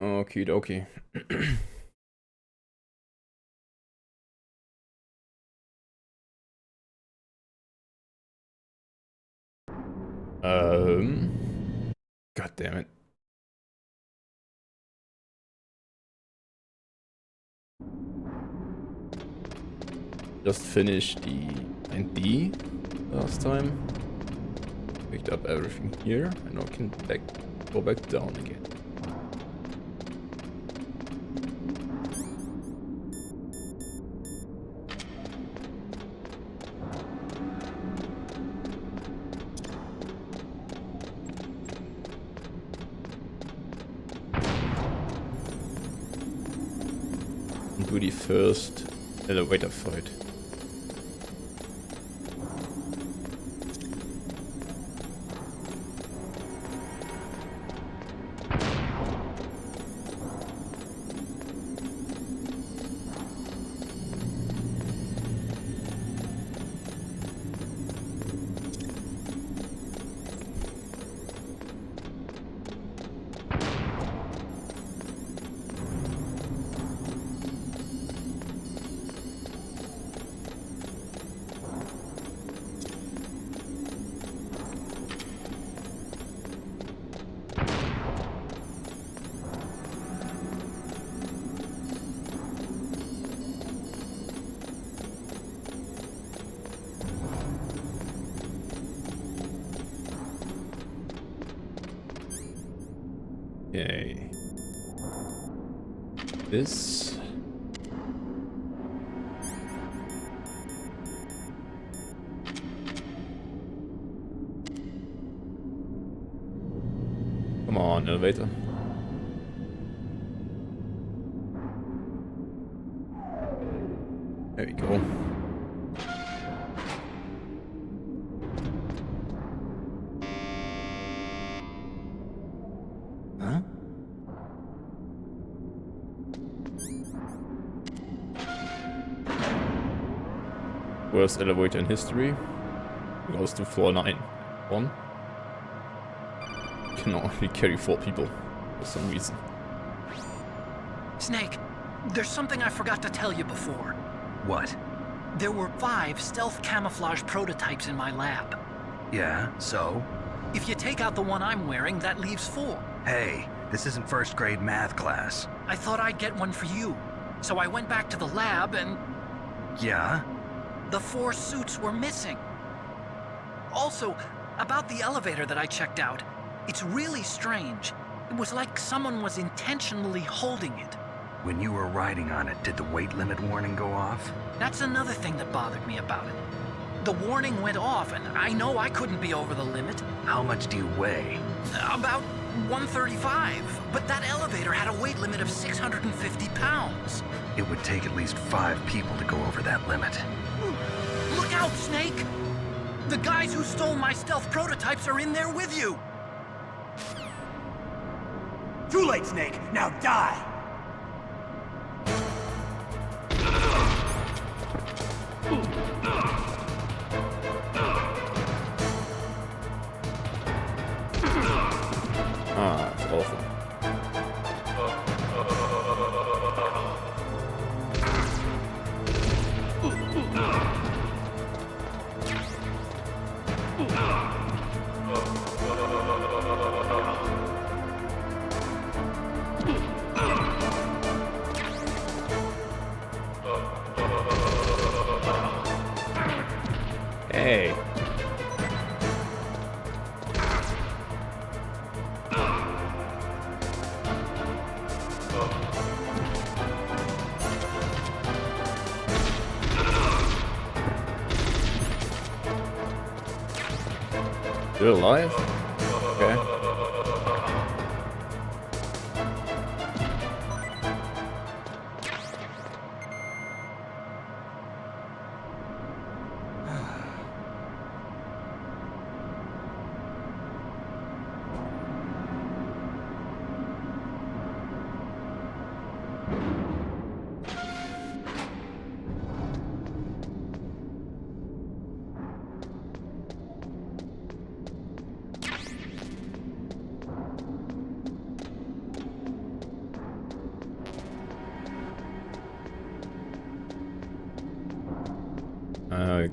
Okie dokie. God damn it. Just finished the D last time. Picked up everything here, and now can go back down again. And do the first elevator fight. Okay. This. Come on, elevator. There we go. Huh? Worst elevator in history. Goes to floor 9. 1. Can only carry 4 people for some reason. Snake, there's something I forgot to tell you before. What? There were 5 stealth camouflage prototypes in my lab. Yeah, so? If you take out the one I'm wearing, that leaves 4. Hey, this isn't first grade math class. I thought I'd get one for you. So I went back to the lab and Yeah? the 4 suits were missing. Also, about the elevator that I checked out, it's really strange. It was like someone was intentionally holding it. When you were riding on it, did the weight limit warning go off? That's another thing that bothered me about it. The warning went off, and I know I couldn't be over the limit. How much do you weigh? About 135, but that elevator had a weight limit of 650 pounds. It would take at least 5 people to go over that limit. Look out, Snake! The guys who stole my stealth prototypes are in there with you! Too late, Snake! Now die! Ah, it's awful. Hey. You're alive? Okay.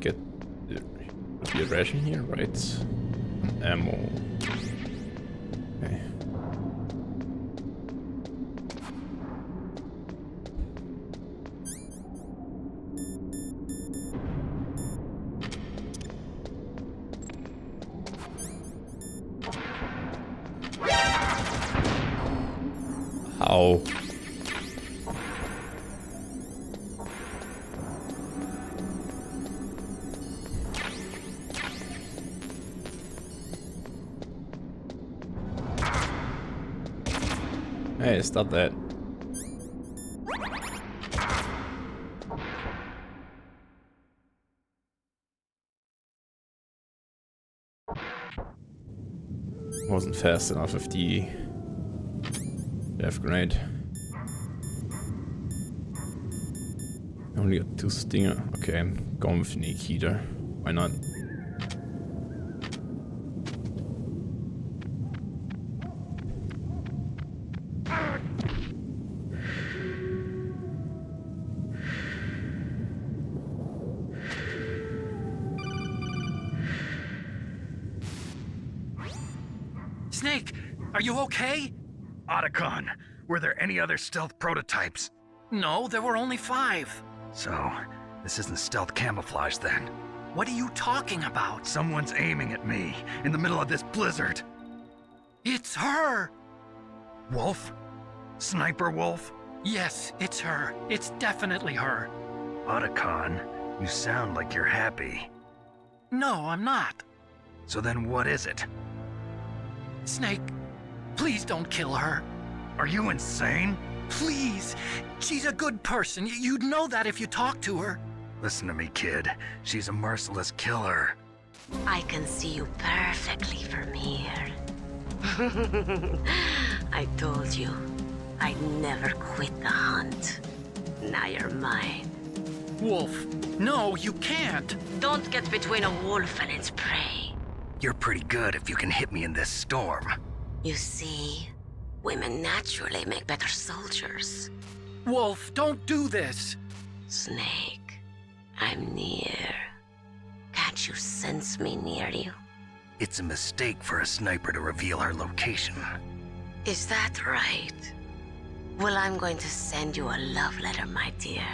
Get the ration here, right? Some ammo. Okay. Ow. Hey, stop that. Wasn't fast enough with the death grenade. Only got 2 stinger. Okay, I'm going with Sneak Heater. Why not? Snake, are you okay? Otacon, were there any other stealth prototypes? No, there were only 5. So, this isn't stealth camouflage then. What are you talking about? Someone's aiming at me in the middle of this blizzard. It's her! Wolf? Sniper Wolf? Yes, it's her. It's definitely her. Otacon, you sound like you're happy. No, I'm not. So then what is it? Snake, please don't kill her. Are you insane? Please. She's a good person. You'd know that if you talked to her. Listen to me, kid. She's a merciless killer. I can see you perfectly from here. I told you, I'd never quit the hunt. Now you're mine. Wolf, no, you can't. Don't get between a wolf and its prey. You're pretty good if you can hit me in this storm. You see, women naturally make better soldiers. Wolf, don't do this. Snake, I'm near. Can't you sense me near you? It's a mistake for a sniper to reveal her location. Is that right? Well, I'm going to send you a love letter, my dear.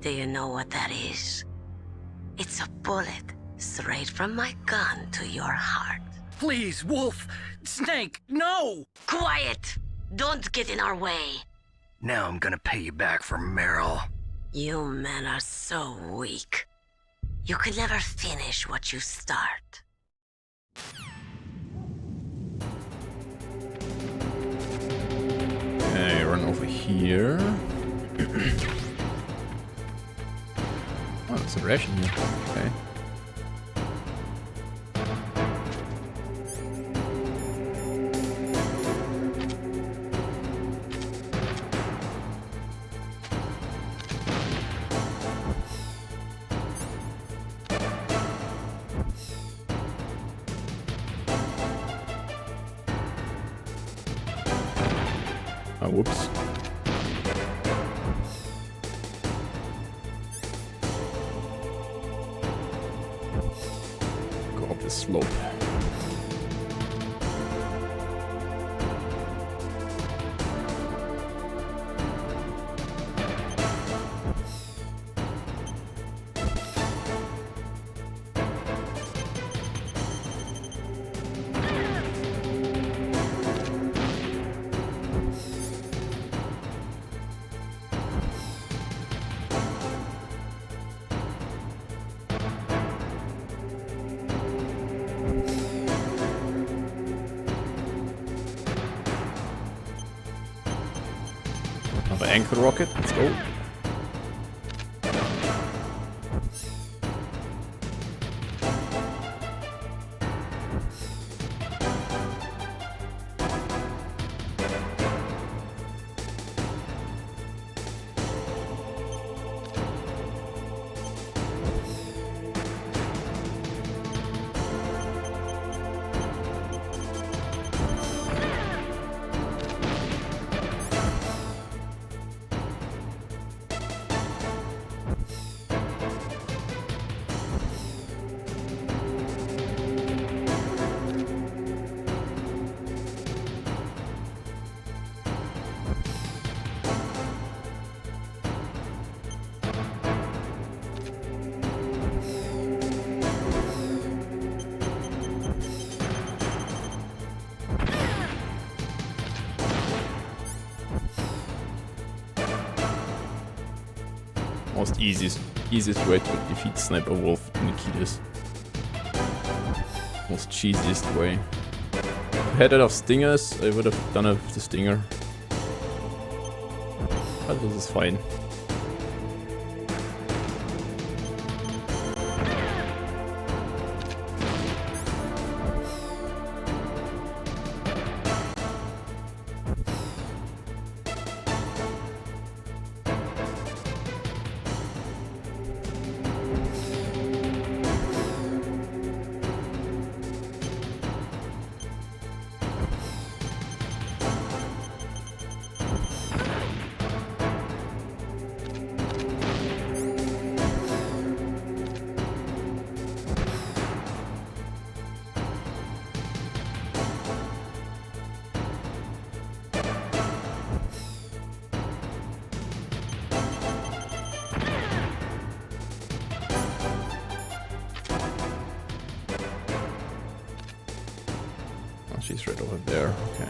Do you know what that is? It's a bullet straight from my gun to your heart. Please, Wolf. Snake, no! Quiet! Don't get in our way. Now I'm gonna pay you back for Meryl. You men are so weak. You could never finish what you start. Okay, run over here. Oh, it's a ration here. Okay. Whoops. Go up the slope. Another anchor rocket, let's go. most easiest way to defeat Sniper Wolf in Nikitas. Most cheesiest way. If I had enough stingers, I would have done it with the stinger. But this is fine. She's right over there, okay.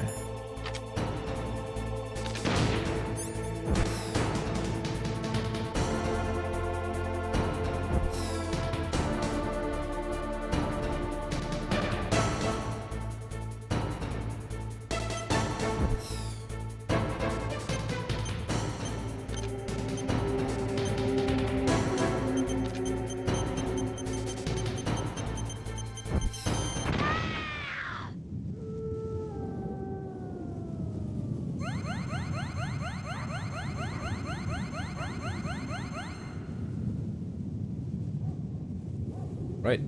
Right.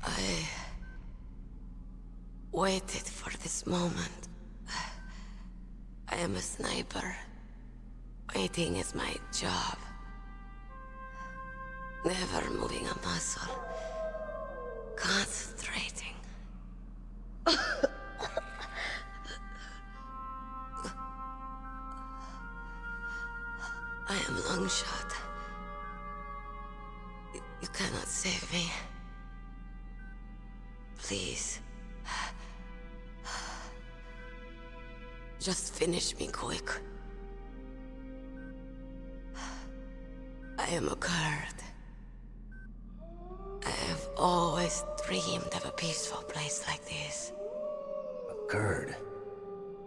I waited for this moment. I am a sniper. Waiting is my job. Never moving a muscle. Concentrating. I am long shot. You cannot save me. Please. Just finish me quick. I am a Kurd. I have always dreamed of a peaceful place like this. A Kurd.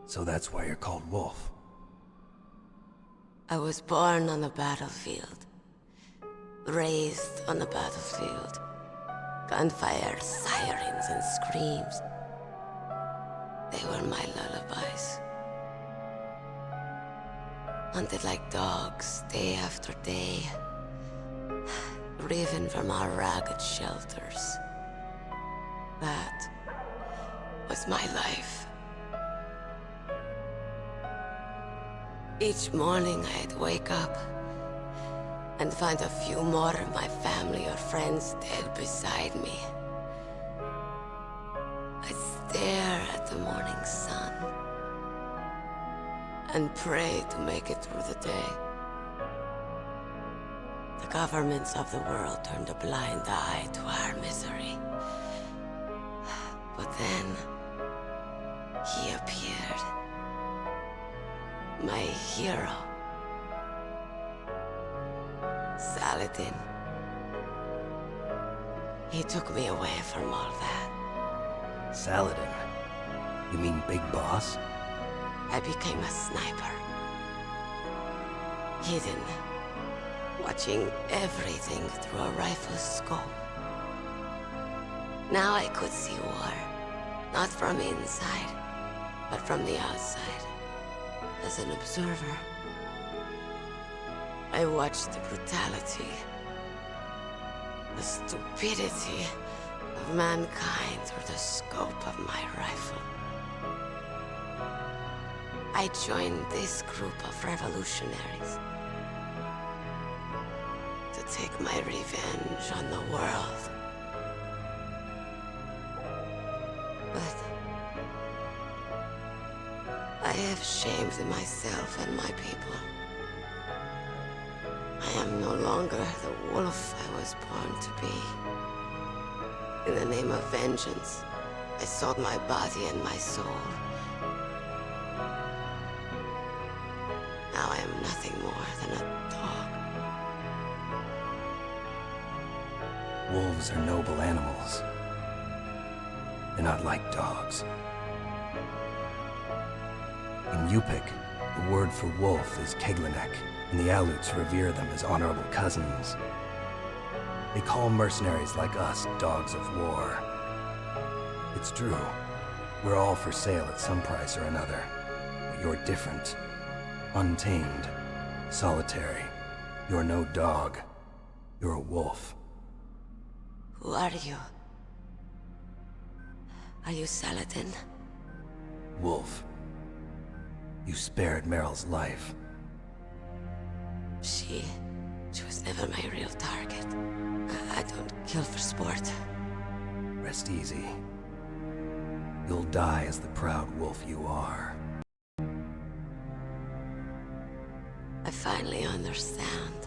So that's why you're called Wolf. I was born on the battlefield. Raised on the battlefield. Gunfire, sirens, and screams. They were my lullabies. Hunted like dogs, day after day. Driven from our ragged shelters. That was my life. Each morning I'd wake up and find a few more of my family or friends dead beside me. I'd stare at the morning sun and pray to make it through the day. The governments of the world turned a blind eye to our misery. But then, he appeared. My hero. Saladin. He took me away from all that. Saladin? You mean Big Boss? I became a sniper. Hidden. Watching everything through a rifle's scope. Now I could see war. Not from inside, but from the outside. As an observer. I watched the brutality, the stupidity of mankind through the scope of my rifle. I joined this group of revolutionaries to take my revenge on the world. But I have shamed myself and my people. I am no no longer the wolf I was born to be. In the name of vengeance, I sold my body and my soul. Now I am nothing more than a dog. Wolves are noble animals. They're not like dogs. In Yupik, the word for wolf is Keglenek, and the Aleuts revere them as honorable cousins. They call mercenaries like us dogs of war. It's true. We're all for sale at some price or another. But you're different. Untamed. Solitary. You're no dog. You're a wolf. Who are you? Are you Saladin? Wolf. You spared Meryl's life. She was never my real target. I don't kill for sport. Rest easy. You'll die as the proud wolf you are. I finally understand.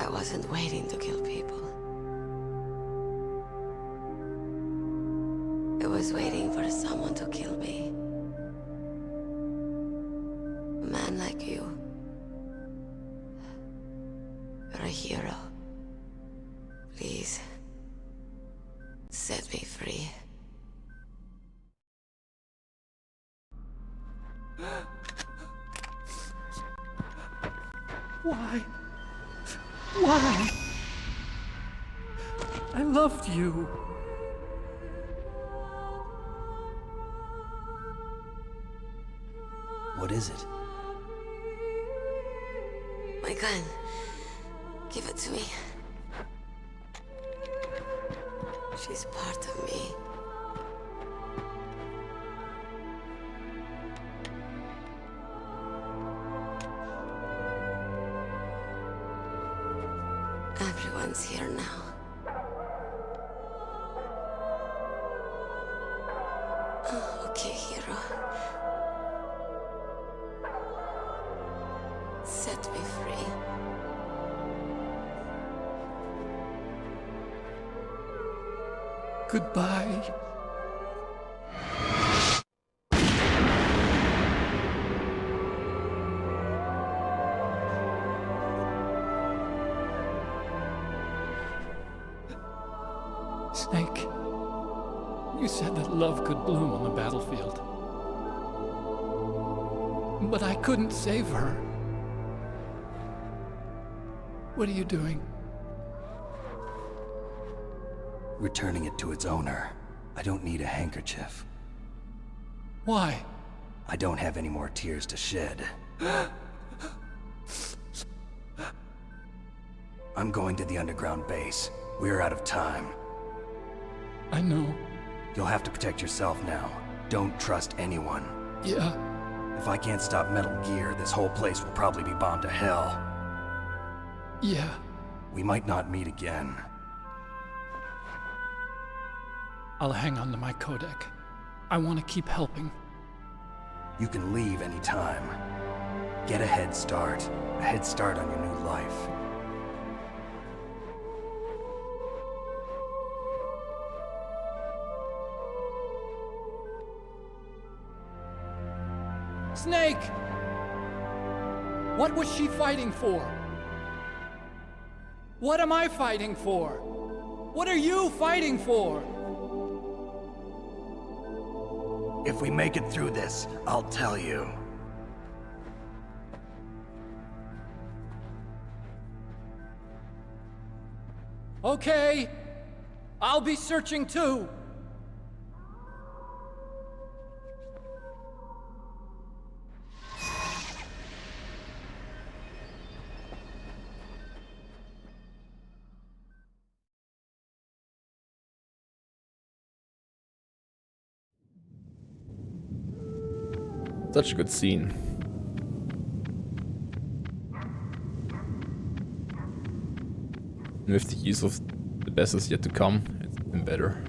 I wasn't waiting to kill people. I was waiting for someone to kill me. A man like you. You're a hero. Please, set me free. Why? Why? I loved you. What is it? My gun. Give it to me. She's part of me. Everyone's here now. Oh, okay, hero. Set me free. Goodbye. Snake, you said that love could bloom on the battlefield. But I couldn't save her. What are you doing? Returning it to its owner. I don't need a handkerchief. Why? I don't have any more tears to shed. I'm going to the underground base. We're out of time. I know. You'll have to protect yourself now. Don't trust anyone. Yeah. If I can't stop Metal Gear, this whole place will probably be bombed to hell. Yeah. We might not meet again. I'll hang on to my codec. I want to keep helping. You can leave anytime. Get a head start. A head start on your new life. Snake! What was she fighting for? What am I fighting for? What are you fighting for? If we make it through this, I'll tell you. Okay. I'll be searching too. Such a good scene. And with the use of the best is yet to come, it's even better.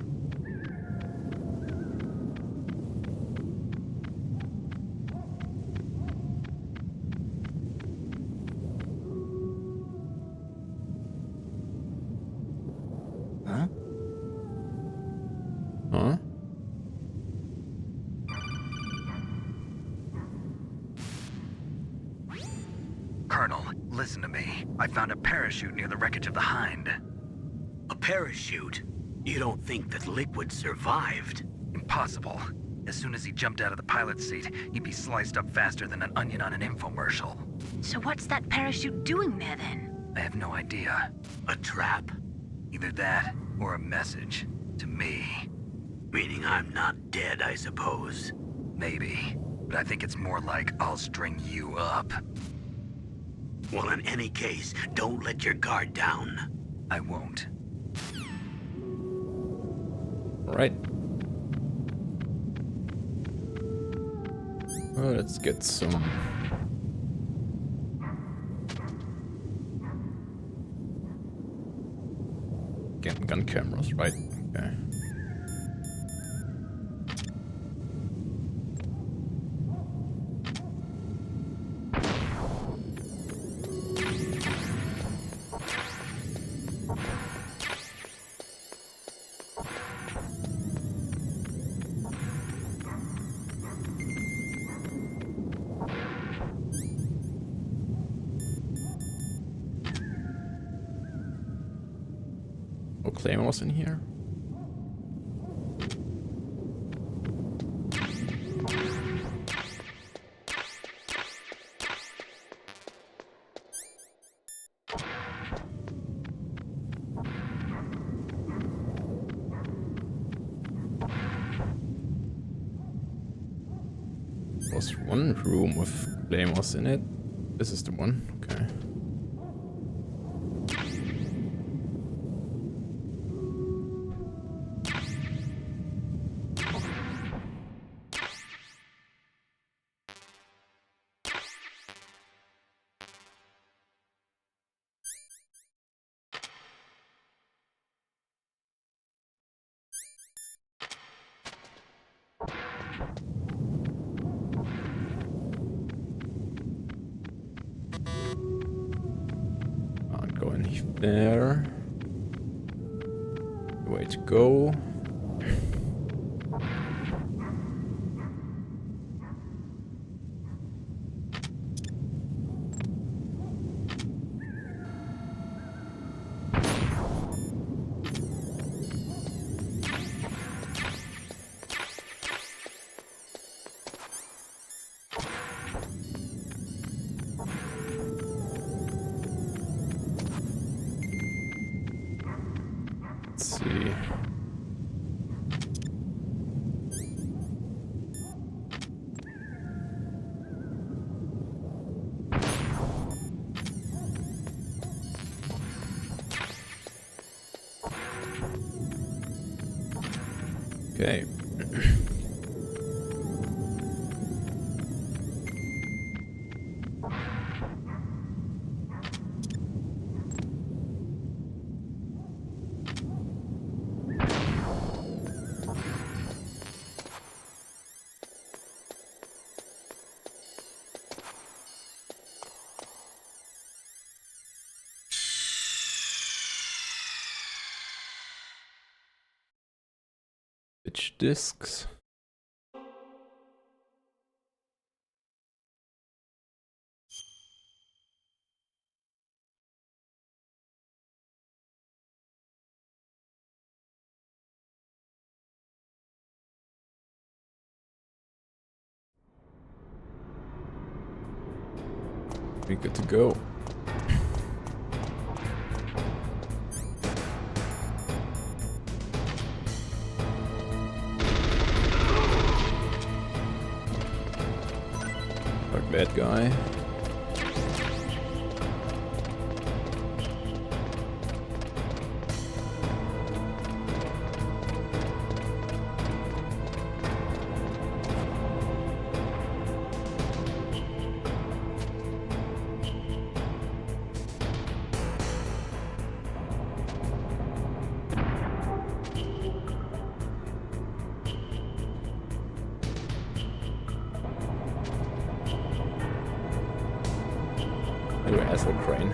Listen to me. I found a parachute near the wreckage of the Hind. A parachute? You don't think that Liquid survived? Impossible. As soon as he jumped out of the pilot's seat, he'd be sliced up faster than an onion on an infomercial. So what's that parachute doing there then? I have no idea. A trap? Either that, or a message. To me. Meaning I'm not dead, I suppose. Maybe. But I think it's more like I'll string you up. Well, in any case, don't let your guard down. I won't. Alright. Well, let's get some... gun cameras, right? Okay. Oh, Claymores in here. Was one room with Claymores in it. This is the one. Okay. Can't go in there. Way to go. Let's see. Okay. Which discs? We good to go. Bad guy. Anyway, asshole crane.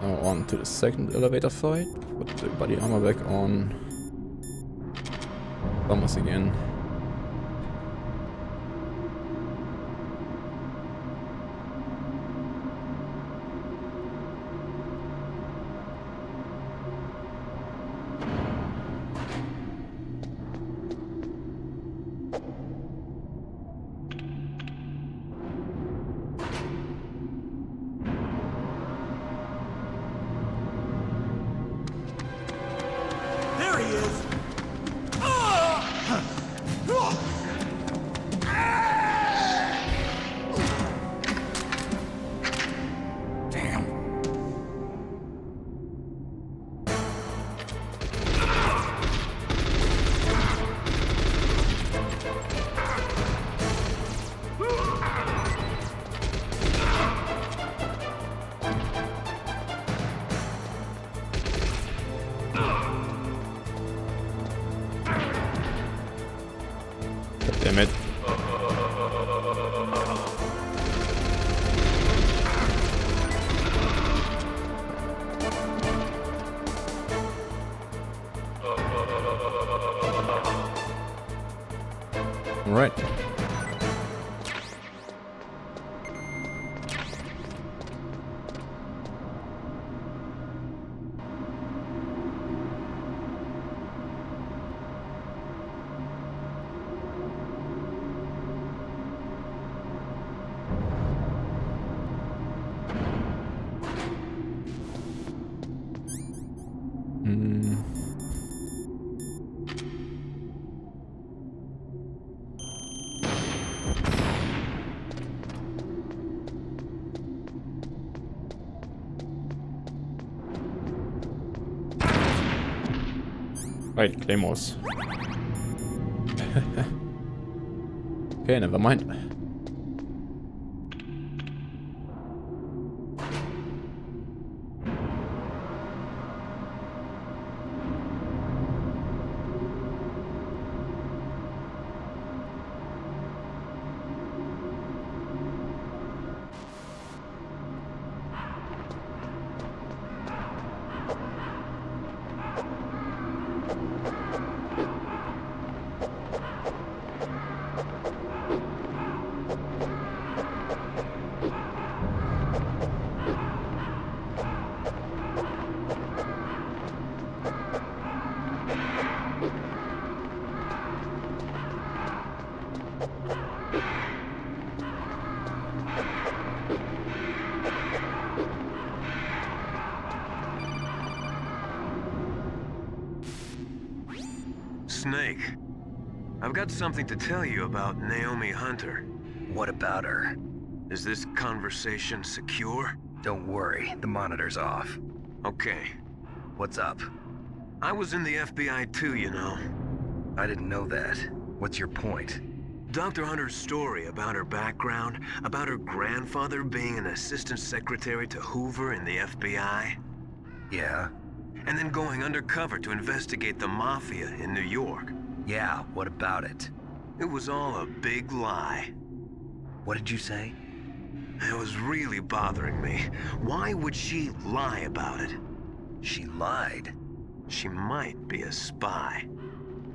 Now on to the second elevator fight. Put the body armor back on. Bombers again. There he is! Damn. God damn it. All right. Right, claymores. Okay, never mind. Snake, I've got something to tell you about Naomi Hunter. What about her? Is this conversation secure? Don't worry, the monitor's off. Okay. What's up? I was in the FBI too, you know. I didn't know that. What's your point? Dr. Hunter's story about her background, about her grandfather being an assistant secretary to Hoover in the FBI, Yeah? and then going undercover to investigate the Mafia in New York. Yeah, what about it? It was all a big lie. What did you say? It was really bothering me. Why would she lie about it? She lied. She might be a spy.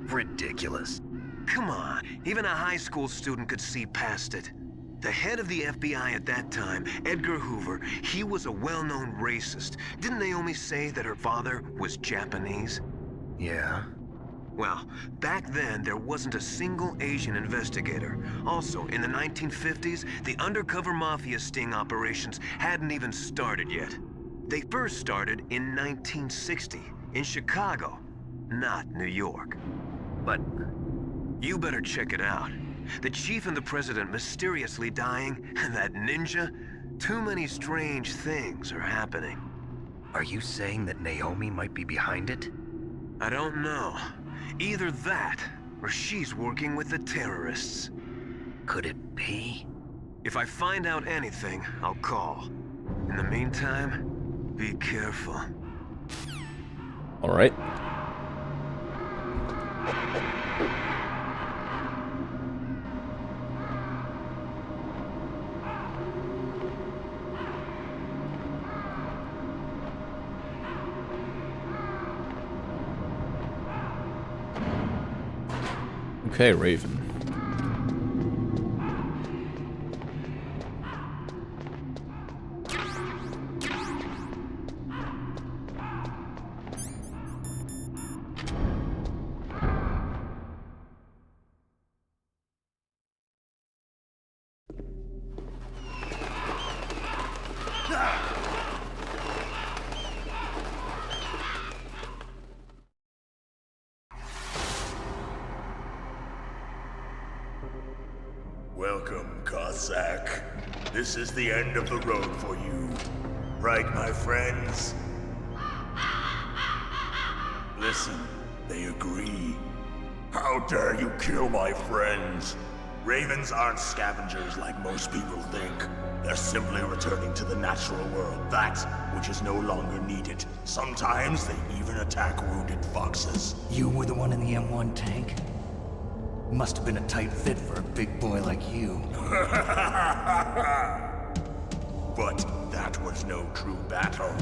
Ridiculous. Come on, even a high school student could see past it. The head of the FBI at that time, Edgar Hoover, he was a well-known racist. Didn't Naomi say that her father was Japanese? Yeah? Well, back then, there wasn't a single Asian investigator. Also, in the 1950s, the undercover mafia sting operations hadn't even started yet. They first started in 1960, in Chicago, not New York. But You better check it out. The chief and the president mysteriously dying, and that ninja? Too many strange things are happening. are you saying that Naomi might be behind it? I don't know. Either that, or she's working with the terrorists. Could it be? If I find out anything, I'll call. In the meantime, be careful. All right. Okay, Raven. Welcome, Cossack. This is the end of the road for you. Right, my friends? Listen, they agree. How dare you kill my friends? Ravens aren't scavengers like most people think. They're simply returning to the natural world, that which is no longer needed. Sometimes they even attack wounded foxes. You were the one in the M1 tank? Must have been a tight fit for a big boy like you. But that was no true battle.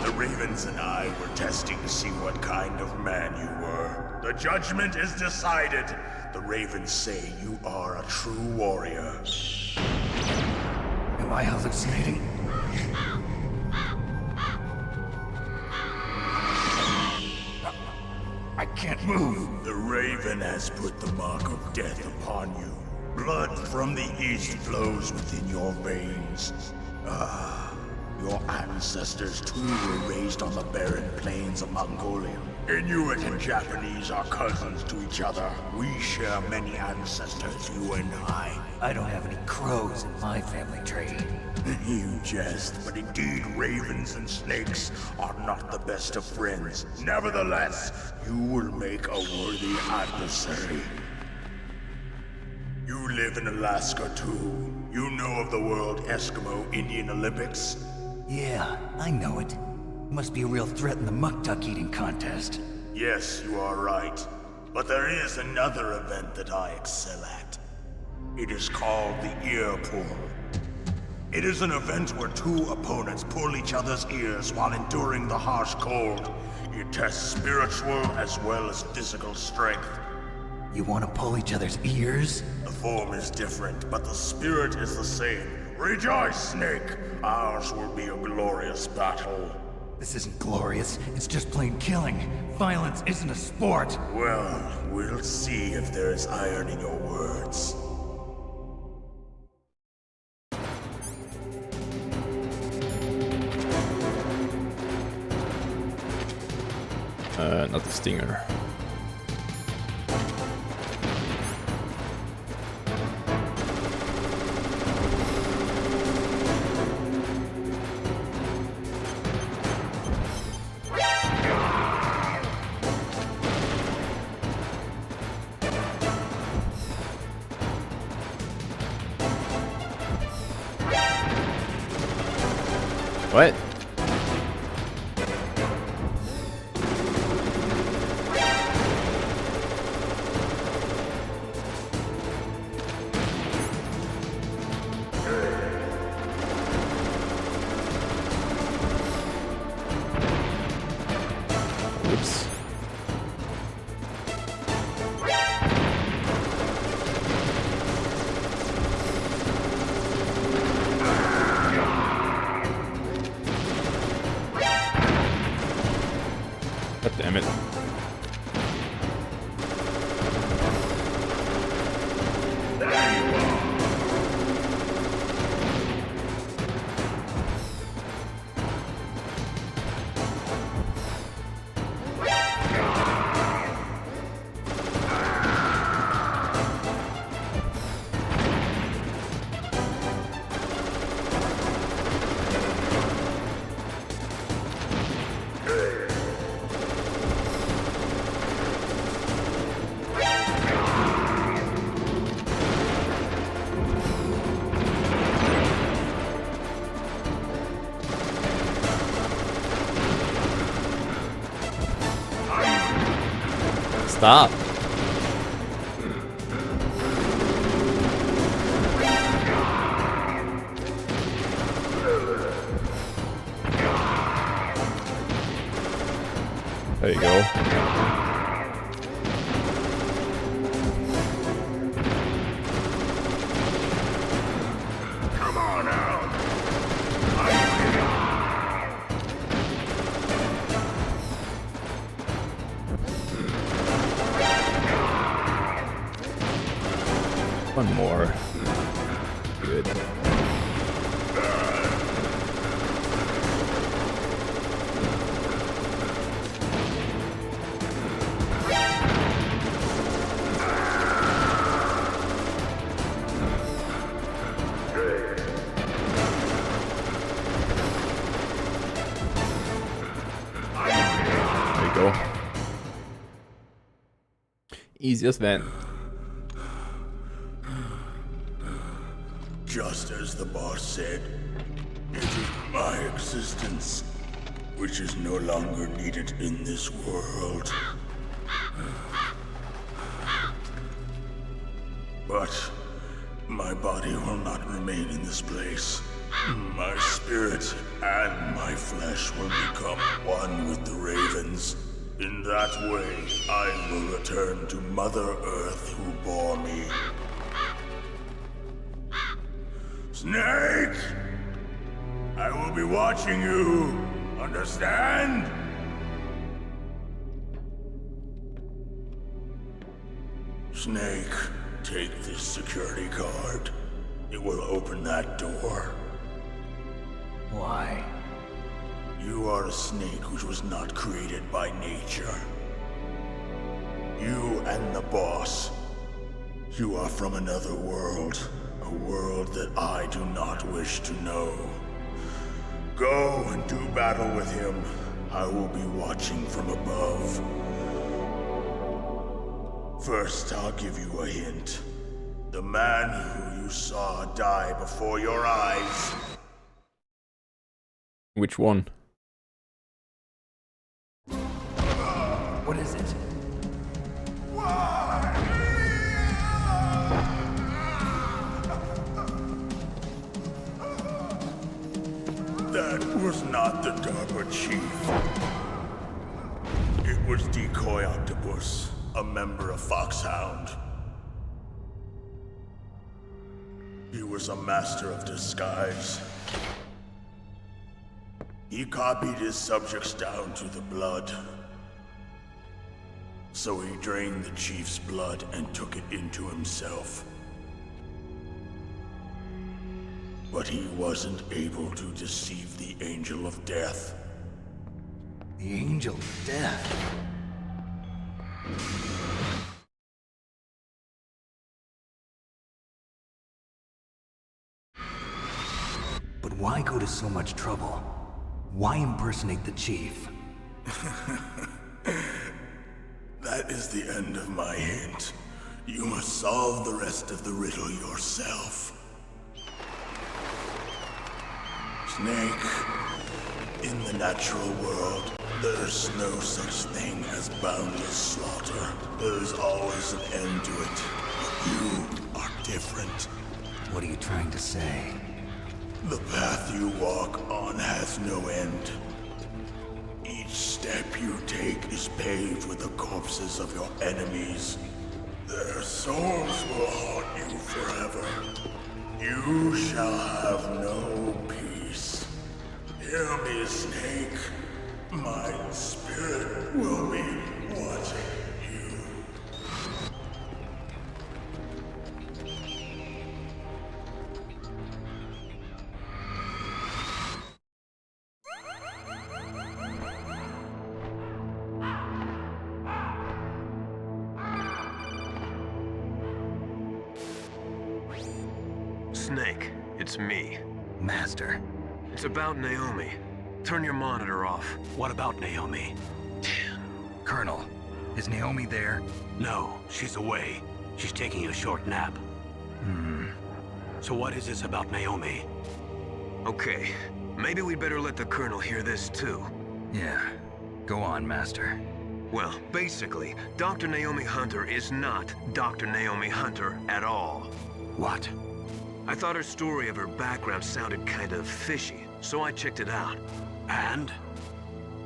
The Ravens and I were testing to see what kind of man you were. The judgment is decided. The Ravens say you are a true warrior. Am I hallucinating? I can't move. The Raven has put the mark of death upon you. Blood from the east flows within your veins. Your ancestors too were raised on the barren plains of Mongolia. Inuit and Japanese are cousins to each other. We share many ancestors, you and I. I don't have any crows in my family tree. You jest, but indeed ravens and snakes are not the best of friends. Nevertheless, you will make a worthy adversary. You live in Alaska too. You know of the World Eskimo Indian Olympics? Yeah, I know it. Must be a real threat in the muck-duck eating contest. Yes, you are right. But there is another event that I excel at. It is called the ear pull. It is an event where two opponents pull each other's ears while enduring the harsh cold. It tests spiritual as well as physical strength. You want to pull each other's ears? The form is different, but the spirit is the same. Rejoice, Snake! Ours will be a glorious battle. This isn't glorious, it's just plain killing. Violence isn't a sport. Well, we'll see if there is iron in your words. Not the stinger. What? Oops. God damn it. Stop. There you go. Come on out. One more. Good. There you go. Easy as that. Just as the boss said, it is my existence which is no longer needed in this world. But my body will not remain in this place. My spirit and my flesh will become one with the ravens. In that way, I will return to Mother Earth who bore me. Snake! I will be watching you. Understand? Snake, take this security card. It will open that door. Why? You are a snake which was not created by nature. You and the boss. You are from another world. A world that I do not wish to know. Go and do battle with him. I will be watching from above. First, I'll give you a hint. The man who you saw die before your eyes. Which one? What is it? That was not the DARPA chief. It was Decoy Octopus, a member of Foxhound. He was a master of disguise. He copied his subjects down to the blood. So he drained the chief's blood and took it into himself. But he wasn't able to deceive the Angel of Death. The Angel of Death? But why go to so much trouble? Why impersonate the chief? That is the end of my hint. You must solve the rest of the riddle yourself. Snake, in the natural world, there's no such thing as boundless slaughter. There's always an end to it. But you are different. What are you trying to say? The path you walk on has no end. Each step you take is paved with the corpses of your enemies. Their souls will haunt you forever. You shall have no peace. Hear me, Snake. My spirit will be watching you. Snake, it's me. Master. It's about Naomi. Turn your monitor off. What about Naomi? Colonel, is Naomi there? No, she's away. She's taking a short nap. So what is this about Naomi? Okay, maybe we'd better let the Colonel hear this too. Yeah. Go on, Master. Well, basically, Dr. Naomi Hunter is not Dr. Naomi Hunter at all. What? I thought her story of her background sounded kind of fishy, so I checked it out. And?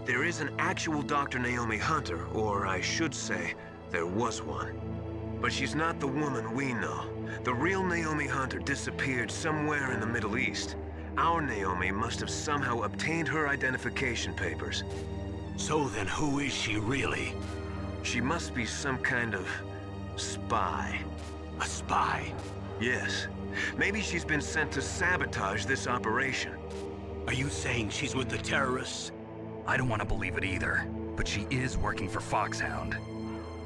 There is an actual Dr. Naomi Hunter, or I should say, there was one. But she's not the woman we know. The real Naomi Hunter disappeared somewhere in the Middle East. Our Naomi must have somehow obtained her identification papers. So then who is she really? She must be some kind of spy. A spy? Yes. Maybe she's been sent to sabotage this operation. Are you saying she's with the terrorists? I don't want to believe it either, but she is working for Foxhound.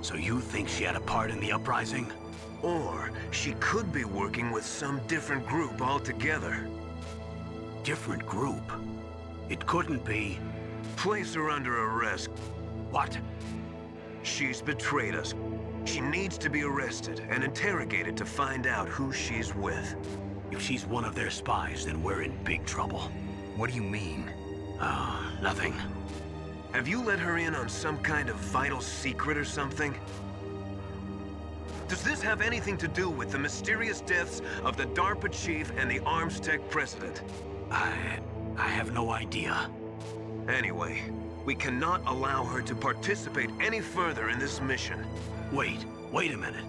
So you think she had a part in the uprising? Or she could be working with some different group altogether. Different group? It couldn't be. Place her under arrest. What? She's betrayed us. She needs to be arrested and interrogated to find out who she's with. If she's one of their spies, then we're in big trouble. What do you mean? Nothing. Have you let her in on some kind of vital secret or something? Does this have anything to do with the mysterious deaths of the DARPA chief and the Arms Tech president? I have no idea. Anyway, we cannot allow her to participate any further in this mission. Wait a minute.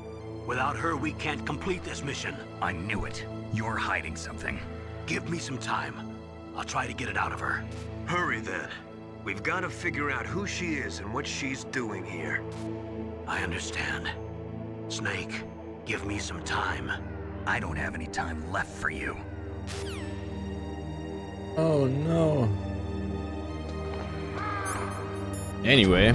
Without her, we can't complete this mission. I knew it. You're hiding something. Give me some time. I'll try to get it out of her. Hurry then. We've got to figure out who she is and what she's doing here. I understand. Snake, give me some time. I don't have any time left for you. Oh no. Anyway.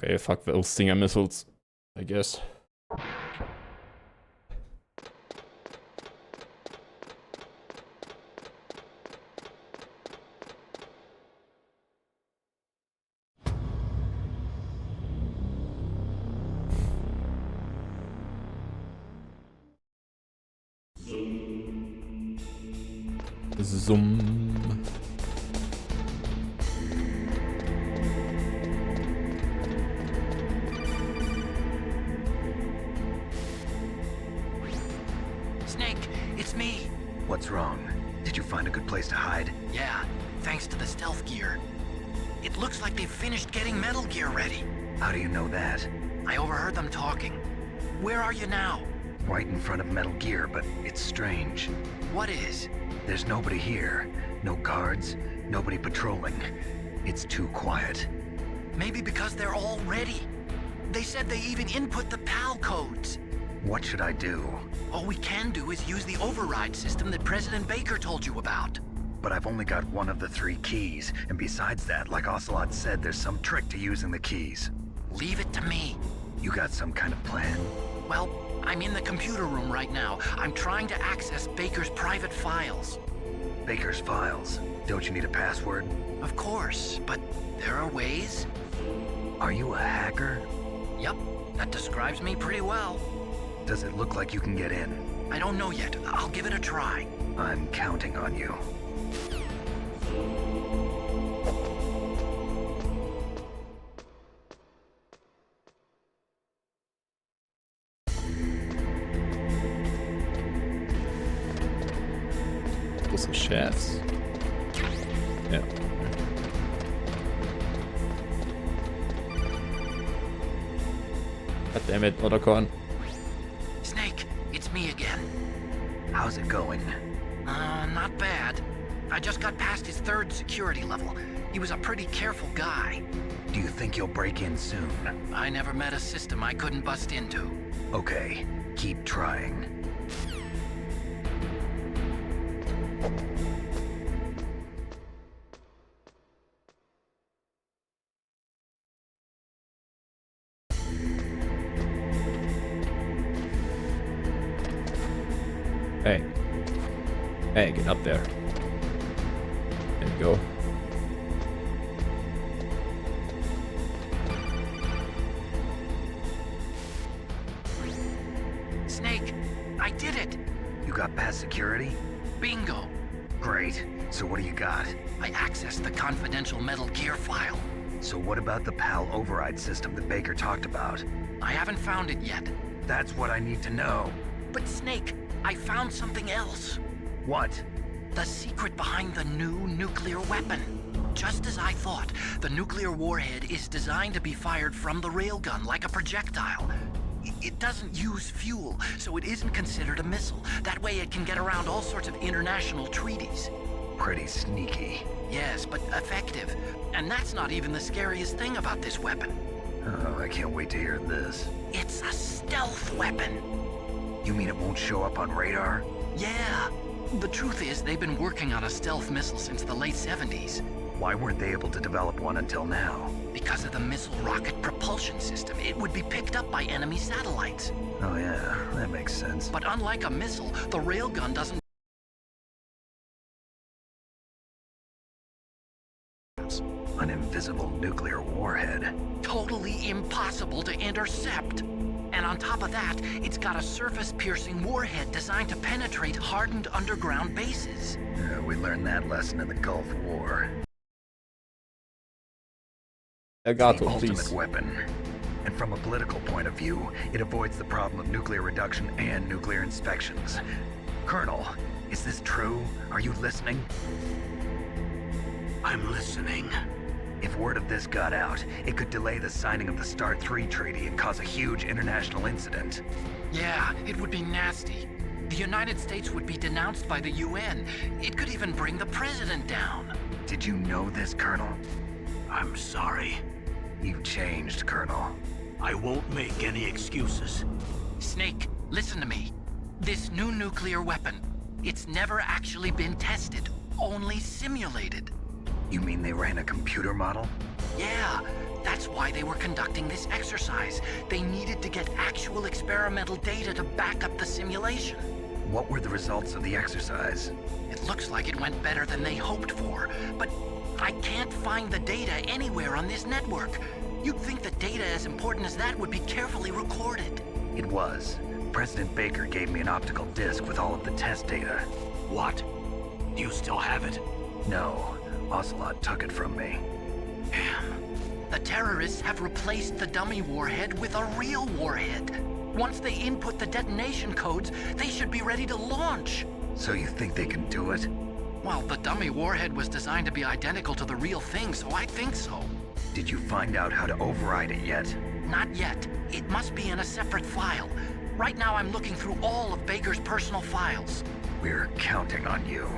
Okay, fuck those Stinger missiles, I guess. Zoom. Snake, it's me. What's wrong? Did you find a good place to hide? Yeah, thanks to the stealth gear. It looks like they've finished getting Metal Gear ready. How do you know that? I overheard them talking. Where are you now? Right in front of Metal Gear, but it's strange. What is? There's nobody here. No guards, nobody patrolling. It's too quiet. Maybe because they're all ready. They said they even input the PAL codes. What should I do? All we can do is use the override system that President Baker told you about. But I've only got one of the 3 keys, and besides that, like Ocelot said, there's some trick to using the keys. Leave it to me. You got some kind of plan? Well, I'm in the computer room right now. I'm trying to access Baker's private files. Baker's files? Don't you need a password? Of course, but there are ways. Are you a hacker? Yep, that describes me pretty well. Does it look like you can get in? I don't know yet. I'll give it a try. I'm counting on you. Some shafts. Yeah. God damn it, Otacon. Snake, it's me again. How's it going? Not bad. I just got past his 3rd security level. He was a pretty careful guy. Do you think you'll break in soon? I never met a system I couldn't bust into. Okay, keep trying. Hey, get up there. There you go. Snake, I did it! You got past security? Bingo! Great. So what do you got? I accessed the confidential Metal Gear file. So what about the PAL override system that Baker talked about? I haven't found it yet. That's what I need to know. But Snake, I found something else. What? The secret behind the new nuclear weapon. Just as I thought, the nuclear warhead is designed to be fired from the railgun like a projectile. It doesn't use fuel, so it isn't considered a missile. That way it can get around all sorts of international treaties. Pretty sneaky. Yes, but effective. And that's not even the scariest thing about this weapon. Oh, I can't wait to hear this. It's a stealth weapon. You mean it won't show up on radar? Yeah. The truth is, they've been working on a stealth missile since the late 70s. Why weren't they able to develop one until now? Because of the missile rocket propulsion system, it would be picked up by enemy satellites. Oh yeah, that makes sense. But unlike a missile, the railgun doesn't... An invisible nuclear warhead. Totally impossible to intercept. And on top of that, it's got a surface-piercing warhead designed to penetrate hardened underground bases. We learned that lesson in the Gulf War. Elgato, The ultimate please. weapon. And from a political point of view, it avoids the problem of nuclear reduction and nuclear inspections. Colonel, is this true? Are you listening? I'm listening. If word of this got out, it could delay the signing of the START 3 treaty and cause a huge international incident. Yeah, it would be nasty. The United States would be denounced by the UN. It could even bring the president down. Did you know this, Colonel? I'm sorry. You've changed, Colonel. I won't make any excuses. Snake, listen to me. This new nuclear weapon, it's never actually been tested, only simulated. You mean they ran a computer model? Yeah, that's why they were conducting this exercise. They needed to get actual experimental data to back up the simulation. What were the results of the exercise? It looks like it went better than they hoped for, but I can't find the data anywhere on this network. You'd think the data as important as that would be carefully recorded. It was. President Baker gave me an optical disc with all of the test data. What? Do you still have it? No. Ocelot took it from me. Damn. The terrorists have replaced the dummy warhead with a real warhead. Once they input the detonation codes, they should be ready to launch. So you think they can do it? Well, the dummy warhead was designed to be identical to the real thing, so I think so. Did you find out how to override it yet? Not yet. It must be in a separate file. Right now I'm looking through all of Baker's personal files. We're counting on you.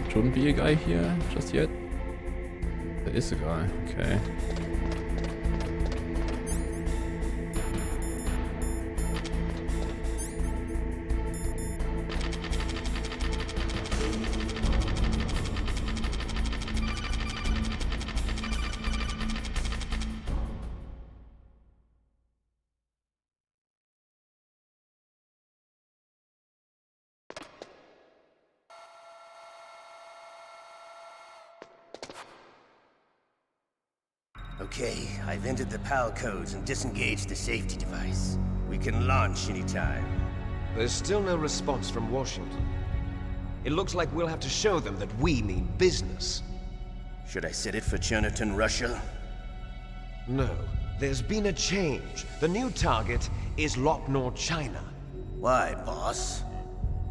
Shouldn't be a guy here just yet. There is a guy, okay. Okay, I've entered the PAL codes and disengaged the safety device. We can launch anytime. There's still no response from Washington. It looks like we'll have to show them that we mean business. Should I set it for Cherniton, Russia? No. There's been a change. The new target is Lopnor, China. Why, boss?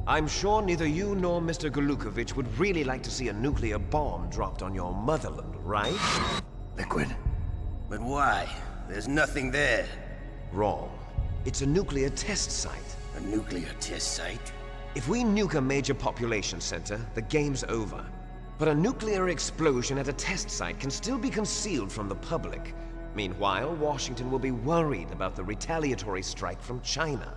I'm sure neither you nor Mr. Golukovich would really like to see a nuclear bomb dropped on your motherland, right? Liquid. But why? There's nothing there. Wrong. It's a nuclear test site. A nuclear test site? If we nuke a major population center, the game's over. But a nuclear explosion at a test site can still be concealed from the public. Meanwhile, Washington will be worried about the retaliatory strike from China.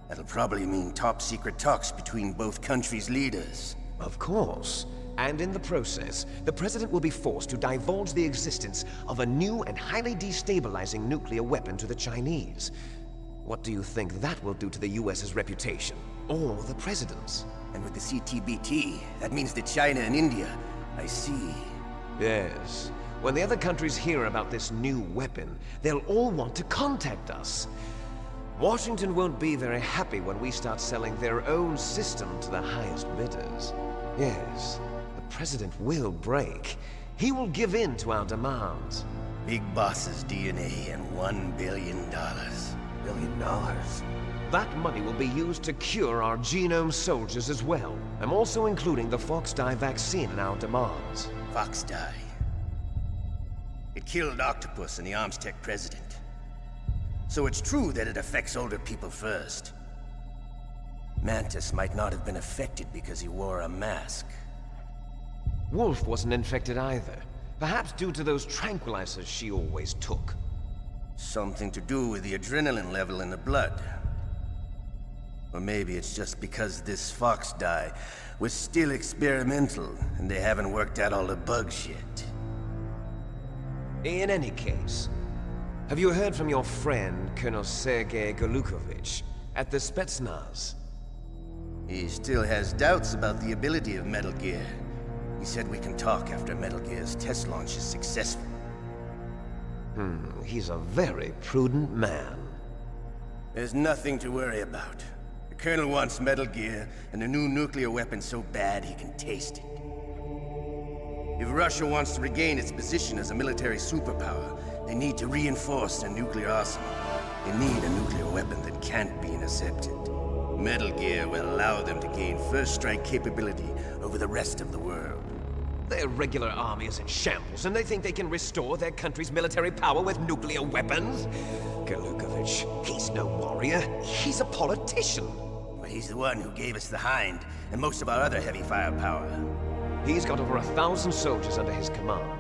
That'll probably mean top-secret talks between both countries' leaders. Of course. And in the process, the President will be forced to divulge the existence of a new and highly destabilizing nuclear weapon to the Chinese. What do you think that will do to the US's reputation? Or the President's? And with the CTBT, that means that China and India. I see. Yes. When the other countries hear about this new weapon, they'll all want to contact us. Washington won't be very happy when we start selling their own system to the highest bidders. Yes, the President will break. He will give in to our demands. Big Boss's DNA and $1 billion. $1 billion? That money will be used to cure our genome soldiers as well. I'm also including the Fox-Die vaccine in our demands. Fox-Die? It killed Octopus and the Armstech president. So it's true that it affects older people first. Mantis might not have been affected because he wore a mask. Wolf wasn't infected either. Perhaps due to those tranquilizers she always took. Something to do with the adrenaline level in the blood. Or maybe it's just because this Fox-Die was still experimental and they haven't worked out all the bugs yet. In any case, have you heard from your friend, Colonel Sergei Golukovich, at the Spetsnaz? He still has doubts about the ability of Metal Gear. He said we can talk after Metal Gear's test launch is successful. He's a very prudent man. There's nothing to worry about. The Colonel wants Metal Gear and a new nuclear weapon so bad he can taste it. If Russia wants to regain its position as a military superpower, they need to reinforce their nuclear arsenal. They need a nuclear weapon that can't be intercepted. Metal Gear will allow them to gain first strike capability over the rest of the world. Their regular army is in shambles, and they think they can restore their country's military power with nuclear weapons? Golukovich, he's no warrior. He's a politician. But he's the one who gave us the Hind and most of our other heavy firepower. He's got over 1,000 soldiers under his command.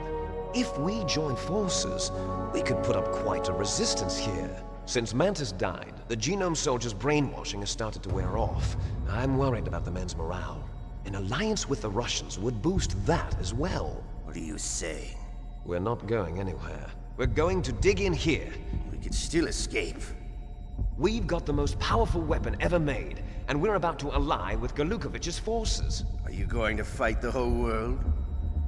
If we join forces, we could put up quite a resistance here. Since Mantis died, the genome soldiers' brainwashing has started to wear off. I'm worried about the men's morale. An alliance with the Russians would boost that as well. What are you saying? We're not going anywhere. We're going to dig in here. We could still escape. We've got the most powerful weapon ever made, and we're about to ally with Golukovich's forces. Are you going to fight the whole world?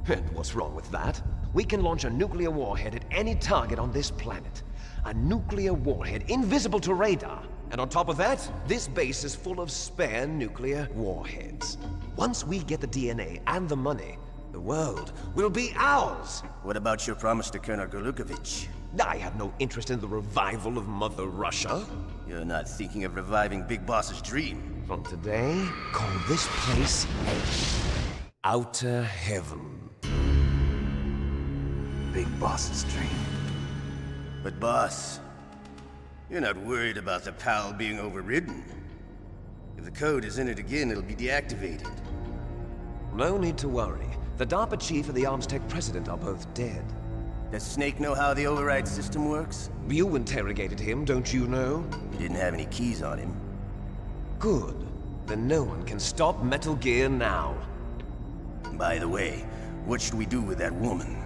And what's wrong with that? We can launch a nuclear warhead at any target on this planet. A nuclear warhead invisible to radar. And on top of that, this base is full of spare nuclear warheads. Once we get the DNA and the money, the world will be ours! What about your promise to Colonel Golukovich? I have no interest in the revival of Mother Russia. You're not thinking of reviving Big Boss's dream. From today, call this place Outer Heaven. Big Boss's dream. But boss, you're not worried about the PAL being overridden. If the code is entered again, it'll be deactivated. No need to worry. The DARPA chief and the Armstech president are both dead. Does Snake know how the override system works? You interrogated him, don't you know? He didn't have any keys on him. Good. Then no one can stop Metal Gear now. By the way, what should we do with that woman?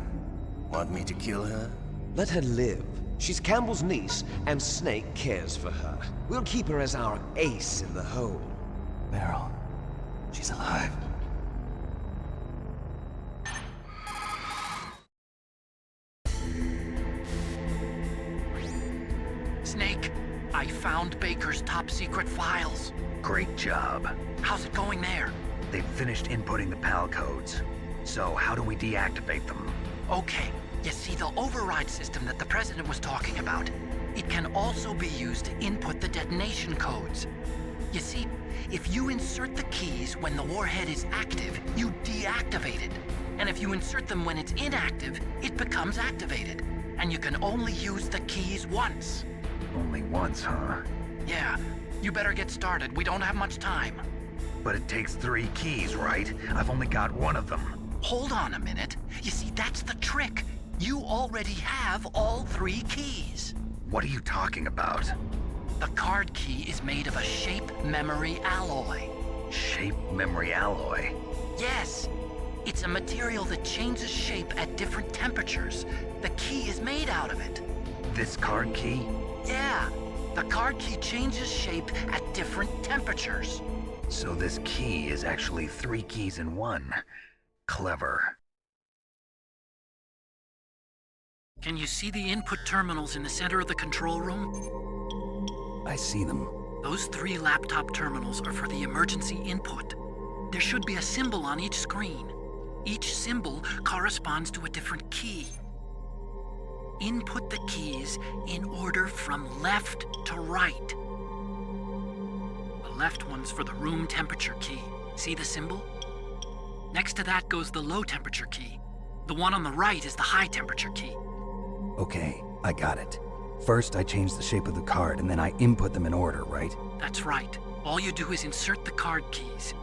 Want me to kill her? Let her live. She's Campbell's niece, and Snake cares for her. We'll keep her as our ace in the hole. Meryl, she's alive. Snake, I found Baker's top-secret files. Great job. How's it going there? They've finished inputting the PAL codes. So how do we deactivate them? Okay, you see the override system that the President was talking about? It can also be used to input the detonation codes. You see, if you insert the keys when the warhead is active, you deactivate it. And if you insert them when it's inactive, it becomes activated. And you can only use the keys once. Only once, huh? Yeah, you better get started. We don't have much time. But it takes 3 keys, right? I've only got 1 of them. Hold on a minute. You see, that's the trick. You already have all 3 keys. What are you talking about? The card key is made of a shape memory alloy. Shape memory alloy? Yes. It's a material that changes shape at different temperatures. The key is made out of it. This card key? Yeah. The card key changes shape at different temperatures. So this key is actually 3 keys in one. Clever. Can you see the input terminals in the center of the control room? I see them. Those 3 laptop terminals are for the emergency input. There should be a symbol on each screen. Each symbol corresponds to a different key. Input the keys in order from left to right. The left one's for the room temperature key. See the symbol? Next to that goes the low temperature key. The one on the right is the high temperature key. Okay, I got it. First, I change the shape of the card, and then I input them in order, right? That's right. All you do is insert the card keys.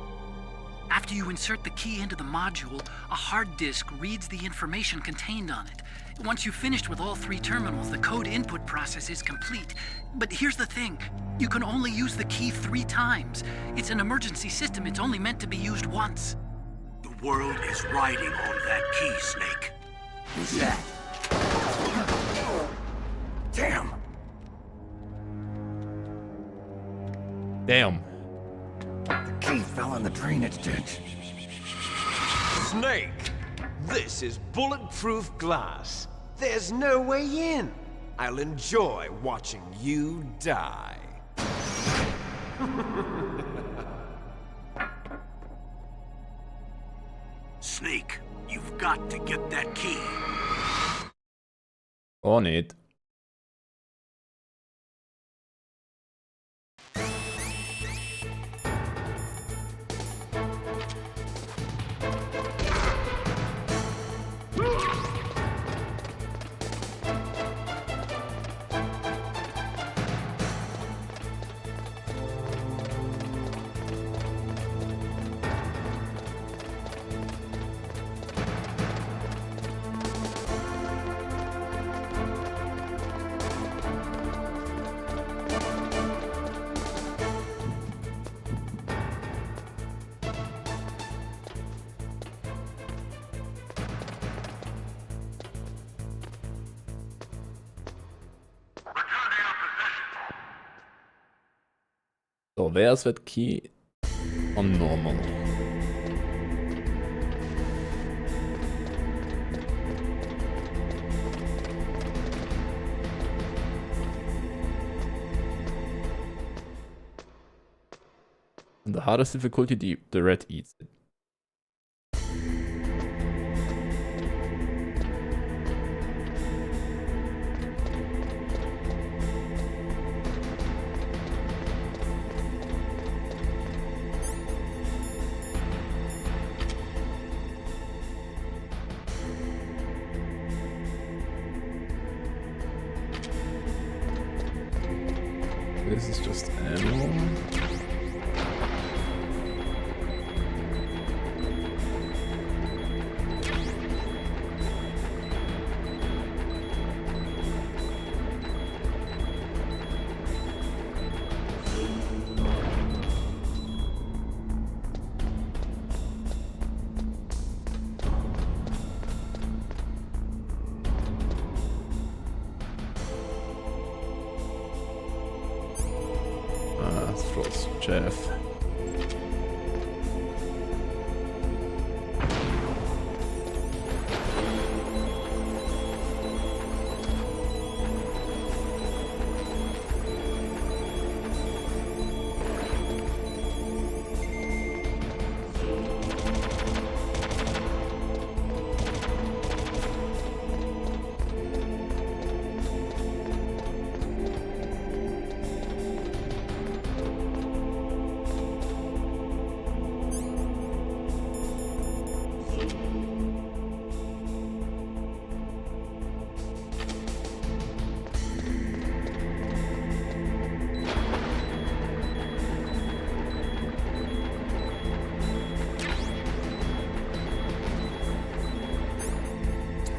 After you insert the key into the module, a hard disk reads the information contained on it. Once you've finished with all 3 terminals, the code input process is complete. But here's the thing. You can only use the key 3 times. It's an emergency system. It's only meant to be used once. The world is riding on that key, Snake. Who's that? Damn! Damn. The key fell in the drainage ditch. Snake! This is bulletproof glass. There's no way in. I'll enjoy watching you die. Snake, you've got to get that key. On it. So, where's that key on normal? And the hardest difficulty, the rat eats it. This is just ammo. Throws Jeff.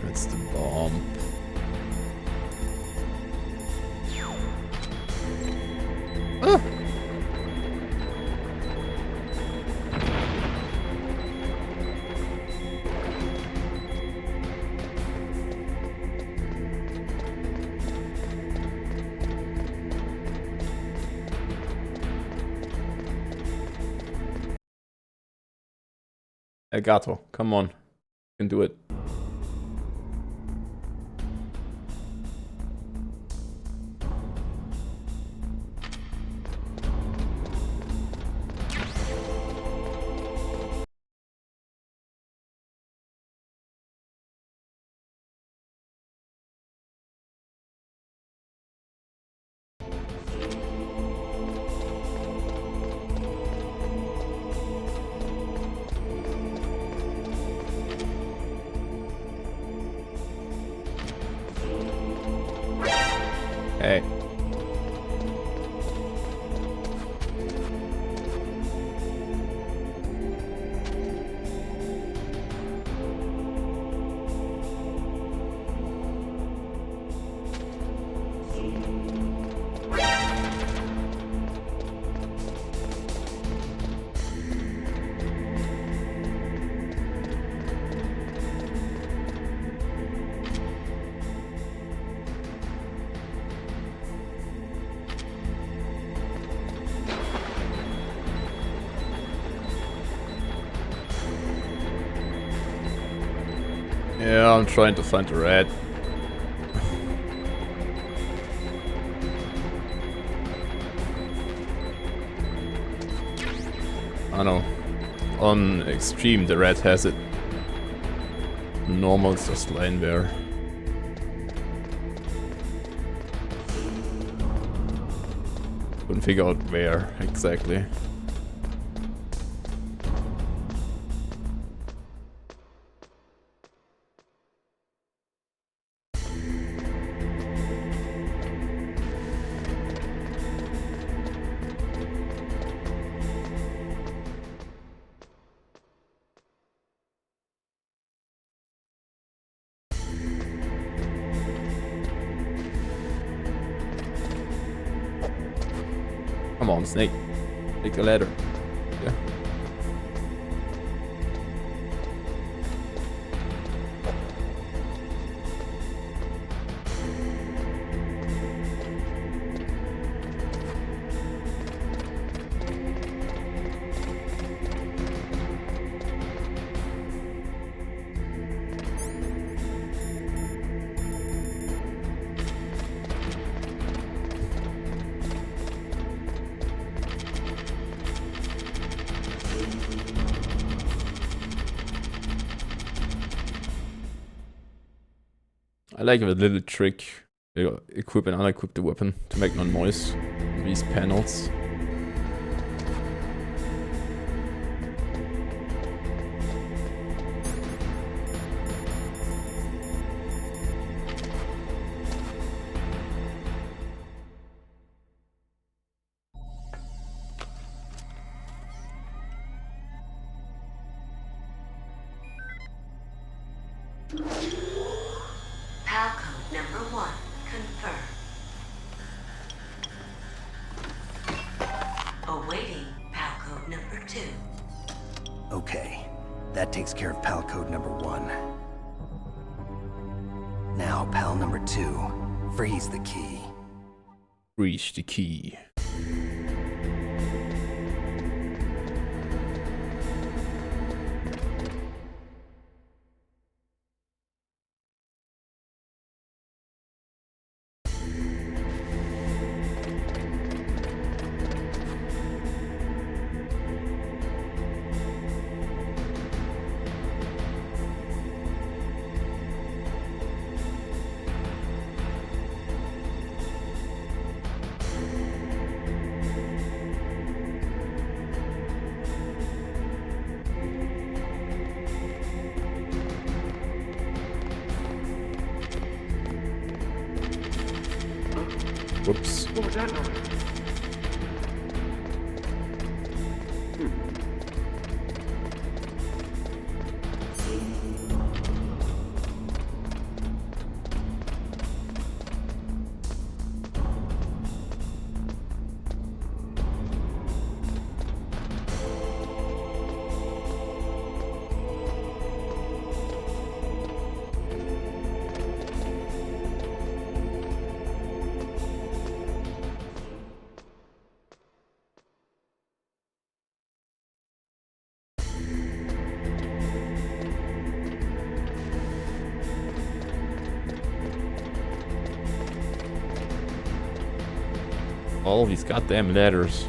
That's the bomb. Ah! Elgato, come on. You can do it. Hey. Yeah, I'm trying to find the red. I know. On extreme, the red has it. Normal is just lying there. Couldn't figure out where exactly. Come on, Snake. Take the ladder. Yeah. I like a little trick. You equip and unequip the weapon to make no noise on these panels. PAL code number 1 confirmed. Awaiting PAL code number 2. Okay, that takes care of PAL code number 1. Now, PAL number 2. Freeze the key. Reach the key. Whoops. What was that noise? All these goddamn ladders.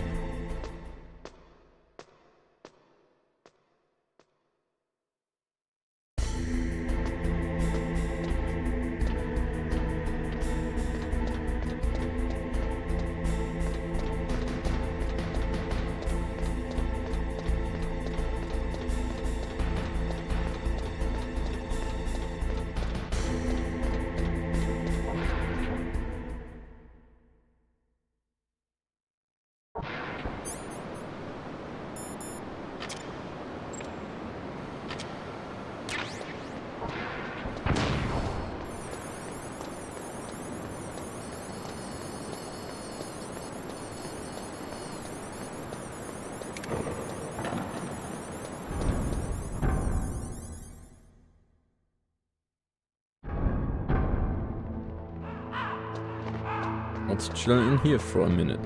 Let's chill in here for a minute.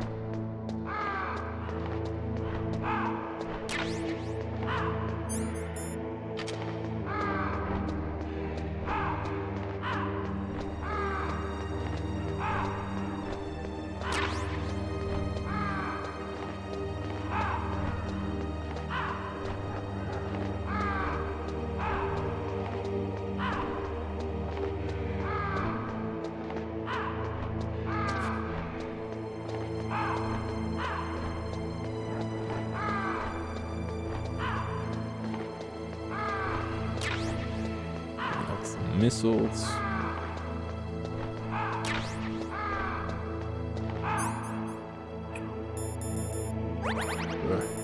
Missiles.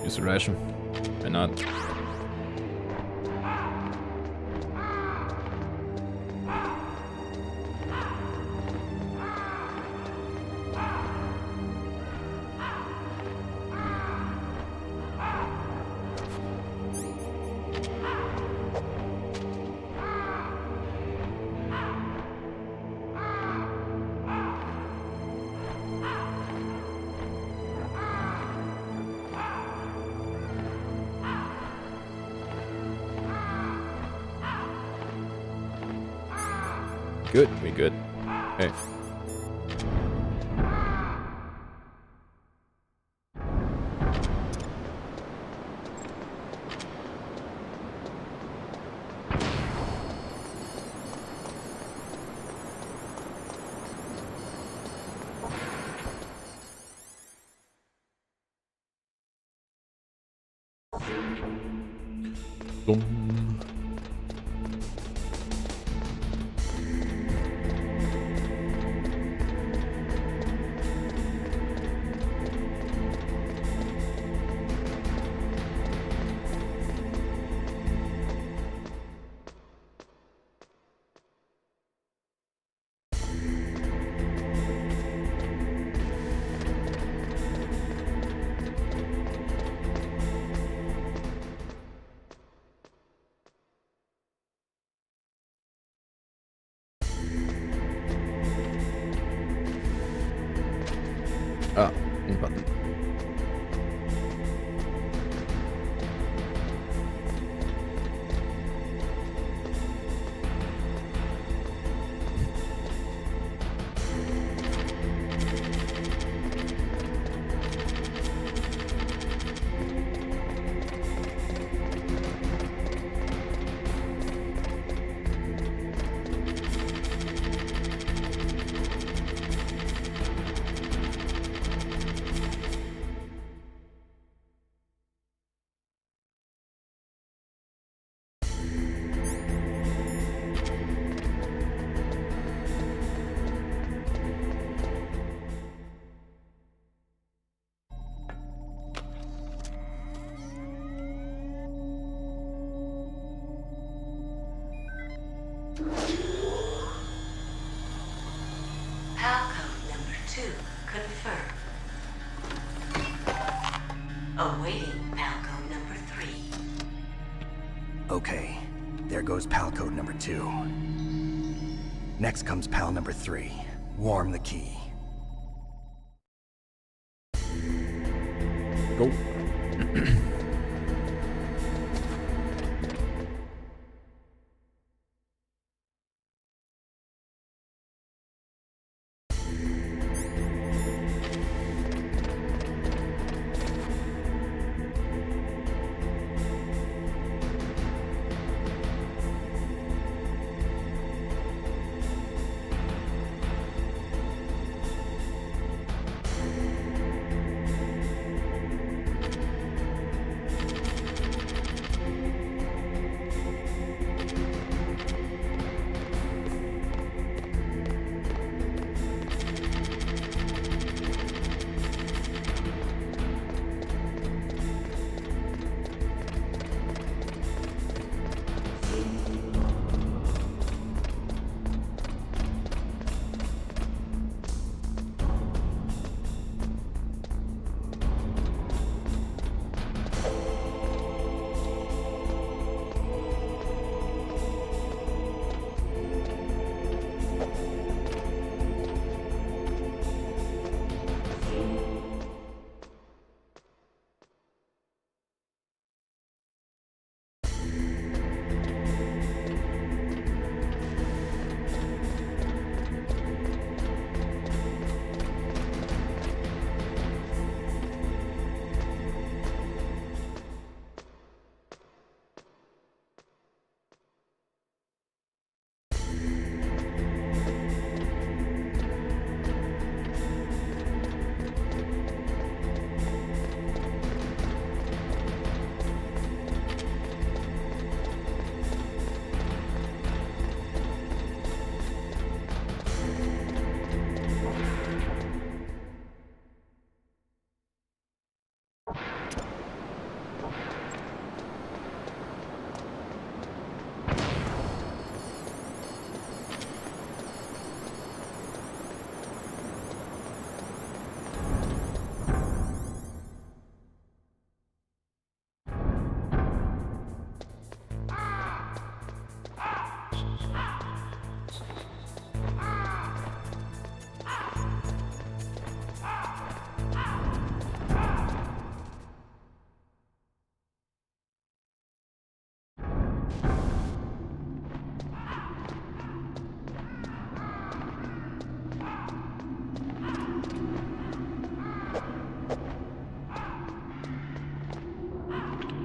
Use a ration. Why not? Good, we good. Okay. Boom. Ah, ein Button. Palcode number 2 confirmed. Awaiting Palcode number 3. Okay, there goes pal code number 2. Next comes pal number 3. Warm the key. Go.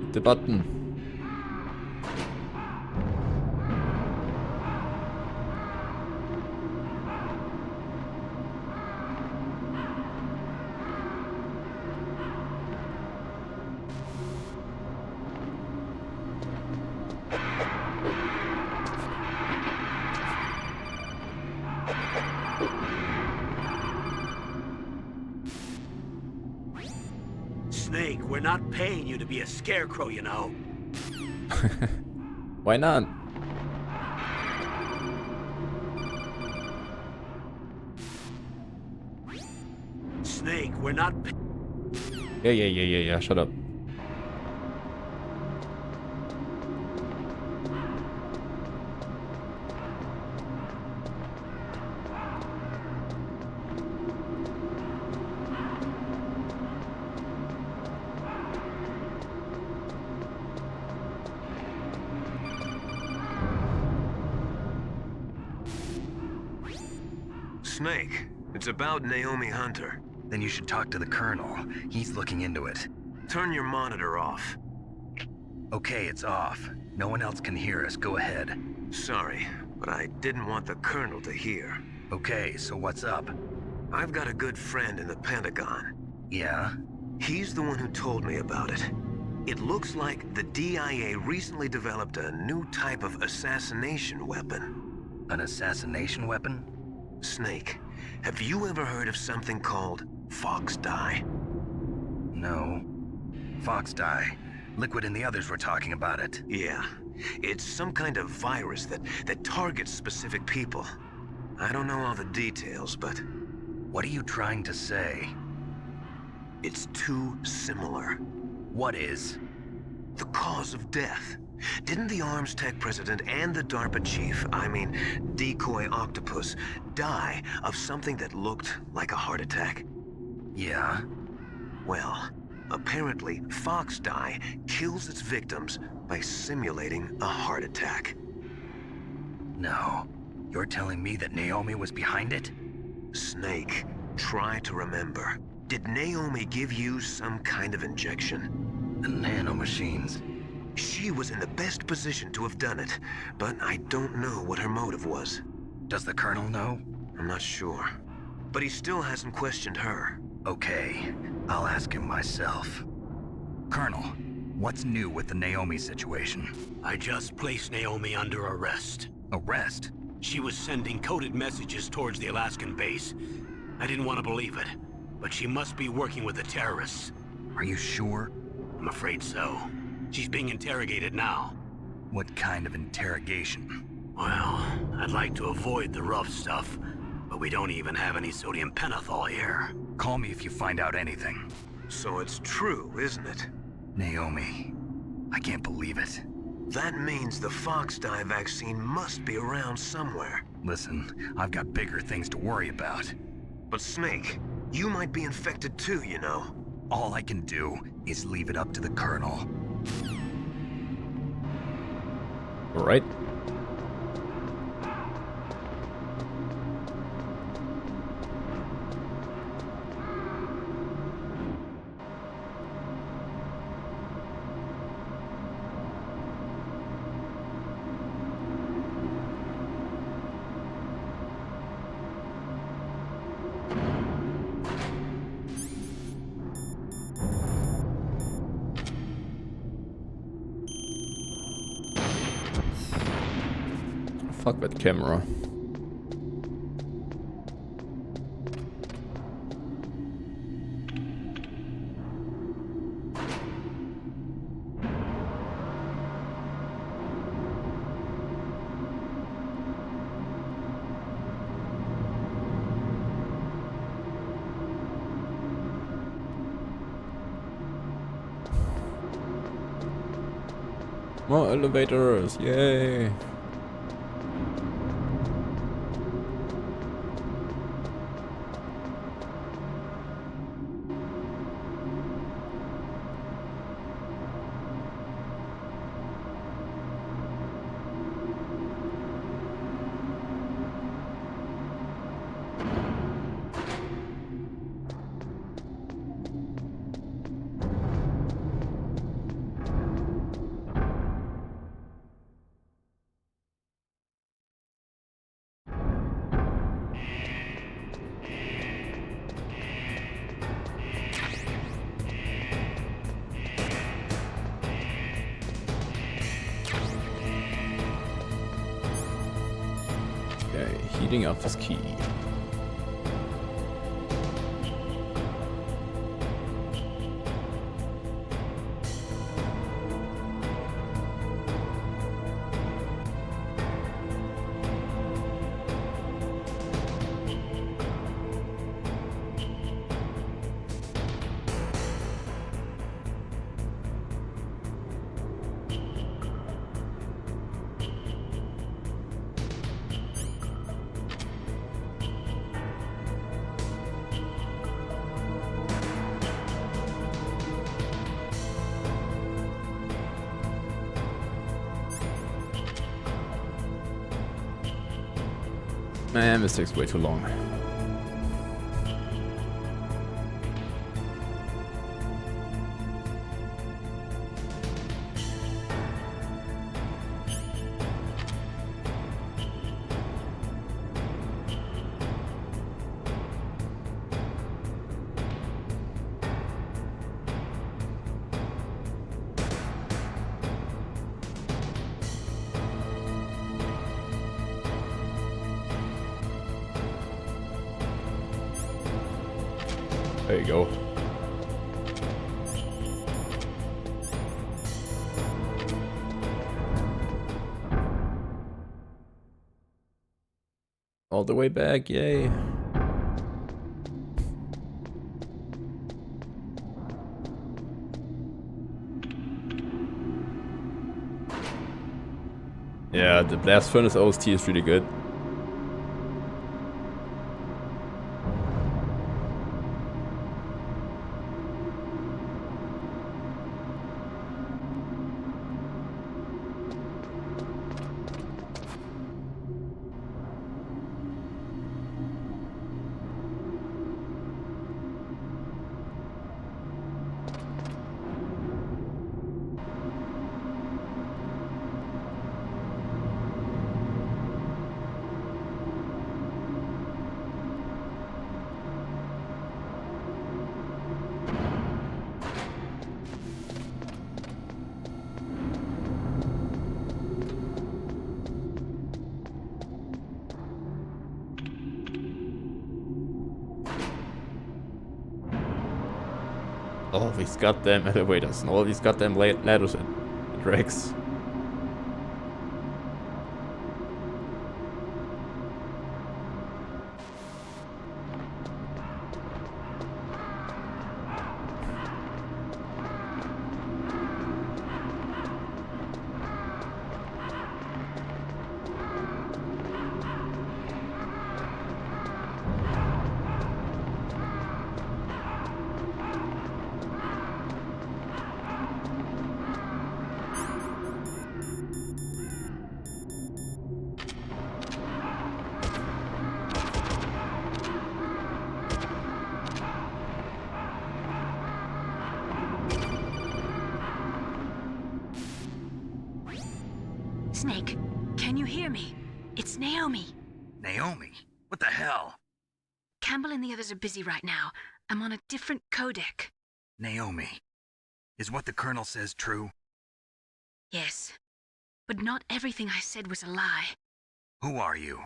hit the button. Snake, we're not paying you to be a scarecrow, you know. Why not? Snake, we're not. Yeah. Shut up. Snake, it's about Naomi Hunter. Then you should talk to the Colonel. He's looking into it. Turn your monitor off. Okay, it's off. No one else can hear us. Go ahead. Sorry, but I didn't want the Colonel to hear. Okay, so what's up? I've got a good friend in the Pentagon. Yeah? He's the one who told me about it. It looks like the DIA recently developed a new type of assassination weapon. An assassination weapon? Snake, have you ever heard of something called Fox Dye? No. Fox Dye. Liquid and the others were talking about it. Yeah. It's some kind of virus that targets specific people. I don't know all the details, but... What are you trying to say? It's too similar. What is? The cause of death. Didn't the Arms Tech president and the DARPA chief, Decoy Octopus, die of something that looked like a heart attack? Yeah? Well, apparently Fox Dye kills its victims by simulating a heart attack. No. You're telling me that Naomi was behind it? Snake, try to remember. Did Naomi give you some kind of injection? The nanomachines. She was in the best position to have done it, but I don't know what her motive was. Does the Colonel know? I'm not sure. But he still hasn't questioned her. Okay, I'll ask him myself. Colonel, what's new with the Naomi situation? I just placed Naomi under arrest. Arrest? She was sending coded messages towards the Alaskan base. I didn't want to believe it, but she must be working with the terrorists. Are you sure? I'm afraid so. She's being interrogated now. What kind of interrogation? Well, I'd like to avoid the rough stuff, but we don't even have any sodium pentothal here. Call me if you find out anything. So it's true, isn't it? Naomi, I can't believe it. That means the Fox Dye vaccine must be around somewhere. Listen, I've got bigger things to worry about. But Snake, you might be infected too, you know. All I can do is leave it up to the Colonel. All right. Fuck that camera. More elevators, yay! Okay, heating up is key. Man, this takes way too long. There you go. All the way back, yay. Yeah, the Blast Furnace OST is really good. All these goddamn elevators and all these goddamn ladders and racks. Snake, can you hear me? It's Naomi. Naomi? What the hell? Campbell and the others are busy right now. I'm on a different codec. Naomi, is what the Colonel says true? Yes, but not everything I said was a lie. Who are you?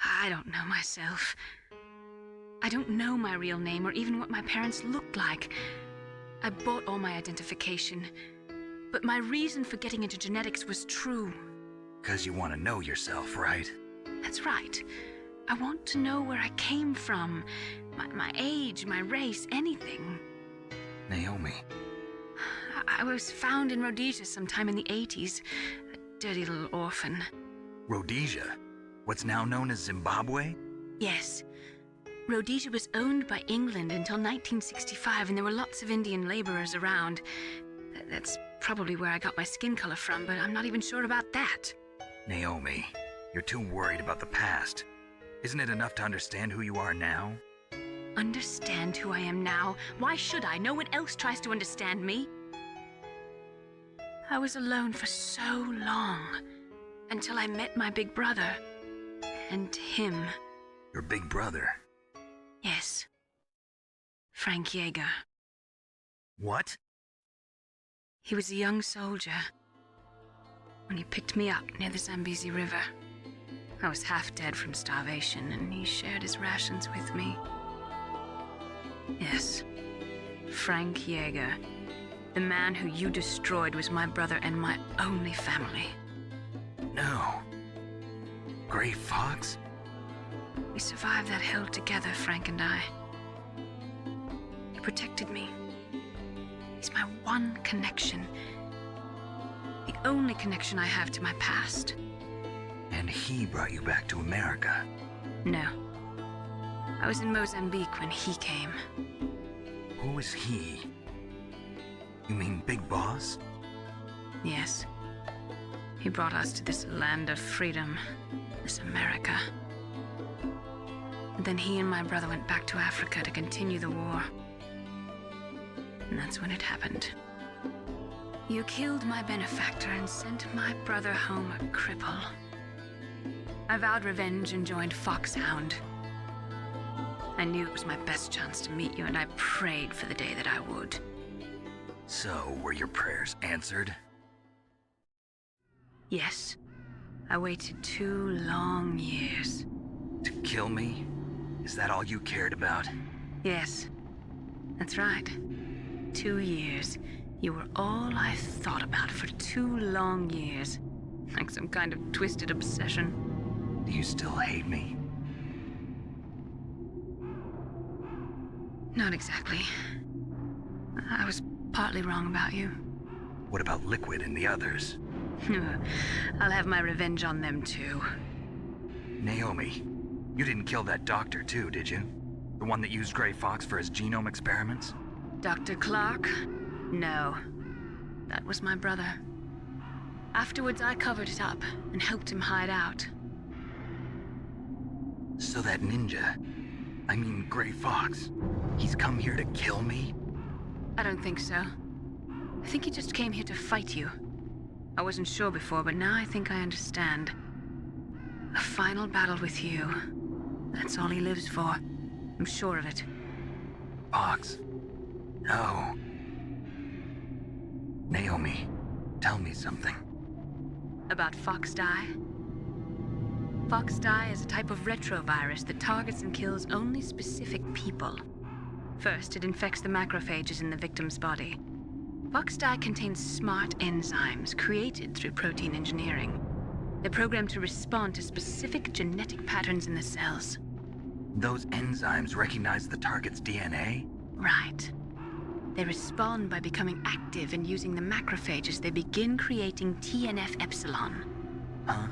I don't know myself. I don't know my real name or even what my parents looked like. I bought all my identification, but my reason for getting into genetics was true. 'Cause you want to know yourself, right? That's right. I want to know where I came from, my age, my race, anything. Naomi. I was found in Rhodesia sometime in the 80s, a dirty little orphan. Rhodesia? What's now known as Zimbabwe? Yes. Rhodesia was owned by England until 1965, and there were lots of Indian laborers around. That's probably where I got my skin color from, but I'm not even sure about that. Naomi, you're too worried about the past. Isn't it enough to understand who you are now? Understand who I am now? Why should I? No one else tries to understand me. I was alone for so long, until I met my big brother. And him. Your big brother? Yes. Frank Yeager. What? He was a young soldier when he picked me up near the Zambezi River. I was half dead from starvation, and he shared his rations with me. Yes, Frank Jaeger. The man who you destroyed was my brother and my only family. No. Gray Fox? We survived that hell together, Frank and I. He protected me. He's my one connection. The only connection I have to my past. And he brought you back to America? No. I was in Mozambique when he came. Who was he? You mean Big Boss? Yes. He brought us to this land of freedom, this America. And then he and my brother went back to Africa to continue the war. And that's when it happened. You killed my benefactor and sent my brother home a cripple. I vowed revenge and joined Foxhound. I knew it was my best chance to meet you, and I prayed for the day that I would. So, were your prayers answered? Yes. I waited 2 long years. To kill me? Is that all you cared about? Yes. That's right. 2 years. You were all I thought about for 2 long years. Like some kind of twisted obsession. Do you still hate me? Not exactly. I was partly wrong about you. What about Liquid and the others? I'll have my revenge on them too. Naomi, you didn't kill that doctor too, did you? The one that used Gray Fox for his genome experiments? Dr. Clark? No. That was my brother. Afterwards, I covered it up and helped him hide out. So that ninja, I mean Gray Fox, he's come here to kill me? I don't think so. I think he just came here to fight you. I wasn't sure before, but now I think I understand. A final battle with you. That's all he lives for. I'm sure of it. Fox. No. Naomi, tell me something. About FoxDie? FoxDie is a type of retrovirus that targets and kills only specific people. First, it infects the macrophages in the victim's body. FoxDie contains smart enzymes created through protein engineering. They're programmed to respond to specific genetic patterns in the cells. Those enzymes recognize the target's DNA? Right. They respond by becoming active and using the macrophages. They begin creating TNF-epsilon. Huh?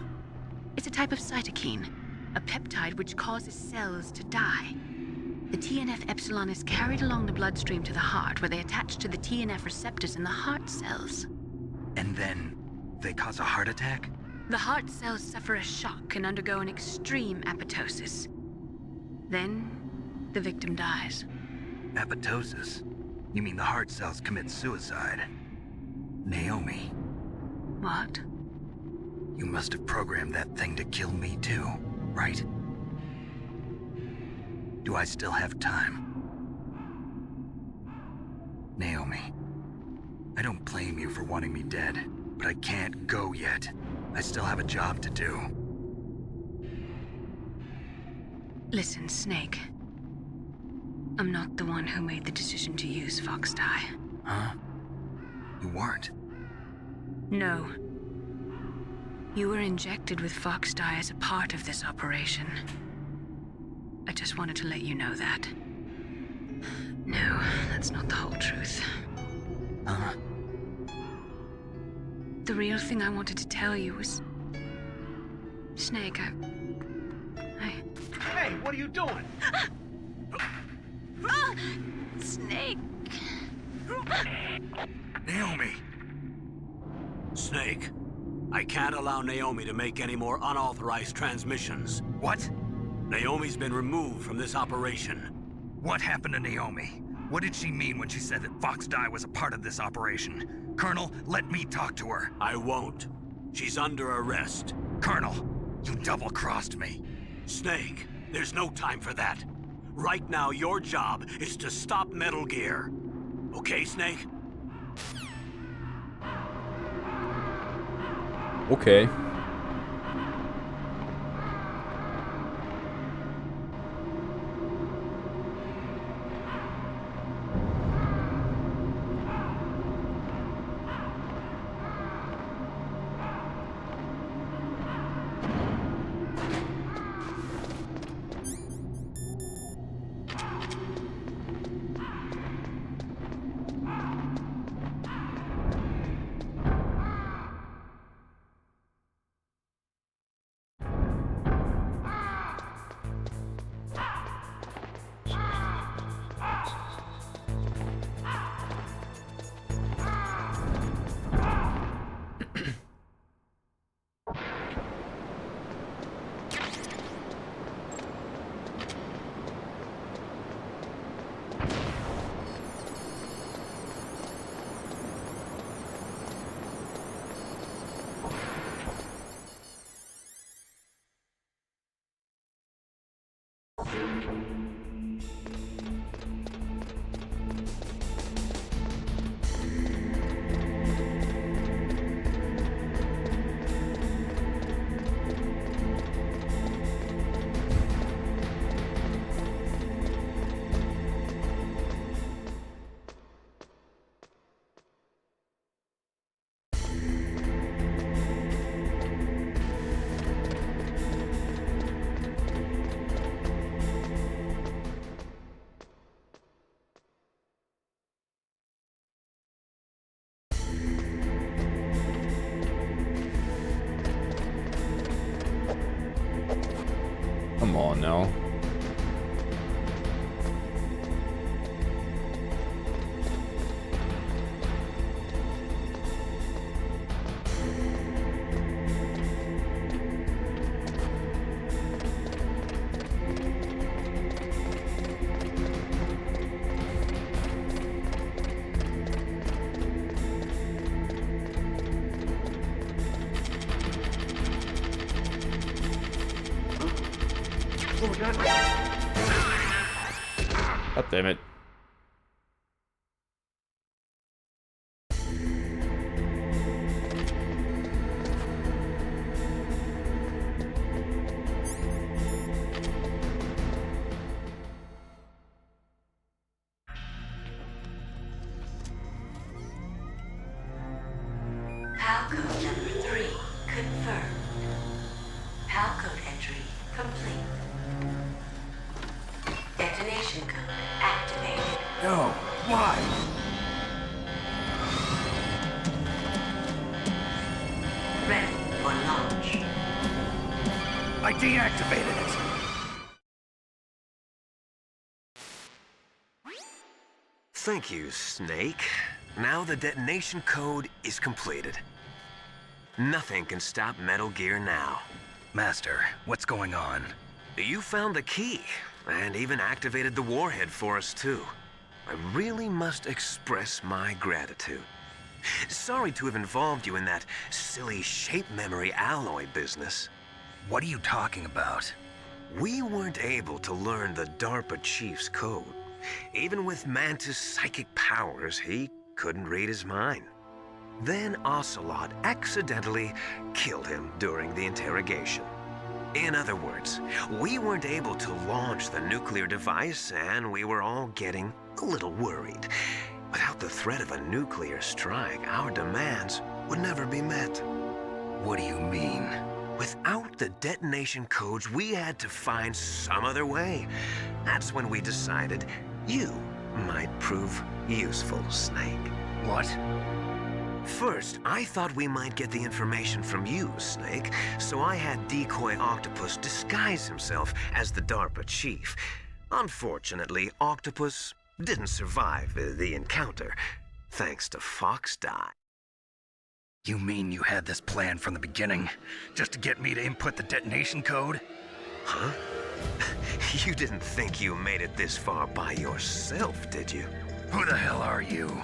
It's a type of cytokine, a peptide which causes cells to die. The TNF-epsilon is carried along the bloodstream to the heart, where they attach to the TNF receptors in the heart cells. And then they cause a heart attack? The heart cells suffer a shock and undergo an extreme apoptosis. Then, the victim dies. Apoptosis? You mean the heart cells commit suicide? Naomi. What? You must have programmed that thing to kill me too, right? Do I still have time? Naomi, I don't blame you for wanting me dead, but I can't go yet. I still have a job to do. Listen, Snake. I'm not the one who made the decision to use FoxDie. Huh? You weren't? No. You were injected with FoxDie as a part of this operation. I just wanted to let you know that. No, that's not the whole truth. Huh? The real thing I wanted to tell you was... Snake, I... Hey, what are you doing? Snake! Naomi! Snake, I can't allow Naomi to make any more unauthorized transmissions. What? Naomi's been removed from this operation. What happened to Naomi? What did she mean when she said that FoxDie was a part of this operation? Colonel, let me talk to her. I won't. She's under arrest. Colonel, you double-crossed me. Snake, there's no time for that. Right now, your job is to stop Metal Gear. Okay, Snake? Okay. Come on now. God damn it. PAL code number 3 confirmed. PAL code entry complete. Detonation code activated. No, why? Ready for launch. I deactivated it. Thank you, Snake. Now the detonation code is completed. Nothing can stop Metal Gear now. Master, what's going on? You found the key, and even activated the warhead for us, too. I really must express my gratitude. Sorry to have involved you in that silly shape memory alloy business. What are you talking about? We weren't able to learn the DARPA chief's code. Even with Mantis' psychic powers, he couldn't read his mind. Then Ocelot accidentally killed him during the interrogation. In other words, we weren't able to launch the nuclear device, and we were all getting a little worried. Without the threat of a nuclear strike, our demands would never be met. What do you mean? Without the detonation codes, we had to find some other way. That's when we decided you might prove useful, Snake. What? First, I thought we might get the information from you, Snake, so I had Decoy Octopus disguise himself as the DARPA chief. Unfortunately, Octopus didn't survive the encounter, thanks to Fox Die. You mean you had this plan from the beginning, just to get me to input the detonation code? Huh? You didn't think you made it this far by yourself, did you? Who the hell are you?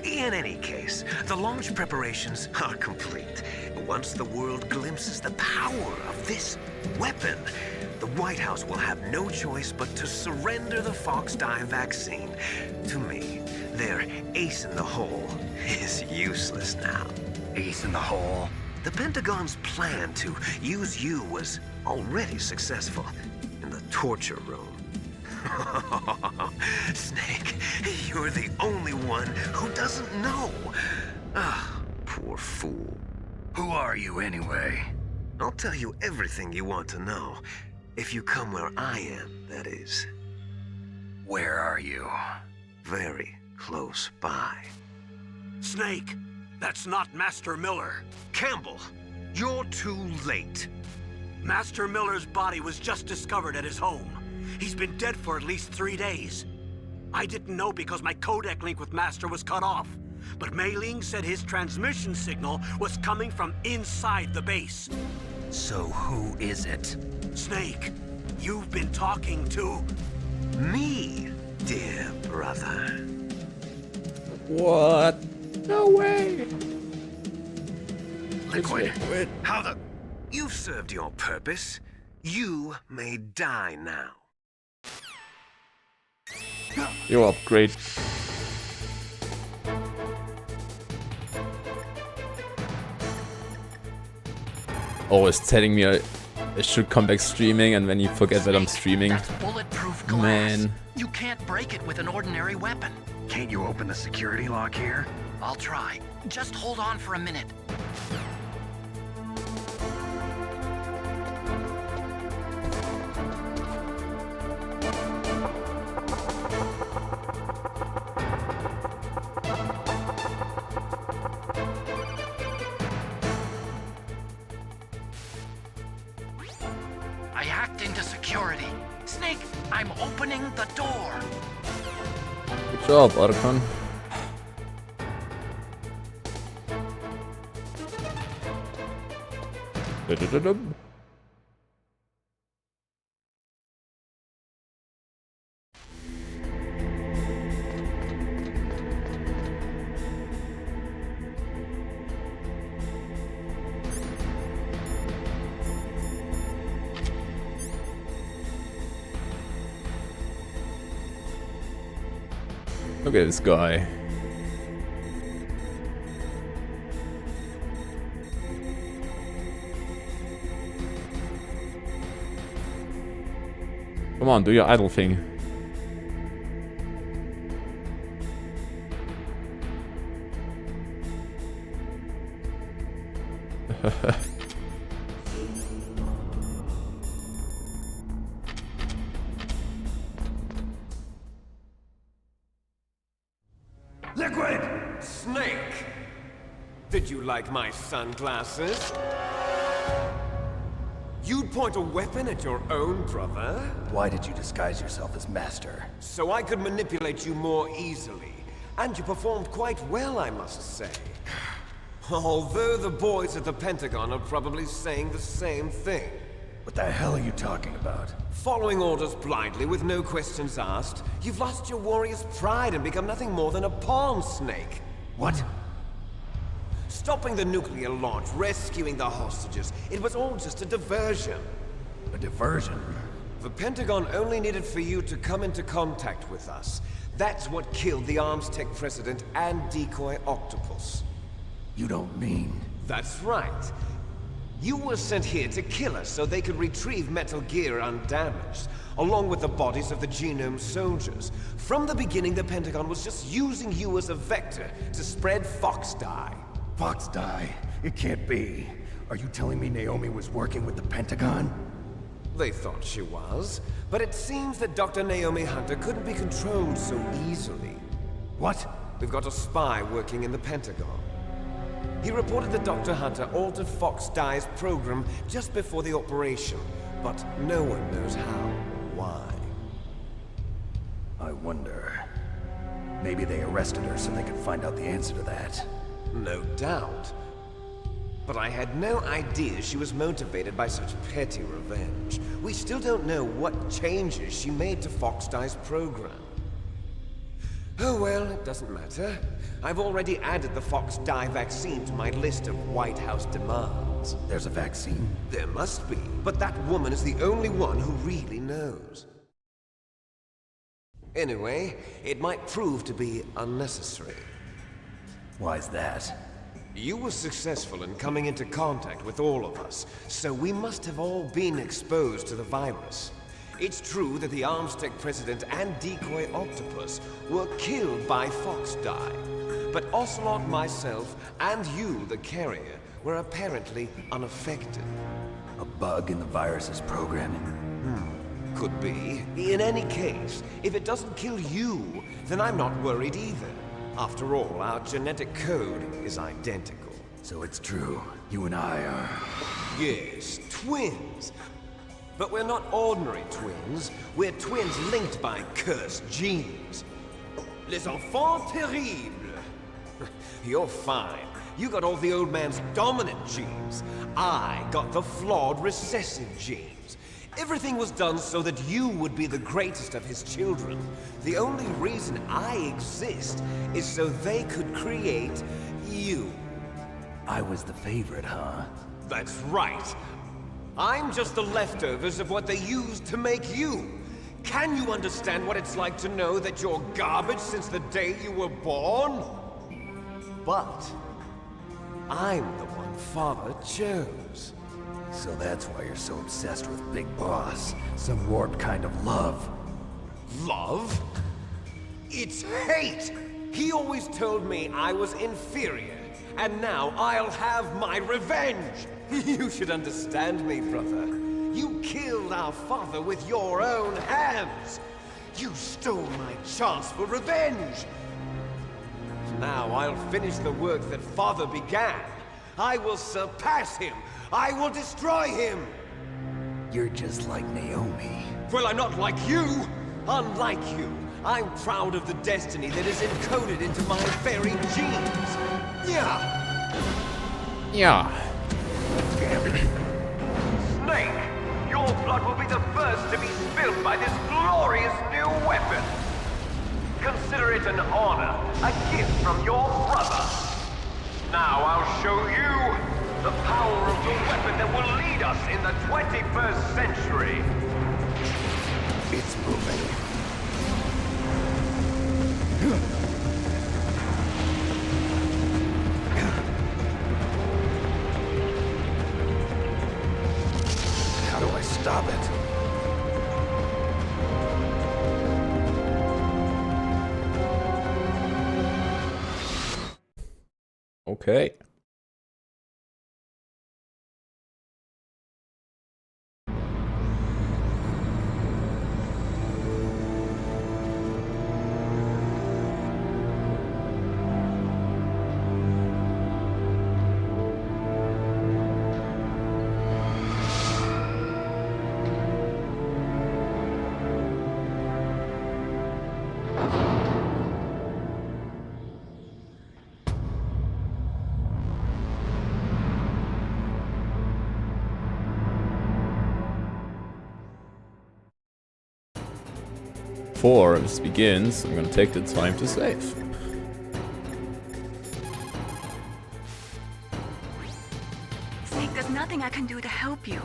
In any case, the launch preparations are complete. Once the world glimpses the power of this weapon, the White House will have no choice but to surrender the Fox Die vaccine to me. Their ace in the hole is useless now. Ace in the hole? The Pentagon's plan to use you was already successful in the torture room. Snake, you're the only one who doesn't know. Ah, poor fool. Who are you anyway? I'll tell you everything you want to know. If you come where I am, that is. Where are you? Very close by. Snake, that's not Master Miller. Campbell, you're too late. Master Miller's body was just discovered at his home. He's been dead for at least 3 days. I didn't know because my codec link with Master was cut off. But Mei Ling said his transmission signal was coming from inside the base. So who is it? Snake, you've been talking to... me, dear brother. What? No way. Liquid. How the... You've served your purpose. You may die now. Your upgrade. Always telling me I should come back streaming, and then you forget that I'm streaming. That's bulletproof glass. Man. You can't break it with an ordinary weapon. Can't you open the security lock here? I'll try. Just hold on for a minute. I hacked into security. Snake, I'm opening the door. Good job, Archon. Da-da-da-dum. Look at this guy. Come on, do your idle thing. Liquid! Snake! Did you like my sunglasses? You'd point a weapon at your own brother? Why did you disguise yourself as Master? So I could manipulate you more easily. And you performed quite well, I must say. Although the boys at the Pentagon are probably saying the same thing. What the hell are you talking about? Following orders blindly with no questions asked, you've lost your warrior's pride and become nothing more than a pawn, Snake. What? Stopping the nuclear launch, rescuing the hostages, it was all just a diversion. A diversion? The Pentagon only needed for you to come into contact with us. That's what killed the Arms Tech president and decoy octopus. You don't mean... That's right. You were sent here to kill us so they could retrieve Metal Gear undamaged, along with the bodies of the Genome soldiers. From the beginning, the Pentagon was just using you as a vector to spread Fox dye. Fox dye? It can't be. Are you telling me Naomi was working with the Pentagon? They thought she was, but it seems that Dr. Naomi Hunter couldn't be controlled so easily. What? We've got a spy working in the Pentagon. He reported that Dr. Hunter altered Fox Dye's program just before the operation, but no one knows how or why. I wonder... Maybe they arrested her so they could find out the answer to that. No doubt. But I had no idea she was motivated by such petty revenge. We still don't know what changes she made to Fox Dye's program. Oh well, it doesn't matter. I've already added the Fox Dye vaccine to my list of White House demands. There's a vaccine? There must be, but that woman is the only one who really knows. Anyway, it might prove to be unnecessary. Why's that? You were successful in coming into contact with all of us, so we must have all been exposed to the virus. It's true that the Arms Tech president and decoy octopus were killed by Fox Dye, but Ocelot, myself, and you, the carrier, were apparently unaffected. A bug in the virus's programming? Could be. In any case, if it doesn't kill you, then I'm not worried either. After all, our genetic code is identical. So it's true. You and I are... Yes, twins. But we're not ordinary twins. We're twins linked by cursed genes. Les enfants terribles. You're fine. You got all the old man's dominant genes. I got the flawed recessive genes. Everything was done so that you would be the greatest of his children. The only reason I exist is so they could create you. I was the favorite, huh? That's right. I'm just the leftovers of what they used to make you. Can you understand what it's like to know that you're garbage since the day you were born? But I'm the one Father chose. So that's why you're so obsessed with Big Boss. Some warped kind of love. Love? It's hate! He always told me I was inferior, and now I'll have my revenge! You should understand me, brother. You killed our father with your own hands! You stole my chance for revenge! Now I'll finish the work that Father began. I will surpass him! I will destroy him! you're just like Naomi. Well, I'm not like you! Unlike you, I'm proud of the destiny that is encoded into my very genes! Yeah! Yeah. Snake, your blood will be the first to be spilled by this glorious new weapon. Consider it an honor, a gift from your brother. Now I'll show you the power of the weapon that will lead us in the 21st century. It's moving. How do I stop it? Okay. Before this begins, I'm gonna take the time to save. Snake, there's nothing I can do to help you.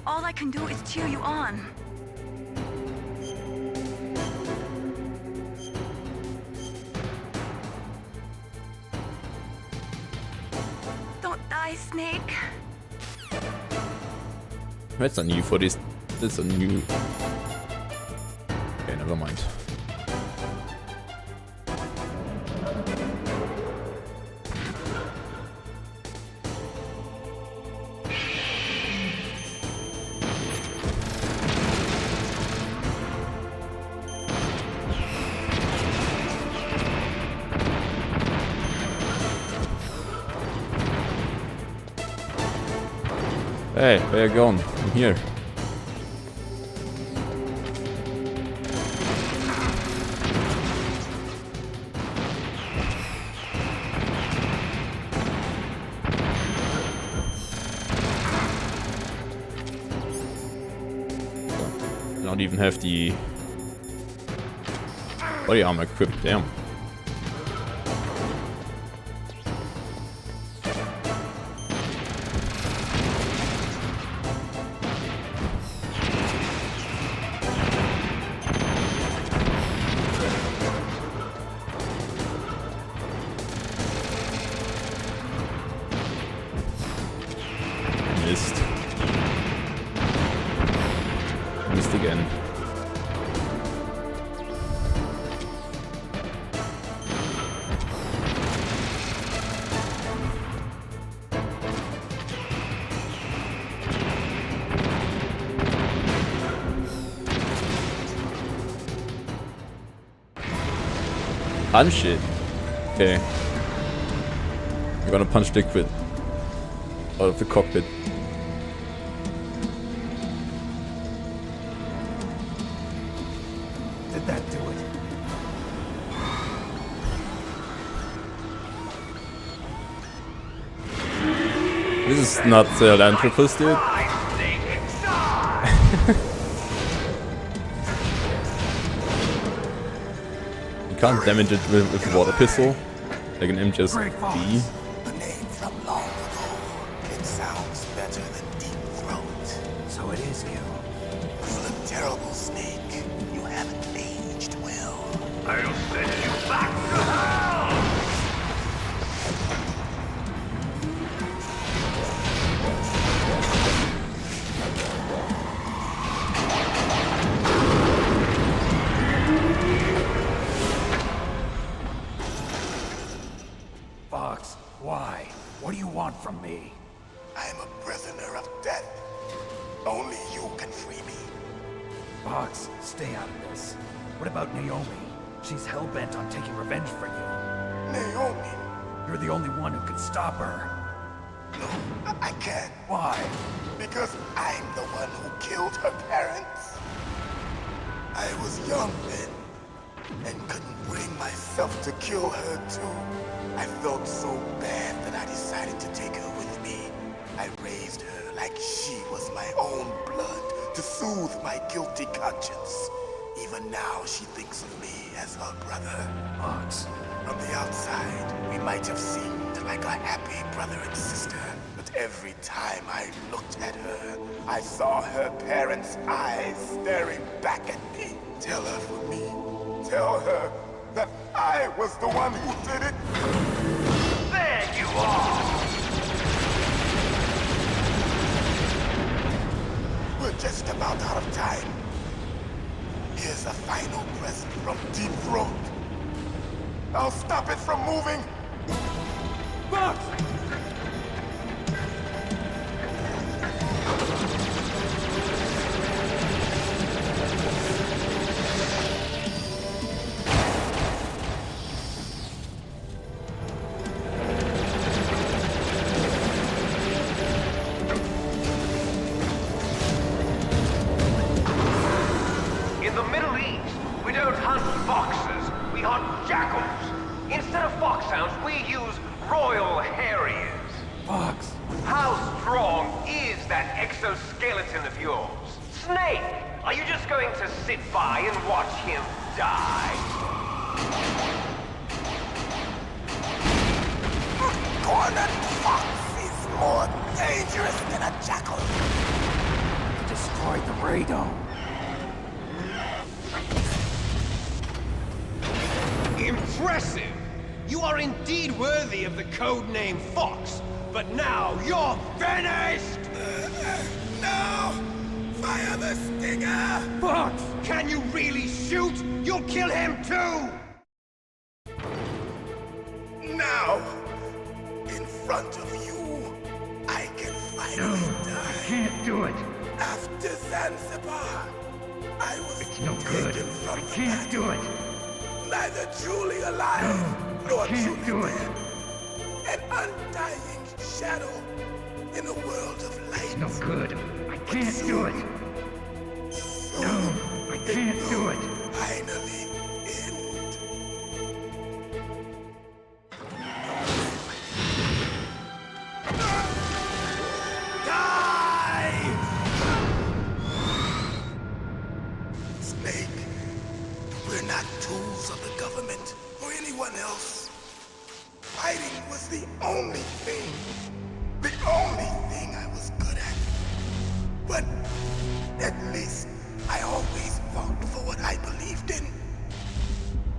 All I can do is cheer you on. Don't die, Snake. That's a new for this. That's a new. Okay, never mind. Hey, where you going? I'm here. Not even have the body armor equipped, damn. Missed. Missed again. Punch it. Okay. I'm gonna punch liquid out of the cockpit. Did that do it? This is not Philanthropist, dude. You can't damage it with a water pistol, like an MGS-B. A name from long ago. It sounds better than Deep Throat. So it is you. You look terrible, Snake. You haven't aged well. I'll send you back to hell! Fox, why? What do you want from me? I am a prisoner of death. Only you can free me. Fox, stay out of this. What about Naomi? She's hell-bent on taking revenge for you. Naomi! You're the only one who can stop her. No, I can't. Why? Because I'm the one who killed her parents. I was young then, and couldn't bring myself to kill her too. I felt so bad that I decided to take her with me. I raised her like she was my own blood to soothe my guilty conscience. Even now, she thinks of me as her brother. Fox. From the outside, we might have seemed like a happy brother and sister, but every time I looked at her, I saw her parents' eyes staring back at me. Tell her for me. Tell her that I was the one who did it. There you are! We're just about out of time. Here's a final present from Deep Throat. I'll stop it from moving. Fox! In the Middle East, we don't hunt foxes, we hunt jackals. Instead of foxhounds, we use royal harriers. Fox! How strong is that exoskeleton of yours? Snake, are you just going to sit by and watch him die? Cornered fox is more dangerous than a jackal. He destroyed the radome. Impressive! You are indeed worthy of the codename Fox, but now you're finished! No! Fire the stinger! Fox! Can you really shoot? You'll kill him too! Now! In front of you, I can finally die. I can't do it. After Zanzibar, I was No good. taken from I the can't do it. neither truly alive nor Can't truly do it. dead. An undying shadow in a world of light. No good. I can't do it. No, I can't do it. Finally end. Die! Snake, we're not tools of the government or anyone else. Fighting was the only thing I was good at. But at least I always fought for what I believed in.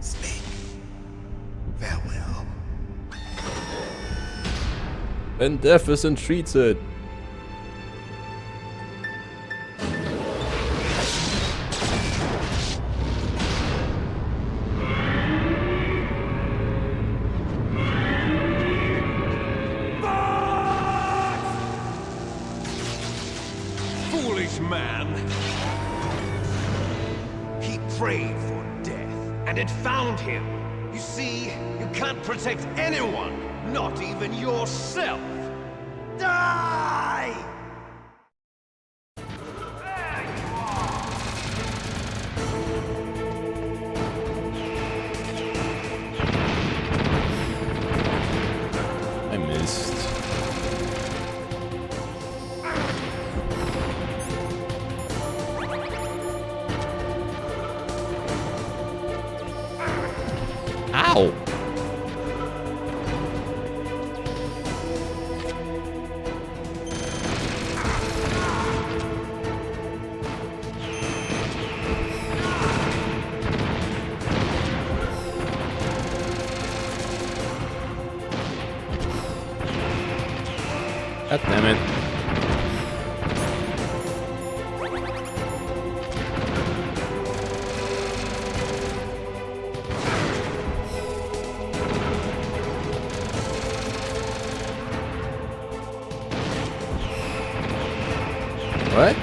Snake, farewell. When death is entreated. Foolish man! He prayed for death, and it found him. You see, you can't protect anyone, not even yourself. Die! I missed. Ow! God damn it. What?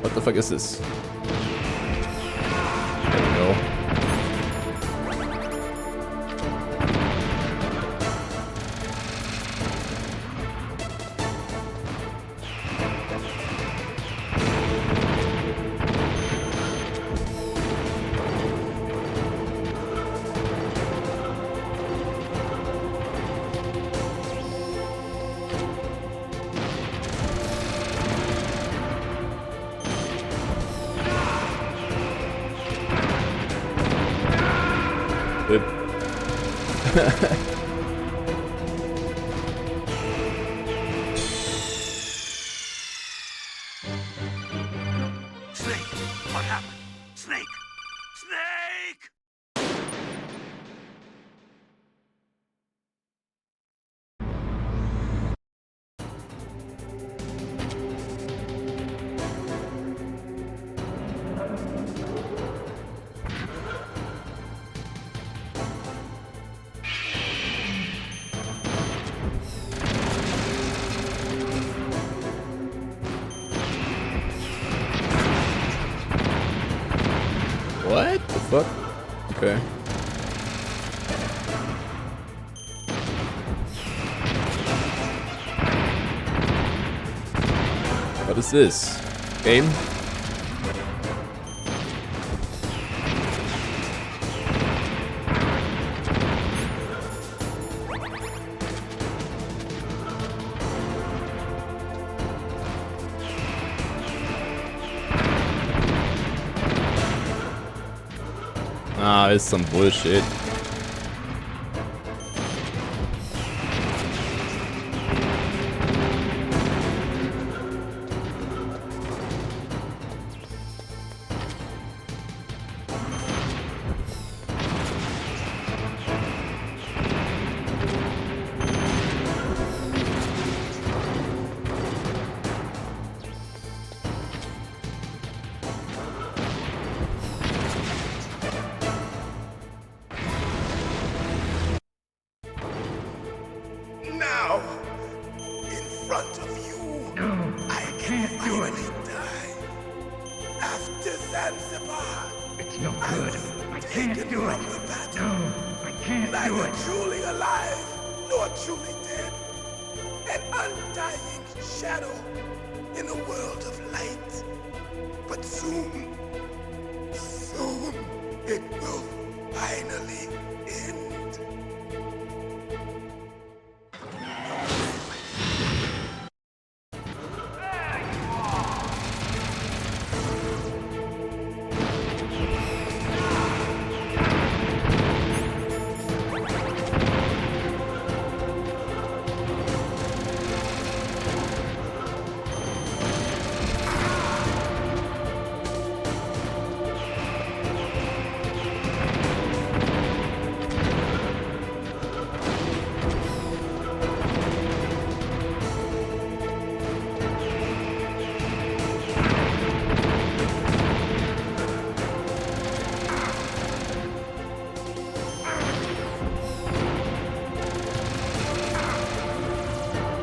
What the fuck is this? There we go. Snake! What happened? Snake! Snake! What the fuck? Okay. What is this? Game? Ah, it's some bullshit. Now, in front of you, I can finally die. After Zanzibar, It's no good. I can't do it. No, I can't do neither it. truly alive nor truly dead. An undying shadow in a world of light. But soon, soon, it will finally end.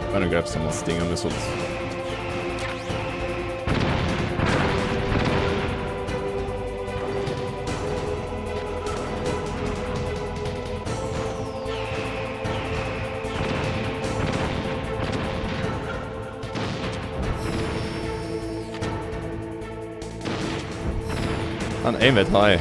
I'm gonna grab some more Stinger missiles. And aim it high.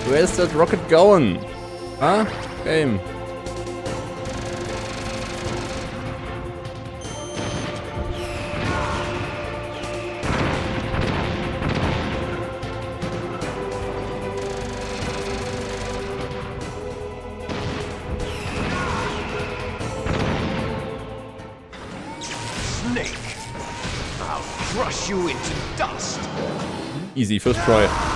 Where's that rocket going? Huh? Game. Snake! I'll crush you into dust! Easy, first try.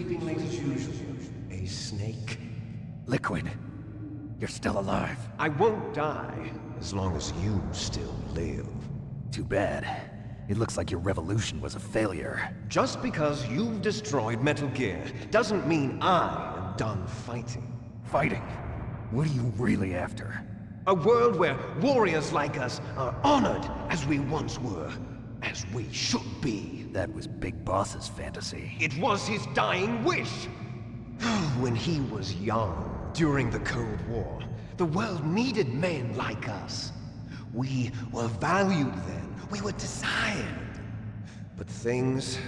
sleeping late as usual. A snake. Liquid, you're still alive. I won't die as long as you still live. Too bad. It looks like your revolution was a failure. Just because you've destroyed Metal Gear doesn't mean I am done fighting. Fighting? What are you really after? A world where warriors like us are honored as we once were, as we should be. That was Big Boss's fantasy. It was his dying wish. When he was young, during the Cold War, the world needed men like us. We were valued then. We were desired. But things,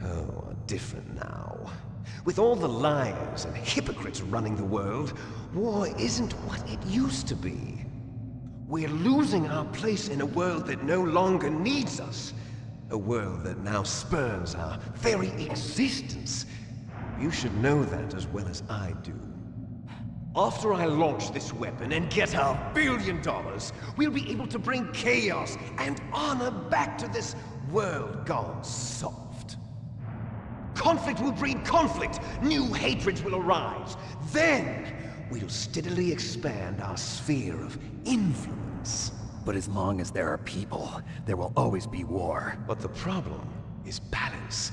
are different now. With all the liars and hypocrites running the world, war isn't what it used to be. We're losing our place in a world that no longer needs us. A world that now spurns our very existence. You should know that as well as I do. After I launch this weapon and get our $1 billion, we'll be able to bring chaos and honor back to this world gone soft. Conflict will breed conflict. New hatreds will arise. Then, we'll steadily expand our sphere of influence. But as long as there are people, there will always be war. But the problem is balance.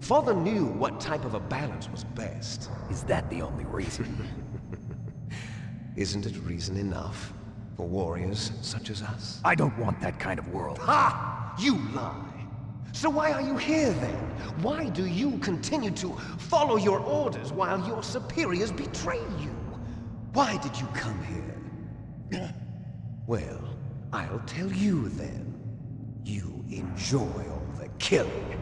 Father knew what type of a balance was best. Is that the only reason? Isn't it reason enough for warriors such as us? I don't want that kind of world. Ha! You lie! So why are you here then? Why do you continue to follow your orders while your superiors betray you? Why did you come here? Well, I'll tell you then. You enjoy all the killing.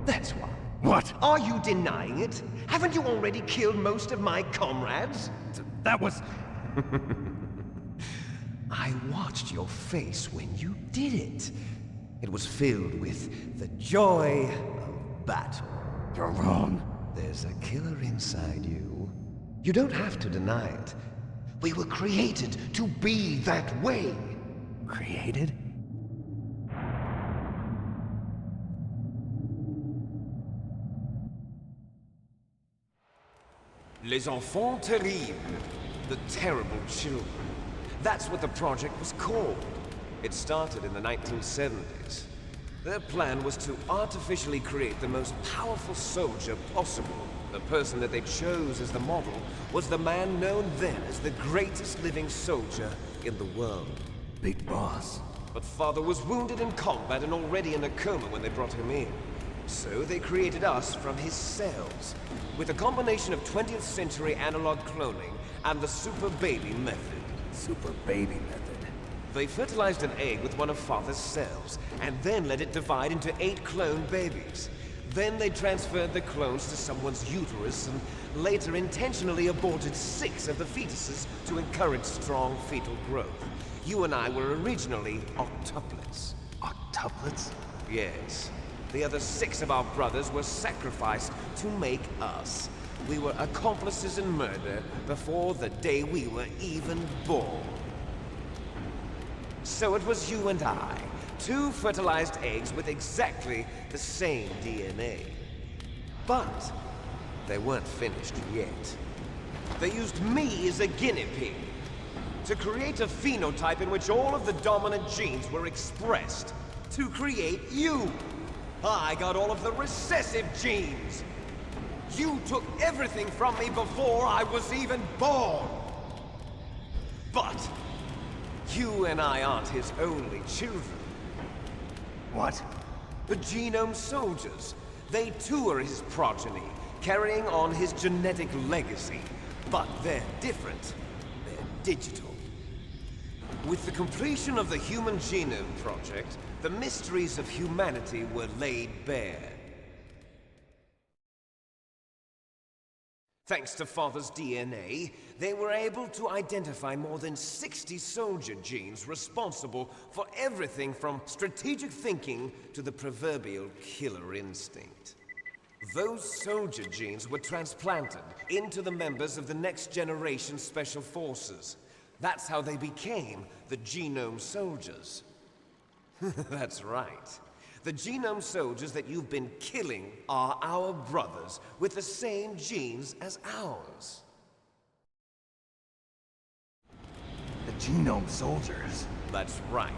That's why. What? Are you denying it? Haven't you already killed most of my comrades? That was... I watched your face when you did it. It was filled with the joy of battle. You're wrong. There's a killer inside you. You don't have to deny it. We were created to be that way. Created? Les enfants terribles. The terrible children. That's what the project was called. It started in the 1970s. Their plan was to artificially create the most powerful soldier possible. The person that they chose as the model was the man known then as the greatest living soldier in the world. Big Boss. But Father was wounded in combat and already in a coma when they brought him in. So they created us from his cells, with a combination of 20th century analog cloning and the super baby method. Super baby method. They fertilized an egg with one of Father's cells, and then let it divide into 8 clone babies. Then they transferred the clones to someone's uterus, and later intentionally aborted 6 of the fetuses to encourage strong fetal growth. You and I were originally octuplets. Octuplets? Yes. The other 6 of our brothers were sacrificed to make us. We were accomplices in murder before the day we were even born. So it was you and I, 2 fertilized eggs with exactly the same DNA. But they weren't finished yet. They used me as a guinea pig to create a phenotype in which all of the dominant genes were expressed. To create you. I got all of the recessive genes. You took everything from me before I was even born. But you and I aren't his only children. What? The genome soldiers. They too are his progeny, carrying on his genetic legacy. But they're different. They're digital. With the completion of the Human Genome Project, the mysteries of humanity were laid bare. Thanks to Father's DNA, they were able to identify more than 60 soldier genes responsible for everything from strategic thinking to the proverbial killer instinct. Those soldier genes were transplanted into the members of the next generation special forces. That's how they became the genome soldiers. That's right. The genome soldiers that you've been killing are our brothers, with the same genes as ours. The genome soldiers? That's right.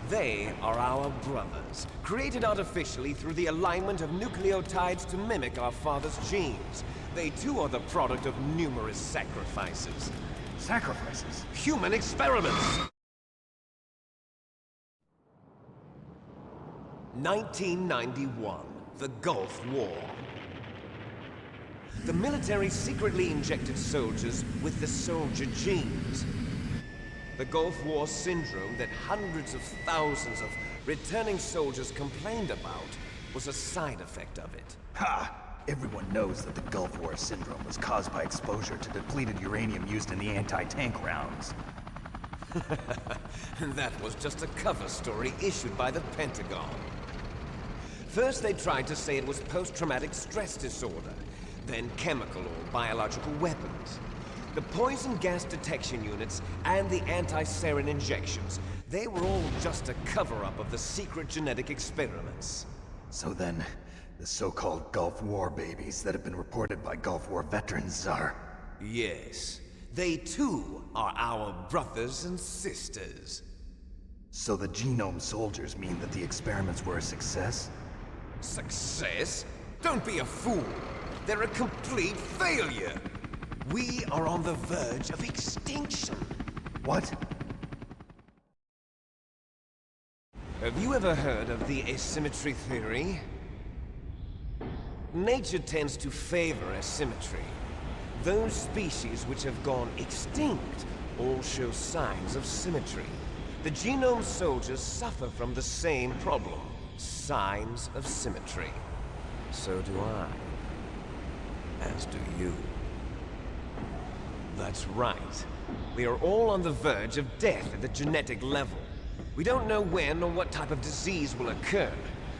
They are our brothers, created artificially through the alignment of nucleotides to mimic our father's genes. They too are the product of numerous sacrifices. Sacrifices? Human experiments! 1991, the Gulf War. The military secretly injected soldiers with the soldier genes. The Gulf War syndrome that hundreds of thousands of returning soldiers complained about was a side effect of it. Ha! Everyone knows that the Gulf War syndrome was caused by exposure to depleted uranium used in the anti-tank rounds. That was just a cover story issued by the Pentagon. First they tried to say it was post-traumatic stress disorder, then chemical or biological weapons. The poison gas detection units and the anti-sarin injections, they were all just a cover-up of the secret genetic experiments. So then, the so-called Gulf War babies that have been reported by Gulf War veterans are... Yes. They too are our brothers and sisters. So the genome soldiers mean that the experiments were a success? Success? Don't be a fool. They're a complete failure. We are on the verge of extinction. What? Have you ever heard of the asymmetry theory? Nature tends to favor asymmetry. Those species which have gone extinct all show signs of symmetry. The genome soldiers suffer from the same problem. Signs of symmetry. So do I. As do you. That's right. We are all on the verge of death at the genetic level. We don't know when or what type of disease will occur.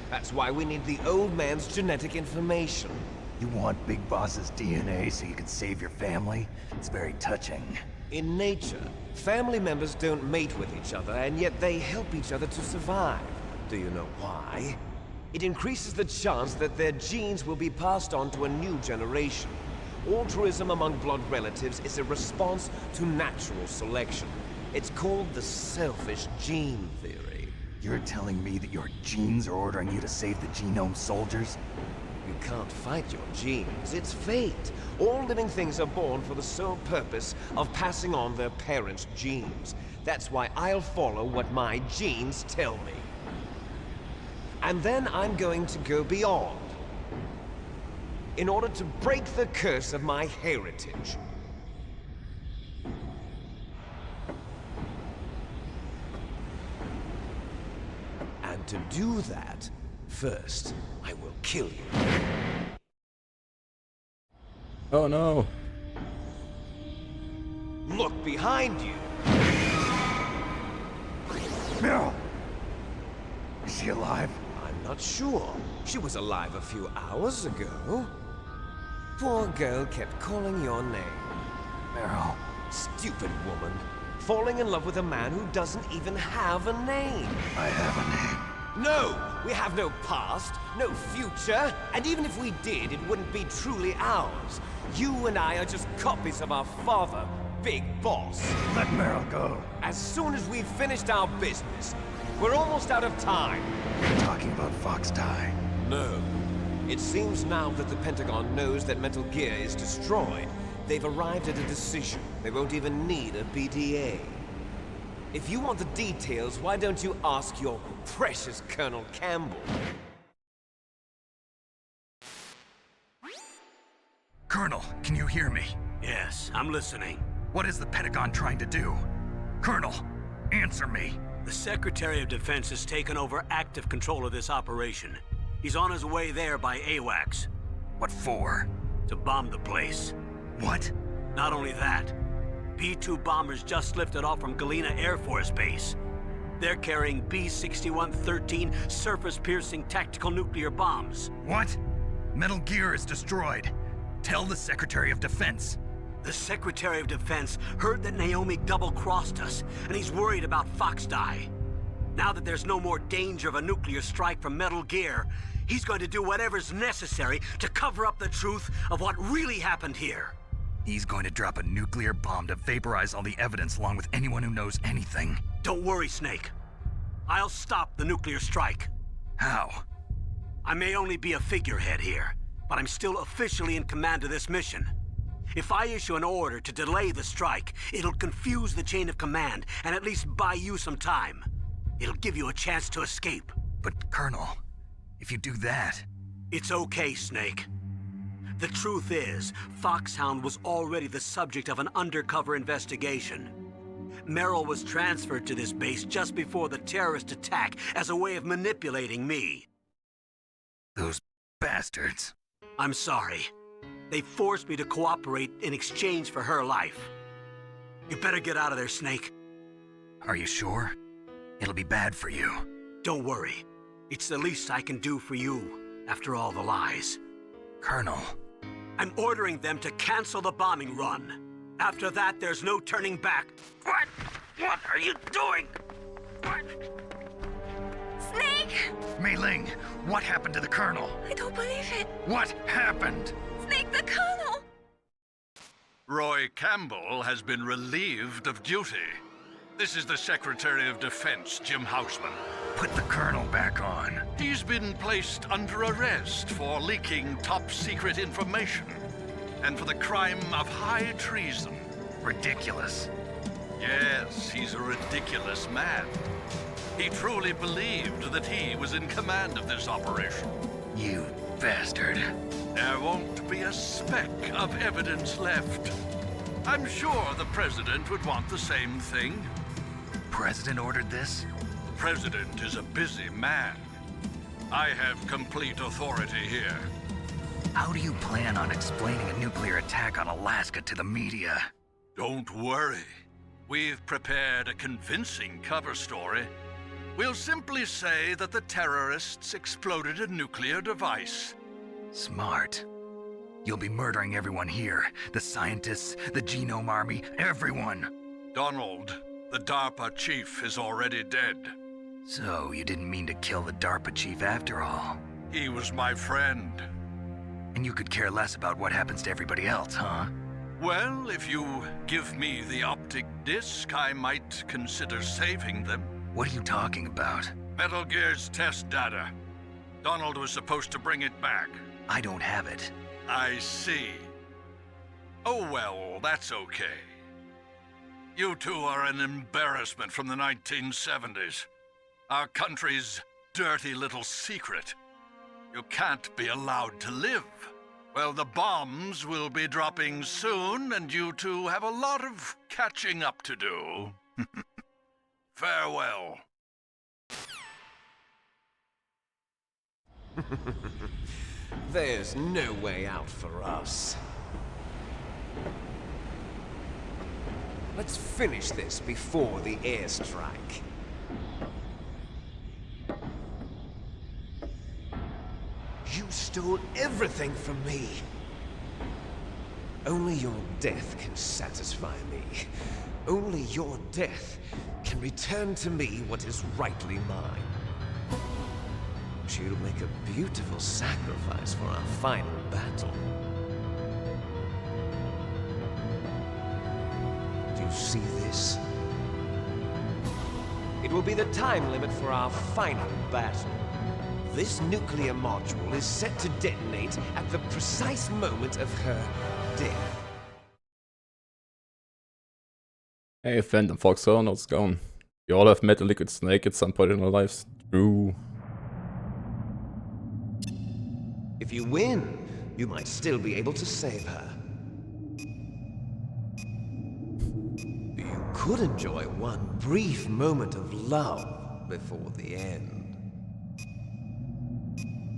That's why we need the old man's genetic information. You want Big Boss's DNA so you can save your family? It's very touching. In nature, family members don't mate with each other, and yet they help each other to survive. Do you know why? It increases the chance that their genes will be passed on to a new generation. Altruism among blood relatives is a response to natural selection. It's called the selfish gene theory. You're telling me that your genes are ordering you to save the genome soldiers? You can't fight your genes. It's fate. All living things are born for the sole purpose of passing on their parents' genes. That's why I'll follow what my genes tell me. And then I'm going to go beyond. In order to break the curse of my heritage. And to do that, first, I will kill you. Oh no. Look behind you. Meryl! Is she alive? I'm not sure. She was alive a few hours ago. Poor girl kept calling your name. Meryl. Stupid woman. Falling in love with a man who doesn't even have a name. I have a name. No! We have no past, no future, and even if we did, it wouldn't be truly ours. You and I are just copies of our father, Big Boss. Let Meryl go. As soon as we've finished our business, we're almost out of time. You're talking about Fox Die. No. It seems now that the Pentagon knows that Metal Gear is destroyed. They've arrived at a decision. They won't even need a BDA. If you want the details, why don't you ask your precious Colonel Campbell? Colonel, can you hear me? Yes, I'm listening. What is the Pentagon trying to do? Colonel, answer me. The Secretary of Defense has taken over active control of this operation. He's on his way there by AWACS. What for? To bomb the place. What? Not only that, B-2 bombers just lifted off from Galena Air Force Base. They're carrying B-6113 surface-piercing tactical nuclear bombs. What? Metal Gear is destroyed. Tell the Secretary of Defense. The Secretary of Defense heard that Naomi double-crossed us, and he's worried about Fox Die. Now that there's no more danger of a nuclear strike from Metal Gear, he's going to do whatever's necessary to cover up the truth of what really happened here. He's going to drop a nuclear bomb to vaporize all the evidence along with anyone who knows anything. Don't worry, Snake. I'll stop the nuclear strike. How? I may only be a figurehead here, but I'm still officially in command of this mission. If I issue an order to delay the strike, it'll confuse the chain of command and at least buy you some time. It'll give you a chance to escape. But, Colonel, if you do that... It's okay, Snake. The truth is, Foxhound was already the subject of an undercover investigation. Merrill was transferred to this base just before the terrorist attack as a way of manipulating me. Those bastards. I'm sorry. They forced me to cooperate in exchange for her life. You better get out of there, Snake. Are you sure? It'll be bad for you. Don't worry. It's the least I can do for you, after all the lies. Colonel... I'm ordering them to cancel the bombing run. After that, there's no turning back. What? What are you doing? What? Snake! Mei Ling, what happened to the Colonel? I don't believe it. What happened? Snake, the Colonel! Roy Campbell has been relieved of duty. This is the Secretary of Defense, Jim Houseman. Put the Colonel back on. He's been placed under arrest for leaking top-secret information and for the crime of high treason. Ridiculous. Yes, he's a ridiculous man. He truly believed that he was in command of this operation. You bastard. There won't be a speck of evidence left. I'm sure the President would want the same thing. President ordered this? The President is a busy man. I have complete authority here. How do you plan on explaining a nuclear attack on Alaska to the media? Don't worry. We've prepared a convincing cover story. We'll simply say that the terrorists exploded a nuclear device. Smart. You'll be murdering everyone here. The scientists, the Genome Army, everyone. Donald, the DARPA chief, is already dead. So, you didn't mean to kill the DARPA chief after all? He was my friend. And you could care less about what happens to everybody else, huh? Well, if you give me the optic disc, I might consider saving them. What are you talking about? Metal Gear's test data. Donald was supposed to bring it back. I don't have it. I see. Oh well, that's okay. You two are an embarrassment from the 1970s. Our country's dirty little secret. You can't be allowed to live. Well, the bombs will be dropping soon, and you two have a lot of catching up to do. Farewell. There's no way out for us. Let's finish this before the airstrike. You stole everything from me. Only your death can satisfy me. Only your death can return to me what is rightly mine. She'll make a beautiful sacrifice for our final battle. Do you see this? It will be the time limit for our final battle. This nuclear module is set to detonate at the precise moment of her death. Hey, Phantom Foxhound, how's it going? We all have met a Liquid Snake at some point in our lives. True. If you win, you might still be able to save her. You could enjoy one brief moment of love before the end.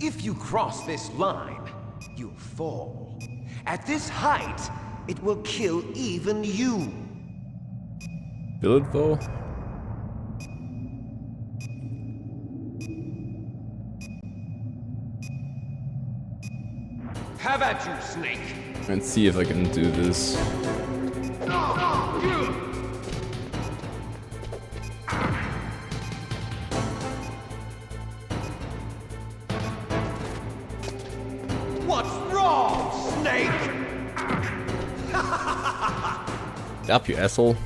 If you cross this line, you'll fall. At this height, it will kill even you. Will it though? Have at you, Snake. Let's see if I can do this. Get up, you asshole.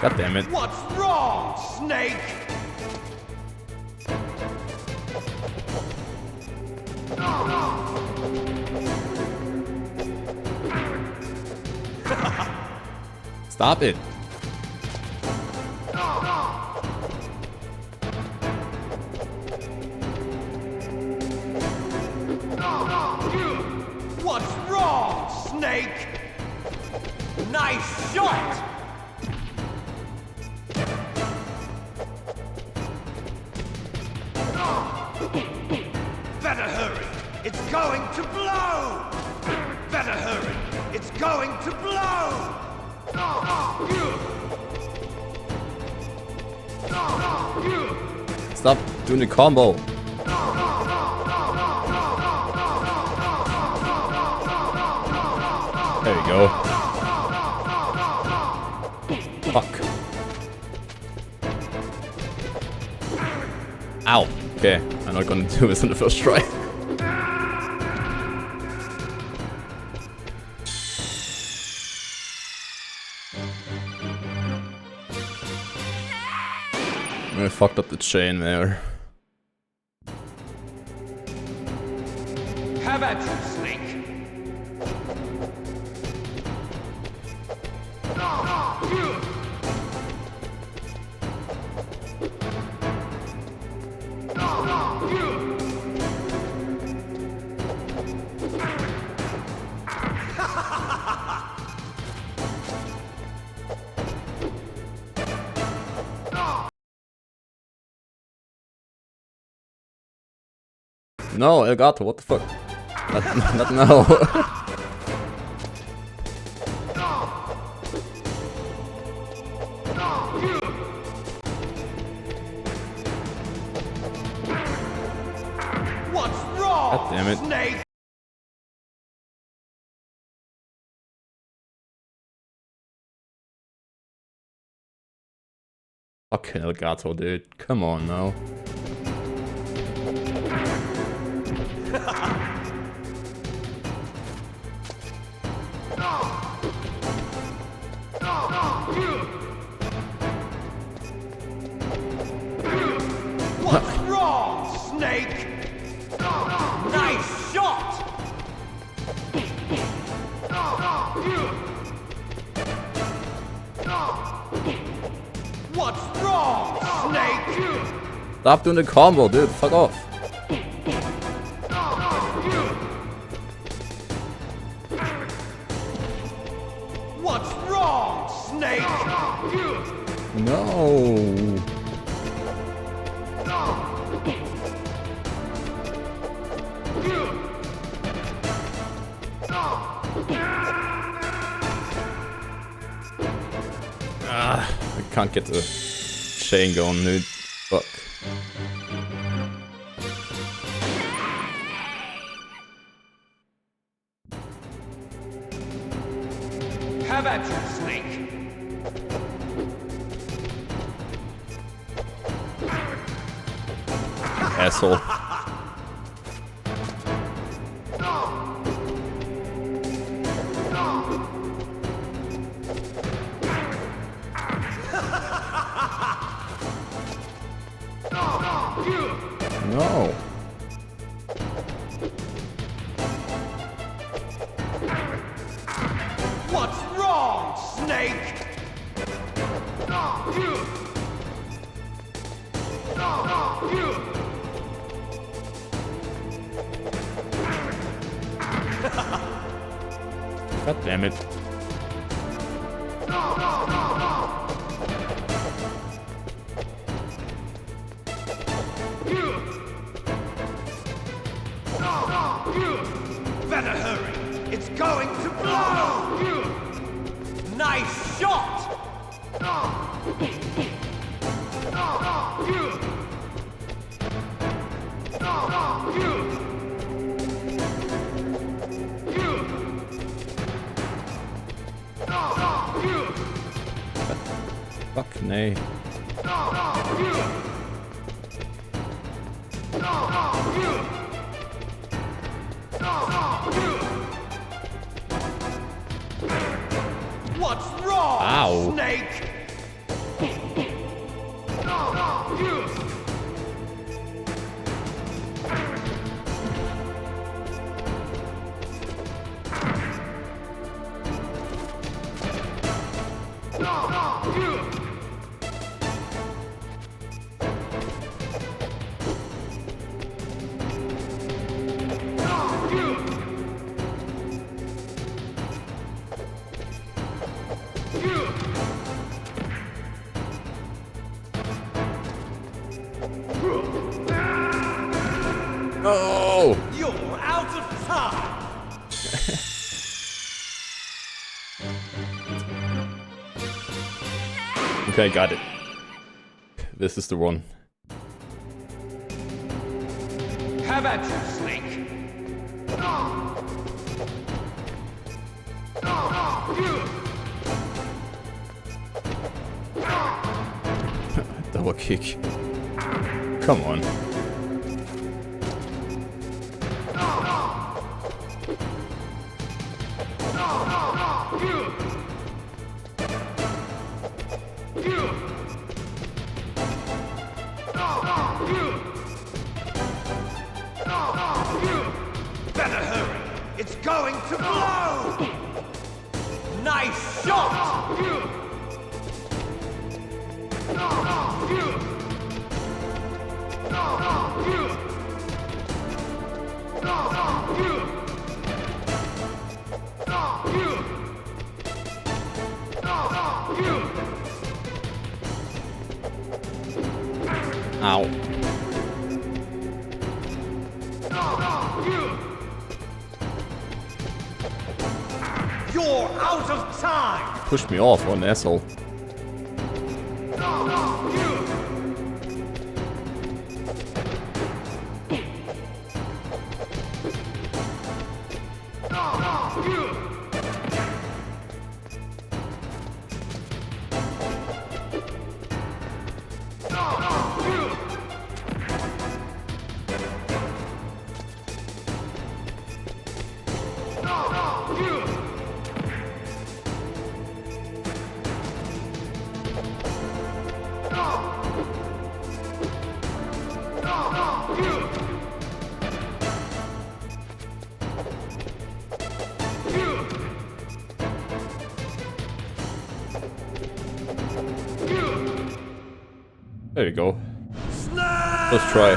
God damn it. What's wrong, Snake? Stop it. What's wrong, Snake? Nice shot! Better hurry! It's going to blow! Better hurry! It's going to blow! Stop doing the combo. There you go. Fuck. Ow. Okay, I'm not gonna do this in the first try. I fucked up the chain there. Have at you, Snake! No, Elgato, what the fuck? Not now. What's wrong, God damn it. Snake? Fucking Elgato, dude. Come on now. What's wrong, Snake? Nice shot! What's wrong, Snake? Stop doing the combo, dude. Fuck off. What's wrong, Snake? No. I can't get the chain going, dude. Fuck. Have at you, Snake! Asshole. No. What's wrong, Snake? God damn it. Better hurry! It's going to blow! Nice shot! Fuck, nee. What's wrong, Ow. Snake? Oh! You're out of time! Okay, got it. This is the one. Have at you, Snake! Double kick. Come on. Better hurry! It's going to blow! Nice shot! Ow. You're out of time! Pushed me off, what an asshole. There you go. Let's try.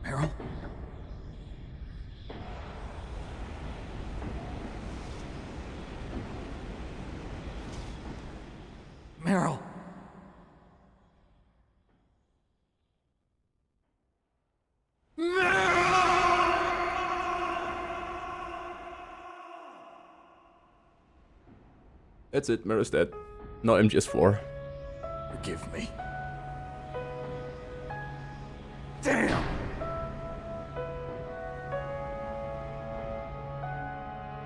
Meryl? Meryl? That's it, Mira's dead. No MGS4. Forgive me. Damn!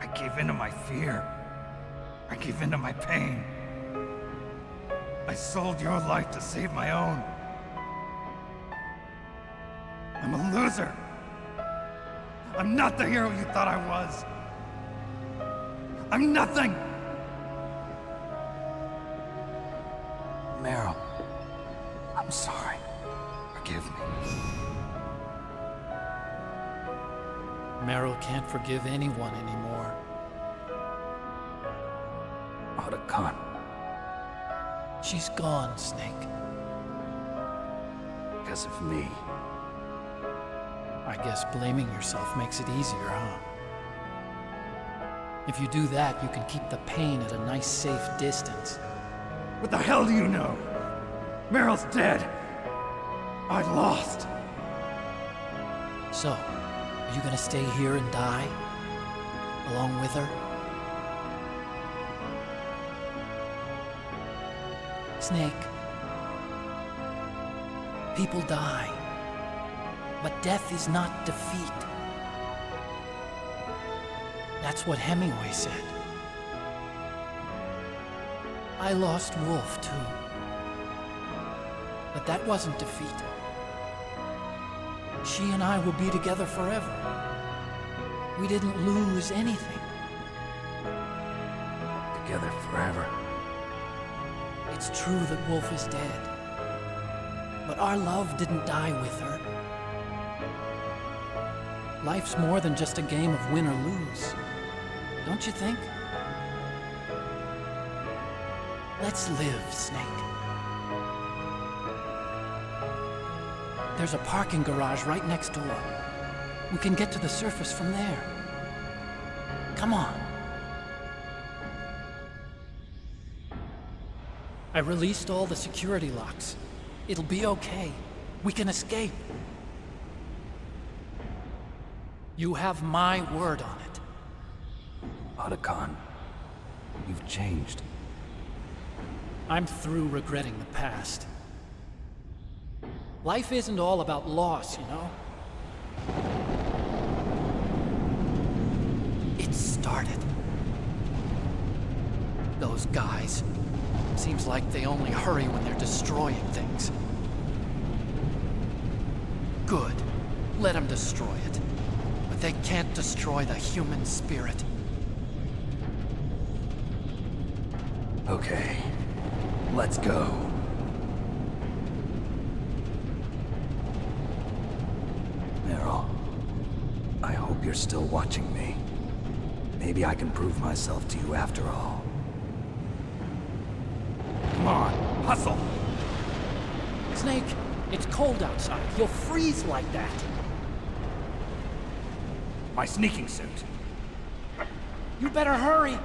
I gave in to my fear. I gave in to my pain. I sold your life to save my own. I'm a loser. I'm not the hero you thought I was. I'm nothing. Meryl, I'm sorry. Forgive me. Meryl can't forgive anyone anymore. Otacon. She's gone, Snake. Because of me. I guess blaming yourself makes it easier, huh? If you do that, you can keep the pain at a nice, safe distance. What the hell do you know? Meryl's dead. I lost. So, are you gonna stay here and die? Along with her? Snake. People die. But death is not defeat. That's what Hemingway said. I lost Wolf, too. But that wasn't defeat. She and I will be together forever. We didn't lose anything. Together forever. It's true that Wolf is dead. But our love didn't die with her. Life's more than just a game of win or lose. Don't you think? Let's live, Snake. There's a parking garage right next door. We can get to the surface from there. Come on. I released all the security locks. It'll be okay. We can escape. You have my word on it. Otacon, you've changed. I'm through regretting the past. Life isn't all about loss, you know? It started. Those guys. Seems like they only hurry when they're destroying things. Good. Let them destroy it. But they can't destroy the human spirit. Okay. Let's go. Meryl, I hope you're still watching me. Maybe I can prove myself to you after all. Come on, hustle! Snake, it's cold outside. You'll freeze like that. My sneaking suit. You better hurry.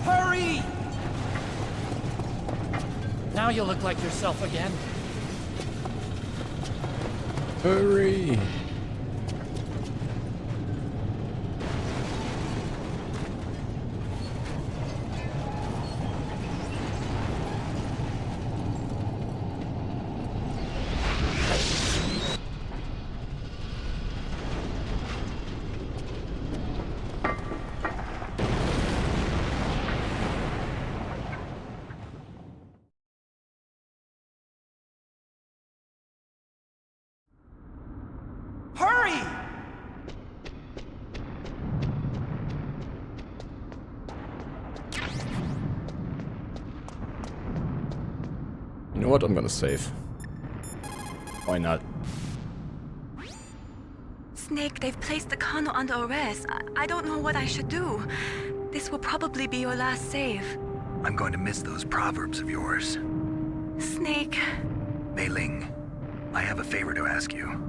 Hurry! Now you look like yourself again. Hurry! Hurry! You know what? I'm gonna save. Why not? Snake, they've placed the colonel under arrest. I don't know what I should do. This will probably be your last save. I'm going to miss those proverbs of yours. Snake. Mei Ling, I have a favor to ask you.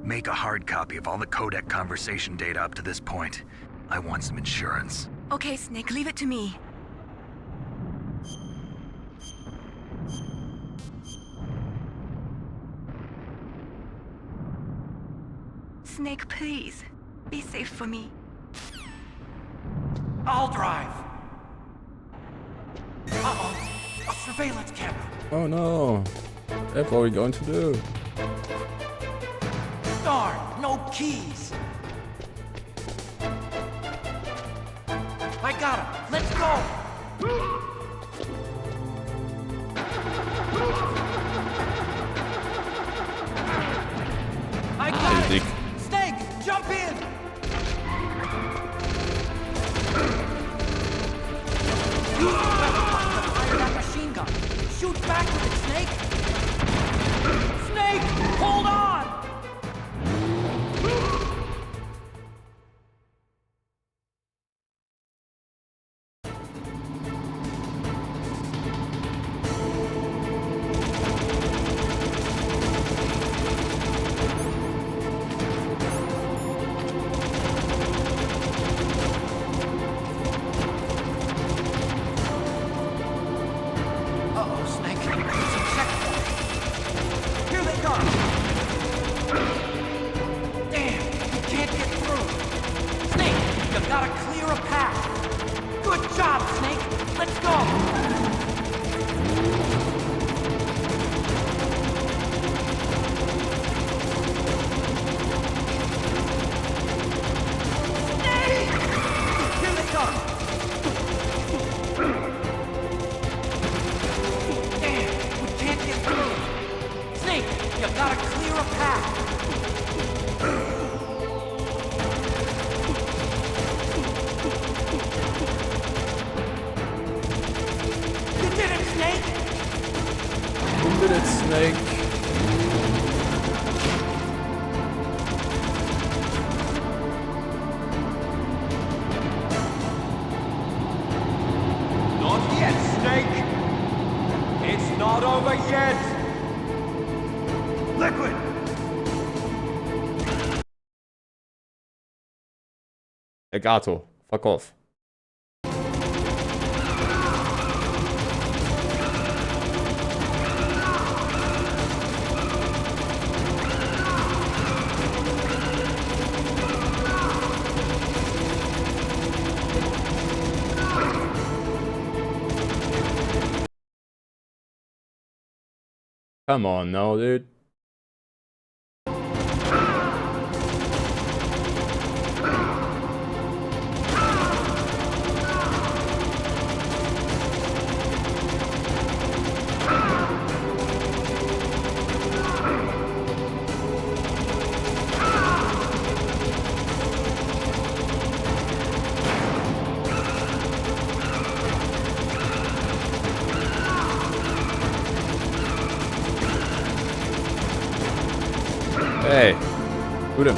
Make a hard copy of all the codec conversation data up to this point. I want some insurance. Okay, Snake, leave it to me. Snake, please. Be safe for me. I'll drive. Uh-oh. A surveillance camera. Oh no. That's what we're going to do. Darn, no keys. I got him. Let's go. I got it. Snake, jump in. Fire that machine gun. Shoot back with it, Snake. Snake, hold on. You gotta clear a path. You did it, Snake! You did it, Snake. Not yet, Snake! It's not over yet! Liquid! Gato, fuck off. Come on now, dude. Hey, shoot him.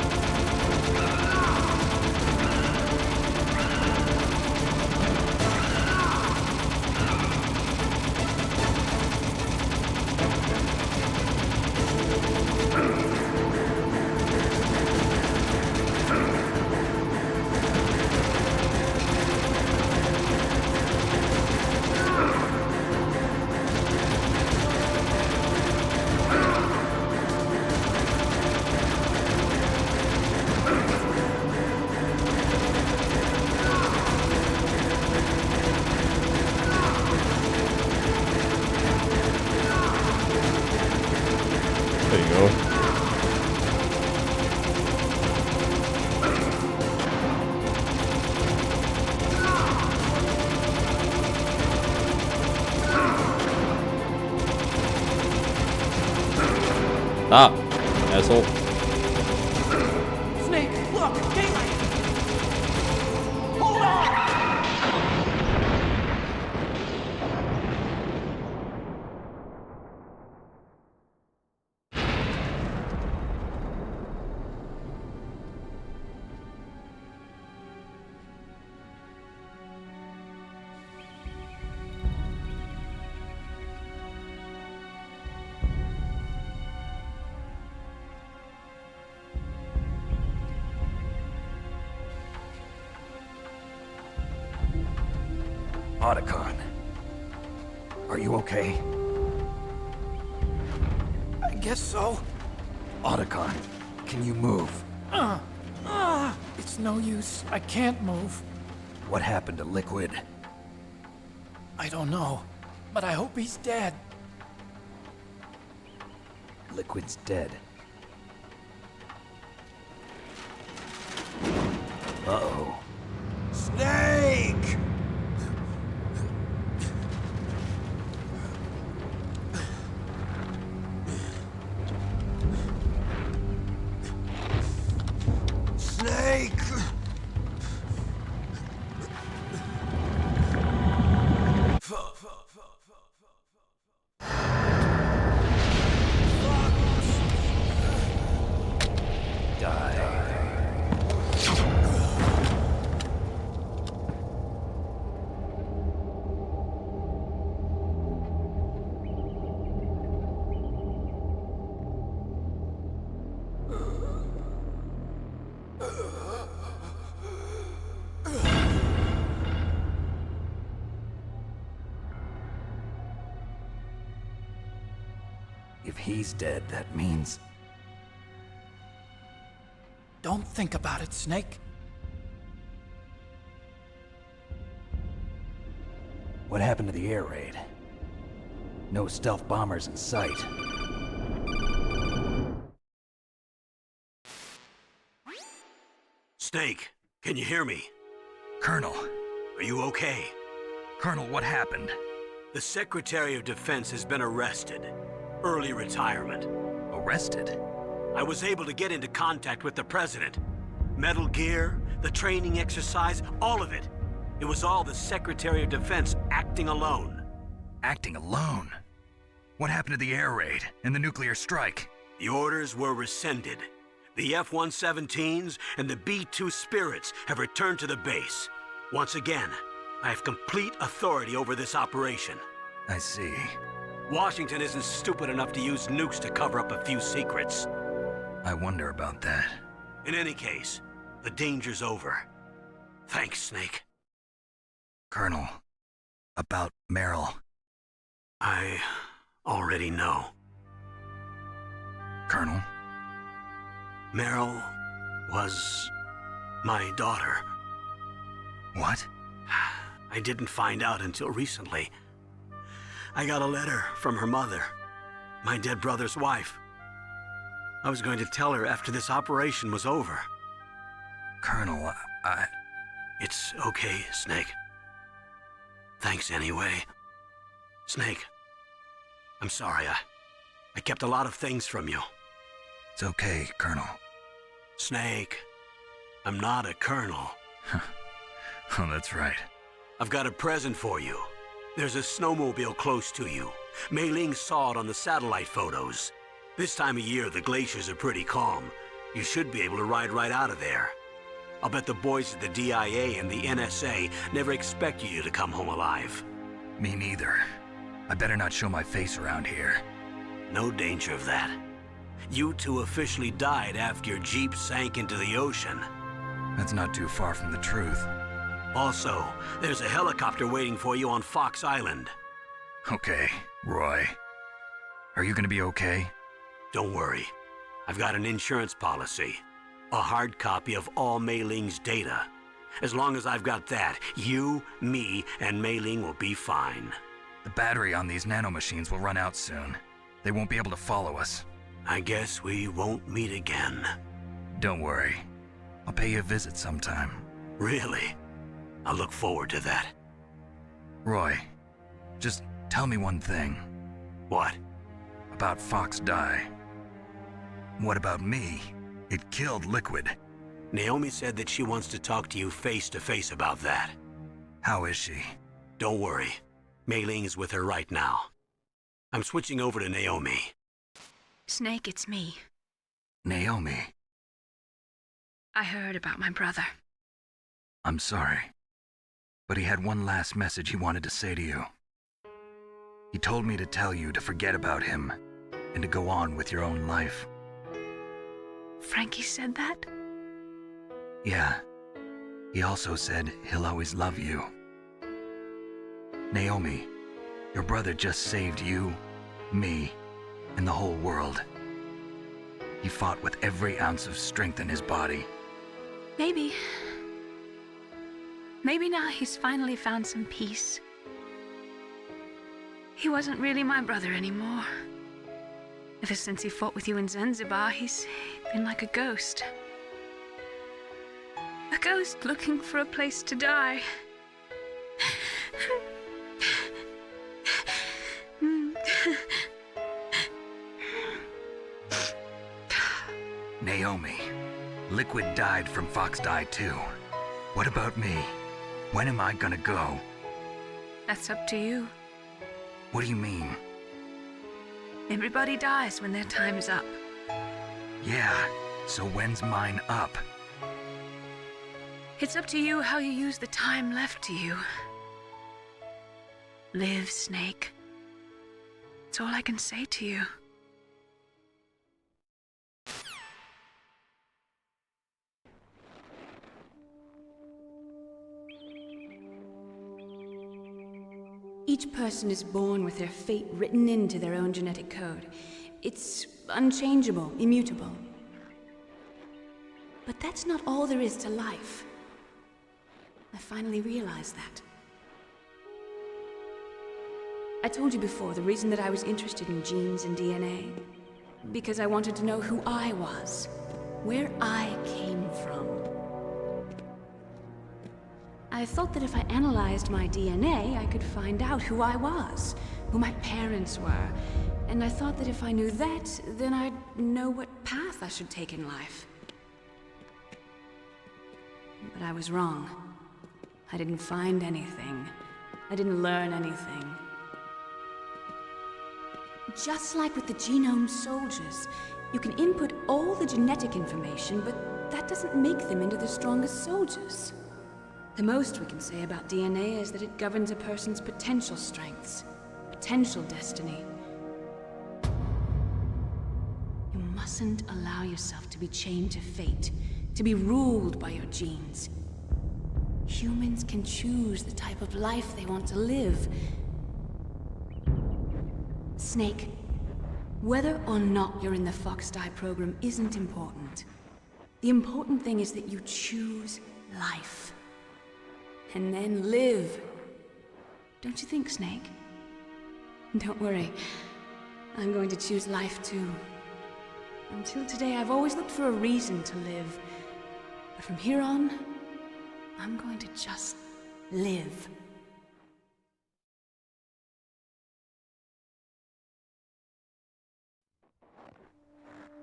There you go. Stop, asshole. Snake, look! Daylight! Hold on! Otacon. Are you okay? I guess so. Otacon, can you move? It's no use. I can't move. What happened to Liquid? I don't know, but I hope he's dead. Liquid's dead. Uh-oh. Snake! Snake! If he's dead, that means... Don't think about it, Snake. What happened to the air raid? No stealth bombers in sight. Snake, can you hear me? Colonel. Are you okay? Colonel, what happened? The Secretary of Defense has been arrested. Early retirement. Oh, arrested? I was able to get into contact with the president. Metal Gear, the training exercise, all of it. It was all the Secretary of Defense acting alone. Acting alone? What happened to the air raid and the nuclear strike? The orders were rescinded. The F-117s and the B-2 Spirits have returned to the base. Once again, I have complete authority over this operation. I see. Washington isn't stupid enough to use nukes to cover up a few secrets. I wonder about that. In any case, the danger's over. Thanks, Snake. Colonel, about Meryl. I already know. Colonel? Meryl was my daughter. What? I didn't find out until recently. I got a letter from her mother, my dead brother's wife. I was going to tell her after this operation was over. Colonel, It's okay, Snake. Thanks anyway. Snake, I'm sorry. I kept a lot of things from you. It's okay, Colonel. Snake, I'm not a colonel. Oh, that's right. I've got a present for you. There's a snowmobile close to you. Mei Ling saw it on the satellite photos. This time of year, the glaciers are pretty calm. You should be able to ride right out of there. I'll bet the boys at the DIA and the NSA never expected you to come home alive. Me neither. I better not show my face around here. No danger of that. You two officially died after your Jeep sank into the ocean. That's not too far from the truth. Also, there's a helicopter waiting for you on Fox Island. Okay, Roy. Are you gonna be okay? Don't worry. I've got an insurance policy. A hard copy of all Mei Ling's data. As long as I've got that, you, me, and Mei Ling will be fine. The battery on these nanomachines will run out soon. They won't be able to follow us. I guess we won't meet again. Don't worry. I'll pay you a visit sometime. Really? I look forward to that. Roy, just tell me one thing. What? About Fox Die. What about me? It killed Liquid. Naomi said that she wants to talk to you face to face about that. How is she? Don't worry. Mei Ling is with her right now. I'm switching over to Naomi. Snake, it's me. Naomi. I heard about my brother. I'm sorry. But he had one last message he wanted to say to you. He told me to tell you to forget about him and to go on with your own life. Frankie said that? Yeah. He also said he'll always love you. Naomi, your brother just saved you, me, and the whole world. He fought with every ounce of strength in his body. Maybe. Maybe now he's finally found some peace. He wasn't really my brother anymore. Ever since he fought with you in Zanzibar, he's been like a ghost. A ghost looking for a place to die. Naomi, Liquid died from Fox Die too. What about me? When am I gonna go? That's up to you. What do you mean? Everybody dies when their time is up. Yeah, so when's mine up? It's up to you how you use the time left to you. Live, Snake. That's all I can say to you. Each person is born with their fate written into their own genetic code. It's unchangeable, immutable. But that's not all there is to life. I finally realized that. I told you before the reason that I was interested in genes and DNA. Because I wanted to know who I was, where I came from. I thought that if I analyzed my DNA, I could find out who I was, who my parents were, and I thought that if I knew that, then I'd know what path I should take in life. But I was wrong. I didn't find anything. I didn't learn anything. Just like with the genome soldiers, you can input all the genetic information, but that doesn't make them into the strongest soldiers. The most we can say about DNA is that it governs a person's potential strengths, potential destiny. You mustn't allow yourself to be chained to fate, to be ruled by your genes. Humans can choose the type of life they want to live. Snake, whether or not you're in the Fox-Die program isn't important. The important thing is that you choose life. And then live. Don't you think, Snake? Don't worry. I'm going to choose life too. Until today, I've always looked for a reason to live. But from here on, I'm going to just live.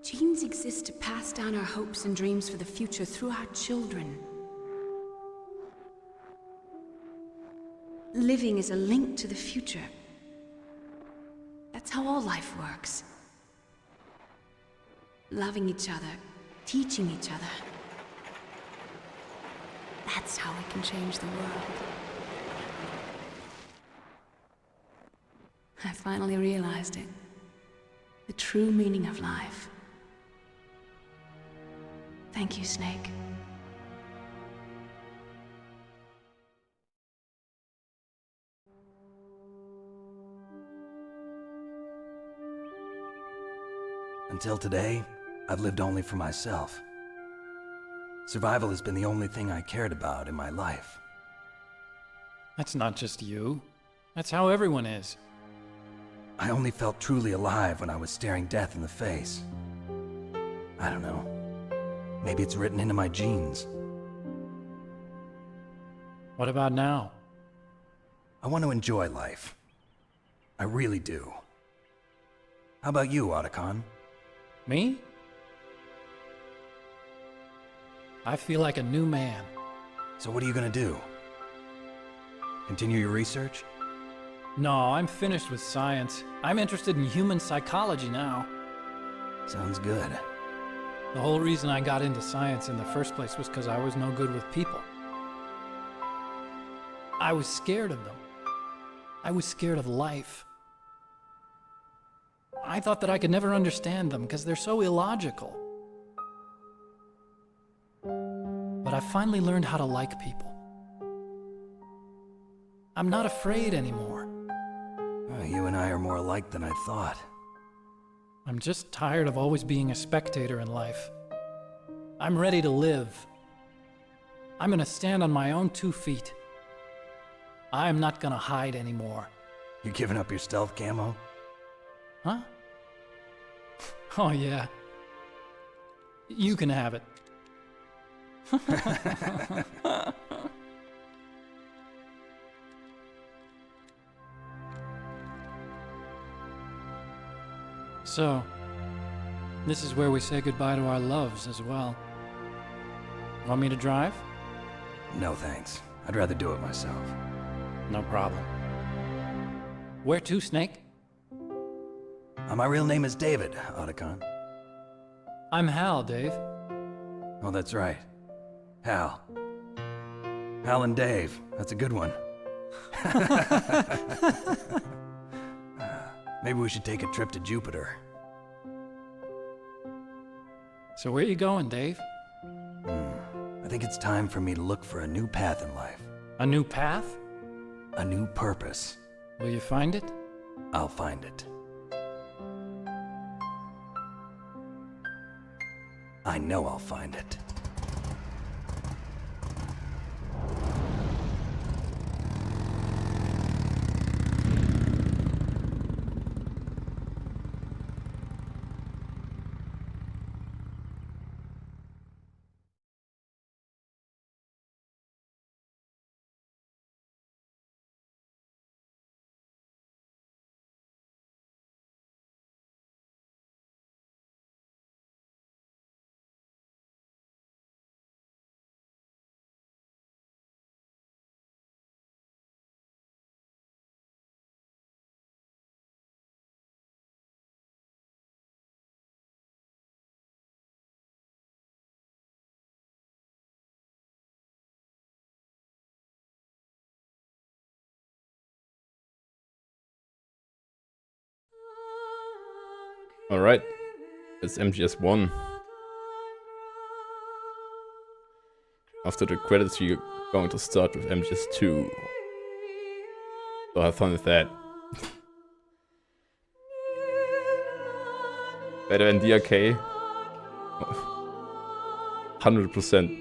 Genes exist to pass down our hopes and dreams for the future through our children. Living is a link to the future. That's how all life works. Loving each other, teaching each other. That's how we can change the world. I finally realized it. The true meaning of life. Thank you, Snake. Until today, I've lived only for myself. Survival has been the only thing I cared about in my life. That's not just you. That's how everyone is. I only felt truly alive when I was staring death in the face. I don't know. Maybe it's written into my genes. What about now? I want to enjoy life. I really do. How about you, Otacon? Me? I feel like a new man. So what are you gonna do? Continue your research? No, I'm finished with science. I'm interested in human psychology now. Sounds good. The whole reason I got into science in the first place was because I was no good with people. I was scared of them. I was scared of life. I thought that I could never understand them because they're so illogical. But I finally learned how to like people. I'm not afraid anymore. You and I are more alike than I thought. I'm just tired of always being a spectator in life. I'm ready to live. I'm gonna stand on my own 2 feet. I'm not gonna hide anymore. You giving up your stealth camo? Huh? Oh yeah. You can have it. So, this is where we say goodbye to our loves as well. Want me to drive? No thanks. I'd rather do it myself. No problem. Where to, Snake? My real name is David, Otacon. I'm Hal, Dave. Oh, that's right. Hal. Hal and Dave. That's a good one. Maybe we should take a trip to Jupiter. So where you going, Dave? I think it's time for me to look for a new path in life. A new path? A new purpose. Will you find it? I'll find it. I know I'll find it. Alright, it's MGS1. After the credits, you're going to start with MGS2. So have fun with that. Better than DRK? 100%.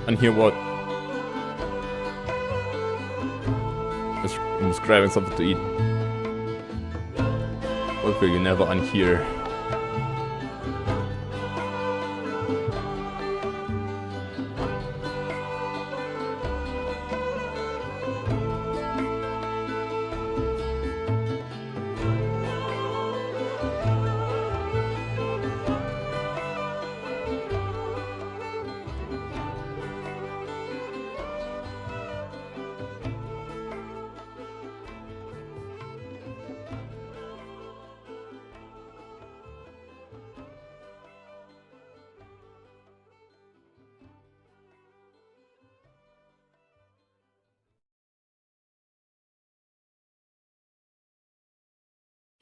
Unhear what? I'm just grabbing something to eat. What will you never unhear?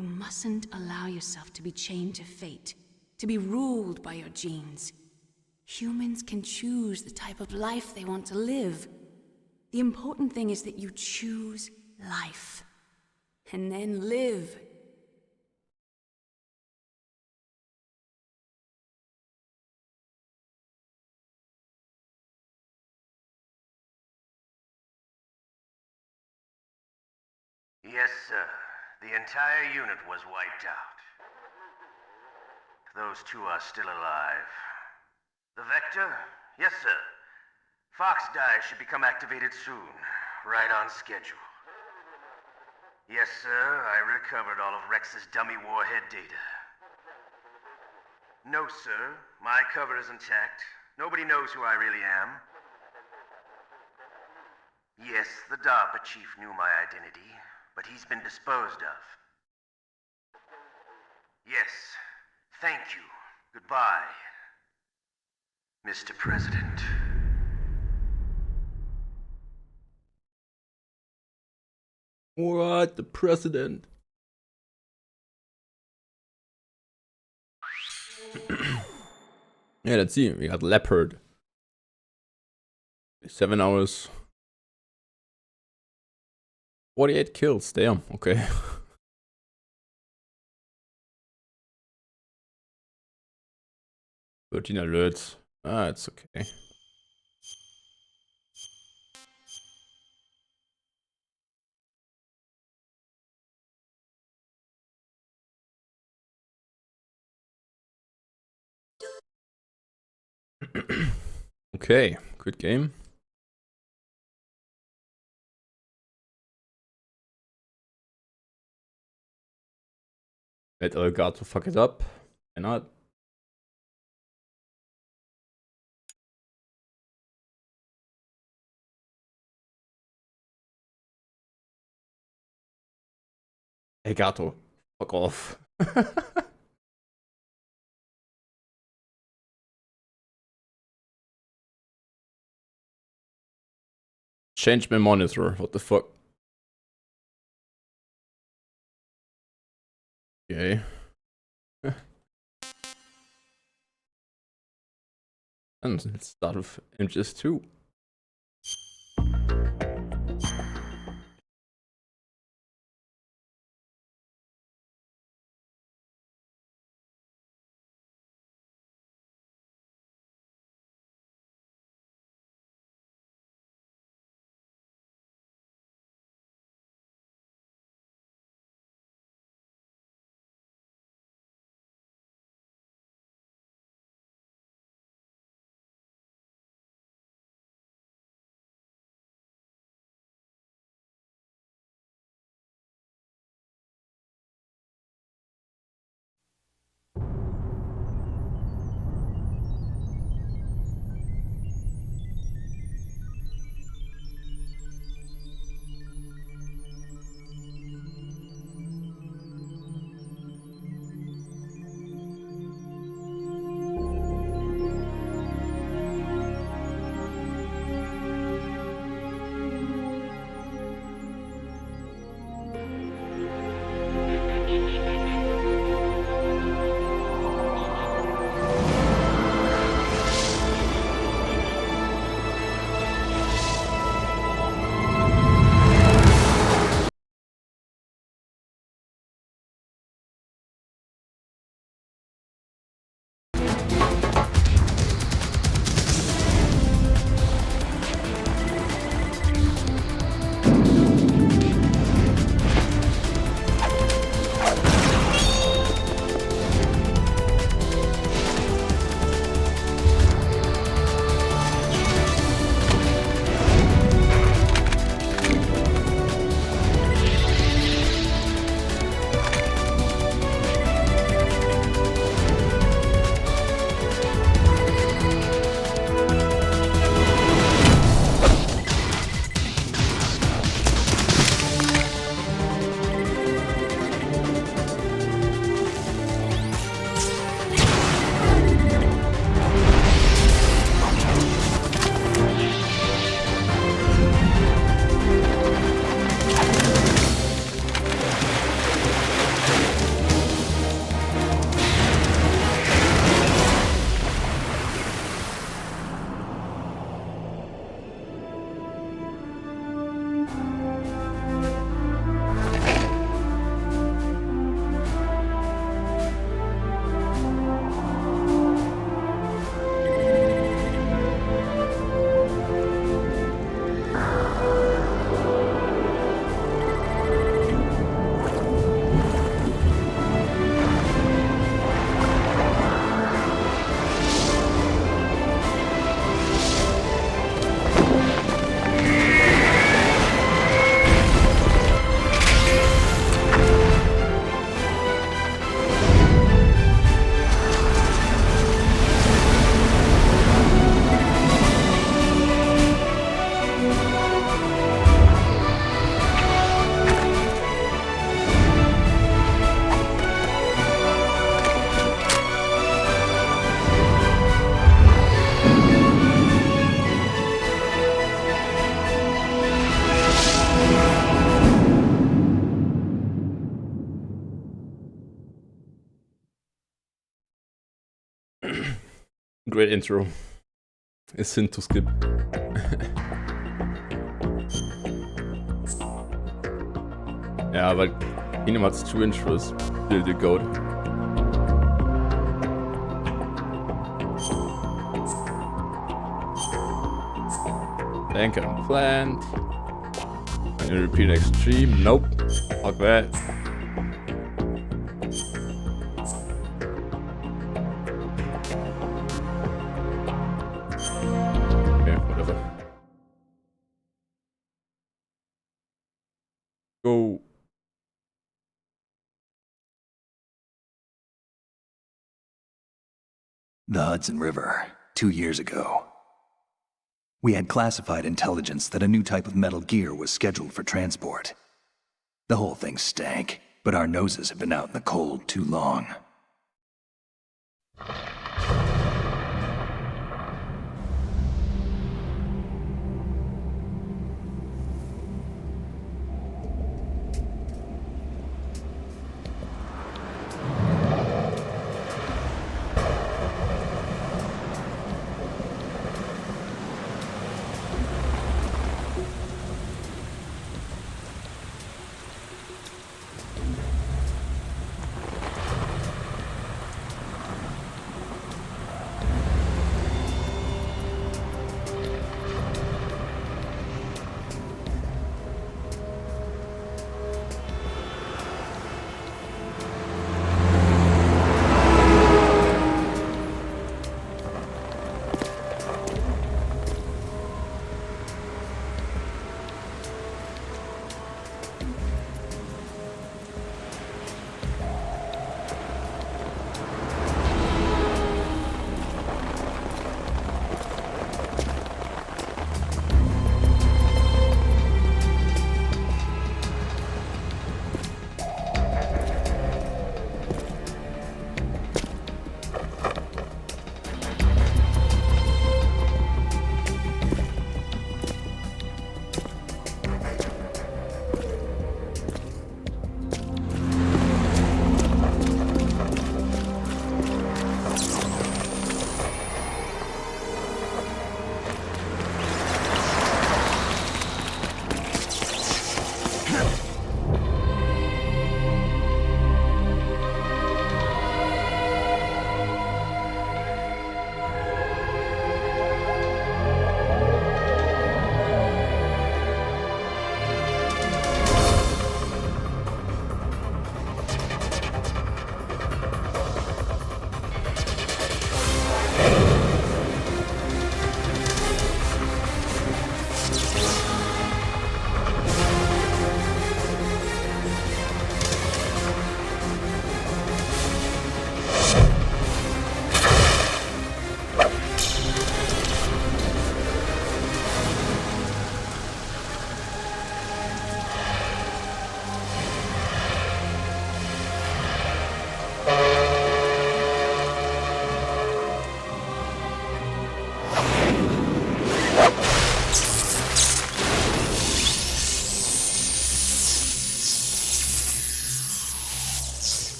You mustn't allow yourself to be chained to fate, to be ruled by your genes. Humans can choose the type of life they want to live. The important thing is that you choose life. And then live. Yes, sir. The entire unit was wiped out. Those two are still alive. The Vector? Yes, sir. Fox Die should become activated soon. Right on schedule. Yes, sir. I recovered all of Rex's dummy warhead data. No, sir. My cover is intact. Nobody knows who I really am. Yes, the DARPA chief knew my identity, but he's been disposed of. Yes. Thank you. Goodbye, Mr. President. What? The president? Yeah, let's see. We got Leopard. 7 hours. 48 kills. Damn. Okay. Thirteen alerts. Ah, it's okay. Okay, good game. Let Elgato fuck it up. Why not? Elgato, fuck off. Change my monitor. What the fuck? Okay. And let's start with images 2. Great intro. A sin to skip. Ja, weil Kingdom Hearts 2 Intro ist still the goat. Anchor unplanned. I'm gonna repeat extreme. Nope. Fuck that. Okay, whatever. Go. The Hudson River, 2 years ago. We had classified intelligence that a new type of Metal Gear was scheduled for transport. The whole thing stank, but our noses had been out in the cold too long.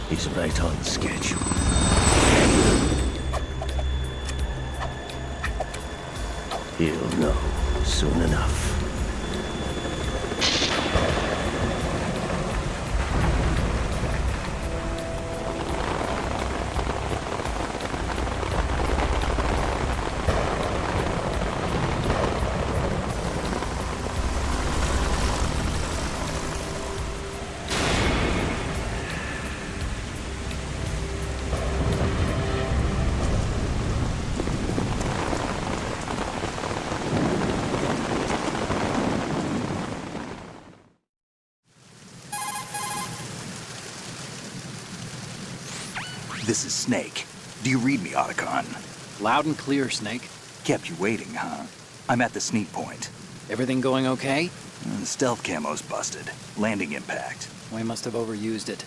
He's right on schedule. He'll know soon enough. This is Snake. Do you read me, Otacon? Loud and clear, Snake. Kept you waiting, huh? I'm at the sneak point. Everything going okay? The stealth camo's busted. Landing impact. We must have overused it.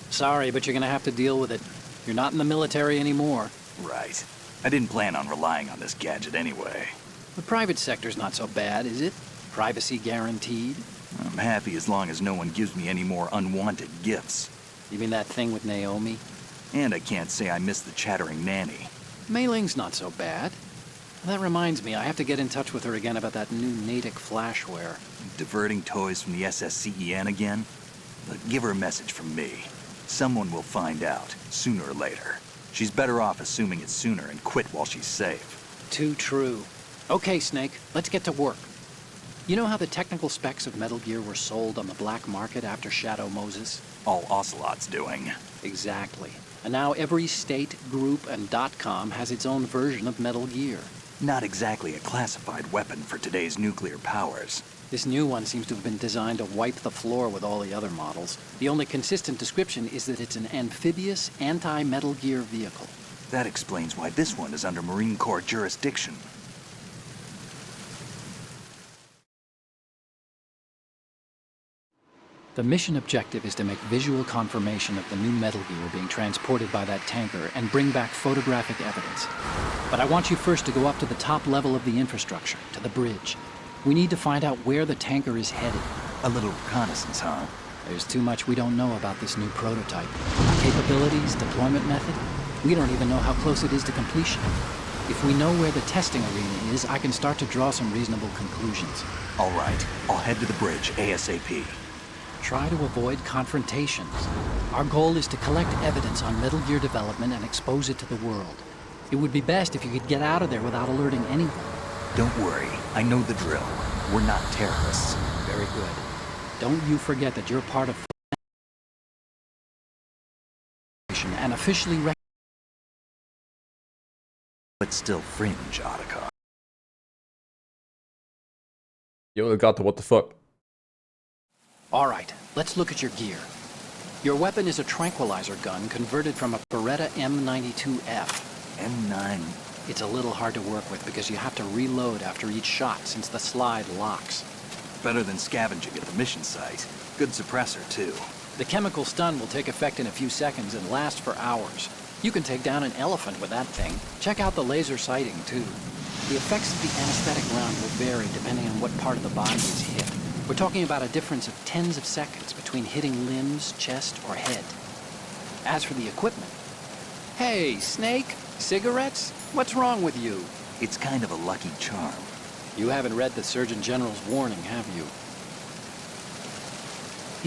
Sorry, but you're gonna have to deal with it. You're not in the military anymore. Right. I didn't plan on relying on this gadget anyway. The private sector's not so bad, is it? Privacy guaranteed? I'm happy as long as no one gives me any more unwanted gifts. You mean that thing with Naomi? And I can't say I miss the chattering nanny. Mei Ling's not so bad. That reminds me, I have to get in touch with her again about that new Natick flashware. Diverting toys from the SSCEN again? But give her a message from me. Someone will find out, sooner or later. She's better off assuming it sooner and quit while she's safe. Too true. Okay, Snake, let's get to work. You know how the technical specs of Metal Gear were sold on the black market after Shadow Moses? All Ocelot's doing. Exactly. And now every state, group, and .com has its own version of Metal Gear. Not exactly a classified weapon for today's nuclear powers. This new one seems to have been designed to wipe the floor with all the other models. The only consistent description is that it's an amphibious, anti-Metal Gear vehicle. That explains why this one is under Marine Corps jurisdiction. The mission objective is to make visual confirmation of the new Metal Gear being transported by that tanker and bring back photographic evidence. But I want you first to go up to the top level of the infrastructure, to the bridge. We need to find out where the tanker is headed. A little reconnaissance, huh? There's too much we don't know about this new prototype. Capabilities, deployment method. We don't even know how close it is to completion. If we know where the testing arena is, I can start to draw some reasonable conclusions. All right, I'll head to the bridge ASAP. Try to avoid confrontations. Our goal is to collect evidence on Metal Gear development and expose it to the world. It would be best if you could get out of there without alerting anyone. Don't worry, I know the drill. We're not terrorists. Very good. Don't you forget that you're part of and officially but still fringe, Otacon. Yo, Elgato, what the fuck? All right, let's look at your gear. Your weapon is a tranquilizer gun converted from a Beretta M92F. M9? It's a little hard to work with because you have to reload after each shot since the slide locks. Better than scavenging at the mission site. Good suppressor, too. The chemical stun will take effect in a few seconds and last for hours. You can take down an elephant with that thing. Check out the laser sighting, too. The effects of the anesthetic round will vary depending on what part of the body is hit. We're talking about a difference of tens of seconds between hitting limbs, chest, or head. As for the equipment... Hey, Snake! Cigarettes? What's wrong with you? It's kind of a lucky charm. You haven't read the Surgeon General's warning, have you?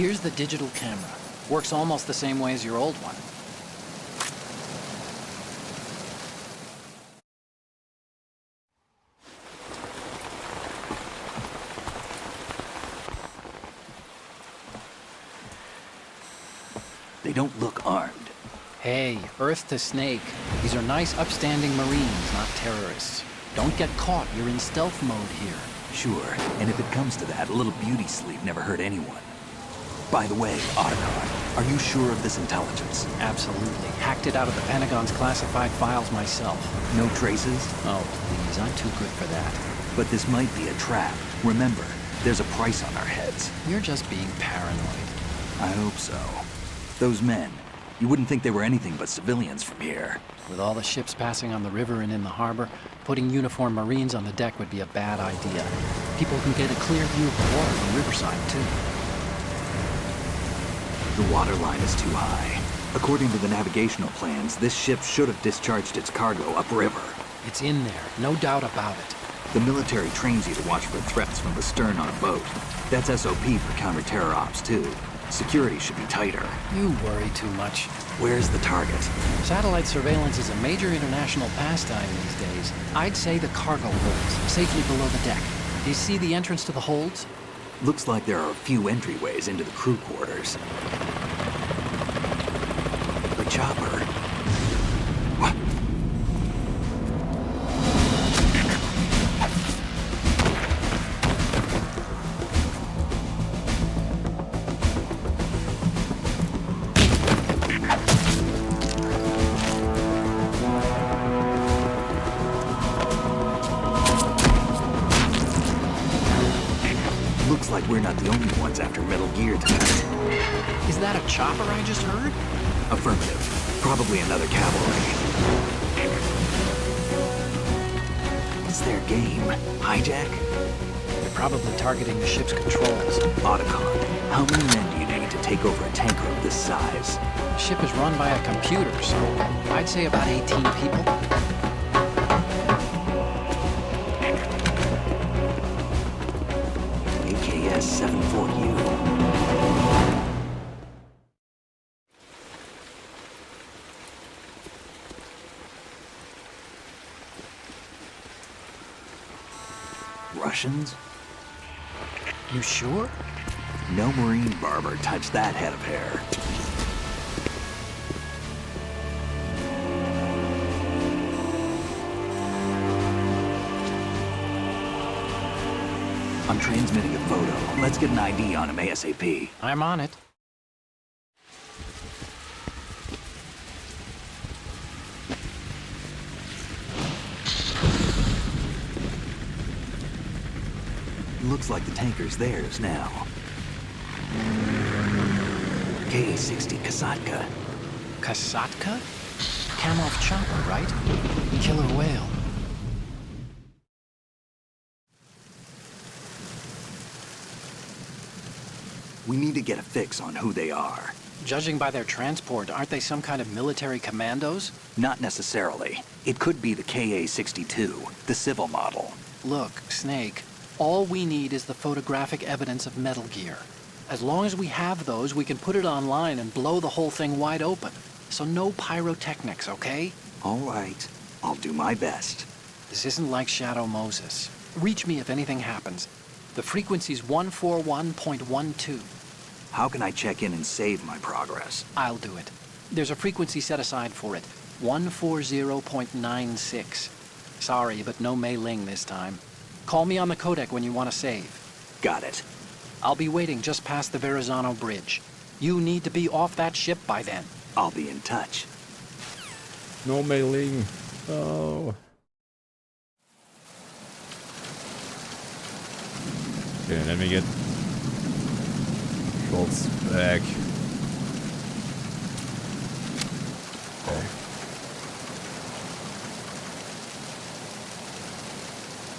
Here's the digital camera. Works almost the same way as your old one. They don't look armed. Hey, Earth to Snake. These are nice, upstanding Marines, not terrorists. Don't get caught. You're in stealth mode here. Sure, and if it comes to that, a little beauty sleep never hurt anyone. By the way, Otacon, are you sure of this intelligence? Absolutely. Hacked it out of the Pentagon's classified files myself. No traces? Oh, please. I'm too good for that. But this might be a trap. Remember, there's a price on our heads. You're just being paranoid. I hope so. Those men, you wouldn't think they were anything but civilians from here. With all the ships passing on the river and in the harbor, putting uniformed Marines on the deck would be a bad idea. People can get a clear view of the water from Riverside, too. The water line is too high. According to the navigational plans, this ship should have discharged its cargo upriver. It's in there, no doubt about it. The military trains you to watch for threats from the stern on a boat. That's SOP for counter-terror ops, too. Security should be tighter. You worry too much. Where's the target? Satellite surveillance is a major international pastime these days. I'd say the cargo holds, safely below the deck. Do you see the entrance to the holds? Looks like there are a few entryways into the crew quarters. The chopper. What? Looks like we're not the only ones after Metal Gear tonight. Is that a chopper I just heard? Affirmative. Probably another cavalry. It's their game. Hijack? They're probably targeting the ship's controls. Otacon, how many men do you need to take over a tanker of this size? The ship is run by a computer, so I'd say about 18 people. AKS 74U. Russians? You sure? No Marine barber touched that head of hair. I'm transmitting a photo. Let's get an ID on him ASAP. I'm on it. Looks like the tanker's theirs now. KA-60 Kasatka. Kasatka? Kamov chopper, right? Killer whale. We need to get a fix on who they are. Judging by their transport, aren't they some kind of military commandos? Not necessarily. It could be the KA-62, the civil model. Look, Snake, all we need is the photographic evidence of Metal Gear. As long as we have those, we can put it online and blow the whole thing wide open. So no pyrotechnics, okay? All right. I'll do my best. This isn't like Shadow Moses. Reach me if anything happens. The frequency's 141.12. How can I check in and save my progress? I'll do it. There's a frequency set aside for it. 140.96. Sorry, but no Mei Ling this time. Call me on the codec when you want to save. Got it. I'll be waiting just past the Verrazano Bridge. You need to be off that ship by then. I'll be in touch. No Mei Ling. Oh. Okay, let me get Schultz back. Okay.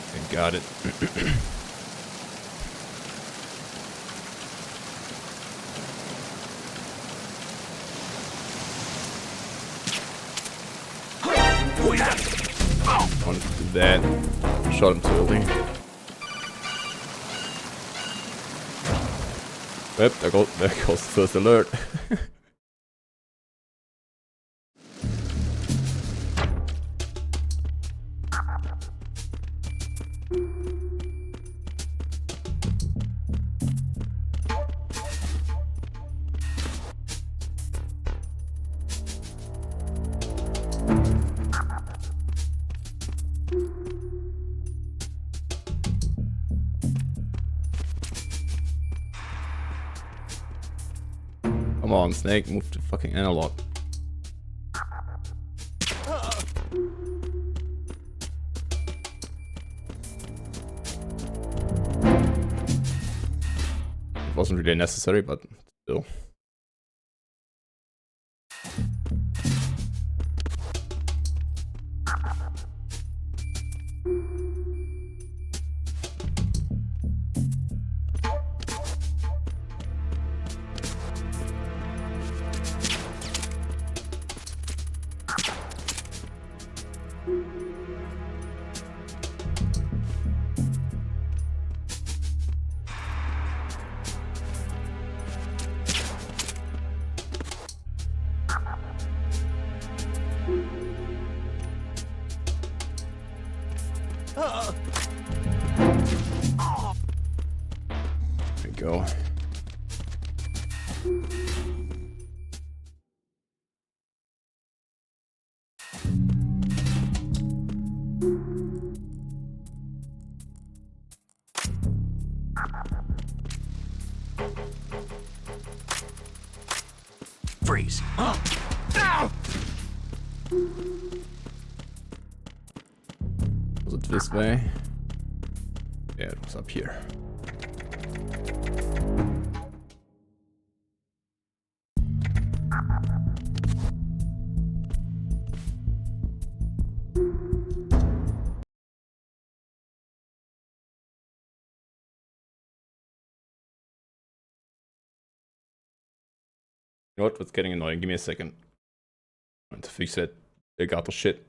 Okay, got it. Wanted to do that. Shot him too early. Yep, there goes the first alert. Come on, Snake, move to fucking analog. It wasn't really necessary, but still. There we go. Freeze. Was it this way? Yeah, it was up here. know what? What's getting annoying? Give me a second. I want to fix that legato shit.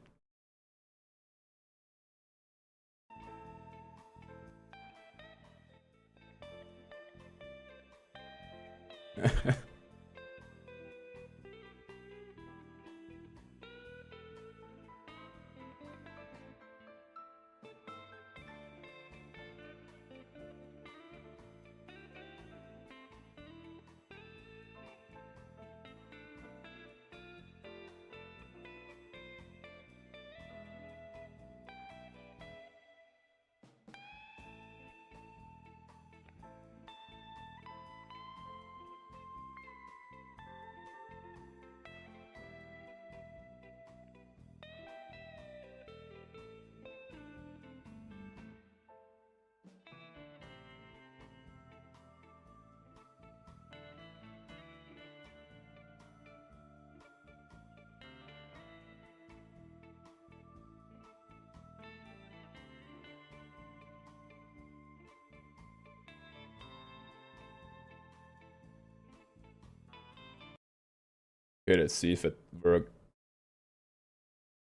Okay, let's see if it worked.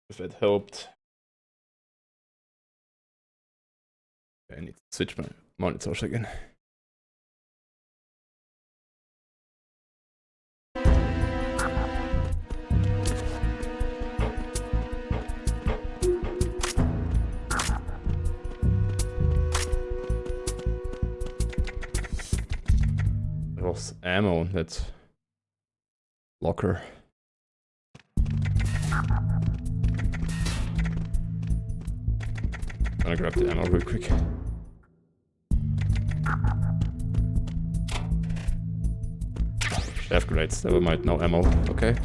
If it helped. I need to switch my monitors again. There was ammo in that locker. I'm gonna grab the ammo real quick. Chef grenades, never mind, no ammo, okay.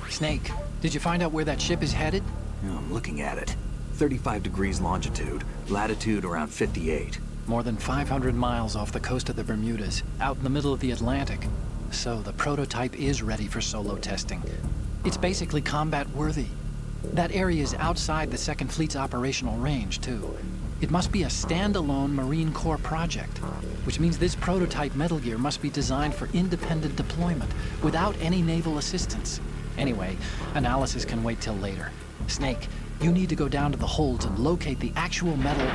Snake, did you find out where that ship is headed? Yeah, I'm looking at it. 35 degrees longitude, latitude around 58. More than 500 miles off the coast of the Bermudas, out in the middle of the Atlantic. So the prototype is ready for solo testing. It's basically combat worthy. That area is outside the Second Fleet's operational range, too. It must be a standalone Marine Corps project, which means this prototype Metal Gear must be designed for independent deployment, without any naval assistance. Anyway, analysis can wait till later. Snake, you need to go down to the holds and locate the actual metal...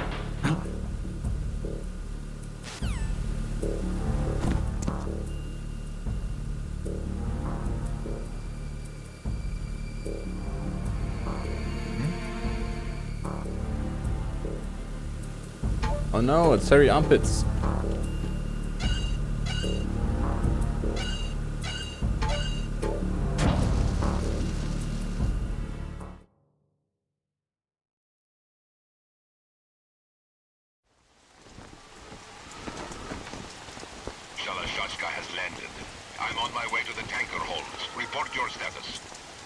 Oh no, it's hairy armpits. Shalashaska has landed. I'm on my way to the tanker holds. Report your status.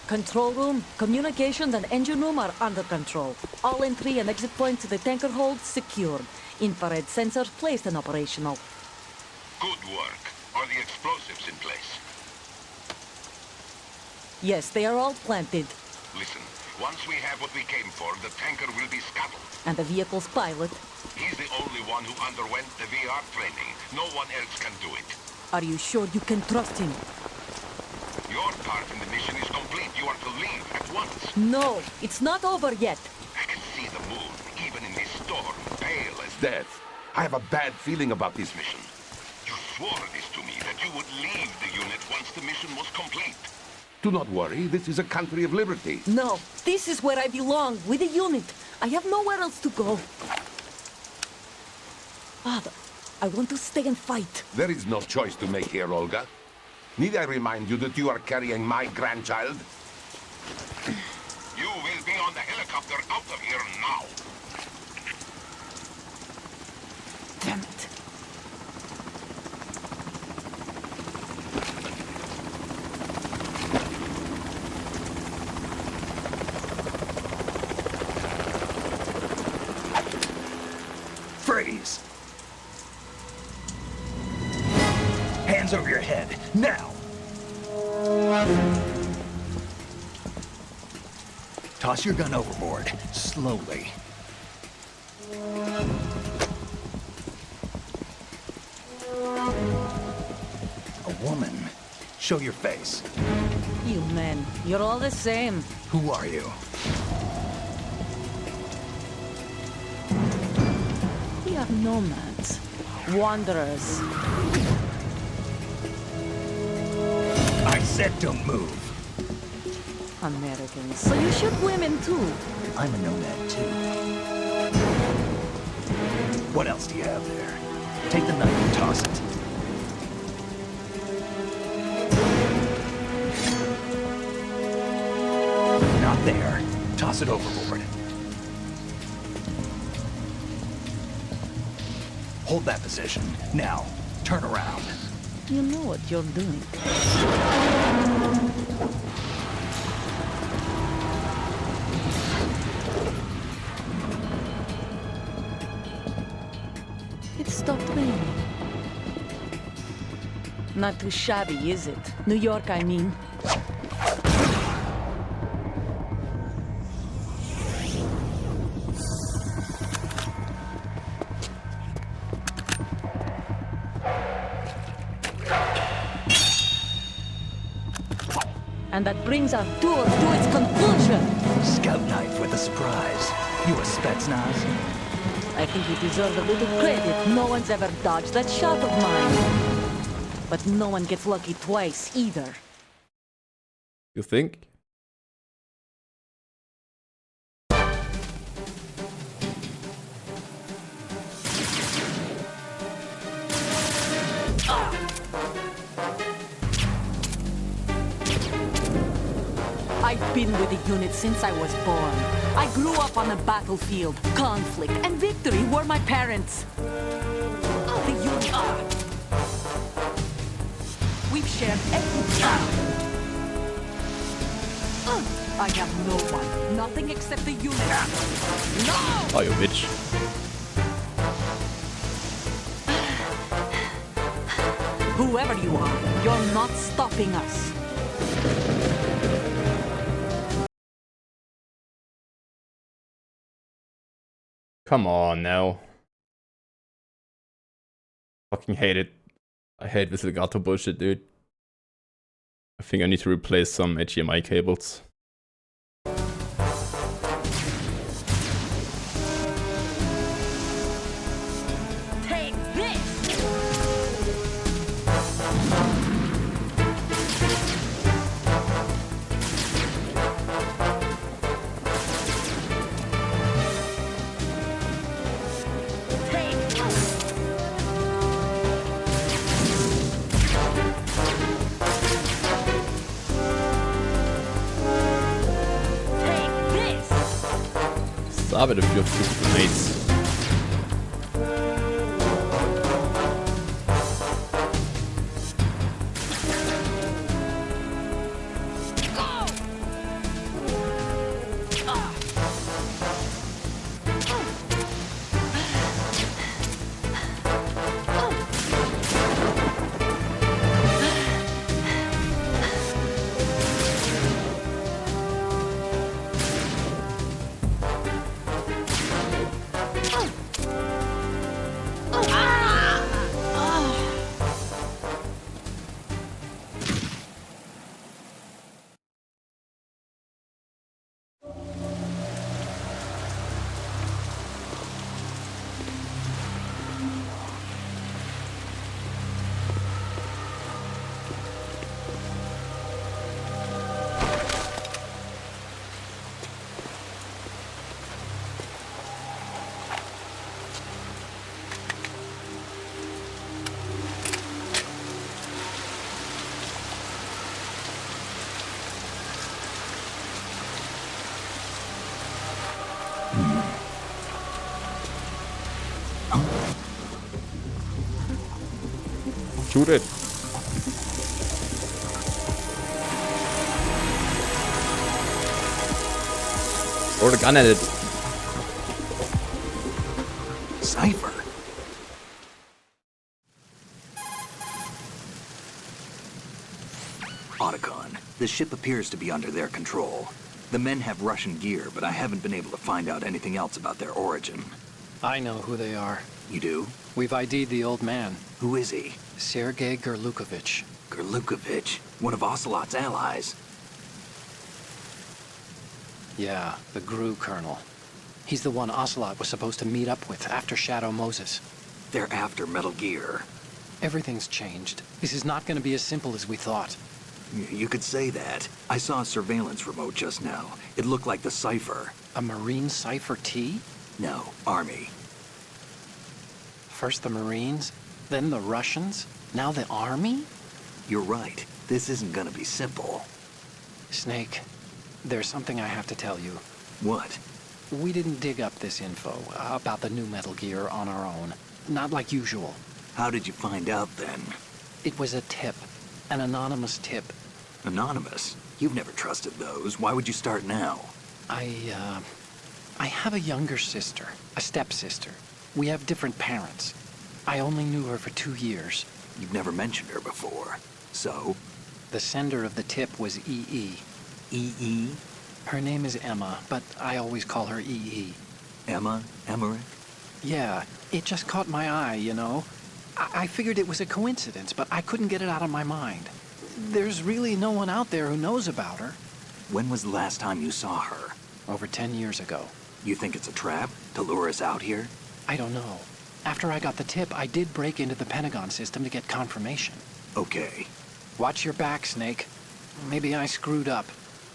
Control room, communications and engine room are under control. All entry and exit points to the tanker hold secured. Infrared sensors placed and operational. Good work. Are the explosives in place? Yes, they are all planted. Listen, once we have what we came for, the tanker will be scuttled. And the vehicle's pilot. He's the only one who underwent the VR training. No one else can do it. Are you sure you can trust him? Your part in the mission is complete. You are to leave at once. No, it's not over yet. I can see the moon, even in this storm, pale as death. I have a bad feeling about this mission. You swore this to me, that you would leave the unit once the mission was complete. Do not worry, this is a country of liberty. No, this is where I belong, with the unit. I have nowhere else to go. Father, I want to stay and fight. There is no choice to make here, Olga. Need I remind you that you are carrying my grandchild? You will be on the helicopter out of here now. Damn it. Freeze! Hands over your head, now! Toss your gun overboard, slowly. A woman. Show your face. You men, you're all the same. Who are you? We are nomads. Wanderers. I said don't move. Americans. So you shoot women too. I'm a nomad too. What else do you have there? Take the knife and toss it. Not there. Toss it overboard. Hold that position. Now, turn around. You know what you're doing. It stopped raining. Not too shabby, is it? New York, I mean. And that brings our tour to its conclusion. Scout knife with a surprise. You a Spetsnaz? I think you deserve a little credit. No one's ever dodged that shot of mine. But no one gets lucky twice, either. You think? I've been with the unit since I was born. I grew up on the battlefield. Conflict and victory were my parents. The unit. We've shared everything. I have no one. Nothing except the unit. No! Oh, you bitch. Whoever you are, you're not stopping us. Come on now. Fucking hate it. I hate this legato bullshit, dude. I think I need to replace some HDMI cables. Take this! Take start with a few of these grenades. Shoot it. Throw the gun at it. Cypher. Otacon, the ship appears to be under their control. The men have Russian gear, but I haven't been able to find out anything else about their origin. I know who they are. You do? We've ID'd the old man. Who is he? Sergei Gerlukovich. Gerlukovich? One of Ocelot's allies? Yeah, the GRU colonel. He's the one Ocelot was supposed to meet up with after Shadow Moses. They're after Metal Gear. Everything's changed. This is not going to be as simple as we thought. You could say that. I saw a surveillance remote just now. It looked like the Cypher. A Marine Cypher T? No, Army. First the Marines, then the Russians, now the Army? You're right. This isn't gonna be simple. Snake, there's something I have to tell you. What? We didn't dig up this info about the new Metal Gear on our own. Not like usual. How did you find out then? It was a tip. An anonymous tip. Anonymous? You've never trusted those. Why would you start now? I have a younger sister, a stepsister. We have different parents. I only knew her for 2 years. You've never mentioned her before. So? The sender of the tip was EE. EE? Her name is Emma, but I always call her EE. Emma? Emmerich? Yeah, it just caught my eye, you know? I figured it was a coincidence, but I couldn't get it out of my mind. There's really no one out there who knows about her. When was the last time you saw her? Over 10 years ago. You think it's a trap? To lure us out here? I don't know. After I got the tip, I did break into the Pentagon system to get confirmation. Okay. Watch your back, Snake. Maybe I screwed up.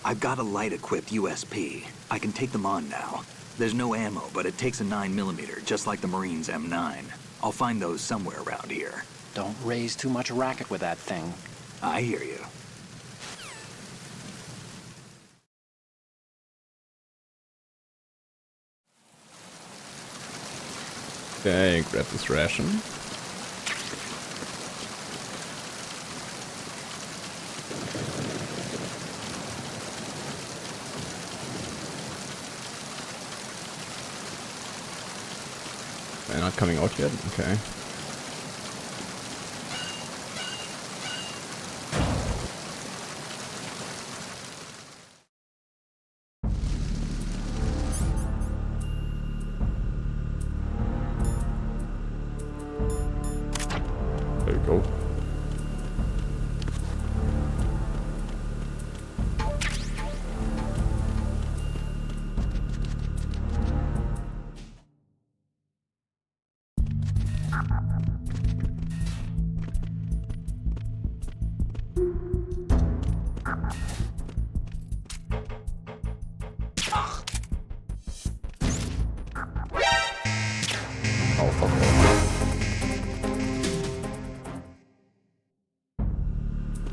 I've got a light-equipped USP. I can take them on now. There's no ammo, but it takes a 9mm, just like the Marines' M9. I'll find those somewhere around here. Don't raise too much racket with that thing. I hear you. Okay, grab this ration. They're not coming out yet? Okay. There we go.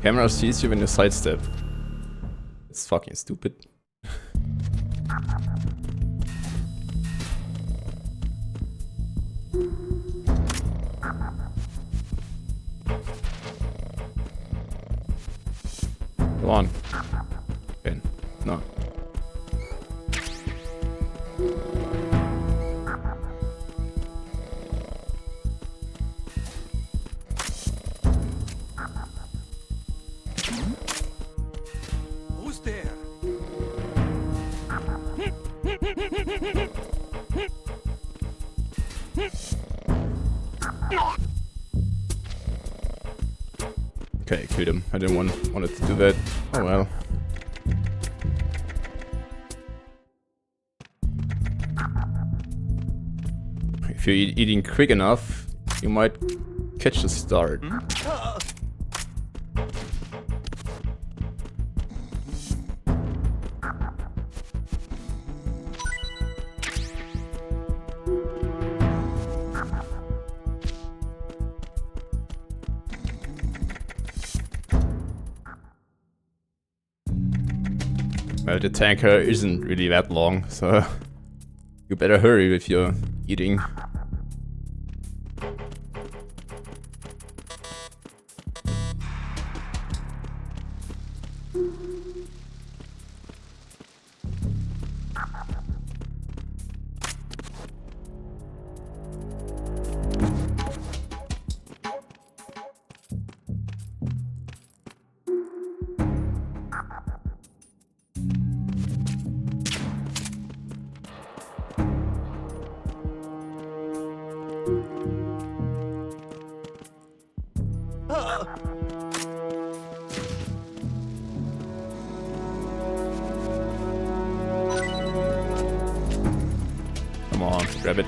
Camera sees you when you sidestep. It's fucking stupid. Come on. Okay. No. Who's there? Okay, killed him. I didn't want it to do that. Oh well. If you're eating quick enough, you might catch the start. Well, the tanker isn't really that long, so you better hurry if you're eating. Come on, grab it.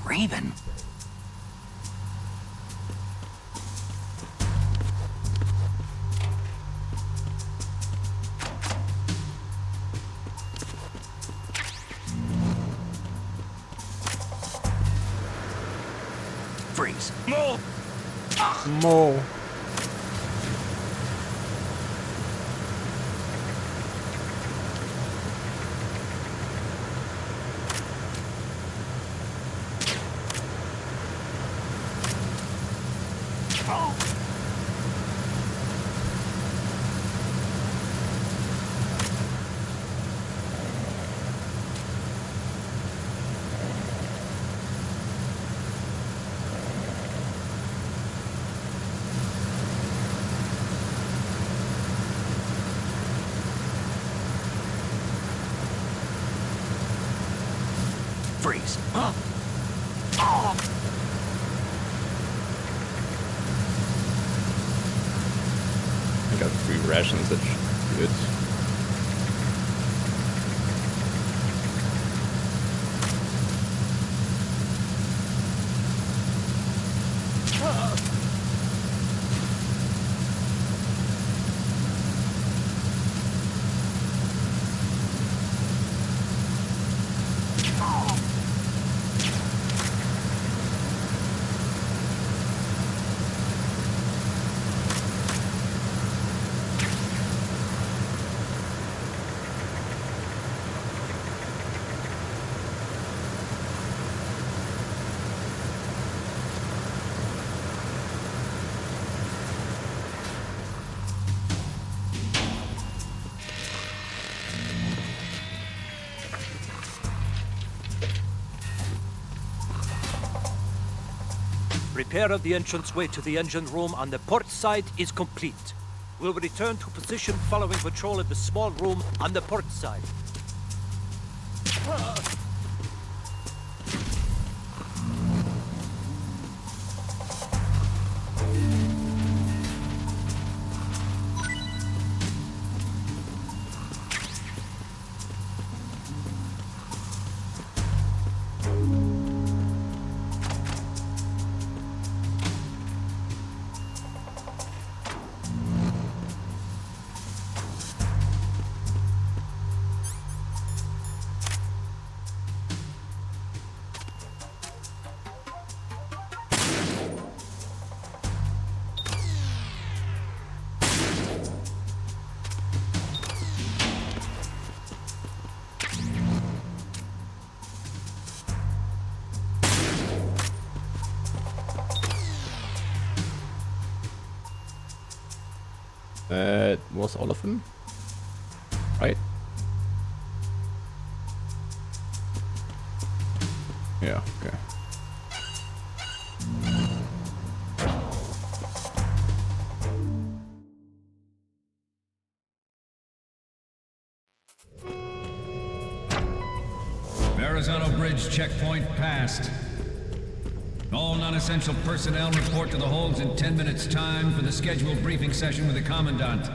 Raven. Freeze. More! More. Freeze. I got 3 rations, that's good. Repair of the entranceway to the engine room on the port side is complete. We'll return to position following patrol of the small room on the port side. That was all of them, right? Yeah, okay. Verrazano Bridge checkpoint passed. All non-essential personnel report to the holds in 10 minutes' time for the scheduled briefing session with the Commandant.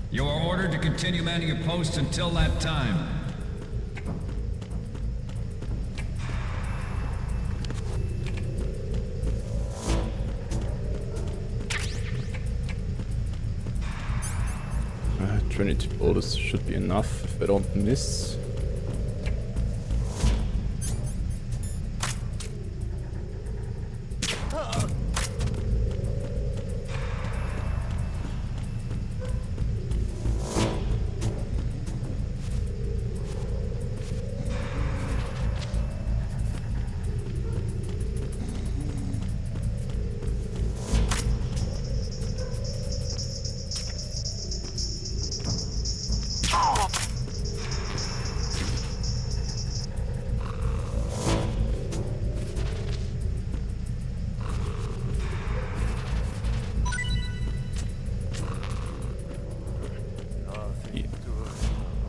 You are ordered to continue manning your posts until that time. Trinity bullets should be enough if I don't miss.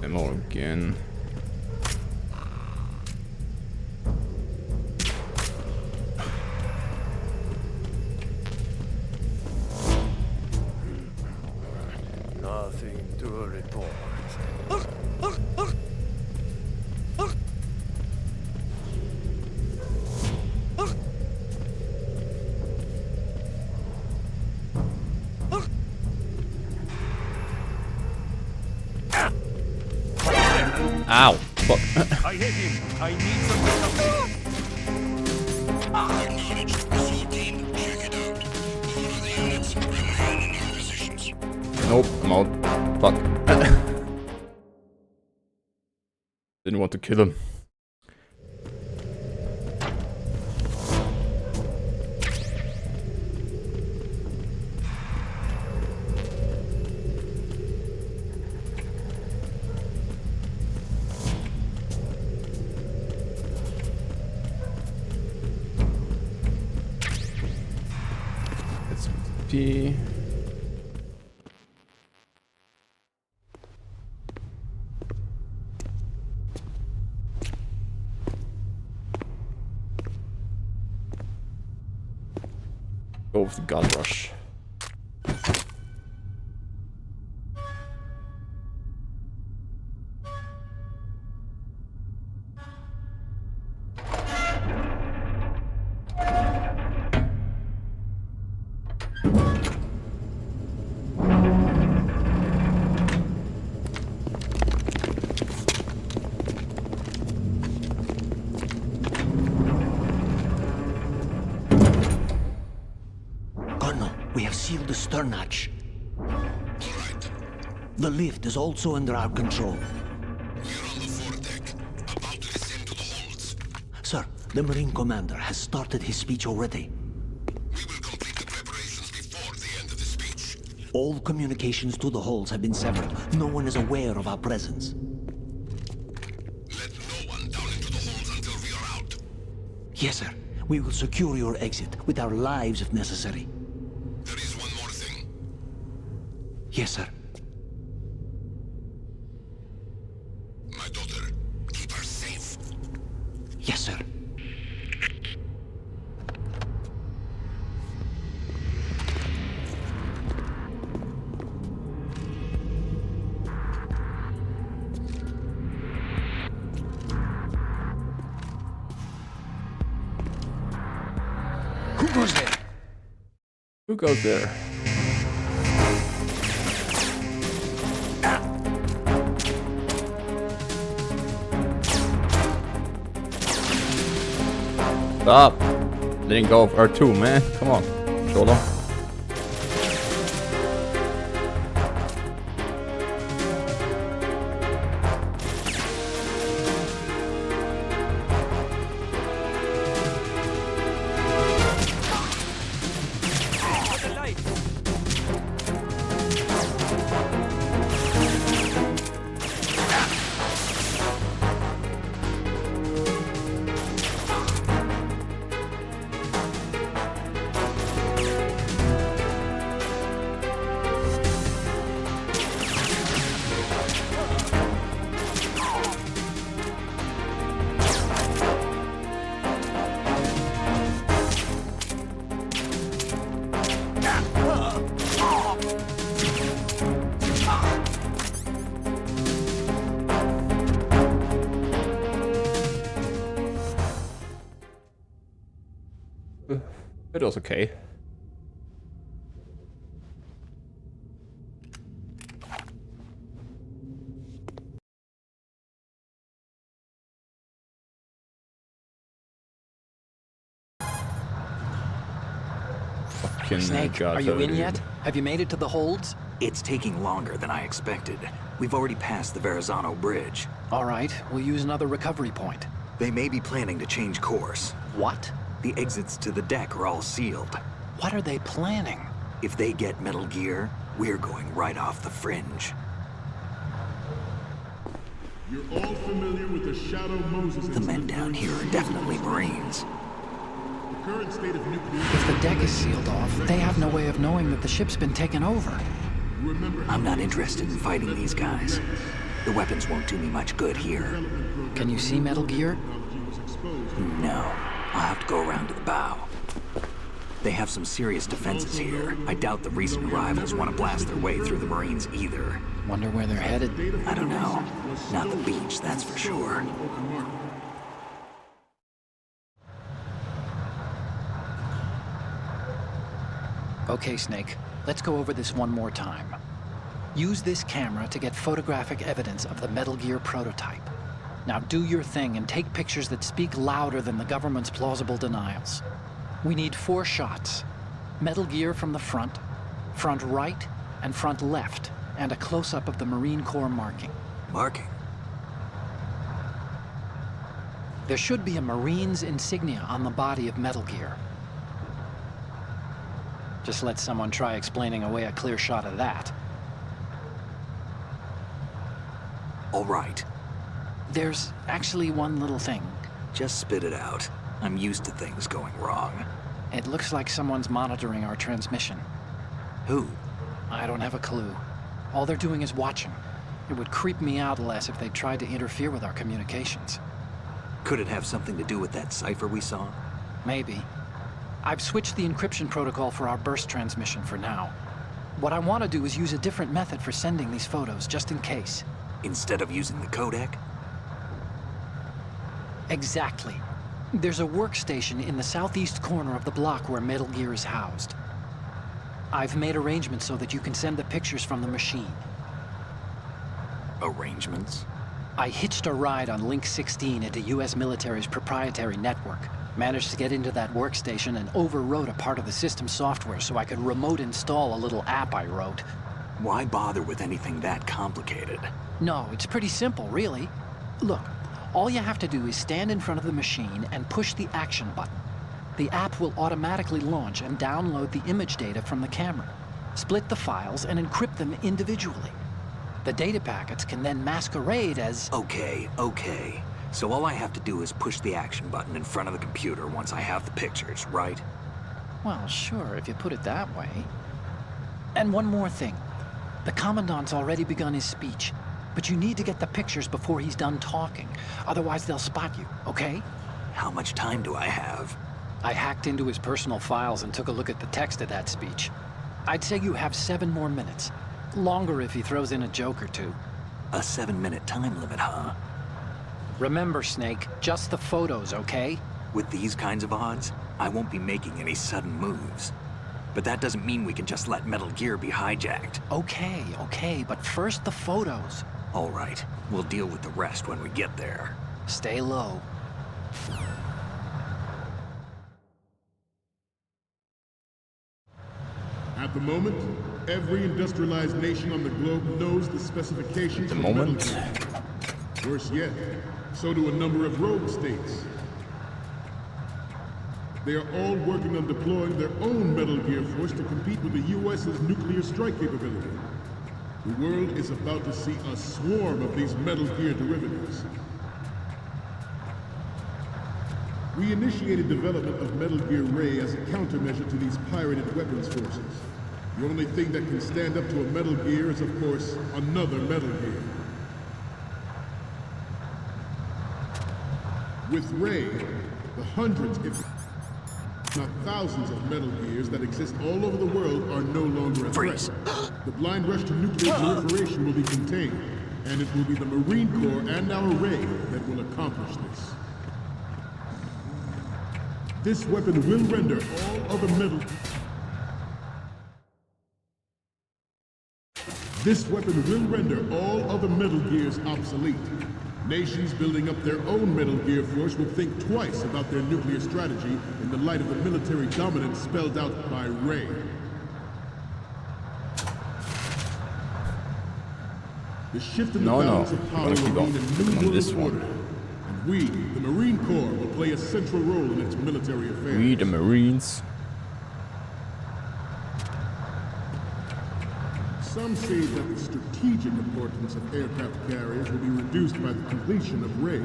Ammo again. Nothing to report. Ow! Fuck. I hit him. I need some backup. Acknowledged. Assault team, check it out. All of the units remain in your positions. Nope, I'm out. Fuck. Didn't want to kill him. P. Go with the gun rush. We have sealed the stern hatch. The lift is also under our control. We're on the foredeck, about to descend to the holds. Sir, the Marine Commander has started his speech already. We will complete the preparations before the end of the speech. All communications to the holds have been severed. No one is aware of our presence. Let no one down into the holds until we are out. Yes, sir. We will secure your exit with our lives if necessary. There is one more thing. Yes, sir. My daughter, keep her safe. Yes, sir. Who goes there? Who goes there? Stop! Didn't go for R2, man. Come on, Cholo. It was okay. Snake, are you in yet? Have you made it to the holds? It's taking longer than I expected. We've already passed the Verrazano Bridge. All right, we'll use another recovery point. They may be planning to change course. What? The exits to the deck are all sealed. What are they planning? If they get Metal Gear, we're going right off the fringe. You're all familiar with the Shadow Moses. The men down here are definitely Marines. The current state of nuclear... If the deck is sealed off, they have no way of knowing that the ship's been taken over. I'm not interested in fighting these guys. The weapons won't do me much good here. Can you see Metal Gear? No. I'll have to go around to the bow. They have some serious defenses here. I doubt the recent arrivals want to blast their way through the Marines either. Wonder where they're headed? I don't know. Not the beach, that's for sure. Okay, Snake. Let's go over this one more time. Use this camera to get photographic evidence of the Metal Gear prototype. Now do your thing and take pictures that speak louder than the government's plausible denials. We need 4 shots. Metal Gear from the front right, and front left, and a close-up of the Marine Corps marking. Marking? There should be a Marine's insignia on the body of Metal Gear. Just let someone try explaining away a clear shot of that. All right. There's actually one little thing. Just spit it out. I'm used to things going wrong. It looks like someone's monitoring our transmission. Who? I don't have a clue. All they're doing is watching. It would creep me out less if they tried to interfere with our communications. Could it have something to do with that cipher we saw? Maybe. I've switched the encryption protocol for our burst transmission for now. What I want to do is use a different method for sending these photos, just in case. Instead of using the codec? Exactly. There's a workstation in the southeast corner of the block where Metal Gear is housed. I've made arrangements so that you can send the pictures from the machine. Arrangements? I hitched a ride on Link 16 into US military's proprietary network. Managed to get into that workstation and overwrote a part of the system software so I could remote install a little app I wrote. Why bother with anything that complicated? No, it's pretty simple, really. Look, all you have to do is stand in front of the machine and push the action button. The app will automatically launch and download the image data from the camera, split the files, and encrypt them individually. The data packets can then masquerade as... Okay. So all I have to do is push the action button in front of the computer once I have the pictures, right? Well, sure, if you put it that way. And one more thing. The Commandant's already begun his speech, but you need to get the pictures before he's done talking. Otherwise, they'll spot you, okay? How much time do I have? I hacked into his personal files and took a look at the text of that speech. I'd say you have 7 more minutes. Longer if he throws in a joke or two. A 7-minute time limit, huh? Remember, Snake, just the photos, okay? With these kinds of odds, I won't be making any sudden moves. But that doesn't mean we can just let Metal Gear be hijacked. Okay, but first the photos. All right, we'll deal with the rest when we get there. Stay low. At the moment, every industrialized nation on the globe knows the specifications of Metal Gear. Worse yet, so do a number of rogue states. They are all working on deploying their own Metal Gear force to compete with the US's nuclear strike capability. The world is about to see a swarm of these Metal Gear derivatives. We initiated development of Metal Gear Ray as a countermeasure to these pirated weapons forces. The only thing that can stand up to a Metal Gear is, of course, another Metal Gear. With Ray, the hundreds, if not thousands of Metal Gears that exist all over the world are no longer a threat. The blind rush to nuclear proliferation will be contained, and it will be the Marine Corps and our Ray that will accomplish this. This weapon will render all other Metal... This weapon will render all other Metal Gears obsolete. Nations building up their own Metal Gear force will think twice about their nuclear strategy in the light of the military dominance spelled out by Ray. The shift in the balance of power will mean a new world order. And we, the Marine Corps, will play a central role in its military affairs. We, the Marines. Some say that the strategic importance of aircraft carriers will be reduced by the completion of Ray.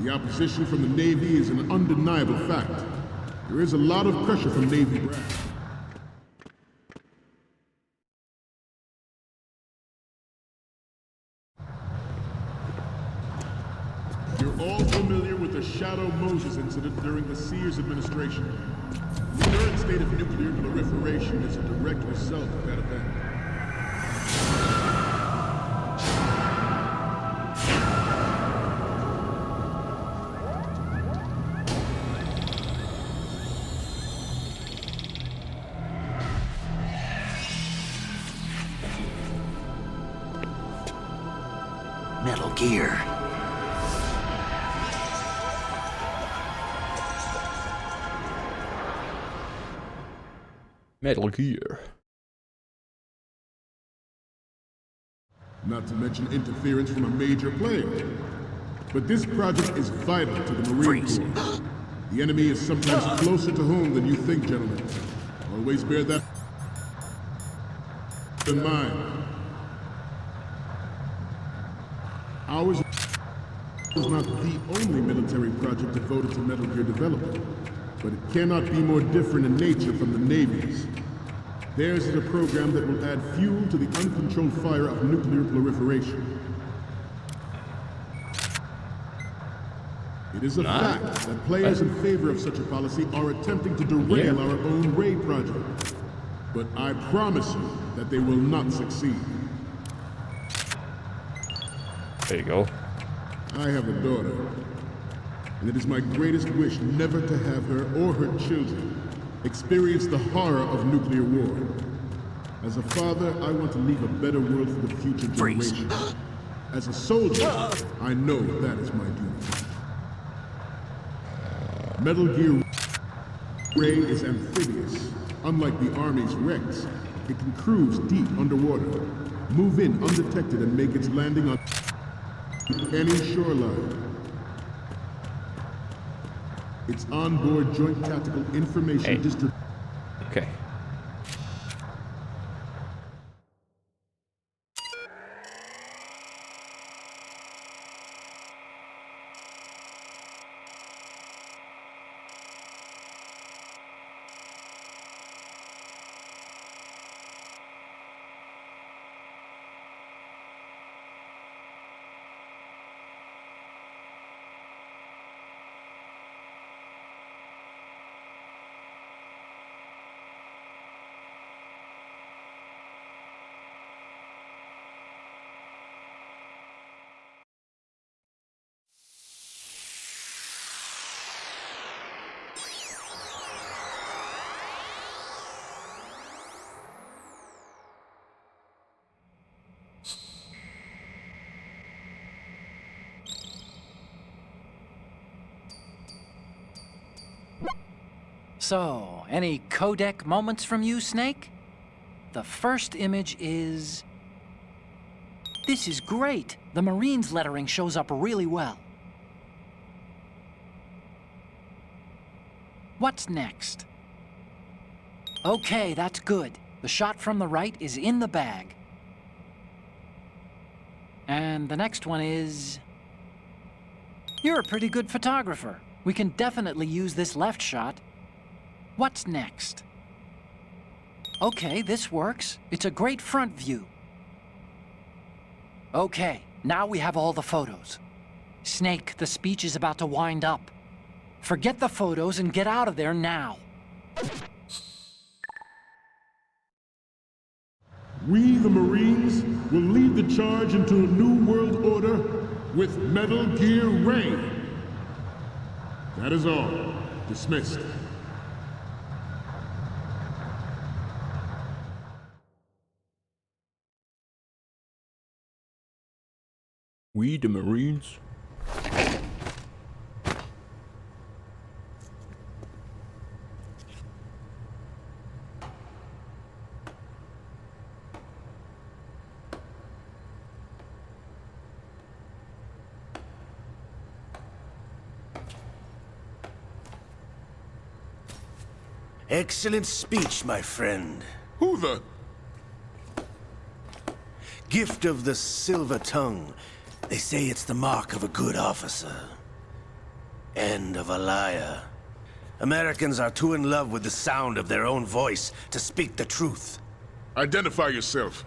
The opposition from the Navy is an undeniable fact. There is a lot of pressure from Navy brass. You're all familiar with the Shadow Moses incident during the Sears administration. The current state of nuclear proliferation is a direct result of that event. Metal Gear. Metal Gear. Not to mention interference from a major player. But this project is vital to the Marine Corps. The enemy is sometimes closer to home than you think, gentlemen. Always bear that in mind. Ours is not the only military project devoted to Metal Gear development, but it cannot be more different in nature from the Navy's. Theirs is a program that will add fuel to the uncontrolled fire of nuclear proliferation. It is a fact that players in favor of such a policy are attempting to derail our own Ray project. But I promise you that they will not succeed. There you go. I have a daughter, and it is my greatest wish never to have her or her children experience the horror of nuclear war. As a father, I want to leave a better world for the future generation. As a soldier, I know that is my duty. Metal Gear Ray is amphibious. Unlike the Army's Rex, it can cruise deep underwater, move in undetected, and make its landing on any shoreline. Its onboard joint tactical information distribution. Okay. So, any codec moments from you, Snake? The first image is... This is great! The Marines lettering shows up really well. What's next? Okay, that's good. The shot from the right is in the bag. And the next one is... You're a pretty good photographer. We can definitely use this left shot. What's next? Okay, this works. It's a great front view. Okay, now we have all the photos. Snake, the speech is about to wind up. Forget the photos and get out of there now. We, the Marines, will lead the charge into a new world order with Metal Gear Ray. That is all. Dismissed. We, the Marines. Excellent speech, my friend. Who the? Gift of the silver tongue. They say it's the mark of a good officer. And of a liar. Americans are too in love with the sound of their own voice to speak the truth. Identify yourself.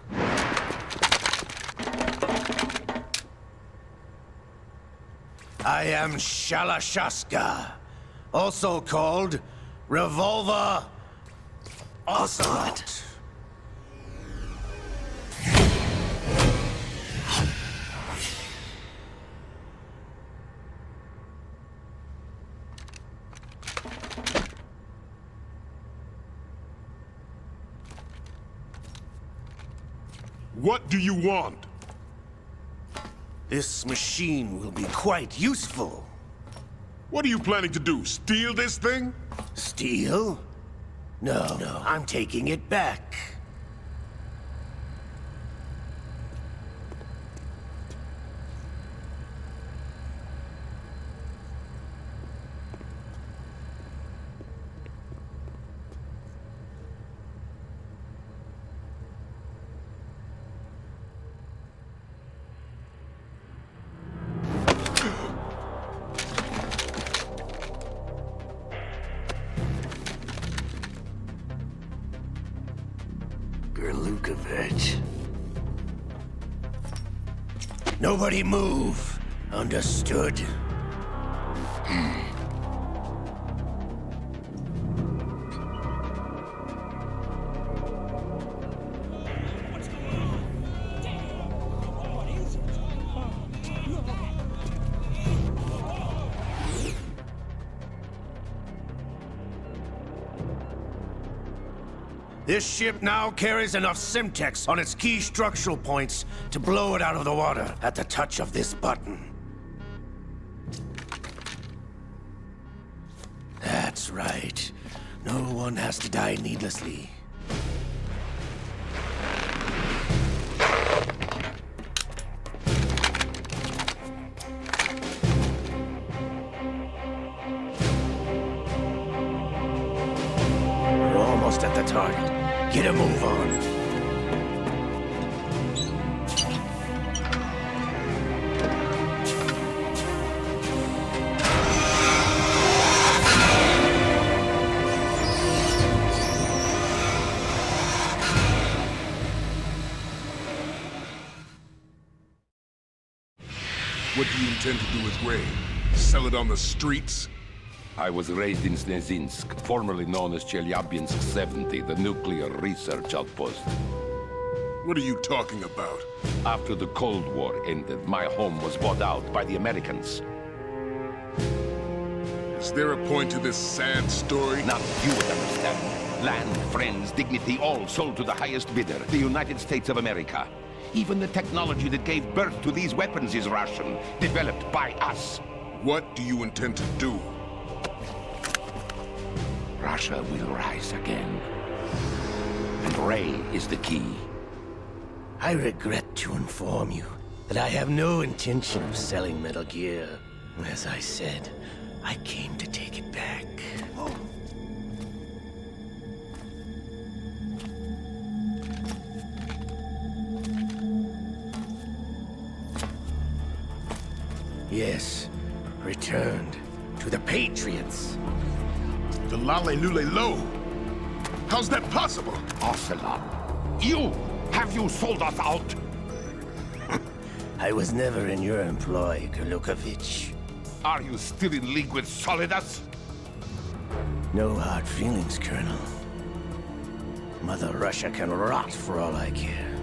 I am Shalashaska, also called Revolver Ocelot. What do you want? This machine will be quite useful. What are you planning to do? Steal this thing? Steal? No, I'm taking it back. Nobody move. Understood? This ship now carries enough Simtex on its key structural points to blow it out of the water at the touch of this button. That's right. No one has to die needlessly. We're almost at the target. Get a move on. What do you intend to do with Ray? Sell it on the streets? I was raised in Snezinsk, formerly known as Chelyabinsk 70, the nuclear research outpost. What are you talking about? After the Cold War ended, my home was bought out by the Americans. Is there a point to this sad story? Not you would understand. Land, friends, dignity, all sold to the highest bidder, the United States of America. Even the technology that gave birth to these weapons is Russian, developed by us. What do you intend to do? Russia will rise again. And Ray is the key. I regret to inform you that I have no intention of selling Metal Gear. As I said, I came to take it back. Yes, returned. To the Patriots. The Lale Lule Lo. How's that possible? Ocelot, have you sold us out? I was never in your employ, Golukovich. Are you still in league with Solidus? No hard feelings, Colonel. Mother Russia can rot for all I care.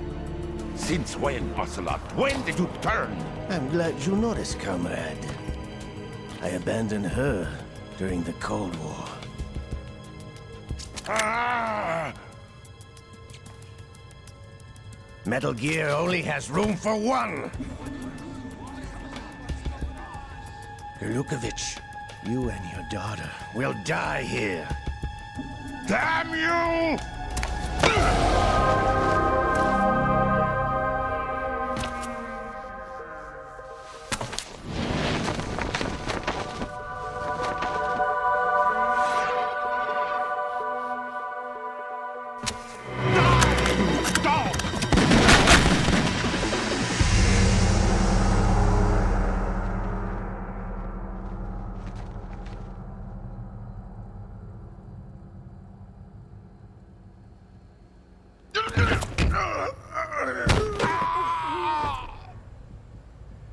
Since when, Ocelot? When did you turn? I'm glad you noticed, comrade. I abandoned her during the Cold War. Ah! Metal Gear only has room for one! Golukovich, you and your daughter will die here. Damn you!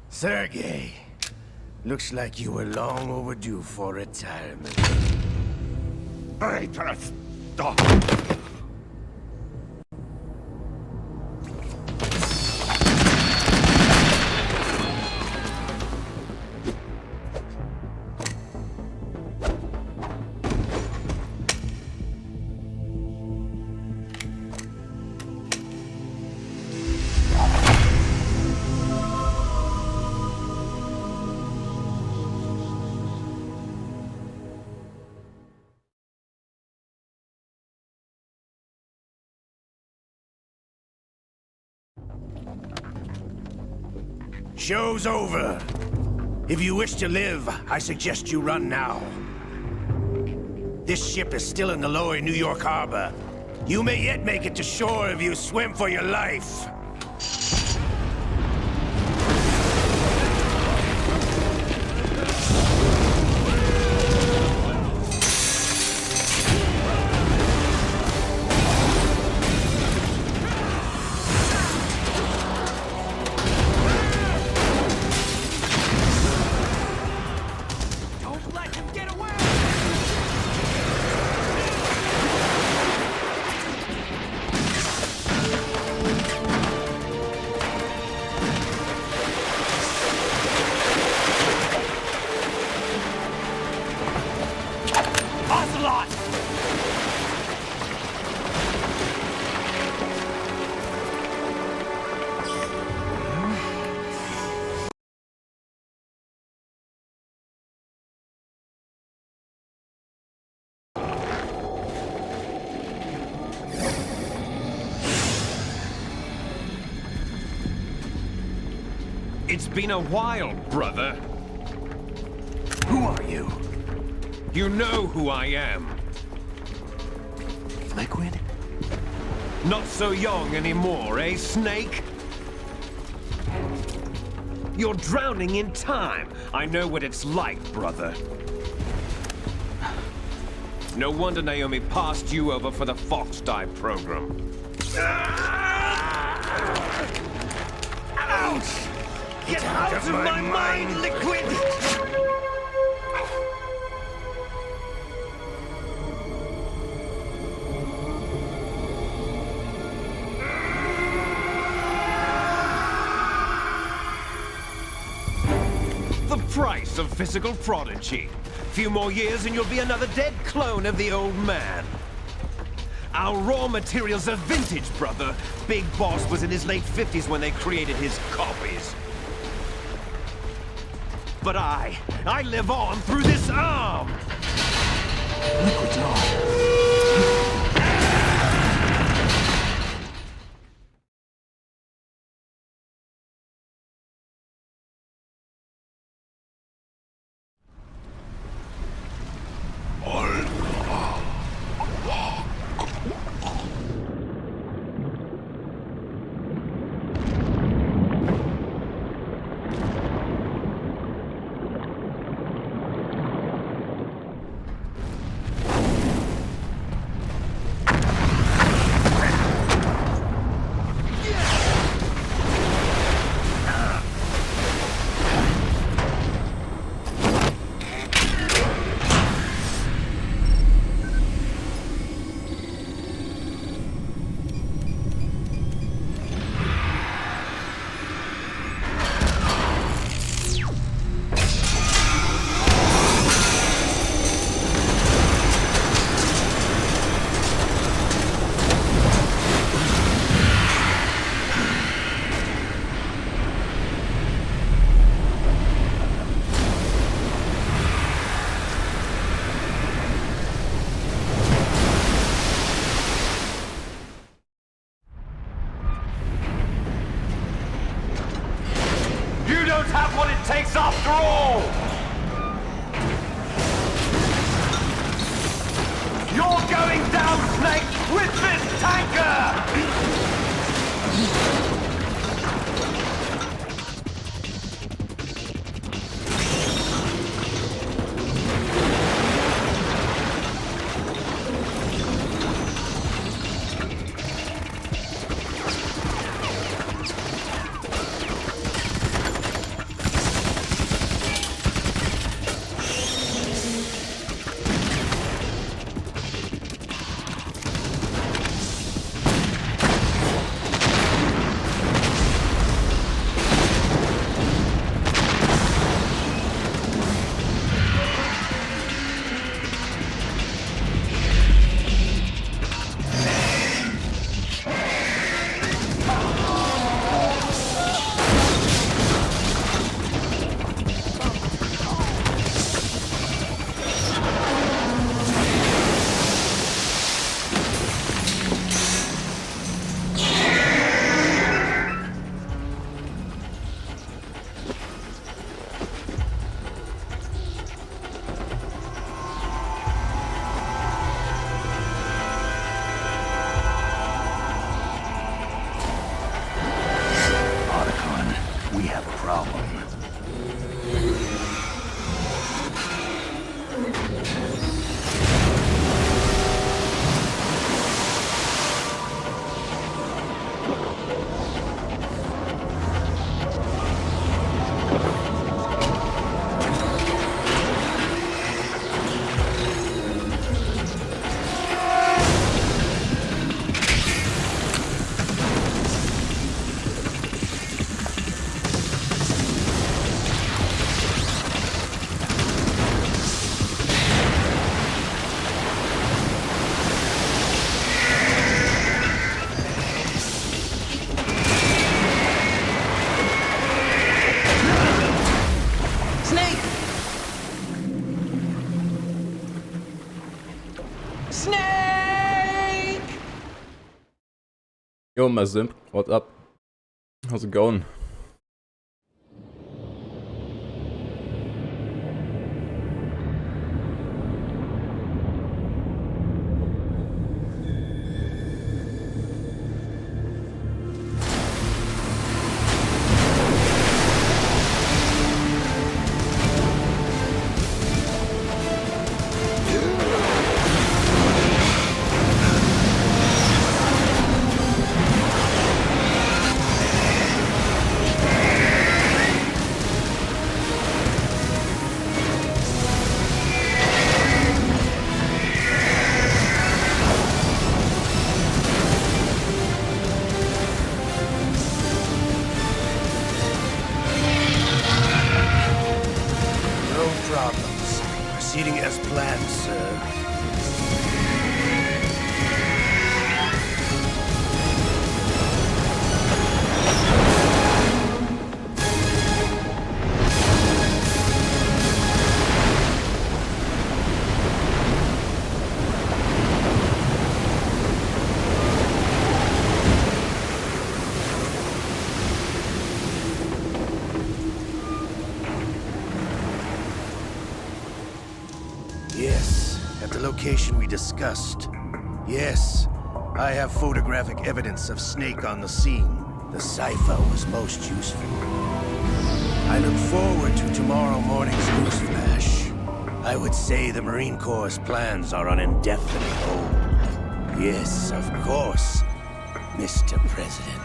Sergei, looks like you were long overdue for retirement. Traitorous dog! Show's over. If you wish to live, I suggest you run now. This ship is still in the lower New York harbor. You may yet make it to shore if you swim for your life. It's been a while, brother. Who are you? You know who I am. Liquid? Not so young anymore, eh, Snake? You're drowning in time. I know what it's like, brother. No wonder Naomi passed you over for the Fox-Die program. Ouch! Get out of my mind, Liquid! The price of physical prodigy. Few more years and you'll be another dead clone of the old man. Our raw materials are vintage, brother. Big Boss was in his late 50s when they created his copies. But I live on through this arm! Liquid's on. Snake, with this tanker! Yo, my Zimp, what up? How's it going? Proceeding as planned, sir. Yes, at the location we discussed. Yes, I have photographic evidence of Snake on the scene. The cipher was most useful. I look forward to tomorrow morning's news flash. I would say the Marine Corps' plans are on indefinite hold. Yes, of course, Mr. President.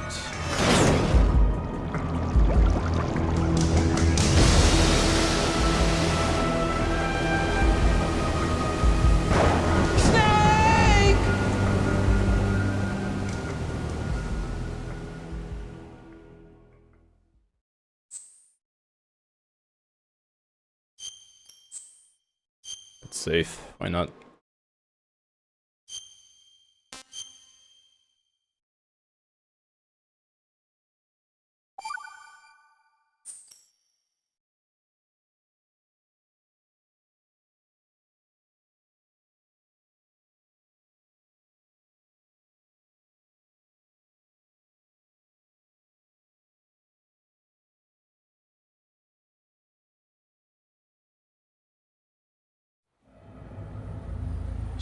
It's safe, why not?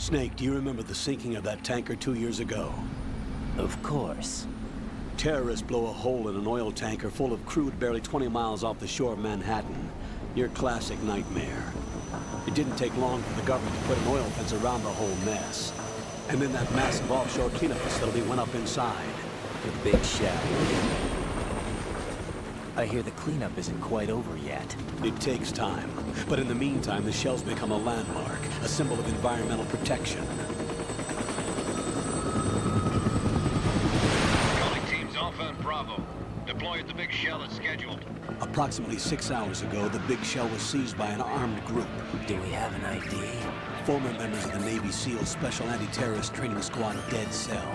Snake, do you remember the sinking of that tanker 2 years ago? Of course. Terrorists blow a hole in an oil tanker full of crude barely 20 miles off the shore of Manhattan. Your classic nightmare. It didn't take long for the government to put an oil fence around the whole mess. And then that massive offshore cleanup facility went up inside. The big shell. I hear the cleanup isn't quite over yet. It takes time. But in the meantime, the shell's become a landmark, a symbol of environmental protection. Calling teams Alpha and Bravo. Deploy at the big shell as scheduled. Approximately 6 hours ago, the big shell was seized by an armed group. Do we have an ID? Former members of the Navy SEALs Special Anti-Terrorist Training Squad Dead Cell.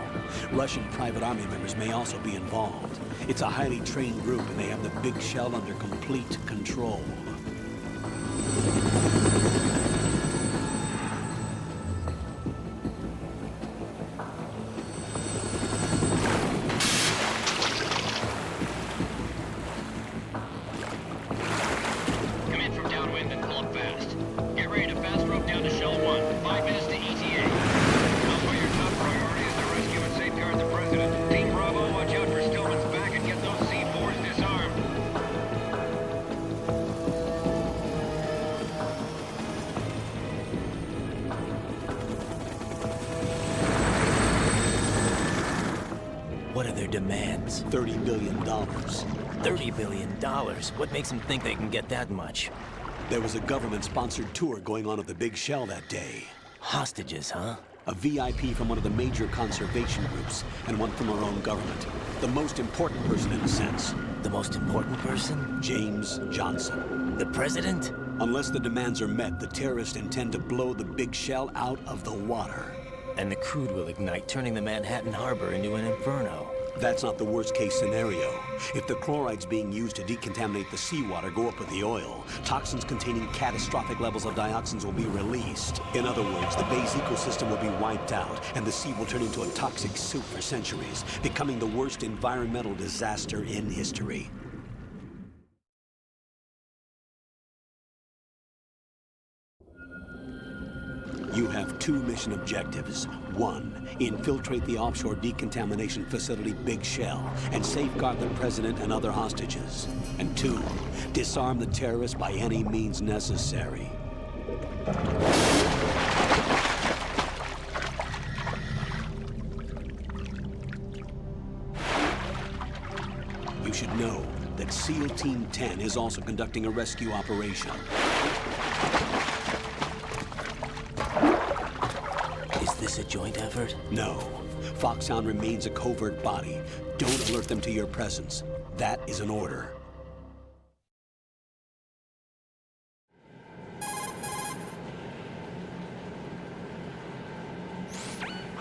Russian private army members may also be involved. It's a highly trained group, and they have the big shell under complete control. Come in from downwind and pull up fast. Get ready to fast rope down to Shell 1. 5 minutes to ETA. Alpha, your top priority is to rescue and safeguard the President. Team Bravo, watch out for Stillman's back and get those C4s disarmed. What are their demands? $30 billion. $30 billion? What makes them think they can get that much? There was a government-sponsored tour going on at the big shell that day. Hostages, huh? A VIP from one of the major conservation groups, and one from our own government. The most important person in a sense. The most important person? James Johnson. The president? Unless the demands are met, the terrorists intend to blow the big shell out of the water. And the crude will ignite, turning the Manhattan Harbor into an inferno. That's not the worst-case scenario. If the chlorides being used to decontaminate the seawater go up with the oil, toxins containing catastrophic levels of dioxins will be released. In other words, the bay's ecosystem will be wiped out, and the sea will turn into a toxic soup for centuries, becoming the worst environmental disaster in history. You have 2 mission objectives. 1, infiltrate the offshore decontamination facility Big Shell and safeguard the president and other hostages. And 2, disarm the terrorists by any means necessary. You should know that SEAL Team 10 is also conducting a rescue operation. Is this a joint effort? No. Foxhound remains a covert body. Don't alert them to your presence. That is an order.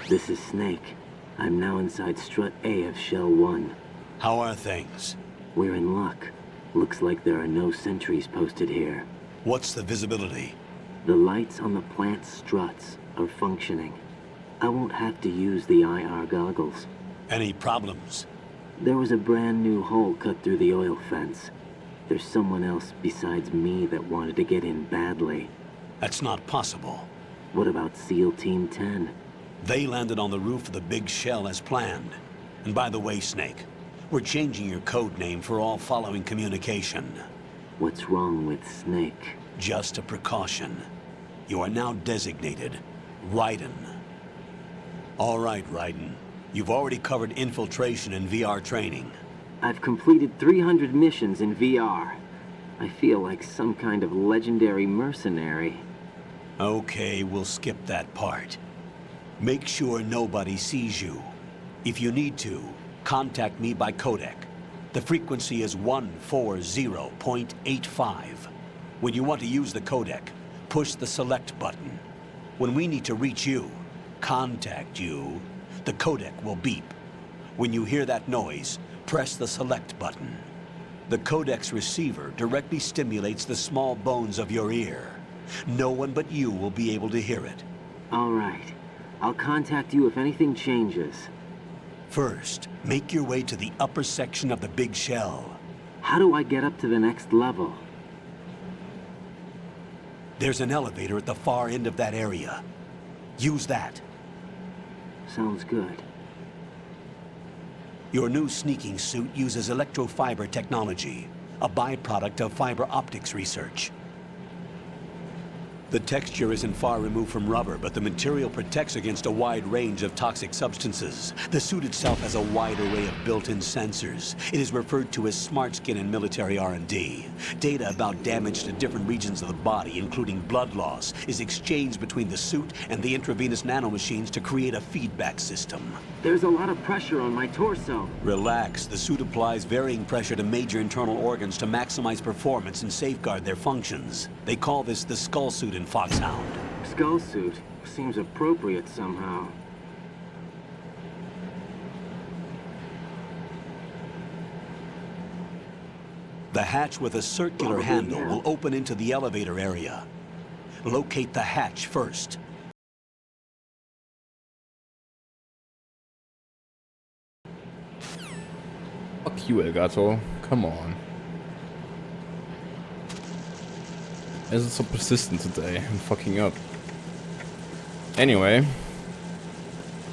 This is Snake. I'm now inside Strut A of Shell 1. How are things? We're in luck. Looks like there are no sentries posted here. What's the visibility? The lights on the plant struts are functioning. I won't have to use the IR goggles. Any problems? There was a brand new hole cut through the oil fence. There's someone else besides me that wanted to get in badly. That's not possible. What about SEAL Team 10? They landed on the roof of the Big Shell as planned. And by the way, Snake, we're changing your code name for all following communication. What's wrong with Snake? Just a precaution. You are now designated Raiden. All right, Raiden. You've already covered infiltration and VR training. I've completed 300 missions in VR. I feel like some kind of legendary mercenary. Okay, we'll skip that part. Make sure nobody sees you. If you need to, contact me by codec. The frequency is 140.85. When you want to use the codec, push the select button. When we need to reach you, contact you, the codec will beep. When you hear that noise, press the select button. The codec's receiver directly stimulates the small bones of your ear. No one but you will be able to hear it. All right. I'll contact you if anything changes. First, make your way to the upper section of the Big Shell. How do I get up to the next level? There's an elevator at the far end of that area. Use that. Sounds good. Your new sneaking suit uses electrofiber technology, a byproduct of fiber optics research. The texture isn't far removed from rubber, but the material protects against a wide range of toxic substances. The suit itself has a wide array of built-in sensors. It is referred to as smart skin in military R&D. Data about damage to different regions of the body, including blood loss, is exchanged between the suit and the intravenous nanomachines to create a feedback system. There's a lot of pressure on my torso. Relax. The suit applies varying pressure to major internal organs to maximize performance and safeguard their functions. They call this the skull suit in Foxhound. Skull suit seems appropriate somehow. The hatch with a circular handle will open into the elevator area. Locate the hatch first. Fuck you, Elgato. Come on. Why is it so persistent today? I'm fucking up. Anyway.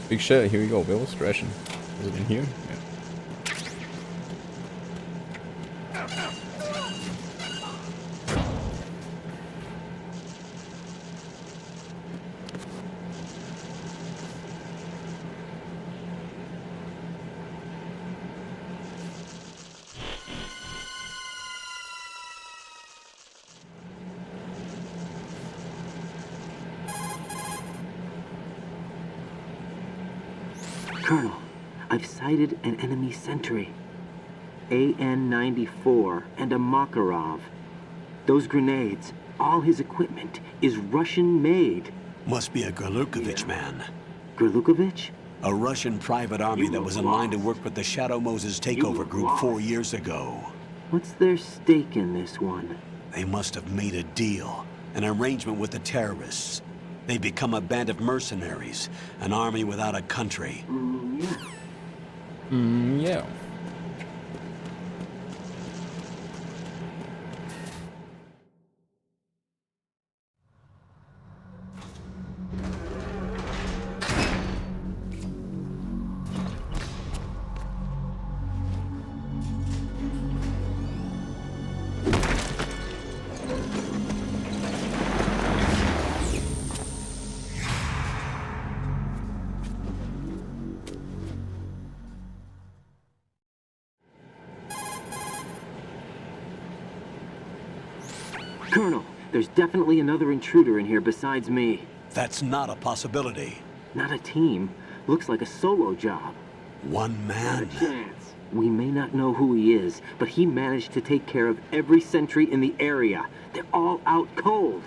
Big shell, here we go. Where was Ration? Was it in here? Yeah. Colonel, I've sighted an enemy sentry. AN-94 and a Makarov. Those grenades, all his equipment, is Russian-made. Must be a Gerlukovich man. Gerlukovich? A Russian private army that was in line to work with the Shadow Moses takeover group 4 years ago. What's their stake in this one? They must have made a deal, an arrangement with the terrorists. They become a band of mercenaries, an army without a country. Yeah. Colonel, there's definitely another intruder in here besides me. That's not a possibility. Not a team. Looks like a solo job. One man. Not a chance. We may not know who he is, but he managed to take care of every sentry in the area. They're all out cold.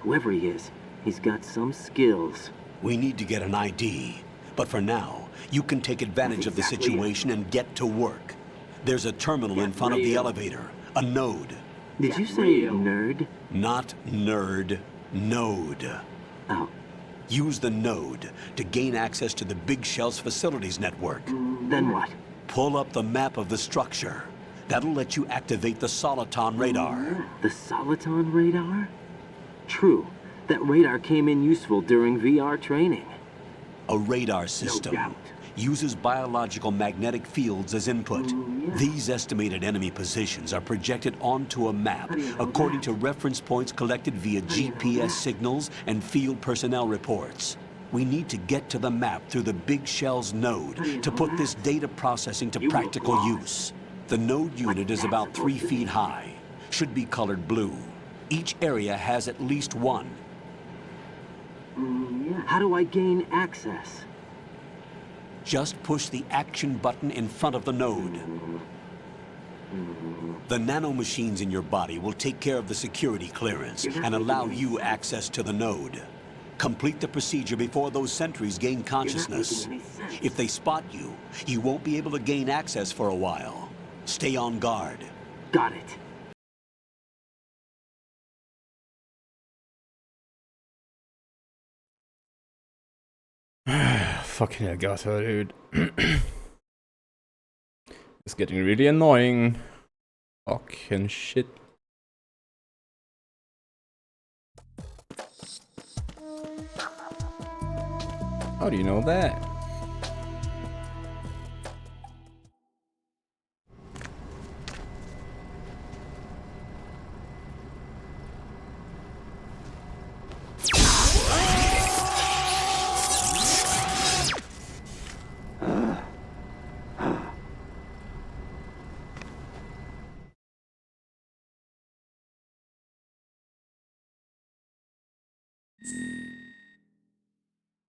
Whoever he is, he's got some skills. We need to get an ID. But for now, you can take advantage of the situation and get to work. There's a terminal in front of the elevator. A node. Did you say nerd? Not nerd. Node. Oh. Use the node to gain access to the Big Shell's facilities network. Then what? Pull up the map of the structure. That'll let you activate the Soliton radar. The Soliton radar? True. That radar came in useful during VR training. A radar system. No doubt. Uses biological magnetic fields as input. These estimated enemy positions are projected onto a map according to reference points collected via GPS signals and field personnel reports. We need to get to the map through the Big Shell's node to put this data processing to practical use. The node unit is about 3 feet high. Should be colored blue. Each area has at least one. How do I gain access? Just push the action button in front of the node. The nanomachines in your body will take care of the security clearance and allow you access to the node. Complete the procedure before those sentries gain consciousness. If they spot you, you won't be able to gain access for a while. Stay on guard. Got it. Fucking Elgato, dude. It's getting really annoying. Fucking shit. How do you know that?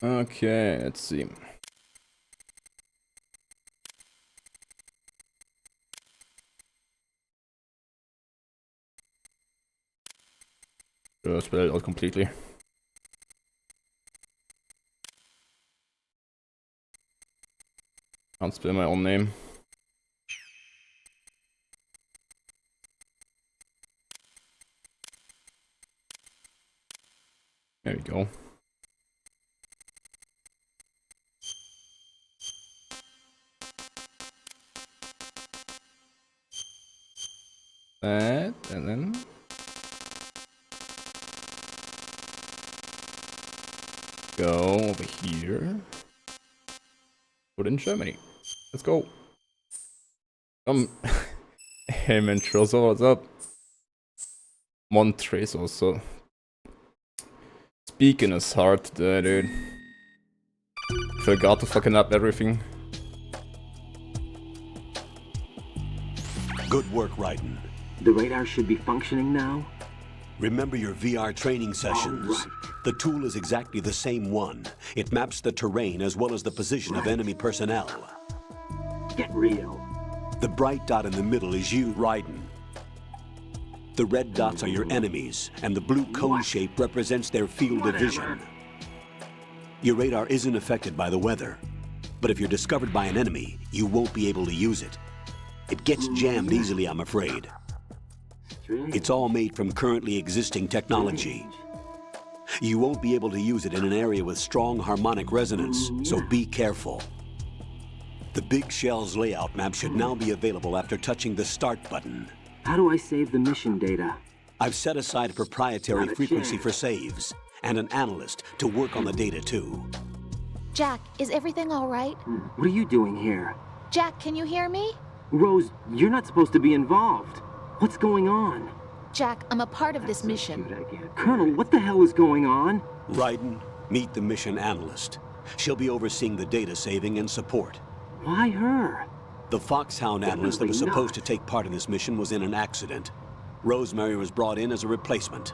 Okay, let's see. Spell it out completely. Can't spell my own name. There we go. That, and then go over here. Put in Germany. Let's go. Hey man, Trozo, what's up? Montres also. Speaking is hard today, dude. Forgot to fucking up everything. Good work, Raiden. The radar should be functioning now? Remember your VR training sessions. Right. The tool is exactly the same one. It maps the terrain as well as the position of enemy personnel. Get real. The bright dot in the middle is you, Raiden. The red dots are your enemies, and the blue cone shape represents their field of vision. Your radar isn't affected by the weather, but if you're discovered by an enemy, you won't be able to use it. It gets jammed easily, I'm afraid. It's all made from currently existing technology. You won't be able to use it in an area with strong harmonic resonance, so be careful. The Big Shell's layout map should now be available after touching the Start button. How do I save the mission data? I've set aside a proprietary frequency for saves, and an analyst to work on the data too. Jack, is everything all right? What are you doing here? Jack, can you hear me? Rose, you're not supposed to be involved. What's going on? Jack, I'm a part of this mission. Colonel, what the hell is going on? Raiden, meet the mission analyst. She'll be overseeing the data saving and support. Why her? The Foxhound analyst that was supposed to take part in this mission was in an accident. Rosemary was brought in as a replacement.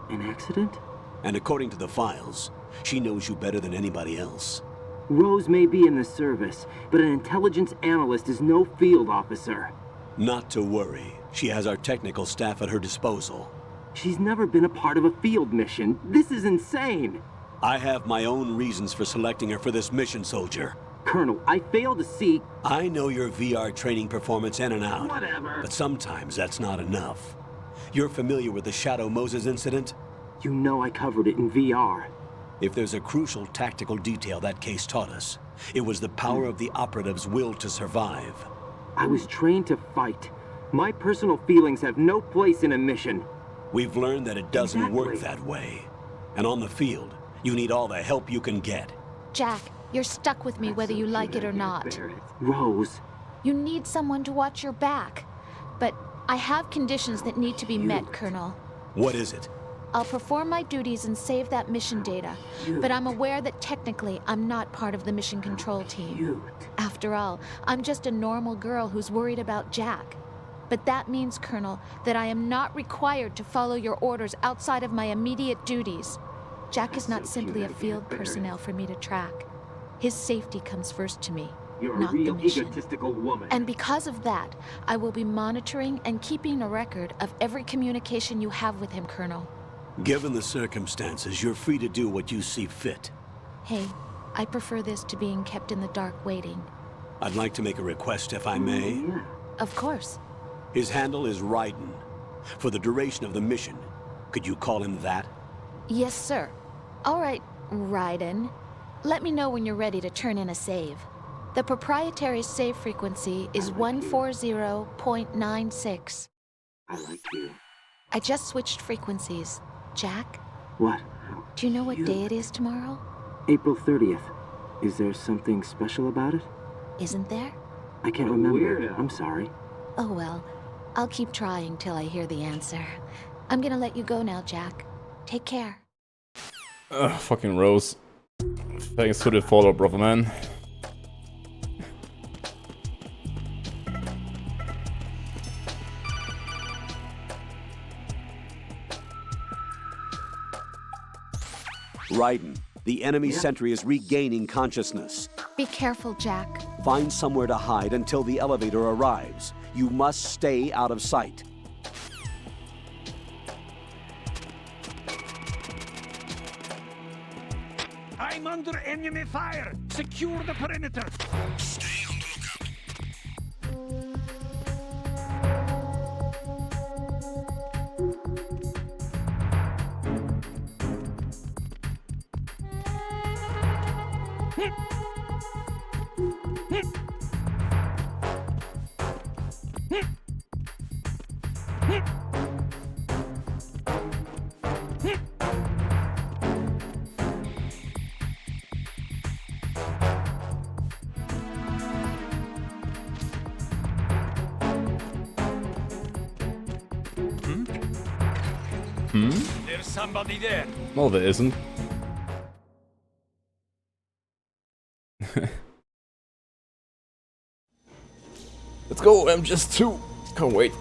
An accident? And according to the files, she knows you better than anybody else. Rose may be in the service, but an intelligence analyst is no field officer. Not to worry. She has our technical staff at her disposal. She's never been a part of a field mission. This is insane. I have my own reasons for selecting her for this mission, soldier. Colonel, I fail to see... I know your VR training performance in and out. Whatever. But sometimes that's not enough. You're familiar with the Shadow Moses incident? You know I covered it in VR. If there's a crucial tactical detail that case taught us, it was the power of the operative's will to survive. I was trained to fight. My personal feelings have no place in a mission. We've learned that it doesn't work that way. And on the field, you need all the help you can get. Jack, you're stuck with me whether you like it or not. Rose. You need someone to watch your back. But I have conditions that need to be met, Colonel. What is it? I'll perform my duties and save that mission data, but I'm aware that technically I'm not part of the mission control team. After all, I'm just a normal girl who's worried about Jack. But that means, Colonel, that I am not required to follow your orders outside of my immediate duties. Jack is not simply a field personnel for me to track. His safety comes first to me, not the mission. Egotistical woman. And because of that, I will be monitoring and keeping a record of every communication you have with him, Colonel. Given the circumstances, you're free to do what you see fit. Hey, I prefer this to being kept in the dark waiting. I'd like to make a request, if I may. Of course. His handle is Raiden. For the duration of the mission, could you call him that? Yes, sir. All right, Raiden. Let me know when you're ready to turn in a save. The proprietary save frequency is 140.96. I like you. I just switched frequencies. Jack? What? Do you know what day it is tomorrow? April 30th. Is there something special about it? Isn't there? I can't remember. I'm sorry. Oh well, I'll keep trying till I hear the answer. I'm gonna let you go now, Jack. Take care. Fucking Rose. Thanks for the follow, brother man. Raiden, the enemy sentry is regaining consciousness. Be careful, Jack. Find somewhere to hide until the elevator arrives. You must stay out of sight. I'm under enemy fire! Secure the perimeter! Stay on the lookout. There's somebody there. No, there isn't. Let's go, MGS2. Can't wait.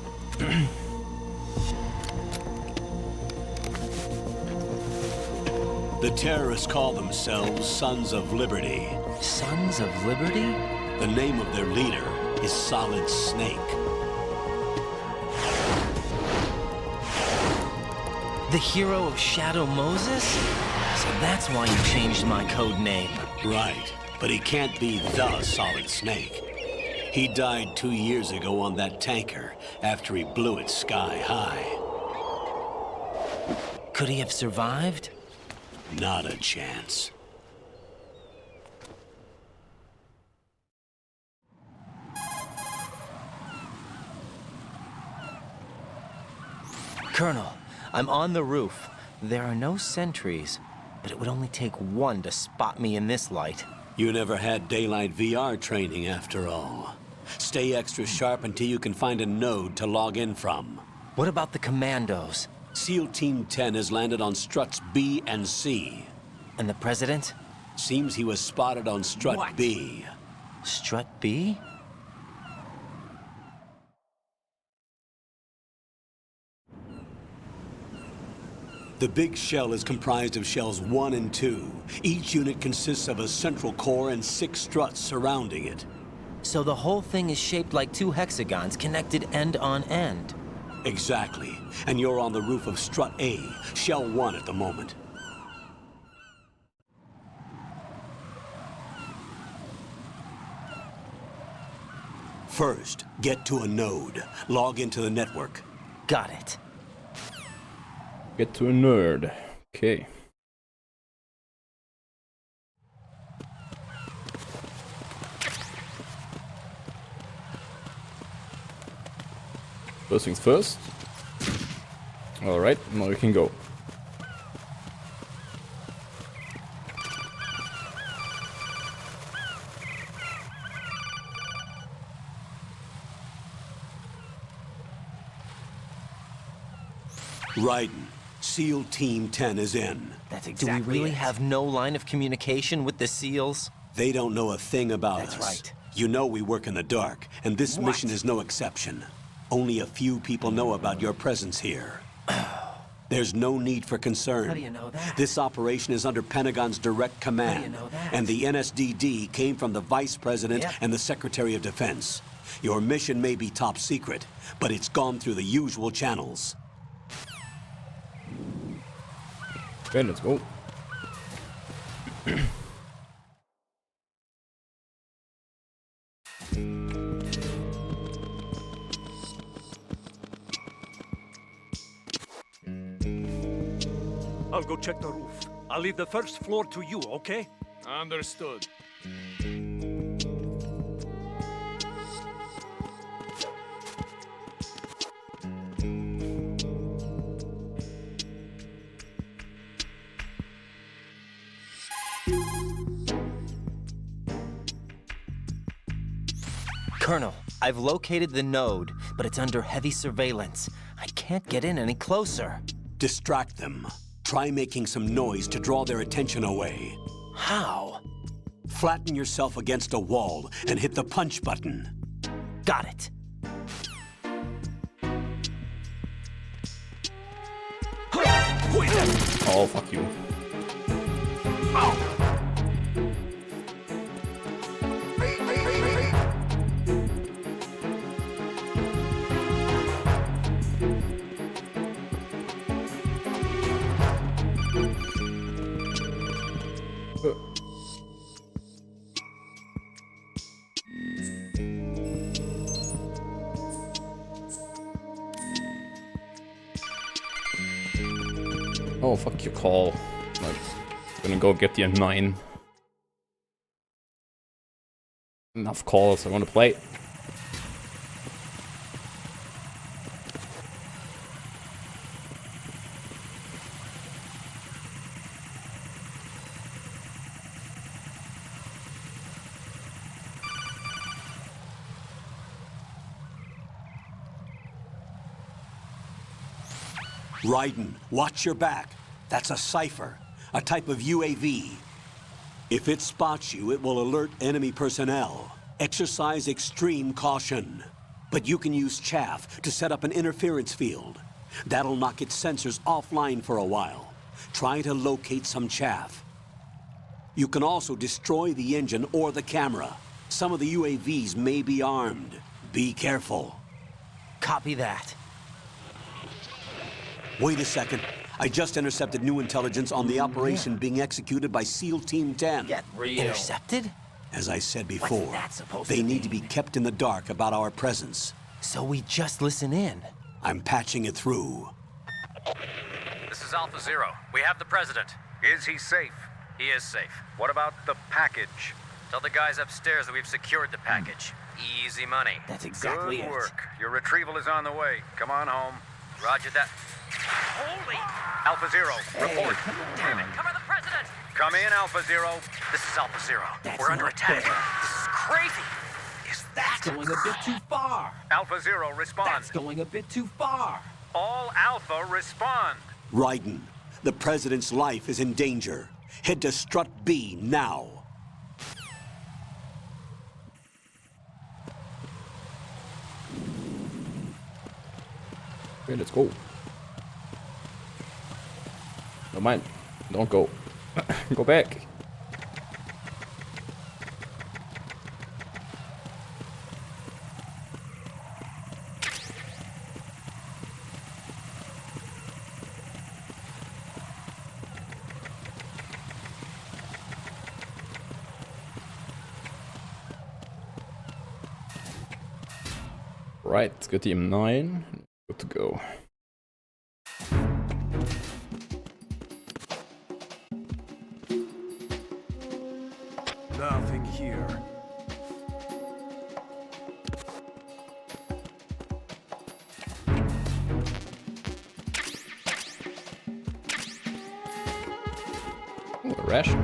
The terrorists call themselves Sons of Liberty. Sons of Liberty? The name of their leader is Solid Snake. The hero of Shadow Moses? So that's why you changed my code name. Right, but he can't be the Solid Snake. He died 2 years ago on that tanker after he blew it sky high. Could he have survived? Not a chance. Colonel, I'm on the roof. There are no sentries, but it would only take one to spot me in this light. You never had daylight VR training after all. Stay extra sharp until you can find a node to log in from. What about the commandos? SEAL Team 10 has landed on struts B and C. And the President? Seems he was spotted on strut What? B. Strut B? The big shell is comprised of shells 1 and 2. Each unit consists of a central core and 6 struts surrounding it. So the whole thing is shaped like 2 hexagons connected end on end. Exactly. And you're on the roof of strut A, shell 1 at the moment. First, get to a node. Log into the network. Got it. Get to a nerd. Okay. First things first. Alright, now we can go. Raiden, SEAL Team 10 is in. That's exactly. Do we really have no line of communication with the SEALs? They don't know a thing about us. That's right. You know we work in the dark, and this mission is no exception. Only a few people know about your presence here. There's no need for concern. How do you know that? This operation is under Pentagon's direct command. How do you know that? And the NSDD came from the Vice President Yep. and the Secretary of Defense. Your mission may be top secret, but it's gone through the usual channels. Okay, let's go. I'll go check the roof. I'll leave the first floor to you, okay? Understood. Colonel, I've located the node, but it's under heavy surveillance. I can't get in any closer. Distract them. Try making some noise to draw their attention away. How? Flatten yourself against a wall and hit the punch button. Got it. Oh, fuck you. Oh, fuck your call. I'm gonna go get the M9. Enough calls, I want to play. Raiden, watch your back. That's a cipher, a type of UAV. If it spots you, it will alert enemy personnel. Exercise extreme caution. But you can use chaff to set up an interference field. That'll knock its sensors offline for a while. Try to locate some chaff. You can also destroy the engine or the camera. Some of the UAVs may be armed. Be careful. Copy that. Wait a second. I just intercepted new intelligence on the operation being executed by SEAL Team 10. Get real. Intercepted? As I said before, What's that supposed they to need mean? to be kept in the dark about our presence. So we just listen in. I'm patching it through. This is Alpha Zero. We have the president. Is he safe? He is safe. What about the package? Tell the guys upstairs that we've secured the package. Easy money. That's exactly Good it. work. Your retrieval is on the way. Come on home. Roger that. Holy! Alpha Zero, report. Damn it, cover the president! Come in, Alpha Zero. This is Alpha Zero. We're under attack. This is crazy. Is that Going a bit too far. Alpha Zero, respond. That's going a bit too far. All Alpha, respond. Raiden, the president's life is in danger. Head to Strut B now. Okay, let's go. Don't mind. Don't go. Go back. Right, let's get the M9. Good to go. Nothing here. Oh, a ration.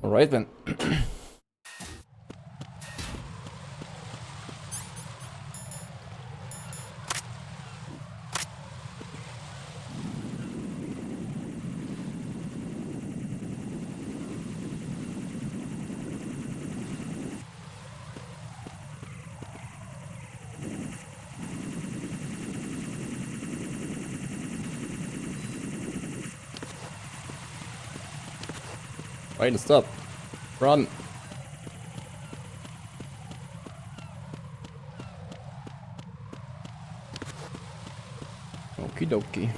All right then. Right, stop. Run. Okie dokie.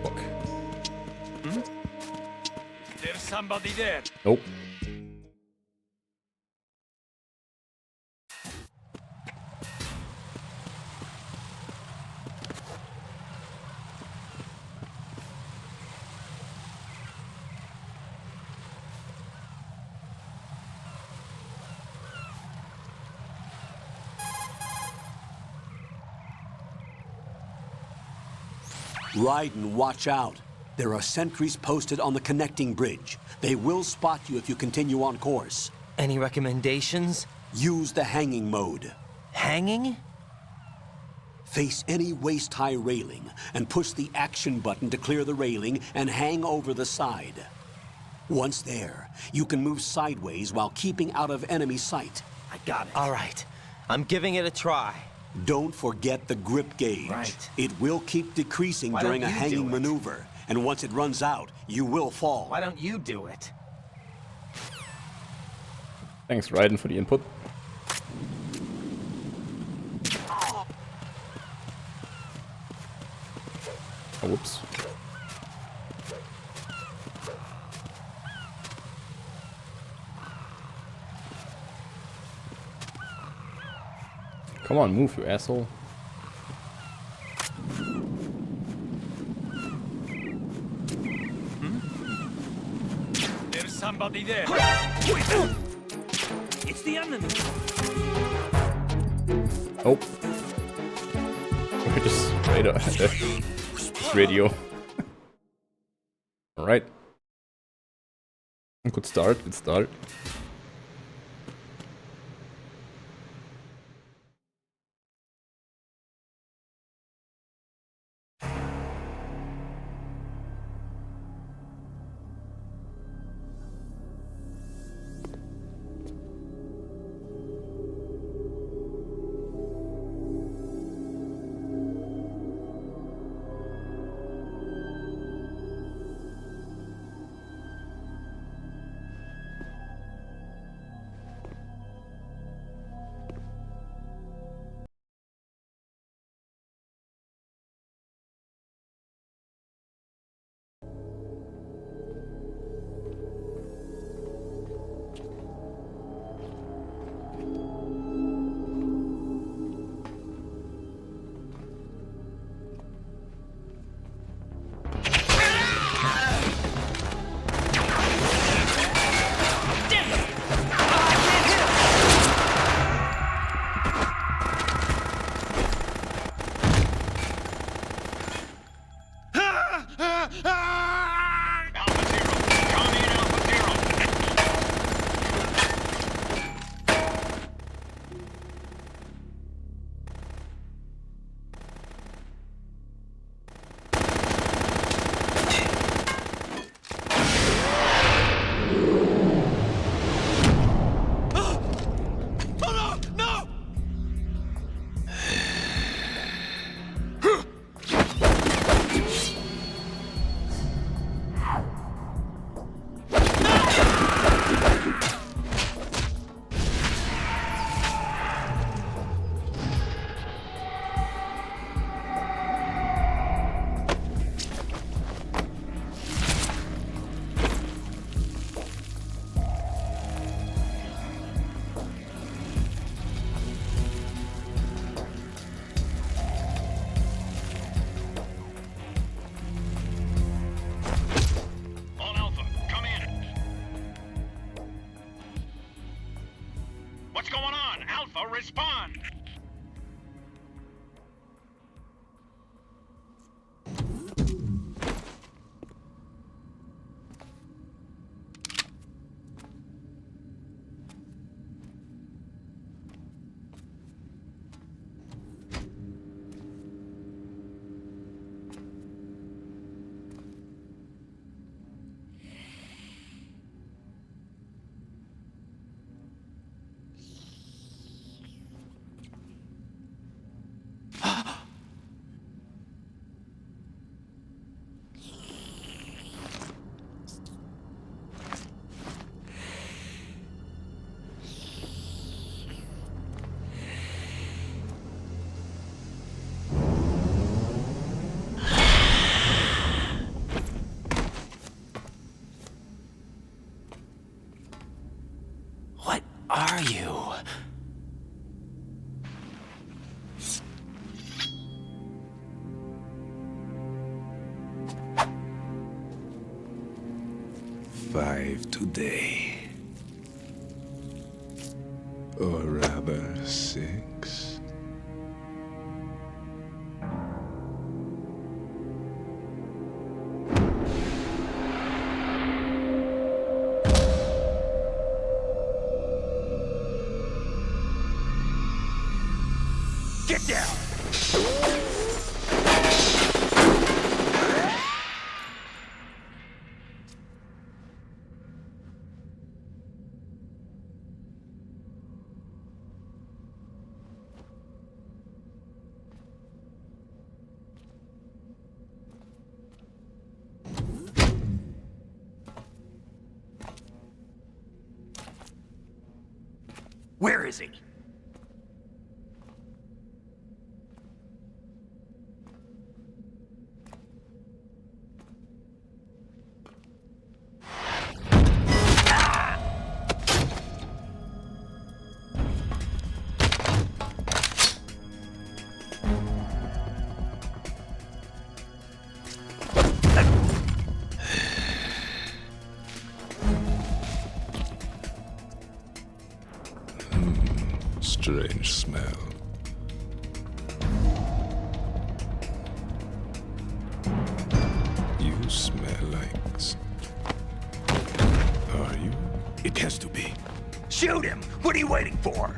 Fuck. There's somebody there. Nope. Raiden, watch out. There are sentries posted on the connecting bridge. They will spot you if you continue on course. Any recommendations? Use the hanging mode. Hanging? Face any waist-high railing and push the action button to clear the railing and hang over the side. Once there, you can move sideways while keeping out of enemy sight. I got it. All right. I'm giving it a try. Don't forget the grip gauge. Right. It will keep decreasing during a hanging maneuver. And once it runs out, you will fall. Why don't you do it? Thanks, Raiden, for the input. Oh, whoops. Come on, move, you asshole. There's somebody there. It's the enemy. Oh. We're just straight up radio. Alright. Good start, good start. What's going on? Alpha, respond! Are you? Five today. Or rather, 6. Get down! Where is he? Strange smell. You smell like... Are you? It has to be. Shoot him! What are you waiting for?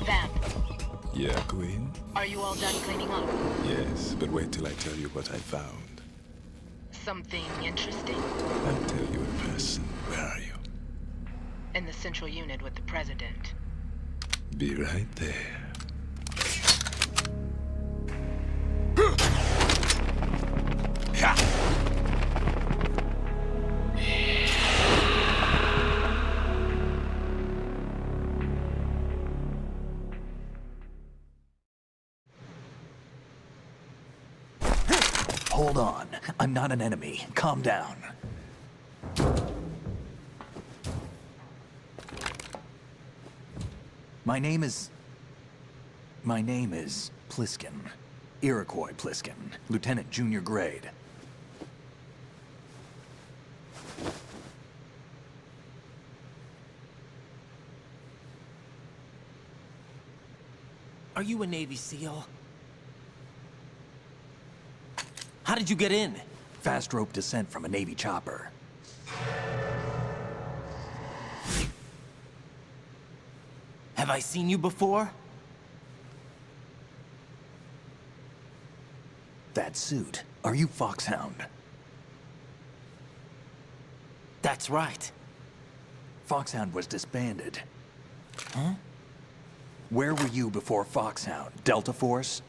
Vamp, Yeah, Queen? are you all done cleaning up? Yes, but wait till I tell you what I found. Something interesting? I'll tell you in person. Where are you? In the central unit with the president. Be right there. Hold on. I'm not an enemy. Calm down. My name is Pliskin. Iroquois Pliskin. Lieutenant Junior Grade. Are you a Navy SEAL? How did you get in? Fast rope descent from a Navy chopper. Have I seen you before? That suit. Are you Foxhound? That's right. Foxhound was disbanded. Huh? Where were you before Foxhound? Delta Force?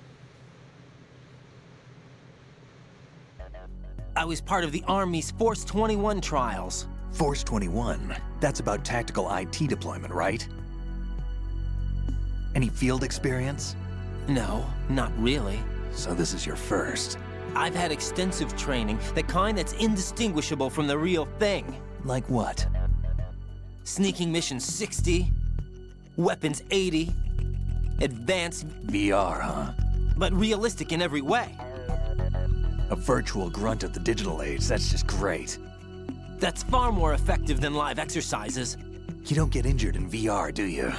I was part of the Army's Force 21 trials. Force 21? That's about tactical IT deployment, right? Any field experience? No, not really. So this is your first? I've had extensive training, the kind that's indistinguishable from the real thing. Like what? Sneaking mission 60, weapons 80, advanced... VR, huh? But realistic in every way. A virtual grunt of the digital age, that's just great. That's far more effective than live exercises. You don't get injured in VR, do you?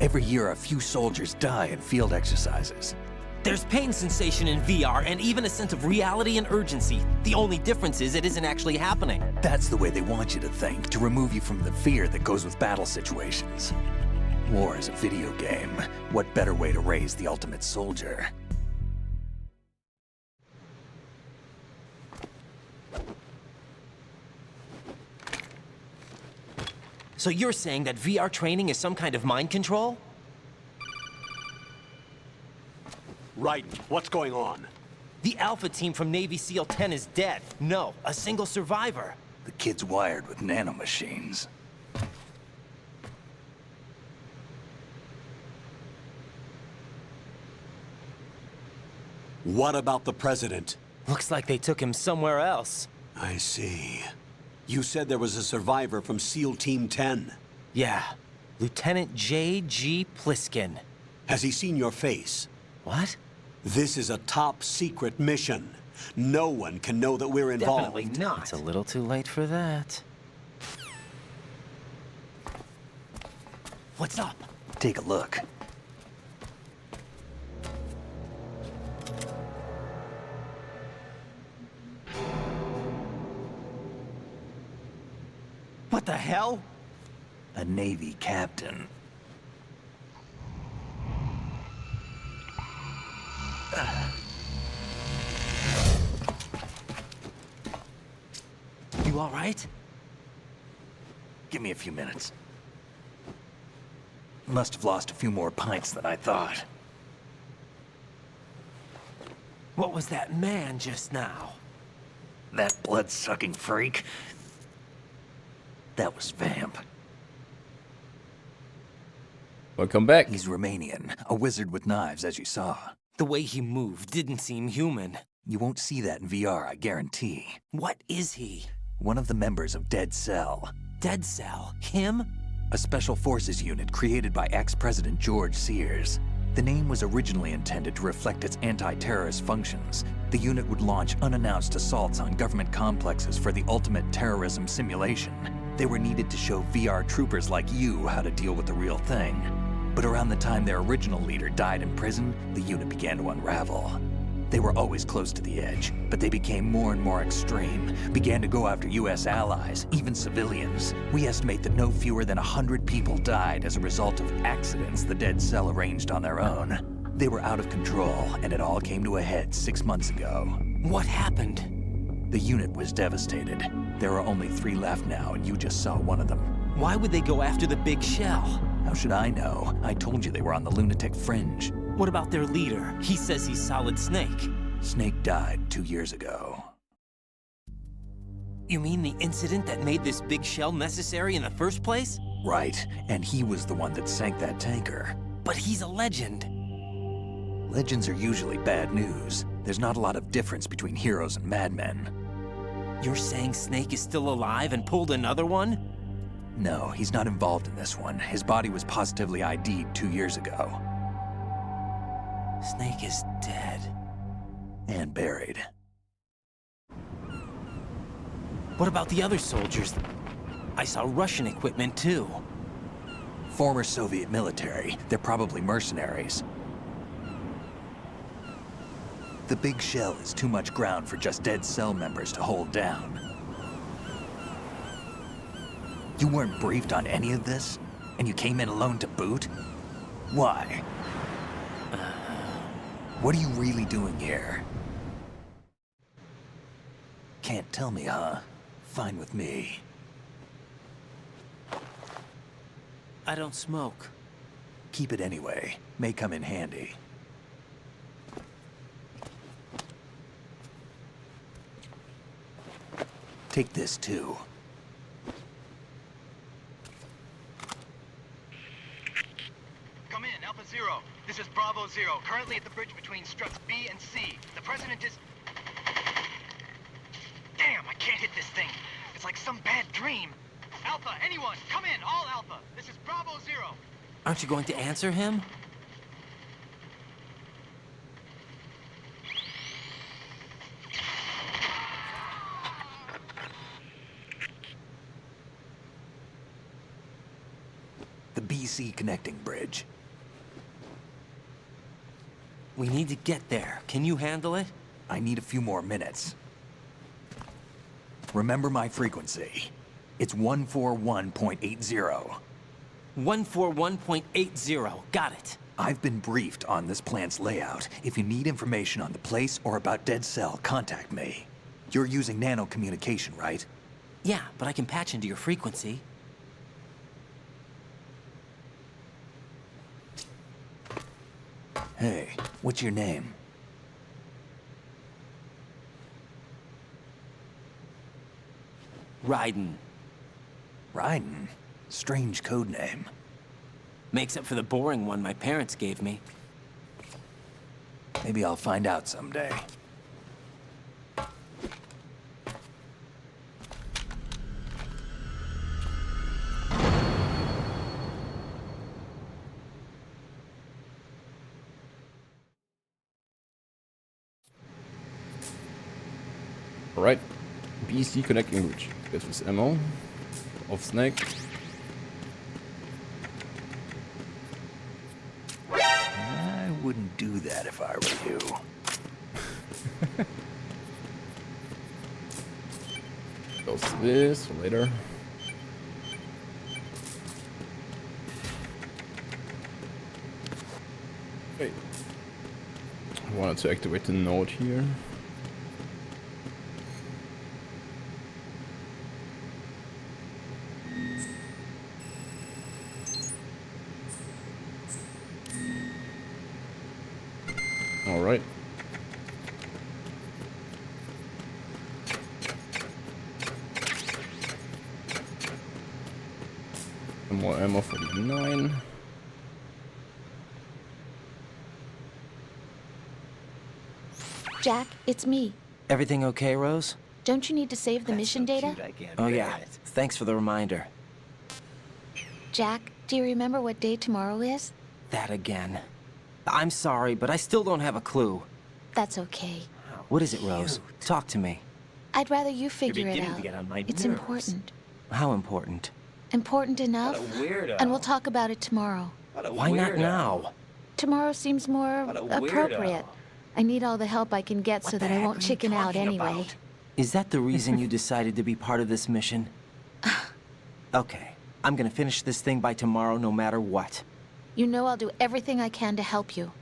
Every year, a few soldiers die in field exercises. There's pain sensation in VR, and even a sense of reality and urgency. The only difference is it isn't actually happening. That's the way they want you to think, to remove you from the fear that goes with battle situations. War is a video game. What better way to raise the ultimate soldier? So you're saying that VR training is some kind of mind control? Right. What's going on? The Alpha team from Navy SEAL 10 is dead. No, a single survivor. The kid's wired with nanomachines. What about the president? Looks like they took him somewhere else. I see. You said there was a survivor from SEAL Team 10. Yeah. Lieutenant J.G. Pliskin. Has he seen your face? What? This is a top-secret mission. No one can know that we're involved. Definitely not. It's a little too late for that. What's up? Take a look. What the hell? A Navy captain. You all right? Give me a few minutes. Must have lost a few more pints than I thought. What was that man just now? That blood-sucking freak? That was Vamp. Welcome back. He's Romanian, a wizard with knives, as you saw. The way he moved didn't seem human. You won't see that in VR, I guarantee. What is he? One of the members of Dead Cell. Dead Cell? Him? A special forces unit created by ex-President George Sears. The name was originally intended to reflect its anti-terrorist functions. The unit would launch unannounced assaults on government complexes for the ultimate terrorism simulation. They were needed to show VR troopers like you how to deal with the real thing. But around the time their original leader died in prison, the unit began to unravel. They were always close to the edge, but they became more and more extreme, began to go after US allies, even civilians. We estimate that no fewer than 100 people died as a result of accidents the Dead Cell arranged on their own. They were out of control, and it all came to a head 6 months ago. What happened? The unit was devastated. There are only 3 left now, and you just saw one of them. Why would they go after the big shell? How should I know? I told you they were on the lunatic fringe. What about their leader? He says he's Solid Snake. Snake died 2 years ago. You mean the incident that made this big shell necessary in the first place? Right, and he was the one that sank that tanker. But he's a legend. Legends are usually bad news. There's not a lot of difference between heroes and madmen. You're saying Snake is still alive and pulled another one? No, he's not involved in this one. His body was positively ID'd 2 years ago. Snake is dead. And buried. What about the other soldiers? I saw Russian equipment too. Former Soviet military. They're probably mercenaries. The big shell is too much ground for just Dead Cell members to hold down. You weren't briefed on any of this? And you came in alone to boot? Why? What are you really doing here? Can't tell me, huh? Fine with me. I don't smoke. Keep it anyway. May come in handy. Take this too. Come in, Alpha Zero. This is Bravo Zero, currently at the bridge between struts B and C. The President is... Damn, I can't hit this thing. It's like some bad dream. Alpha, anyone, come in, all Alpha. This is Bravo Zero. Aren't you going to answer him? The BC connecting bridge. We need to get there. Can you handle it? I need a few more minutes. Remember my frequency. It's 141.80. 141.80. Got it. I've been briefed on this plant's layout. If you need information on the place or about Dead Cell, contact me. You're using nano communication, right? Yeah, but I can patch into your frequency. Hey, what's your name? Raiden. Raiden? Strange code name. Makes up for the boring one my parents gave me. Maybe I'll find out someday. Alright. BC connecting bridge. Get this ammo. Off Snake. I wouldn't do that if I were you. Goes to this for later. wanted to activate the node here. All right. Some more ammo for the 9. Jack, it's me. Everything okay, Rose? Don't you need to save the mission data? Oh yeah, thanks for the reminder. Jack, do you remember what day tomorrow is? That again. I'm sorry, but I still don't have a clue. That's okay. What is it, Rose? Talk to me. I'd rather you figure it beginning out. to get on my It's nerves. important. How important? Important enough. What a weirdo. And we'll talk about it tomorrow. Why not now? Tomorrow seems more What a weirdo. appropriate. I need all the help I can get so that I won't chicken out anyway. Is that the reason you decided to be part of this mission? Okay, I'm gonna finish this thing by tomorrow no matter what. You know I'll do everything I can to help you.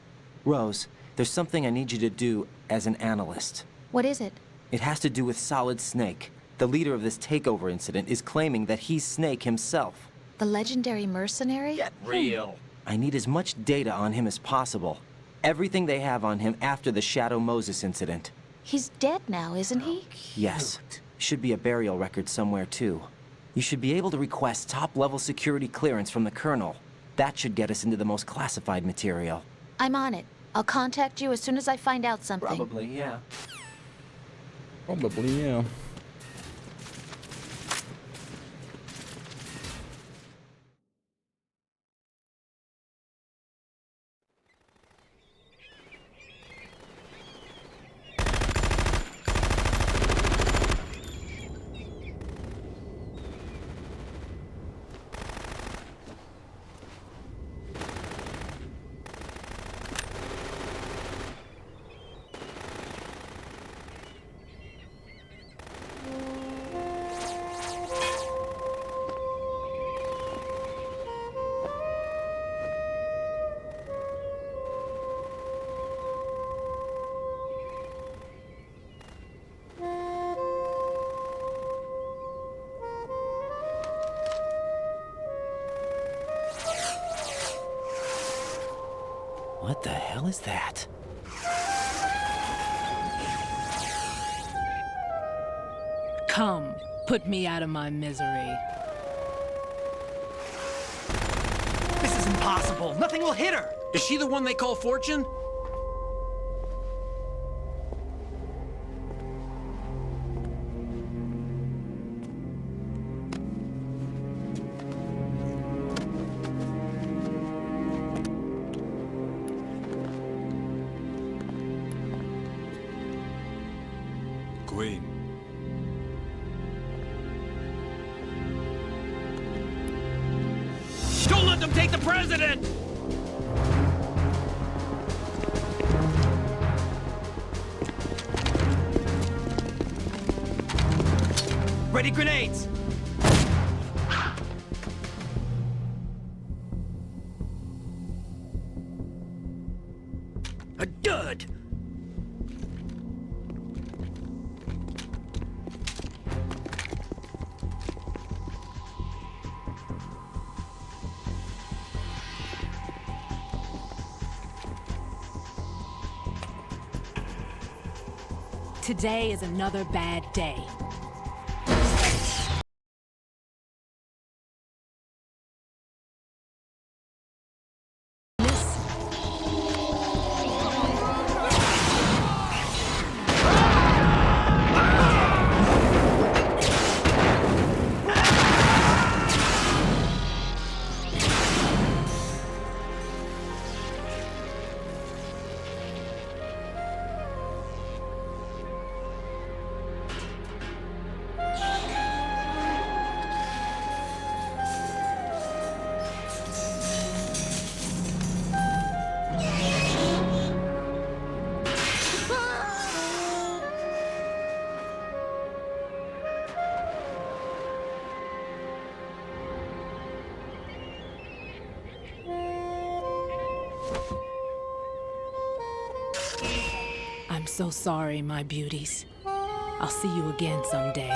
Rose, there's something I need you to do as an analyst. What is it? It has to do with Solid Snake. The leader of this takeover incident is claiming that he's Snake himself. The legendary mercenary? Get real. I need as much data on him as possible. Everything they have on him after the Shadow Moses incident. He's dead now, isn't he? Yes. Should be a burial record somewhere, too. You should be able to request top-level security clearance from the Colonel. That should get us into the most classified material. I'm on it. I'll contact you as soon as I find out something. Probably, yeah. Probably, yeah. What the hell is that? Come, put me out of my misery. This is impossible. Nothing will hit her. Is she the one they call Fortune? Queen. Don't let them take the president! Ready grenades. A dud. Today is another bad day. so sorry, my beauties. I'll see you again someday.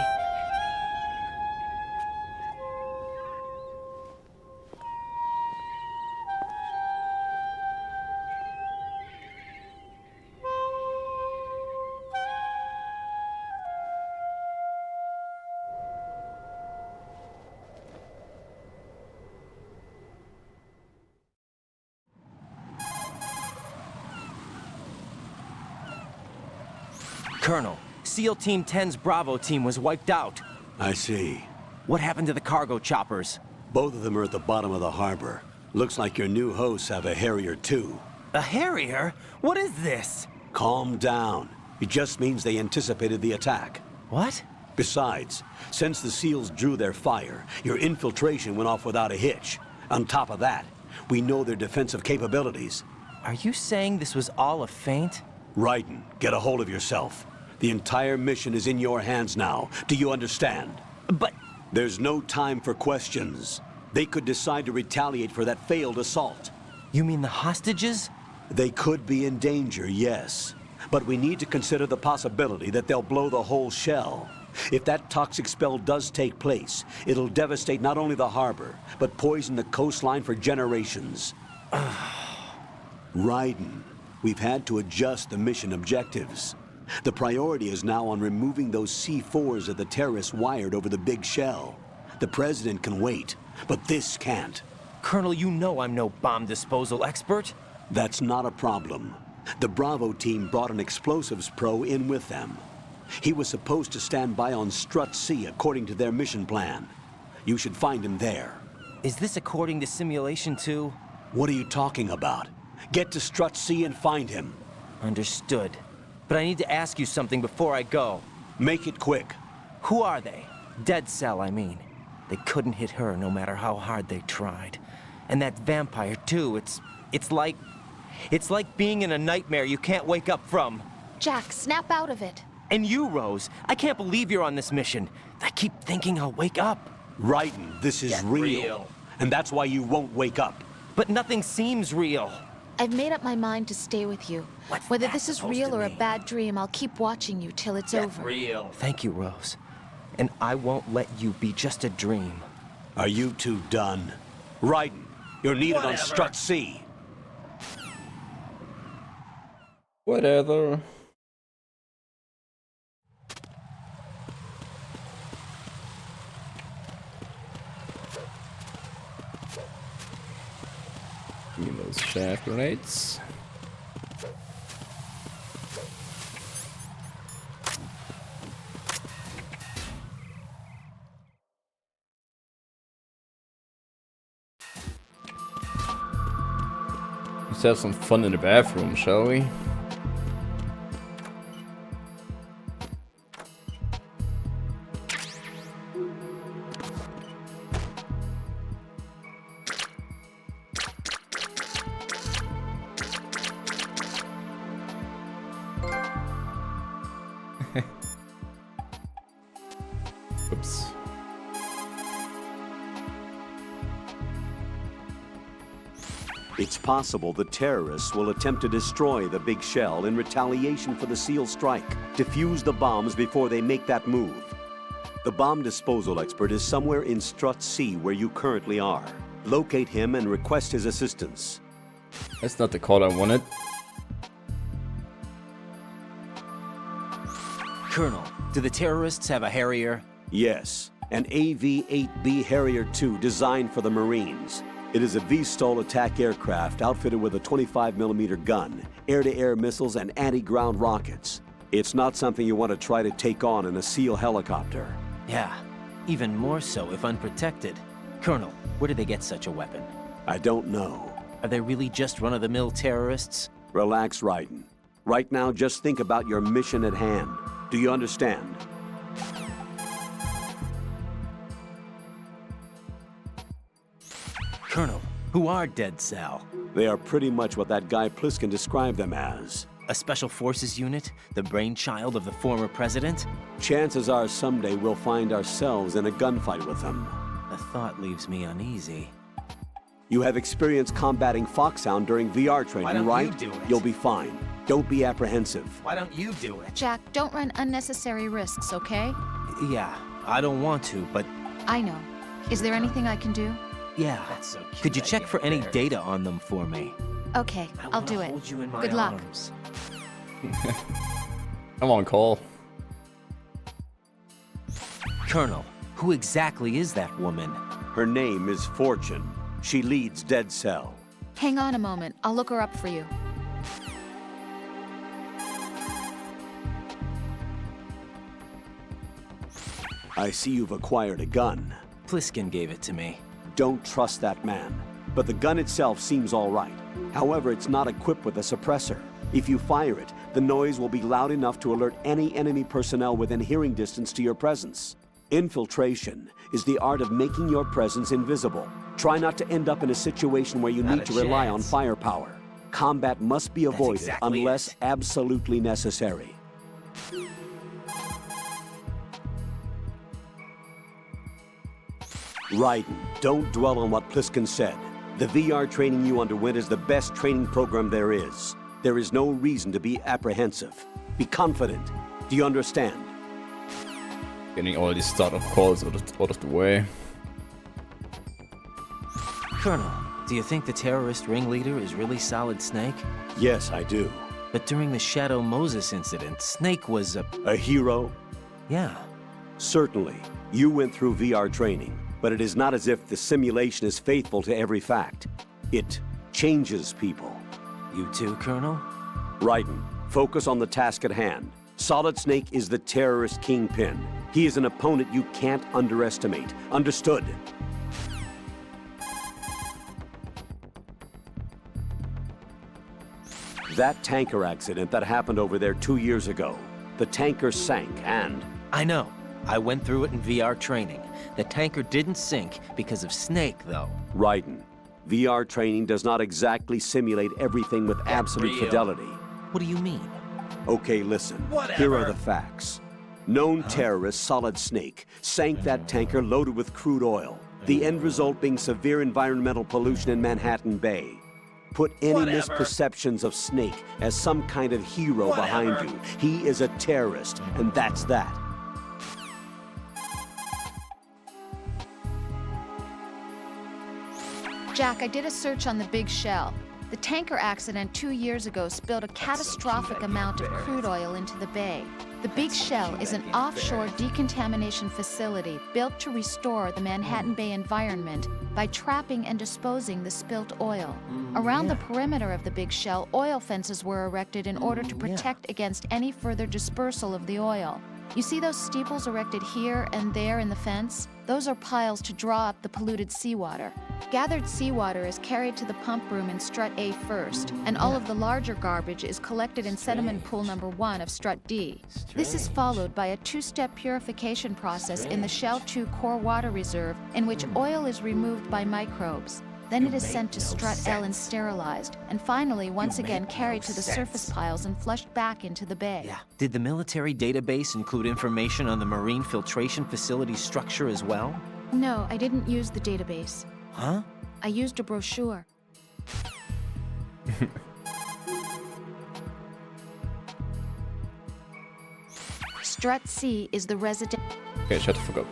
Colonel, SEAL Team 10's Bravo team was wiped out. I see. What happened to the cargo choppers? Both of them are at the bottom of the harbor. Looks like your new hosts have a Harrier too. A Harrier? What is this? Calm down. It just means they anticipated the attack. What? Besides, since the SEALs drew their fire, your infiltration went off without a hitch. On top of that, we know their defensive capabilities. Are you saying this was all a feint? Raiden, get a hold of yourself. The entire mission is in your hands now. Do you understand? But... There's no time for questions. They could decide to retaliate for that failed assault. You mean the hostages? They could be in danger, yes. But we need to consider the possibility that they'll blow the whole shell. If that toxic spell does take place, it'll devastate not only the harbor, but poison the coastline for generations. Raiden, we've had to adjust the mission objectives. The priority is now on removing those C4s that the terrorists wired over the big shell. The President can wait, but this can't. Colonel, you know I'm no bomb disposal expert. That's not a problem. The Bravo team brought an explosives pro in with them. He was supposed to stand by on Strut C according to their mission plan. You should find him there. Is this according to simulation too? What are you talking about? Get to Strut C and find him. Understood. But I need to ask you something before I go. Make it quick. Who are they? Dead Cell, I mean. They couldn't hit her no matter how hard they tried. And that vampire too, it's like being in a nightmare you can't wake up from. Jack, snap out of it. And you, Rose, I can't believe you're on this mission. I keep thinking I'll wake up. Raiden, this is real. And that's why you won't wake up. But nothing seems real. I've made up my mind to stay with you. Whether this is real or a bad dream, I'll keep watching you till it's over. Real. Thank you, Rose. And I won't let you be just a dream. Are you two done? Raiden, you're needed on Strut C. Whatever. Give me those shaft grenades. Let's have some fun in the bathroom, shall we? Oops. It's possible the terrorists will attempt to destroy the big shell in retaliation for the SEAL strike. Defuse the bombs before they make that move. The bomb disposal expert is somewhere in Strut C where you currently are. Locate him and request his assistance. That's not the call I wanted. Colonel, do the terrorists have a Harrier? Yes, an AV-8B Harrier II designed for the Marines. It is a VSTOL attack aircraft outfitted with a 25mm gun, air-to-air missiles, and anti-ground rockets. It's not something you want to try to take on in a SEAL helicopter. Yeah, even more so if unprotected. Colonel, where did they get such a weapon? I don't know. Are they really just run-of-the-mill terrorists? Relax, Raiden. Right now, just think about your mission at hand. Do you understand? Colonel, who are Dead Cell? They are pretty much what that guy Pliskin described them as. A special forces unit? The brainchild of the former president? Chances are someday we'll find ourselves in a gunfight with them. The thought leaves me uneasy. You have experience combating Foxhound during VR training, right? You do it? You'll be fine. Don't be apprehensive. Why don't you do it? Jack, don't run unnecessary risks, okay? Yeah, I don't want to, but I know. Is there anything I can do? yeah. Could you check for any data on them for me? Okay, I'll do it. Hold you in my Good luck. arms. I'm on call. Colonel, who exactly is that woman? Her name is Fortune. She leads Dead Cell. Hang on a moment. I'll look her up for you. I see you've acquired a gun. Pliskin gave it to me. Don't trust that man. But the gun itself seems all right. However, it's not equipped with a suppressor. If you fire it, the noise will be loud enough to alert any enemy personnel within hearing distance to your presence. Infiltration is the art of making your presence invisible. Try not to end up in a situation where you need to rely on firepower. Combat must be avoided unless absolutely necessary. Raiden, don't dwell on what Pliskin said. The VR training you underwent is the best training program there is. There is no reason to be apprehensive. Be confident. Do you understand? Getting all these startup calls out of the way. Colonel, do you think the terrorist ringleader is really Solid Snake? Yes, I do. But during the Shadow Moses incident, Snake was a hero? Yeah. Certainly. You went through VR training, but it is not as if the simulation is faithful to every fact. It changes people. You too, Colonel? Raiden, focus on the task at hand. Solid Snake is the terrorist kingpin. He is an opponent you can't underestimate. Understood? That tanker accident that happened over there 2 years ago. The tanker sank and... I know. I went through it in VR training. The tanker didn't sink because of Snake, though. Raiden, VR training does not exactly simulate everything with absolute fidelity. What do you mean? Okay, listen. Here are the facts. Known terrorist Solid Snake sank that tanker loaded with crude oil, the end result being severe environmental pollution in Manhattan Bay. Put any misperceptions of Snake as some kind of hero behind you. He is a terrorist, and that's that. Jack, I did a search on the Big Shell. The tanker accident 2 years ago spilled a catastrophic amount of crude oil into the bay. The Big Shell is an offshore decontamination facility built to restore the Manhattan Bay environment by trapping and disposing the spilt oil. Around the perimeter of the Big Shell, oil fences were erected in order to protect against any further dispersal of the oil. You see those steeples erected here and there in the fence? Those are piles to draw up the polluted seawater. Gathered seawater is carried to the pump room in Strut A first, and all of the larger garbage is collected in sediment pool number 1 of Strut D. This is followed by a 2-step purification process in the Shell 2 core water reserve, in which oil is removed by microbes. Then it is sent to Strut L and sterilized, and finally once again carried to the surface piles and flushed back into the bay. Did the military database include information on the marine filtration facility structure as well? No, I didn't use the database. Huh? I used a brochure. Strut C is the resident... Okay, shut the fuck up.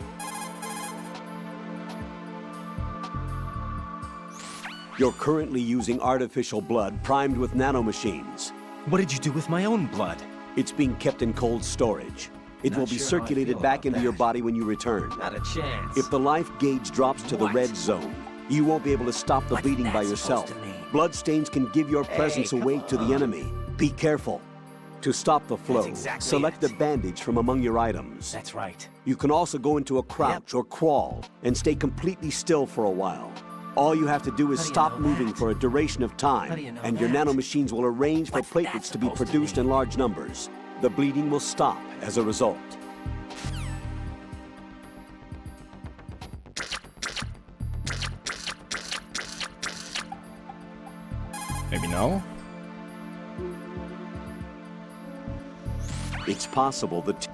You're currently using artificial blood primed with nanomachines. What did you do with my own blood? It's being kept in cold storage. It will be circulated back into your body when you return. Not a chance. If the life gauge drops to the red zone, you won't be able to stop the bleeding by yourself. Bloodstains can give your presence away to the enemy. Be careful. To stop the flow, select a bandage from among your items. That's right. You can also go into a crouch or crawl and stay completely still for a while. All you have to do is stop moving for a duration of time, and your nanomachines will arrange for platelets to be produced in large numbers. The bleeding will stop as a result. Maybe now? It's possible that...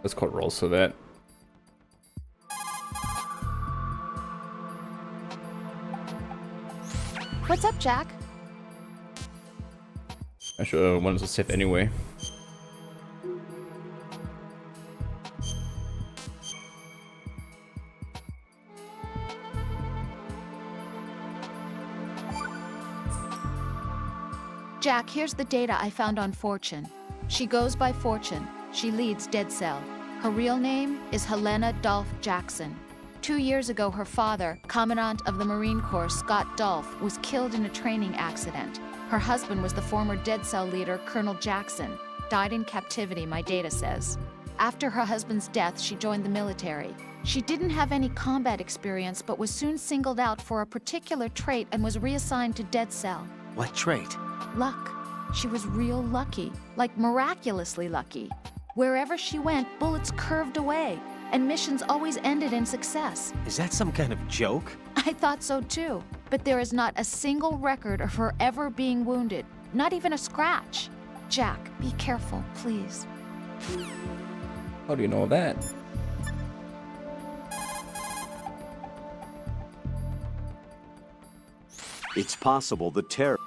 Let's call rolls for that. What's up, Jack? I sure wanted to save anyway. Jack, here's the data I found on Fortune. She goes by Fortune. She leads Dead Cell. Her real name is Helena Dolph Jackson. 2 years ago, her father, Commandant of the Marine Corps Scott Dolph, was killed in a training accident. Her husband was the former Dead Cell leader, Colonel Jackson. Died in captivity, my data says. After her husband's death, she joined the military. She didn't have any combat experience, but was soon singled out for a particular trait and was reassigned to Dead Cell. What trait? Luck. She was real lucky, like miraculously lucky. Wherever she went, bullets curved away, and missions always ended in success. Is that some kind of joke? I thought so too, but there is not a single record of her ever being wounded, not even a scratch. Jack, be careful, please. How do you know that? It's possible the terror...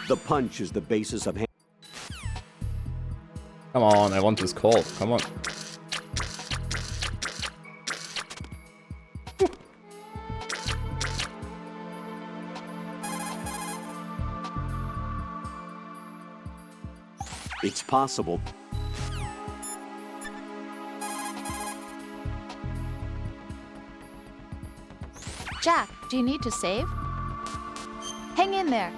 The punch is the basis of... Come on, I want this call. Come on. It's possible. Jack, do you need to save? Hang in there.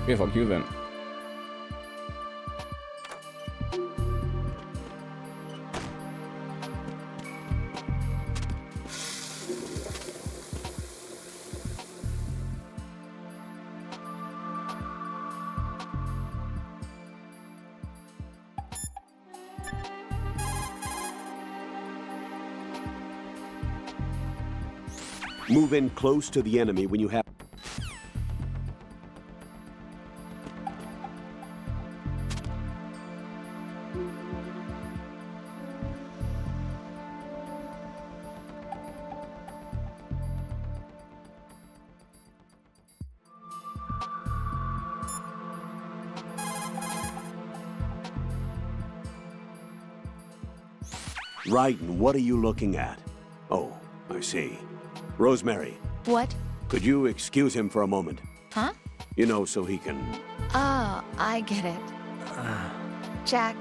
Okay, fuck you then. Move in close to the enemy when you have... Raiden, what are you looking at? Oh, I see. Rosemary. What? Could you excuse him for a moment? Huh? You know, so he can... Oh, I get it. Jack,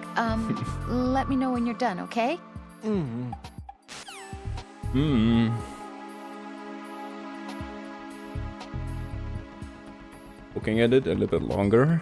let me know when you're done, okay? Looking at it a little bit longer.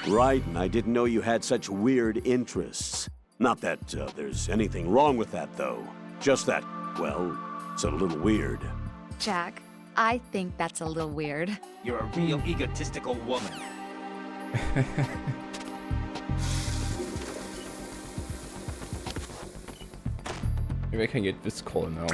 Raiden, I didn't know you had such weird interests. Not that there's anything wrong with that, though. Just that, well, it's a little weird. Jack, I think that's a little weird. You're a real egotistical woman. Maybe I can get this call now.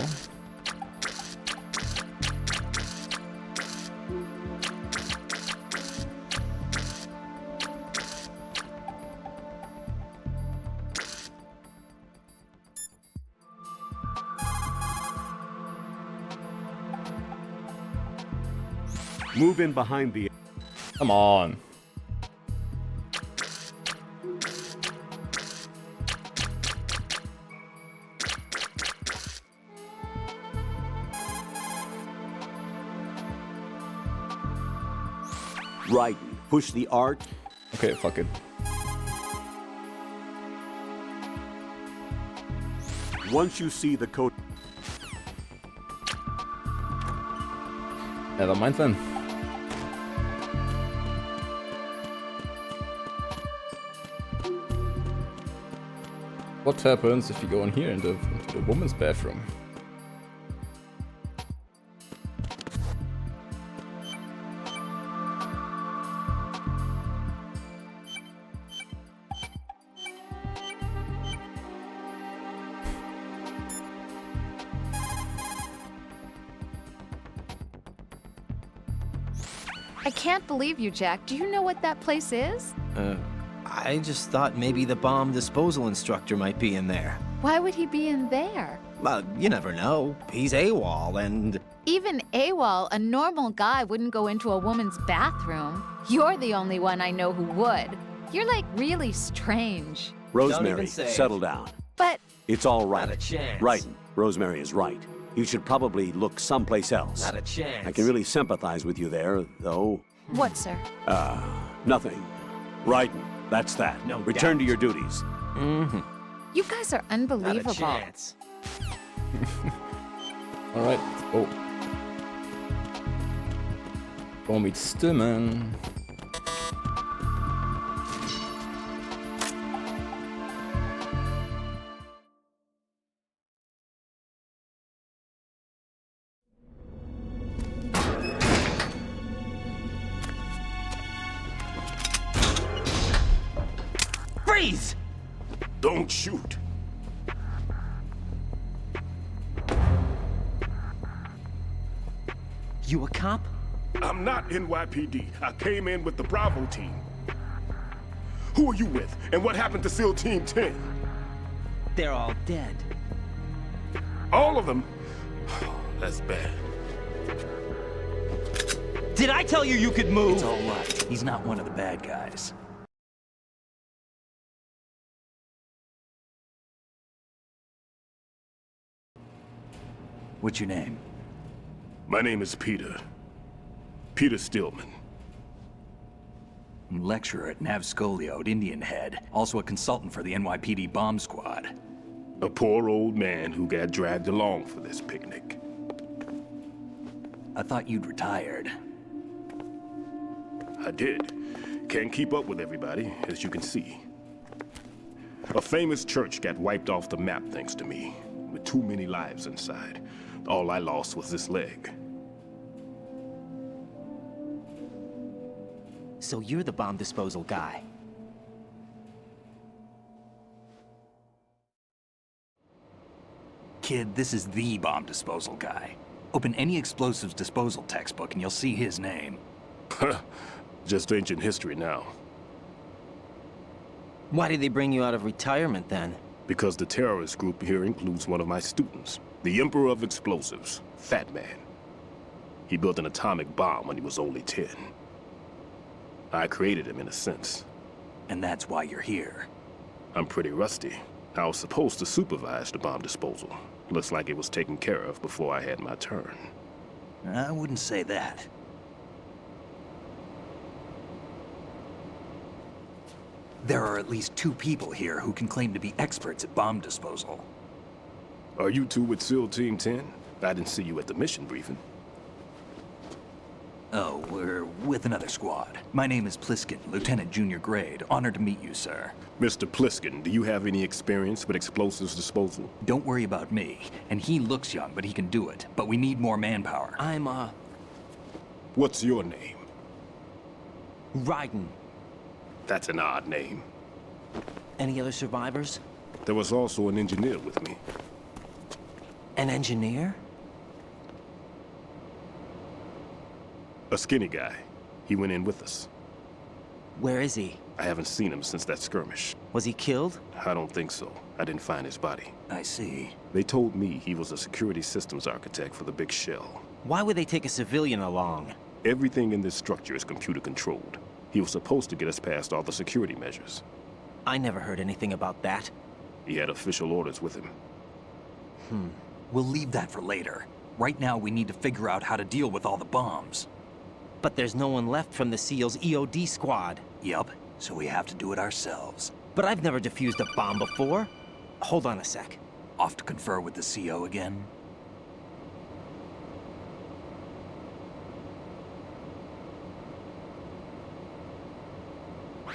Move in behind the... Come on. Raiden, push the art. Okay, fuck it. Once you see the code... Never mind then. What happens if you go in here into the woman's bathroom? I can't believe you, Jack. Do you know what that place is? I just thought maybe the bomb disposal instructor might be in there. Why would he be in there? Well, you never know. He's AWOL and... Even AWOL, a normal guy wouldn't go into a woman's bathroom. You're the only one I know who would. You're like really strange. Rosemary, settle down. But... It's all right. Not a chance. Right. Rosemary is right. You should probably look someplace else. Not a chance. I can really sympathize with you there, though. What, sir? Nothing. Raiden, that's that. No Return doubt. to your duties. Mm-hmm. You guys are unbelievable. Not a chance. All right. Oh. Go meet Stillman. Freeze! Don't shoot. You a cop? I'm not NYPD. I came in with the Bravo team. Who are you with? And what happened to SEAL Team 10? They're all dead. All of them? That's bad. Did I tell you you could move? It's all right. He's not one of the bad guys. What's your name? My name is Peter. Peter Stillman. Lecturer at Nav Scolio at Indian Head. Also a consultant for the NYPD bomb squad. A poor old man who got dragged along for this picnic. I thought you'd retired. I did. Can't keep up with everybody, as you can see. A famous church got wiped off the map thanks to me, with too many lives inside. All I lost was this leg. So you're the bomb disposal guy. Kid, this is the bomb disposal guy. Open any explosives disposal textbook and you'll see his name. Just ancient history now. Why did they bring you out of retirement then? Because the terrorist group here includes one of my students, the Emperor of Explosives, Fat Man. He built an atomic bomb when he was only 10. I created him in a sense. And that's why you're here. I'm pretty rusty. I was supposed to supervise the bomb disposal. Looks like it was taken care of before I had my turn. I wouldn't say that. There are at least 2 people here who can claim to be experts at bomb disposal. Are you two with SEAL Team 10? I didn't see you at the mission briefing. Oh, we're with another squad. My name is Pliskin, Lieutenant Junior Grade. Honored to meet you, sir. Mr. Pliskin, do you have any experience with explosives disposal? Don't worry about me. And he looks young, but he can do it. But we need more manpower. What's your name? Raiden. That's an odd name. Any other survivors? There was also an engineer with me. An engineer? A skinny guy. He went in with us. Where is he? I haven't seen him since that skirmish. Was he killed? I don't think so. I didn't find his body. I see. They told me he was a security systems architect for the big shell. Why would they take a civilian along? Everything in this structure is computer controlled. He was supposed to get us past all the security measures. I never heard anything about that. He had official orders with him. We'll leave that for later. Right now, we need to figure out how to deal with all the bombs. But there's no one left from the SEAL's EOD squad. Yup, so we have to do it ourselves. But I've never defused a bomb before. Hold on a sec. Off to confer with the CO again?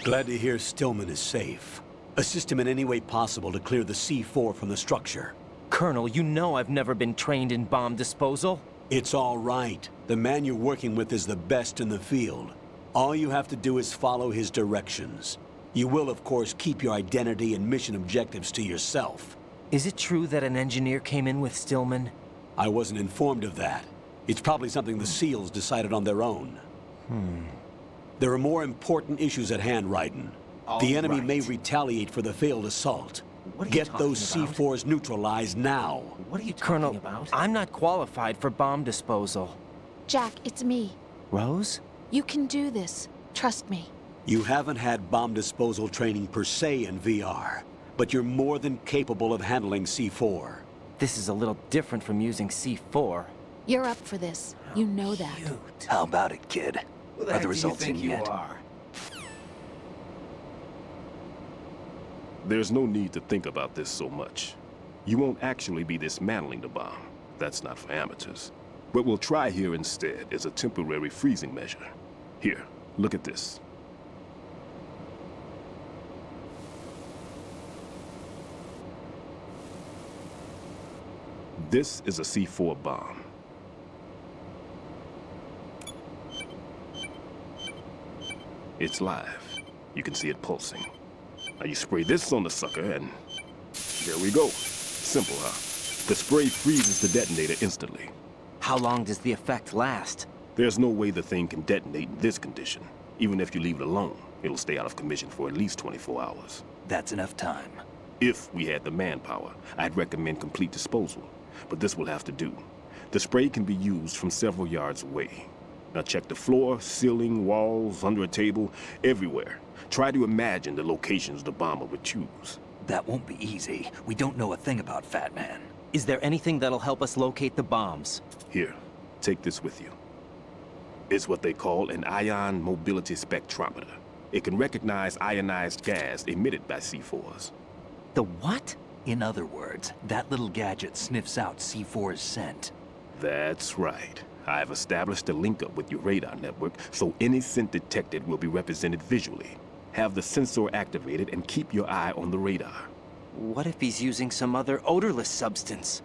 Glad to hear Stillman is safe. Assist him in any way possible to clear the C4 from the structure. Colonel, you know I've never been trained in bomb disposal. It's all right. The man you're working with is the best in the field. All you have to do is follow his directions. You will, of course, keep your identity and mission objectives to yourself. Is it true that an engineer came in with Stillman? I wasn't informed of that. It's probably something the SEALs decided on their own. There are more important issues at hand, Raiden. The enemy may retaliate for the failed assault. Get those C4s neutralized now. What are you talking about? I'm not qualified for bomb disposal. Jack, it's me. Rose? You can do this. Trust me. You haven't had bomb disposal training per se in VR, but you're more than capable of handling C4. This is a little different from using C4. You're up for this. You know that. How about it, kid? Are the results in yet? There's no need to think about this so much. You won't actually be dismantling the bomb. That's not for amateurs. What we'll try here instead is a temporary freezing measure. Here, look at this. This is a C4 bomb. It's live. You can see it pulsing. Now you spray this on the sucker and there we go. Simple, huh? The spray freezes the detonator instantly. How long does the effect last? There's no way the thing can detonate in this condition. Even if you leave it alone, it'll stay out of commission for at least 24 hours. That's enough time. If we had the manpower, I'd recommend complete disposal. But this will have to do. The spray can be used from several yards away. Now check the floor, ceiling, walls, under a table, everywhere. Try to imagine the locations the bomber would choose. That won't be easy. We don't know a thing about Fat Man. Is there anything that'll help us locate the bombs? Here, take this with you. It's what they call an ion mobility spectrometer. It can recognize ionized gas emitted by C4s. The what? In other words, that little gadget sniffs out C4's scent. That's right. I've established a link-up with your radar network, so any scent detected will be represented visually. Have the sensor activated and keep your eye on the radar. What if he's using some other odorless substance?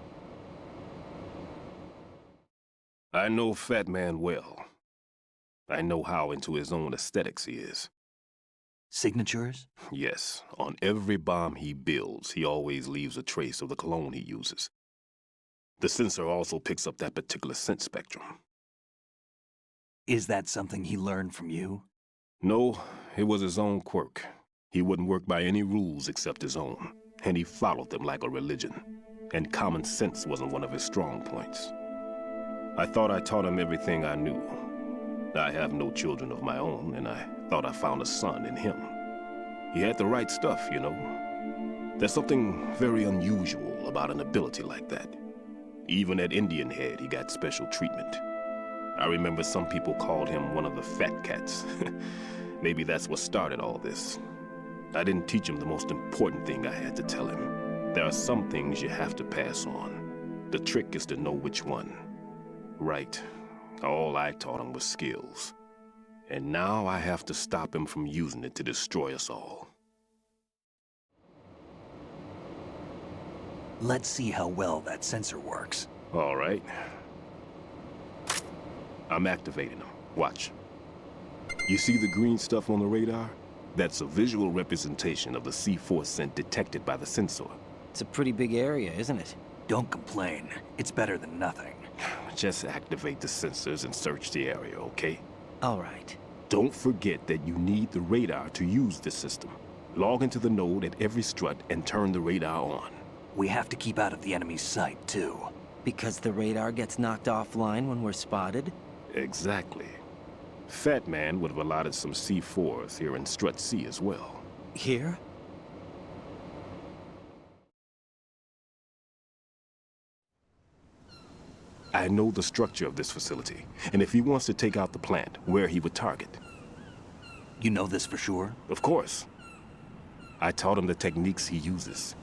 I know Fat Man well. I know how into his own aesthetics he is. Signatures? Yes. On every bomb he builds, he always leaves a trace of the cologne he uses. The sensor also picks up that particular scent spectrum. Is that something he learned from you? No, it was his own quirk. He wouldn't work by any rules except his own, and he followed them like a religion. And common sense wasn't one of his strong points. I thought I taught him everything I knew. I have no children of my own, and I thought I found a son in him. He had the right stuff, you know. There's something very unusual about an ability like that. Even at Indian Head, he got special treatment. I remember some people called him one of the fat cats. Maybe that's what started all this. I didn't teach him the most important thing I had to tell him. There are some things you have to pass on. The trick is to know which one. Right. All I taught him was skills. And now I have to stop him from using it to destroy us all. Let's see how well that sensor works. All right. I'm activating them. Watch. You see the green stuff on the radar? That's a visual representation of the C4 scent detected by the sensor. It's a pretty big area, isn't it? Don't complain. It's better than nothing. Just activate the sensors and search the area, okay? All right. Don't forget that you need the radar to use this system. Log into the node at every strut and turn the radar on. We have to keep out of the enemy's sight, too. Because the radar gets knocked offline when we're spotted? Exactly. Fat Man would have allotted some C4s here in Strut C as well. Here? I know the structure of this facility, and if he wants to take out the plant, where he would target. You know this for sure? Of course. I taught him the techniques he uses.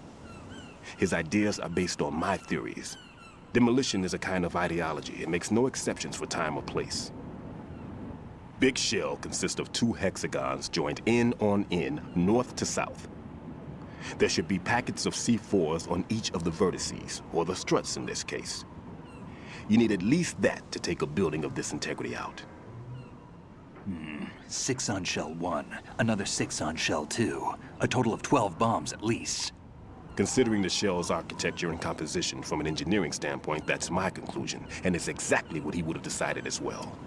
His ideas are based on my theories. Demolition is a kind of ideology. It makes no exceptions for time or place. Big Shell consists of 2 hexagons joined end on end, north to south. There should be packets of C4s on each of the vertices, or the struts in this case. You need at least that to take a building of this integrity out. 6 on Shell 1, another 6 on Shell 2. A total of 12 bombs at least. Considering the shell's architecture and composition from an engineering standpoint, that's my conclusion, and it's exactly what he would have decided as well.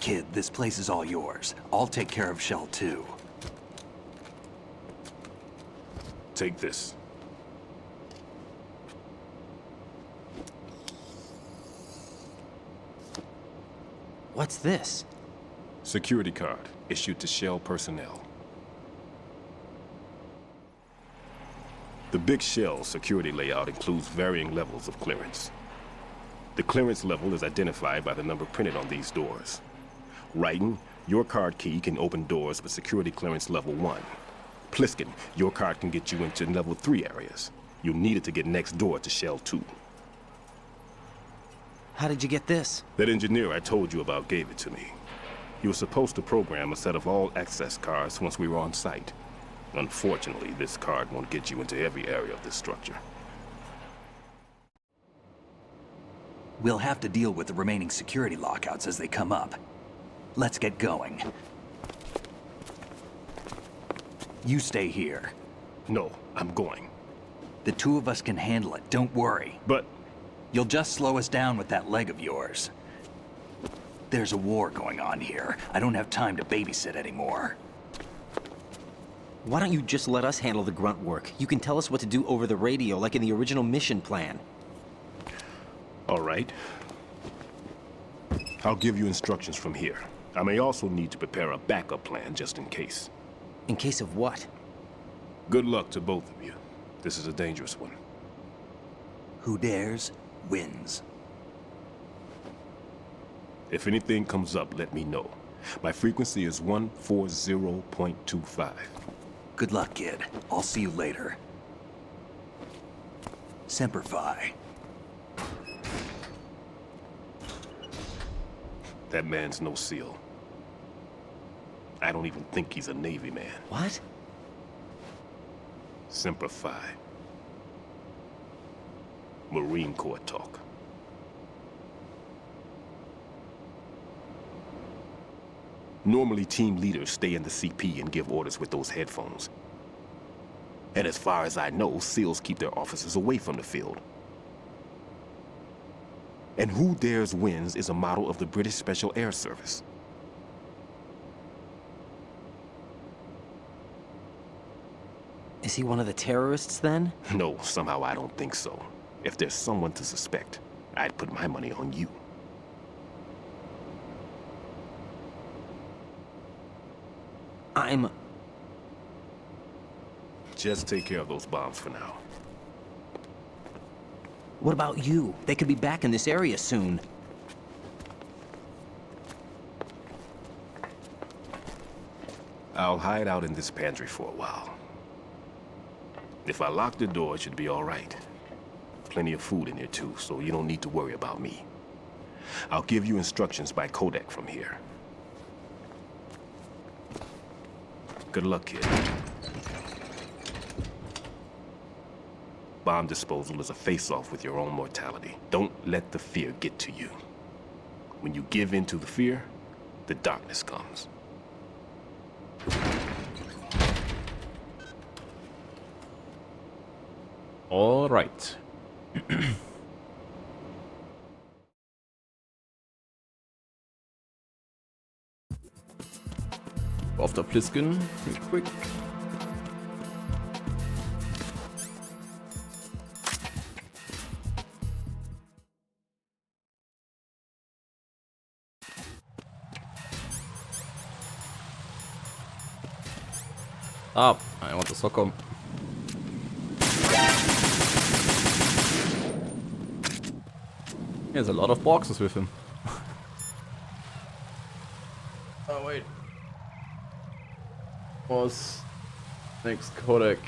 Kid, this place is all yours. I'll take care of Shell 2. Take this. What's this? Security card issued to Shell personnel. The big Shell security layout includes varying levels of clearance. The clearance level is identified by the number printed on these doors. Raiden, your card key can open doors with security clearance level 1. Pliskin, your card can get you into level 3 areas. You'll need it to get next door to Shell 2. How did you get this? That engineer I told you about gave it to me. He was supposed to program a set of all access cards once we were on site. Unfortunately, this card won't get you into every area of this structure. We'll have to deal with the remaining security lockouts as they come up. Let's get going. You stay here. No, I'm going. The two of us can handle it, don't worry. But... You'll just slow us down with that leg of yours. There's a war going on here. I don't have time to babysit anymore. Why don't you just let us handle the grunt work? You can tell us what to do over the radio, like in the original mission plan. All right. I'll give you instructions from here. I may also need to prepare a backup plan just in case. In case of what? Good luck to both of you. This is a dangerous one. Who dares, wins. If anything comes up, let me know. My frequency is 140.25. Good luck, kid. I'll see you later. Semper Fi. That man's no SEAL. I don't even think he's a Navy man. What? Semper Fi. Marine Corps talk. Normally, team leaders stay in the CP and give orders with those headphones. And as far as I know, SEALs keep their officers away from the field. And Who Dares Wins is a model of the British Special Air Service. Is he one of the terrorists, then? No, somehow I don't think so. If there's someone to suspect, I'd put my money on you. Just take care of those bombs for now. What about you? They could be back in this area soon. I'll hide out in this pantry for a while. If I lock the door, it should be all right. Plenty of food in here too, so you don't need to worry about me. I'll give you instructions by codec from here. Good luck, kid. Bomb disposal is a face-off with your own mortality. Don't let the fear get to you. When you give in to the fear, the darkness comes. All right. After Pliskin, real quick. Up. I want the soccer. There's a lot of boxes with him. Oh wait. Was next codec.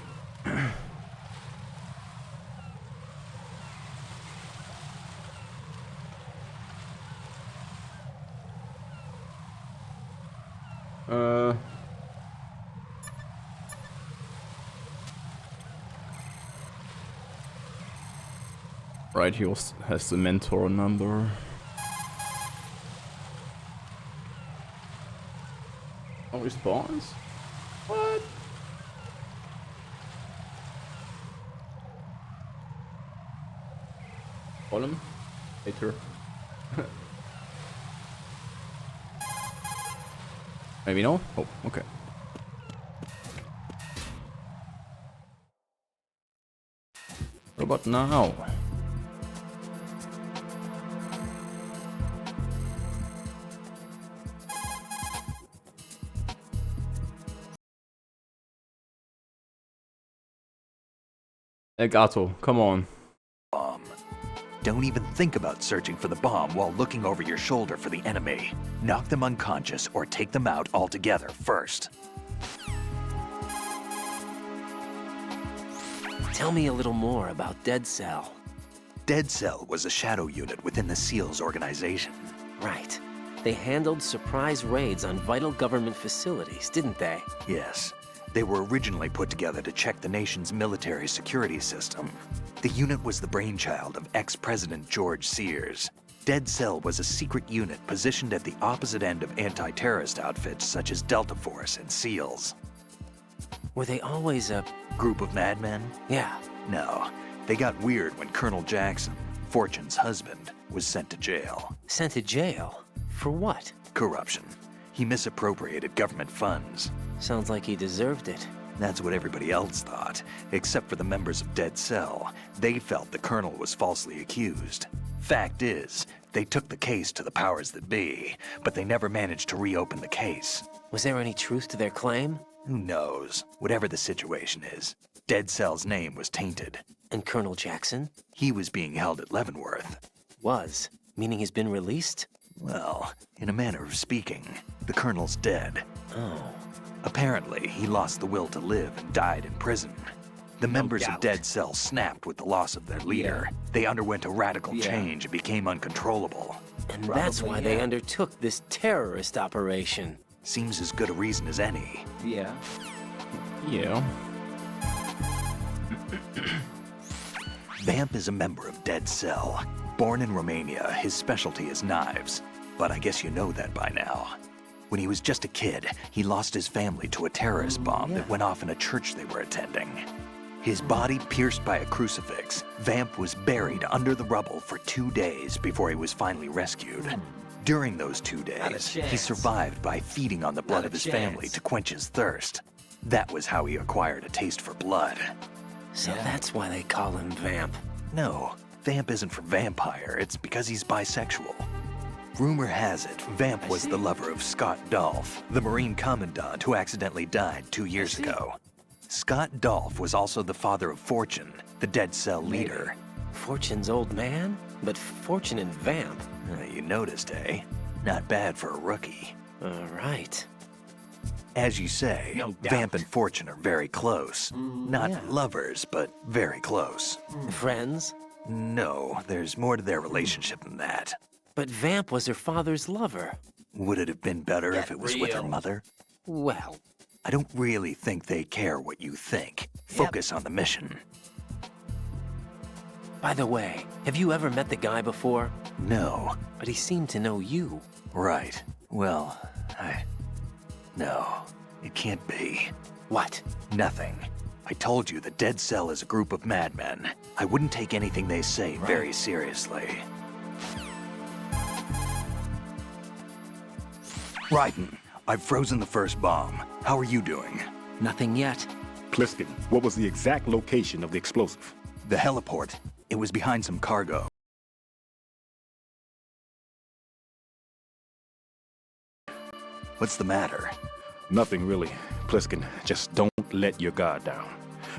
Right, he has the mentor number. Oh, he spawns? What? Call him later. Maybe no? Oh, okay. What about now? Elgato, come on. Bomb. Don't even think about searching for the bomb while looking over your shoulder for the enemy. Knock them unconscious or take them out altogether first. Tell me a little more about Dead Cell. Dead Cell was a shadow unit within the SEALs organization. Right. They handled surprise raids on vital government facilities, didn't they? Yes. They were originally put together to check the nation's military security system. The unit was the brainchild of ex-President George Sears. Dead Cell was a secret unit positioned at the opposite end of anti-terrorist outfits such as Delta Force and SEALs. Were they always a group of madmen? Yeah. No. They got weird when Colonel Jackson, Fortune's husband, was sent to jail. Sent to jail? For what? Corruption. He misappropriated government funds. Sounds like he deserved it. That's what everybody else thought, except for the members of Dead Cell. They felt the colonel was falsely accused. Fact is, they took the case to the powers that be, but they never managed to reopen the case. Was there any truth to their claim? Who knows? Whatever the situation is, Dead Cell's name was tainted. And Colonel Jackson? He was being held at Leavenworth. Was? Meaning he's been released? Well, in a manner of speaking, the colonel's dead. Oh. Apparently, he lost the will to live and died in prison. The members of Dead Cell snapped with the loss of their leader. Yeah. They underwent a radical change and became uncontrollable. And that's why they undertook this terrorist operation. Seems as good a reason as any. Yeah. Vamp is a member of Dead Cell. Born in Romania, his specialty is knives. But I guess you know that by now. When he was just a kid, he lost his family to a terrorist bomb that went off in a church they were attending. His body pierced by a crucifix, Vamp was buried under the rubble for 2 days before he was finally rescued. During those 2 days, he survived by feeding on the blood of his family to quench his thirst. That was how he acquired a taste for blood. So that's why they call him Vamp. No, Vamp isn't for vampire, it's because he's bisexual. Rumor has it, Vamp was the lover of Scott Dolph, the Marine Commandant who accidentally died 2 years ago. Scott Dolph was also the father of Fortune, the Dead Cell leader. Fortune's old man? But Fortune and Vamp? You noticed, eh? Not bad for a rookie. All right. As you say, Vamp and Fortune are very close. Not lovers, but very close. Friends? No, there's more to their relationship than that. But Vamp was her father's lover. Would it have been better if it was with her mother? Well, I don't really think they care what you think. Focus on the mission. By the way, have you ever met the guy before? No. But he seemed to know you. Right. Well, No, it can't be. What? Nothing. I told you the Dead Cell is a group of madmen. I wouldn't take anything they say very seriously. Raiden, I've frozen the first bomb. How are you doing? Nothing yet. Pliskin, what was the exact location of the explosive? The heliport. It was behind some cargo. What's the matter? Nothing really. Pliskin, just don't let your guard down.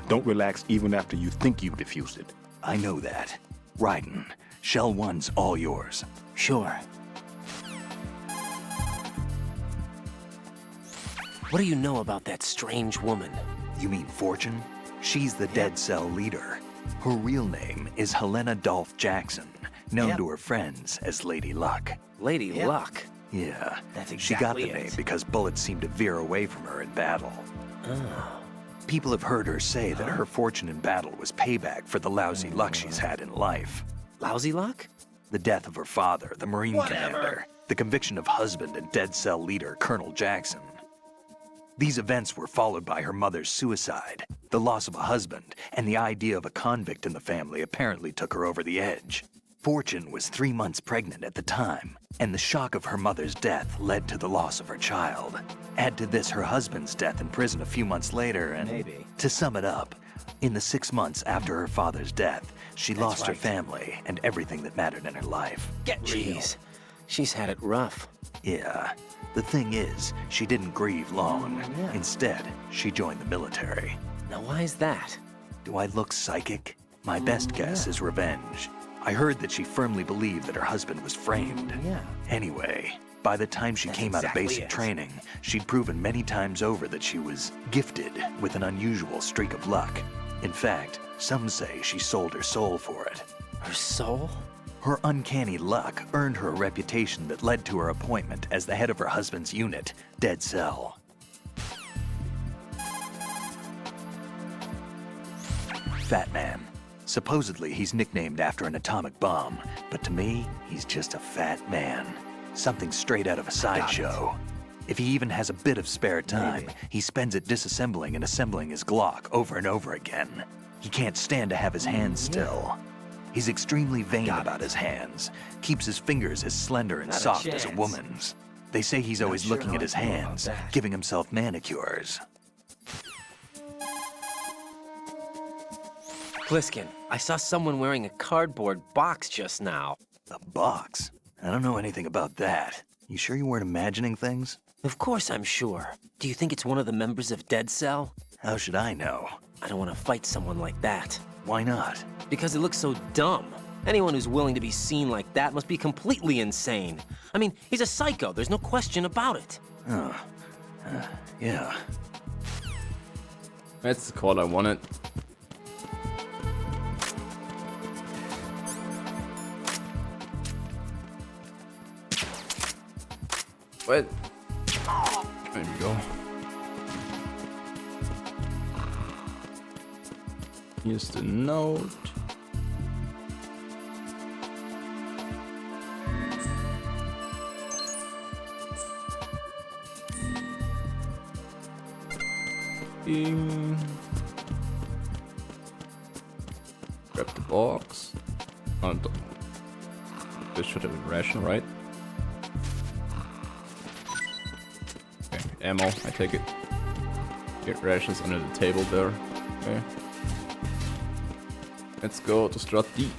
Don't relax even after you think you've defused it. I know that. Raiden, Shell 1's all yours. Sure. What do you know about that strange woman? You mean Fortune? She's the Dead Cell leader. Her real name is Helena Dolph Jackson, known to her friends as Lady Luck. Lady Luck? Yeah. That's exactly She got the name because bullets seemed to veer away from her in battle. Oh. People have heard her say that her fortune in battle was payback for the lousy luck she's had in life. Lousy luck? The death of her father, the Marine commander, the conviction of husband and Dead Cell leader Colonel Jackson. These events were followed by her mother's suicide, the loss of a husband, and the idea of a convict in the family apparently took her over the edge. Fortune was 3 months pregnant at the time, and the shock of her mother's death led to the loss of her child. Add to this her husband's death in prison a few months later, and to sum it up, in the 6 months after her father's death, she lost her family and everything that mattered in her life. Jeez, she's had it rough. Yeah. The thing is, she didn't grieve long. Instead, she joined the military. Now why is that? Do I look psychic? My best guess is revenge. I heard that she firmly believed that her husband was framed. Anyway, by the time she came out of basic training, she'd proven many times over that she was gifted with an unusual streak of luck. In fact, some say she sold her soul for it. Her soul? Her uncanny luck earned her a reputation that led to her appointment as the head of her husband's unit, Dead Cell. Fat Man. Supposedly, he's nicknamed after an atomic bomb, but to me, he's just a fat man. Something straight out of a sideshow. If he even has a bit of spare time, he spends it disassembling and assembling his Glock over and over again. He can't stand to have his hands still. He's extremely vain about his hands, keeps his fingers as slender and soft as a woman's. They say he's always looking at his hands, giving himself manicures. Pliskin, I saw someone wearing a cardboard box just now. A box? I don't know anything about that. You sure you weren't imagining things? Of course I'm sure. Do you think it's one of the members of Dead Cell? How should I know? I don't want to fight someone like that. Why not? Because it looks so dumb. Anyone who's willing to be seen like that must be completely insane. I mean, he's a psycho, there's no question about it. Oh. Yeah. That's the call I wanted. What? There we go. Here's the note. Grab the box. Oh, this should have been ration, right? Okay, ammo, I take it. Get rations under the table there. Okay. Let's go to Strat D.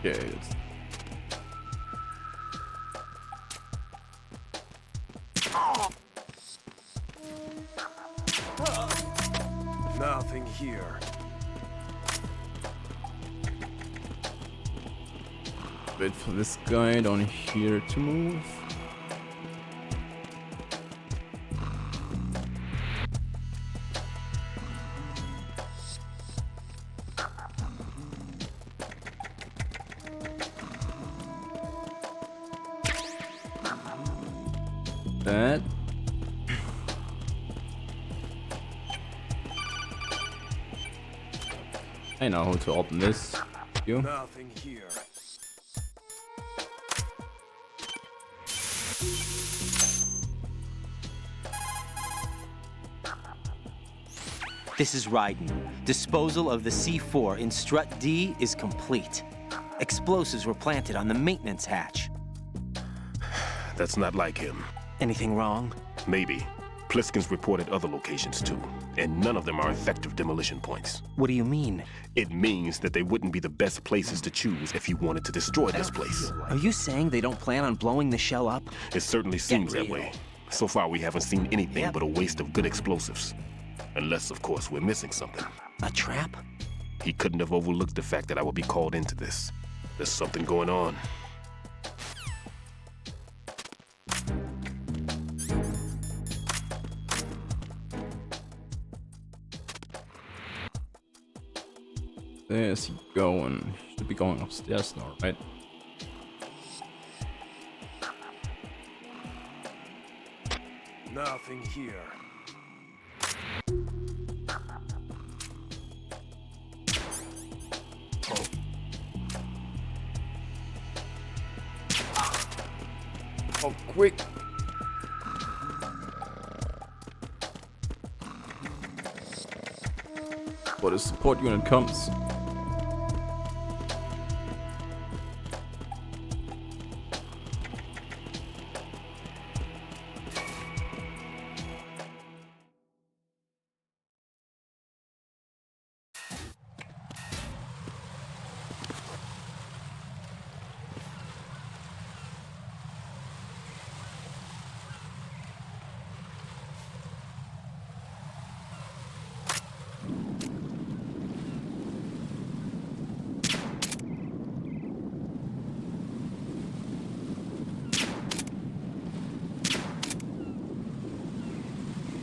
Okay. Nothing here. Wait for this guy down here to move. That. I know how to open this. You. Nothing here. This is Raiden. Disposal of the C4 in Strut D is complete. Explosives were planted on the maintenance hatch. That's not like him. Anything wrong? Maybe. Pliskin's reported other locations too, and none of them are effective demolition points. What do you mean? It means that they wouldn't be the best places to choose if you wanted to destroy this place. Are you saying they don't plan on blowing the shell up? It certainly seems that way. So far we haven't seen anything but a waste of good explosives. Unless, of course, we're missing something. A trap? He couldn't have overlooked the fact that I would be called into this. There's something going on. There's he going? He should be going upstairs now, right? Nothing here. Oh, quick! But the support unit comes.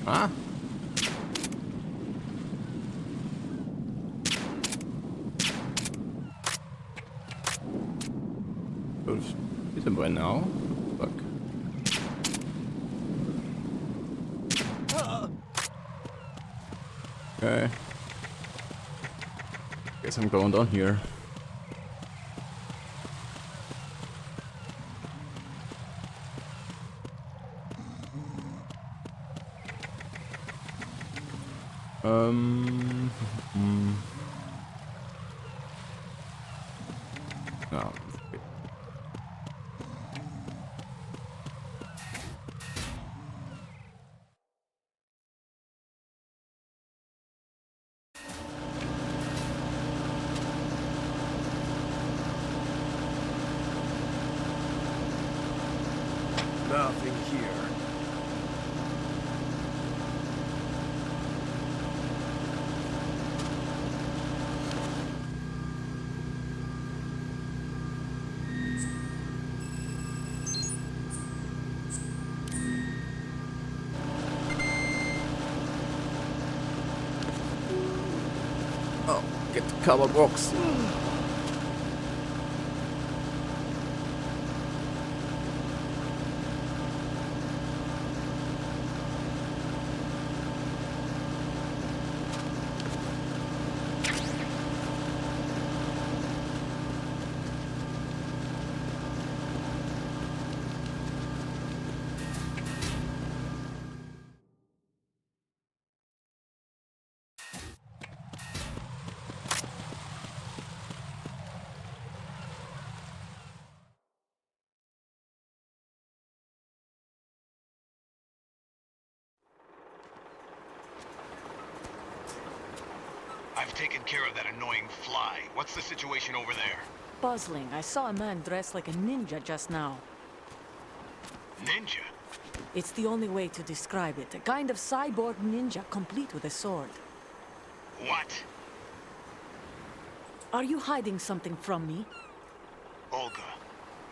Huh? Hit him by now. Fuck. Okay. Guess I'm going down here. No. Nothing here. Oh, get the cardboard box. I've taken care of that annoying fly. What's the situation over there? Puzzling. I saw a man dressed like a ninja just now. Ninja? It's the only way to describe it. A kind of cyborg ninja, complete with a sword. What? Are you hiding something from me? Olga,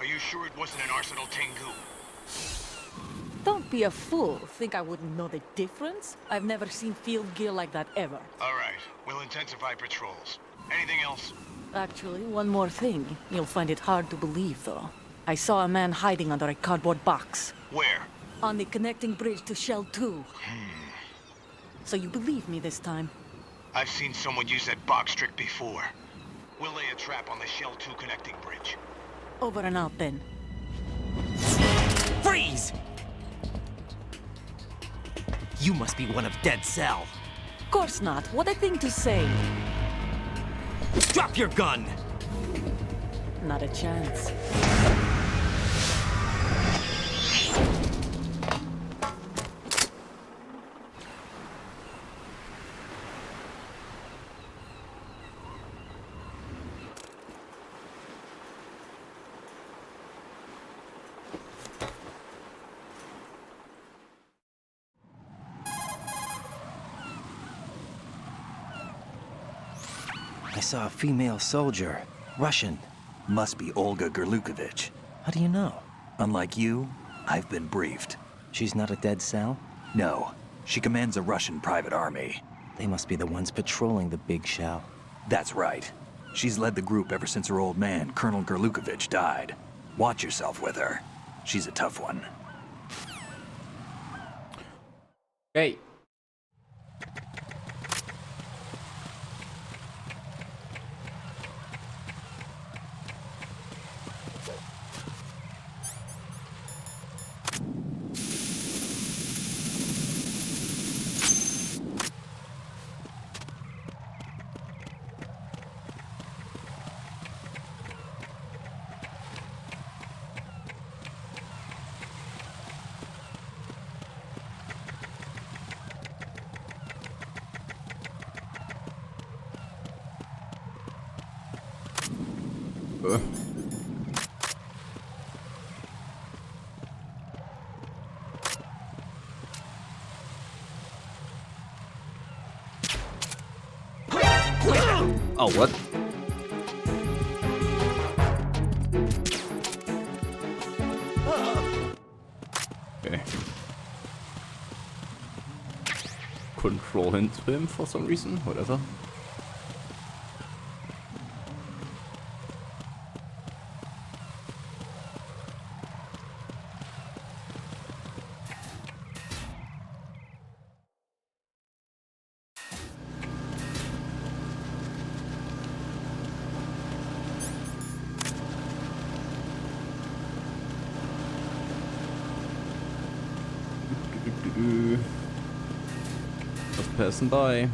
are you sure it wasn't an Arsenal Tengu? Don't be a fool. Think I wouldn't know the difference? I've never seen field gear like that ever. All right, we'll intensify patrols. Anything else? Actually, one more thing. You'll find it hard to believe, though. I saw a man hiding under a cardboard box. Where? On the connecting bridge to Shell 2. So you believe me this time? I've seen someone use that box trick before. We'll lay a trap on the Shell 2 connecting bridge. Over and out, then. Freeze! You must be one of Dead Cell. Of course not. What a thing to say. Drop your gun! Not a chance. I saw a female soldier. Russian. Must be Olga Gerlukovich. How do you know? Unlike you, I've been briefed. She's not a Dead Cell? No. She commands a Russian private army. They must be the ones patrolling the big shell. That's right. She's led the group ever since her old man, Colonel Gerlukovich, died. Watch yourself with her. She's a tough one. Hey. Oh, what? Okay. Couldn't roll into him for some reason, whatever. Just passing by.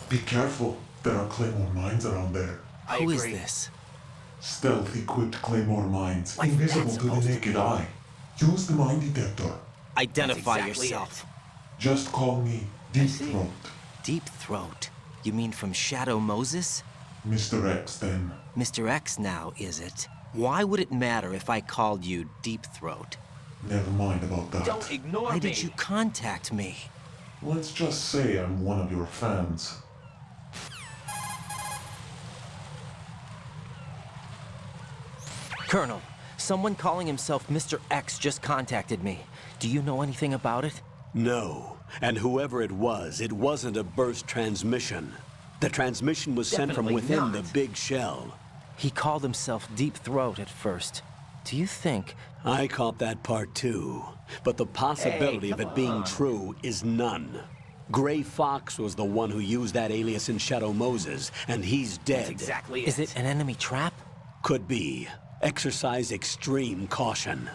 Be careful. There are Claymore mines around there. Who is this? Stealth-equipped Claymore mines, invisible to the naked eye. Use the mine detector. Identify yourself. Just call me Deep Throat. Deep Throat? You mean from Shadow Moses? Mr. X, then. Mr. X now, is it? Why would it matter if I called you Deep Throat? Never mind about that. Don't ignore me. Why did you contact me? Let's just say I'm one of your fans. Colonel, someone calling himself Mr. X just contacted me. Do you know anything about it? No. And whoever it wasn't a burst transmission. The transmission was sent from within the big shell. He called himself Deep Throat at first. Do you think... I caught that part too. But the possibility of it being true is none. Gray Fox was the one who used that alias in Shadow Moses, and he's dead. That's exactly it. Is it an enemy trap? Could be. Exercise extreme caution.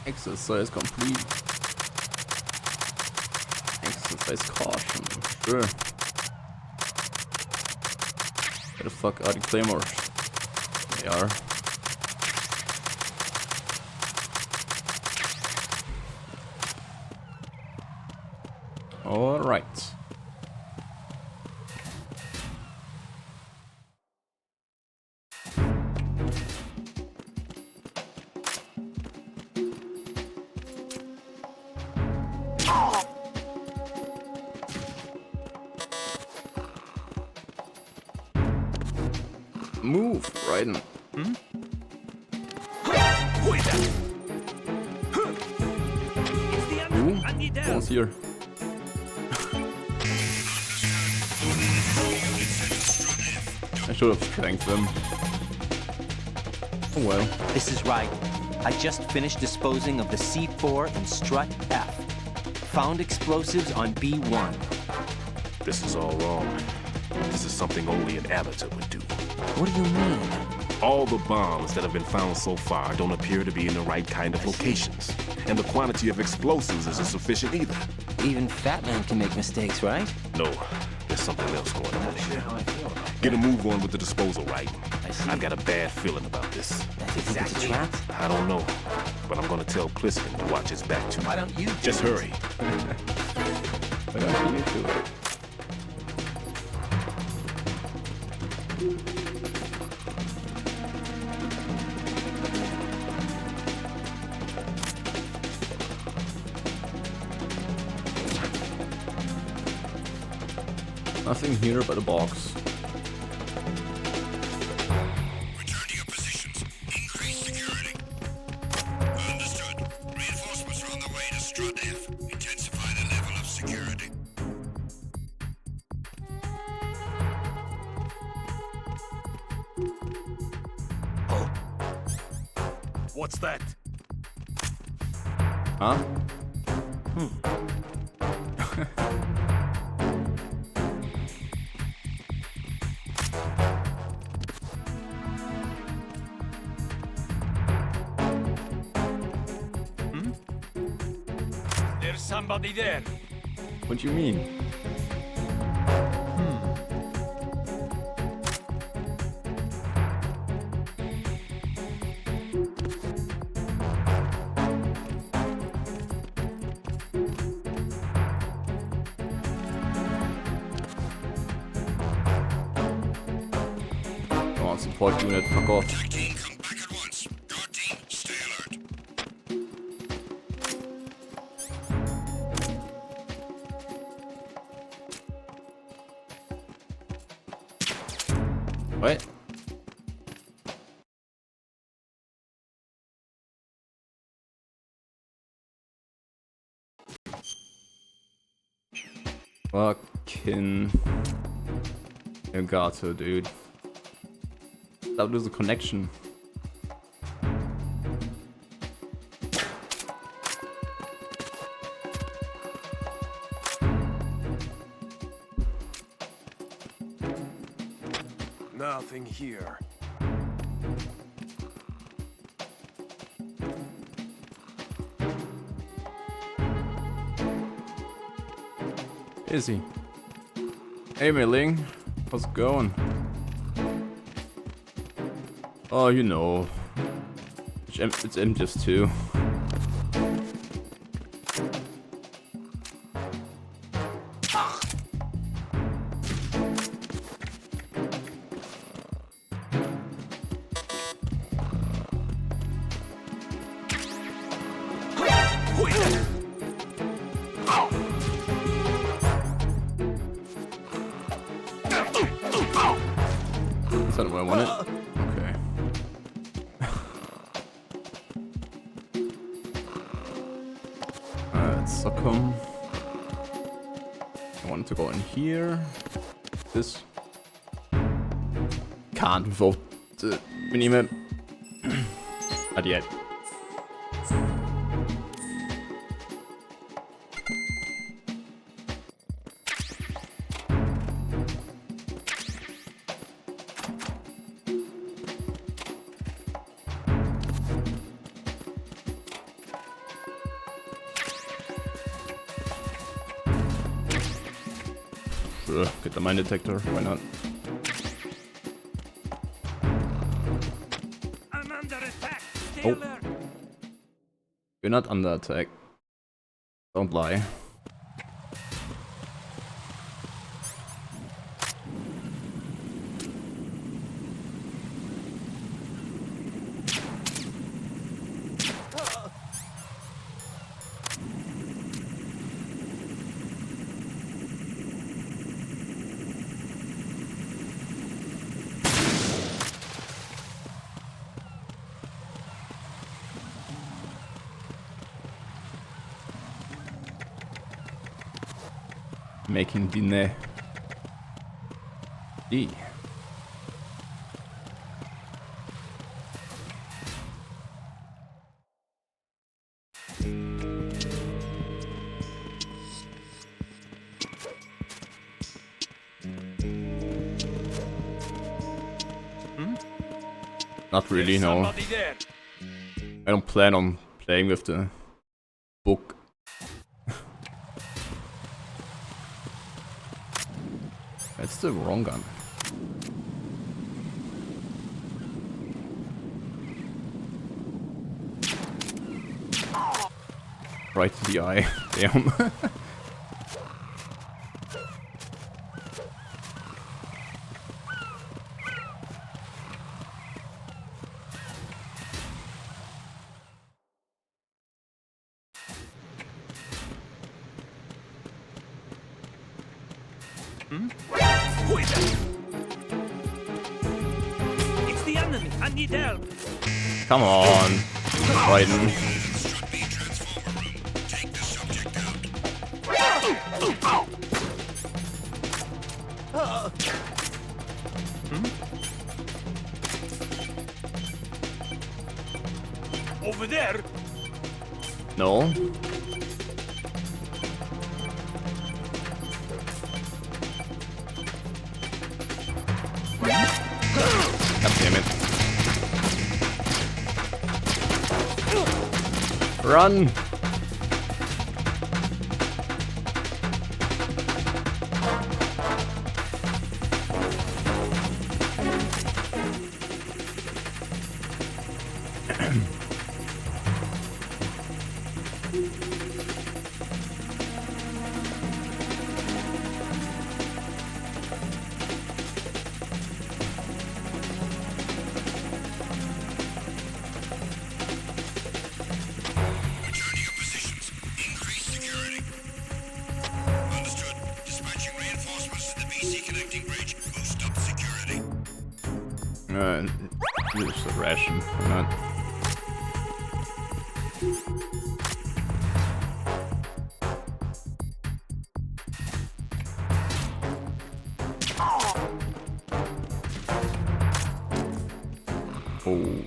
Exercise complete. Exercise caution. Sure. Where the fuck are the claymores? They are. All right. Move, Raiden. Hmm? Ooh, one's here. I should have strengthened them. Oh well. This is right. I just finished disposing of the C4 and Strut F. Found explosives on B1. This is all wrong. This is something only an amateur would do. What do you mean? All the bombs that have been found so far don't appear to be in the right kind of locations. And the quantity of explosives isn't sufficient either. Even Fat Man can make mistakes, right? No, there's something else going on here. Get a move on with the disposal, right? I've got a bad feeling about this. That's exactly a trap? I don't know, but I'm gonna tell Pliskin to watch his back too. Why don't you just hurry? Why don't you do it? Nothing here but a box. Return to your positions. Increase security. Understood. Reinforcements are on the way to Strut F. Intensify the level of security. What's that? Huh? There's somebody there. What do you mean? Oh, support unit, fuck off. Come back at once. Guard team, stay alert. What? Fucking Elgato, dude. That was a connection. Nothing here. Is he? Hey, Mailing. How's it going? Oh, you know. It's M just 2. Is that what I wanted? Okay. Let's succumb. I want to go in here. This. Can't vote the minimap. Not yet. Get the mine detector, why not? I'm under attack. Stay Oh. alert. You're not under attack. Don't lie. Making dinner. D. Not really, no. I don't plan on playing with the book. That's the wrong gun. Right to the eye. Damn. Who is that? It's the enemy. I need help. Come on, Raiden. Over there. No. God damn it. Run! Use the ration. Why not? Oh.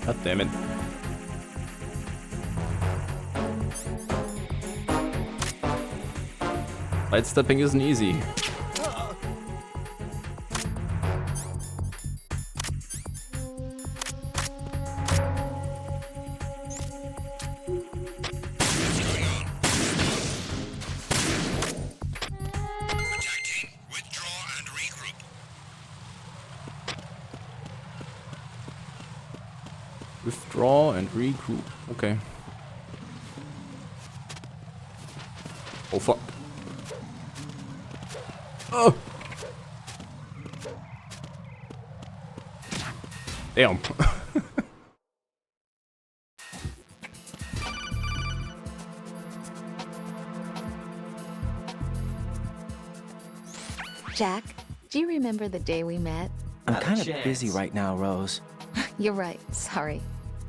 God damn it. Sidestepping isn't easy. Withdraw and regroup. Okay. Oh fuck. Oh. Damn. Jack, do you remember the day we met? I'm kind of busy right now, Rose. You're right. Sorry.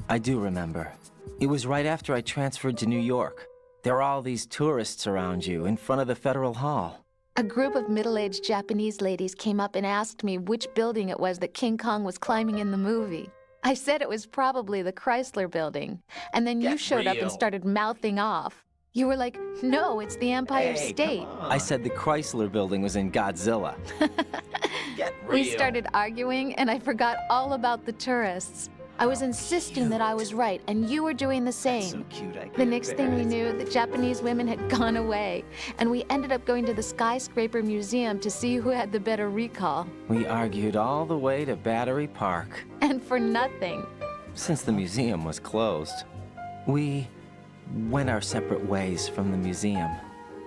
I do remember. It was right after I transferred to New York. There were all these tourists around you in front of the Federal Hall. A group of middle-aged Japanese ladies came up and asked me which building it was that King Kong was climbing in the movie. I said it was probably the Chrysler building. And then you showed up and started mouthing off. You were like, no, it's the Empire State. I said the Chrysler building was in Godzilla. We started arguing, and I forgot all about the tourists. I was insisting that I was right, and you were doing the same. The next thing we knew, the Japanese women had gone away, and we ended up going to the Skyscraper Museum to see who had the better recall. We argued all the way to Battery Park. And for nothing. Since the museum was closed, we went our separate ways from the museum.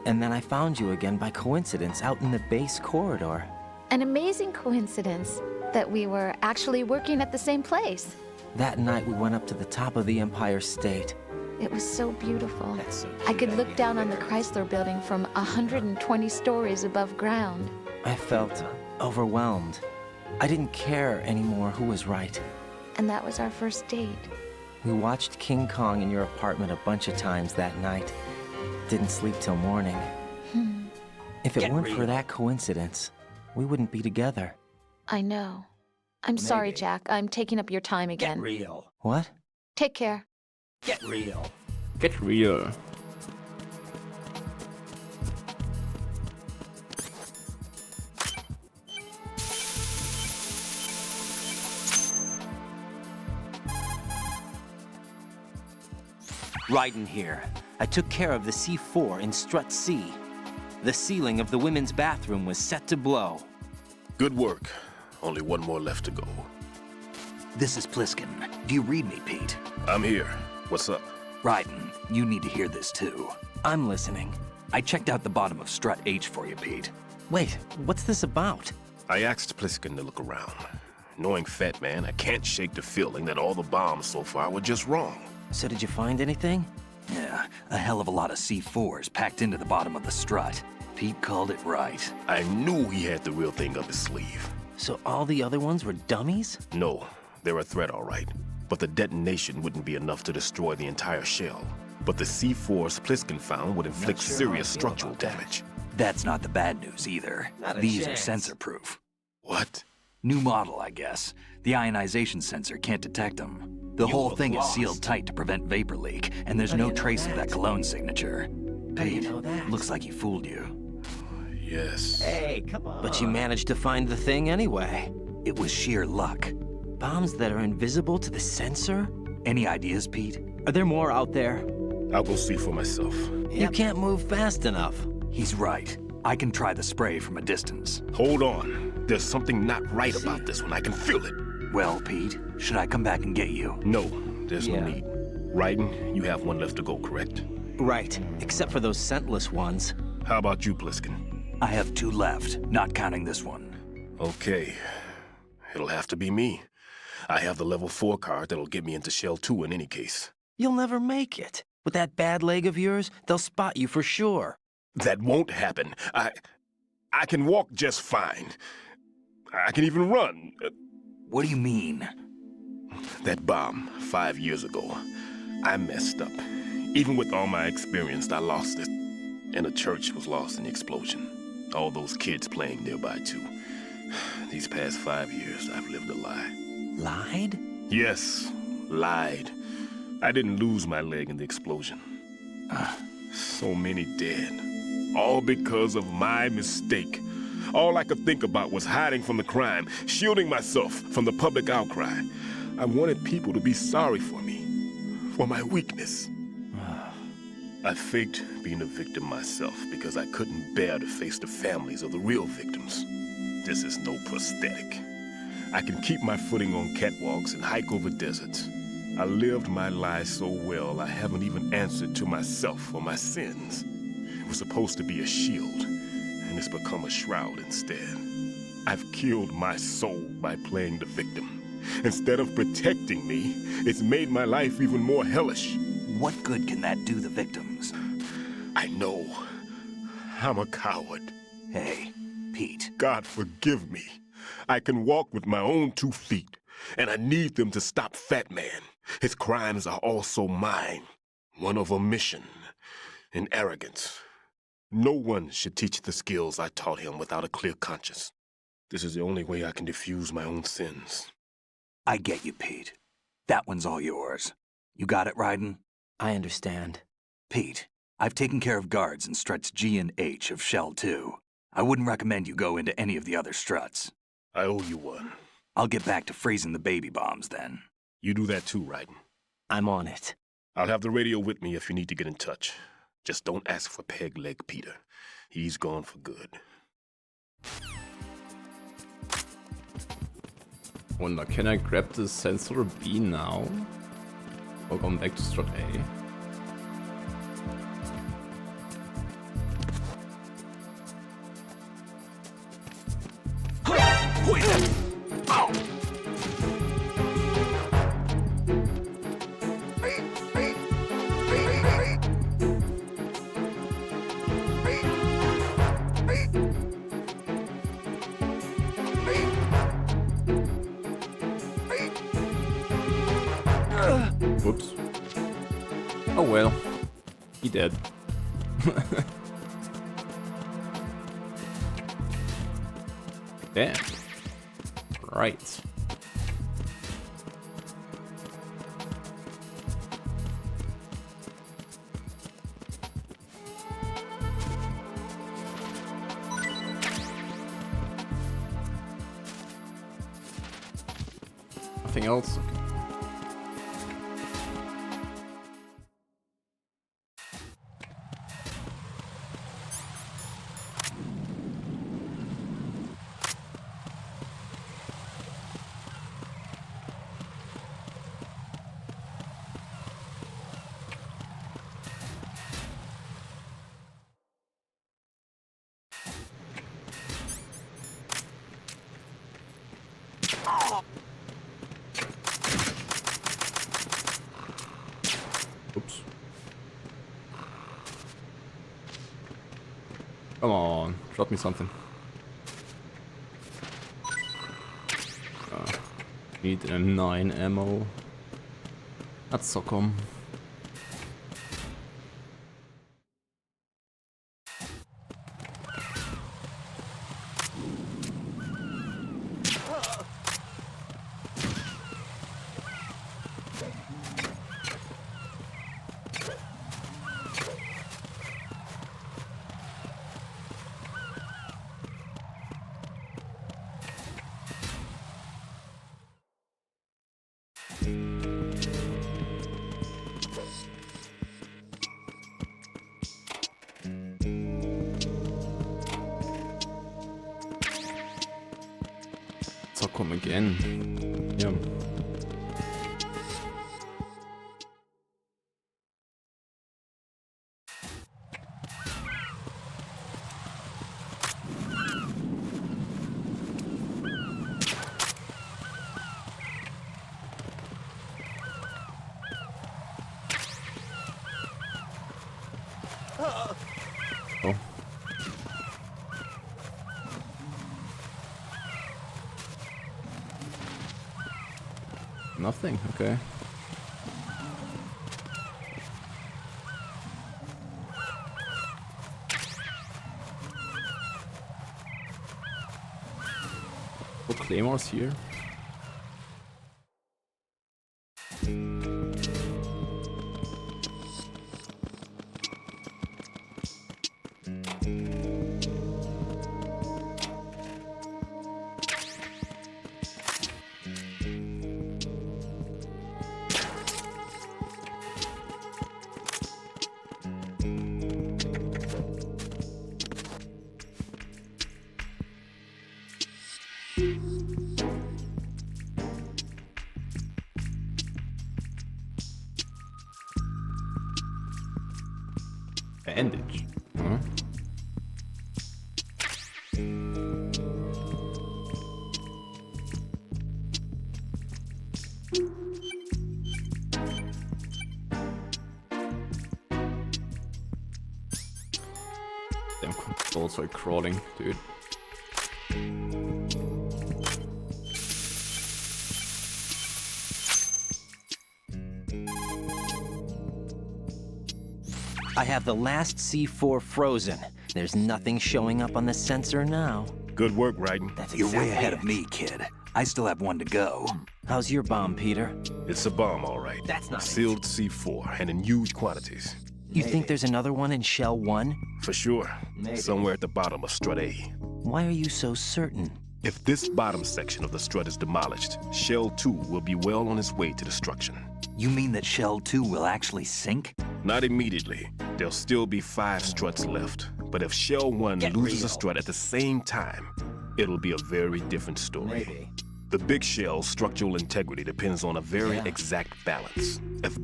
And then I found you again by coincidence out in the base corridor. An amazing coincidence that we were actually working at the same place. That night we went up to the top of the Empire State. It was so beautiful. I could look down on the Chrysler building from 120 stories above ground. I felt overwhelmed. I didn't care anymore who was right. And that was our first date. We watched King Kong in your apartment a bunch of times that night. Didn't sleep till morning. If it weren't for that coincidence, we wouldn't be together. I know. I'm sorry, Jack. I'm taking up your time again. Get real. What? Take care. Get real. Get real. Raiden here. I took care of the C4 in Strut C. The ceiling of the women's bathroom was set to blow. Good work. Only one more left to go. This is Pliskin. Do you read me, Pete? I'm here. What's up? Raiden, you need to hear this too. I'm listening. I checked out the bottom of Strut H for you, Pete. Wait, what's this about? I asked Pliskin to look around. Knowing Fat Man, I can't shake the feeling that all the bombs so far were just wrong. So did you find anything? Yeah, a hell of a lot of C4s packed into the bottom of the strut. Pete called it right. I knew he had the real thing up his sleeve. So all the other ones were dummies? No, they're a threat, all right. But the detonation wouldn't be enough to destroy the entire shell. But the C4s Pliskin found would inflict serious structural damage. That's not the bad news either. These are sensor-proof. What? New model, I guess. The ionization sensor can't detect them. The whole thing is sealed tight to prevent vapor leak, and there's no trace of that cologne signature. Pete, looks like he fooled you. Yes. Hey, come on. But you managed to find the thing anyway. It was sheer luck. Bombs that are invisible to the sensor? Any ideas, Pete? Are there more out there? I'll go see for myself. You can't move fast enough. He's right. I can try the spray from a distance. Hold on. There's something not right about this one. I can feel it. Well, Pete, should I come back and get you? No, there's no need. Raiden, you have one left to go, correct? Right, except for those scentless ones. How about you, Pliskin? I have 2 left, not counting this one. Okay. It'll have to be me. I have the level 4 card that'll get me into Shell 2 in any case. You'll never make it. With that bad leg of yours, they'll spot you for sure. That won't happen. I can walk just fine. I can even run. What do you mean? That bomb 5 years ago, I messed up. Even with all my experience, I lost it. And the church was lost in the explosion. All those kids playing nearby, too. These past 5 years, I've lived a lie. Lied? Yes, lied. I didn't lose my leg in the explosion. So many dead. All because of my mistake. All I could think about was hiding from the crime, shielding myself from the public outcry. I wanted people to be sorry for me, for my weakness. I faked being a victim myself because I couldn't bear to face the families of the real victims. This is no prosthetic. I can keep my footing on catwalks and hike over deserts. I lived my life so well I haven't even answered to myself for my sins. It was supposed to be a shield, and it's become a shroud instead. I've killed my soul by playing the victim. Instead of protecting me, it's made my life even more hellish. What good can that do the victims? I know. I'm a coward. Hey, Pete. God forgive me. I can walk with my own 2 feet, and I need them to stop Fat Man. His crimes are also mine. One of omission and arrogance. No one should teach the skills I taught him without a clear conscience. This is the only way I can diffuse my own sins. I get you, Pete. That one's all yours. You got it, Raiden? I understand. Pete, I've taken care of guards in struts G and H of Shell 2. I wouldn't recommend you go into any of the other struts. I owe you one. I'll get back to freezing the baby bombs then. You do that too, Raiden. I'm on it. I'll have the radio with me if you need to get in touch. Just don't ask for Peg Leg Peter. He's gone for good. Wonder, can I grab the sensor B now? Or going back to strut A? Whoops. Oh well. He dead. Damn. Right. Nothing else? Okay. Come on, drop me something. Need a 9 ammo. That's so come. So come again. Yeah. Oh. Nothing, okay. Oh, claymores here. Bandage. Huh? Damn controls are crawling, dude. I have the last C4 frozen. There's nothing showing up on the sensor now. Good work, Raiden. That's You're way exactly ahead it. of me, kid. I still have one to go. How's your bomb, Peter? It's a bomb, all right. That's not Sealed C4, and in huge quantities. You think there's another one in Shell 1? For sure. Maybe. Somewhere at the bottom of Strut A. Why are you so certain? If this bottom section of the strut is demolished, Shell 2 will be well on its way to destruction. You mean that Shell 2 will actually sink? Not immediately. There'll still be 5 struts left. But if Shell 1 loses a strut at the same time, it'll be a very different story. Maybe. The big shell's structural integrity depends on a very exact balance. If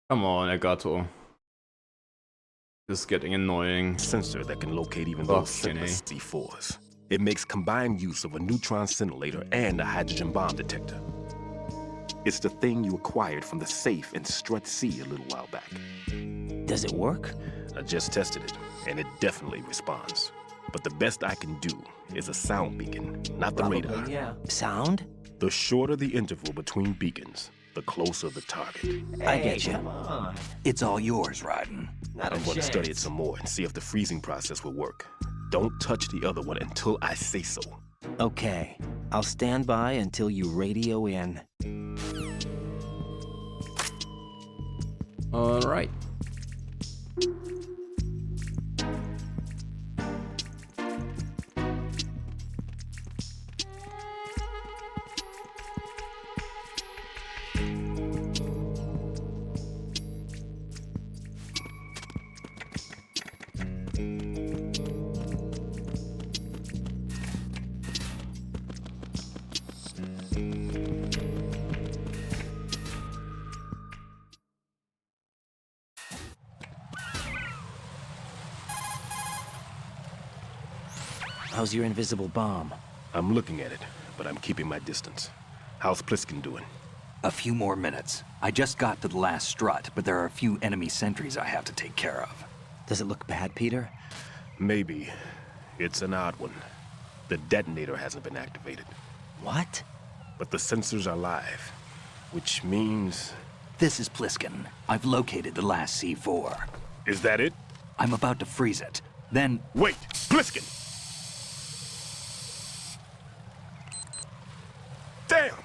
Come on, Elgato. This is getting annoying. Sensor that can locate even those simplest C4s. It makes combined use of a neutron scintillator and a hydrogen bomb detector. It's the thing you acquired from the safe in Strut C a little while back. Does it work? I just tested it, and it definitely responds. But the best I can do is a sound beacon, not the radar. Yeah. Sound? The shorter the interval between beacons, the closer the target. I get you. Come on. It's all yours, Raiden. I'm going to study it some more and see if the freezing process will work. Don't touch the other one until I say so. Okay. I'll stand by until you radio in. All right. How's your invisible bomb? I'm looking at it, but I'm keeping my distance. How's Pliskin doing? A few more minutes. I just got to the last strut, but there are a few enemy sentries I have to take care of. Does it look bad, Peter? Maybe. It's an odd one. The detonator hasn't been activated. What? But the sensors are live, which means... This is Pliskin. I've located the last C4. Is that it? I'm about to freeze it. Then... Wait! Pliskin! Damn!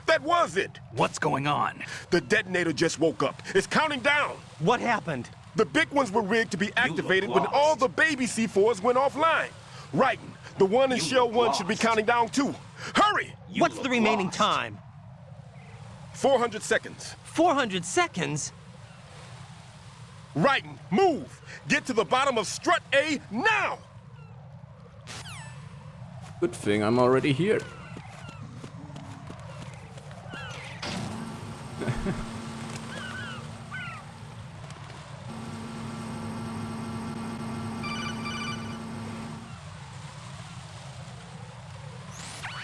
That was it! What's going on? The detonator just woke up. It's counting down! What happened? The big ones were rigged to be activated when all the baby C4s went offline. Writing, the one in Shell 1 should be counting down too. Hurry! What's the remaining time? 400 seconds. 400 seconds? Writing, move! Get to the bottom of strut A now! Good thing I'm already here.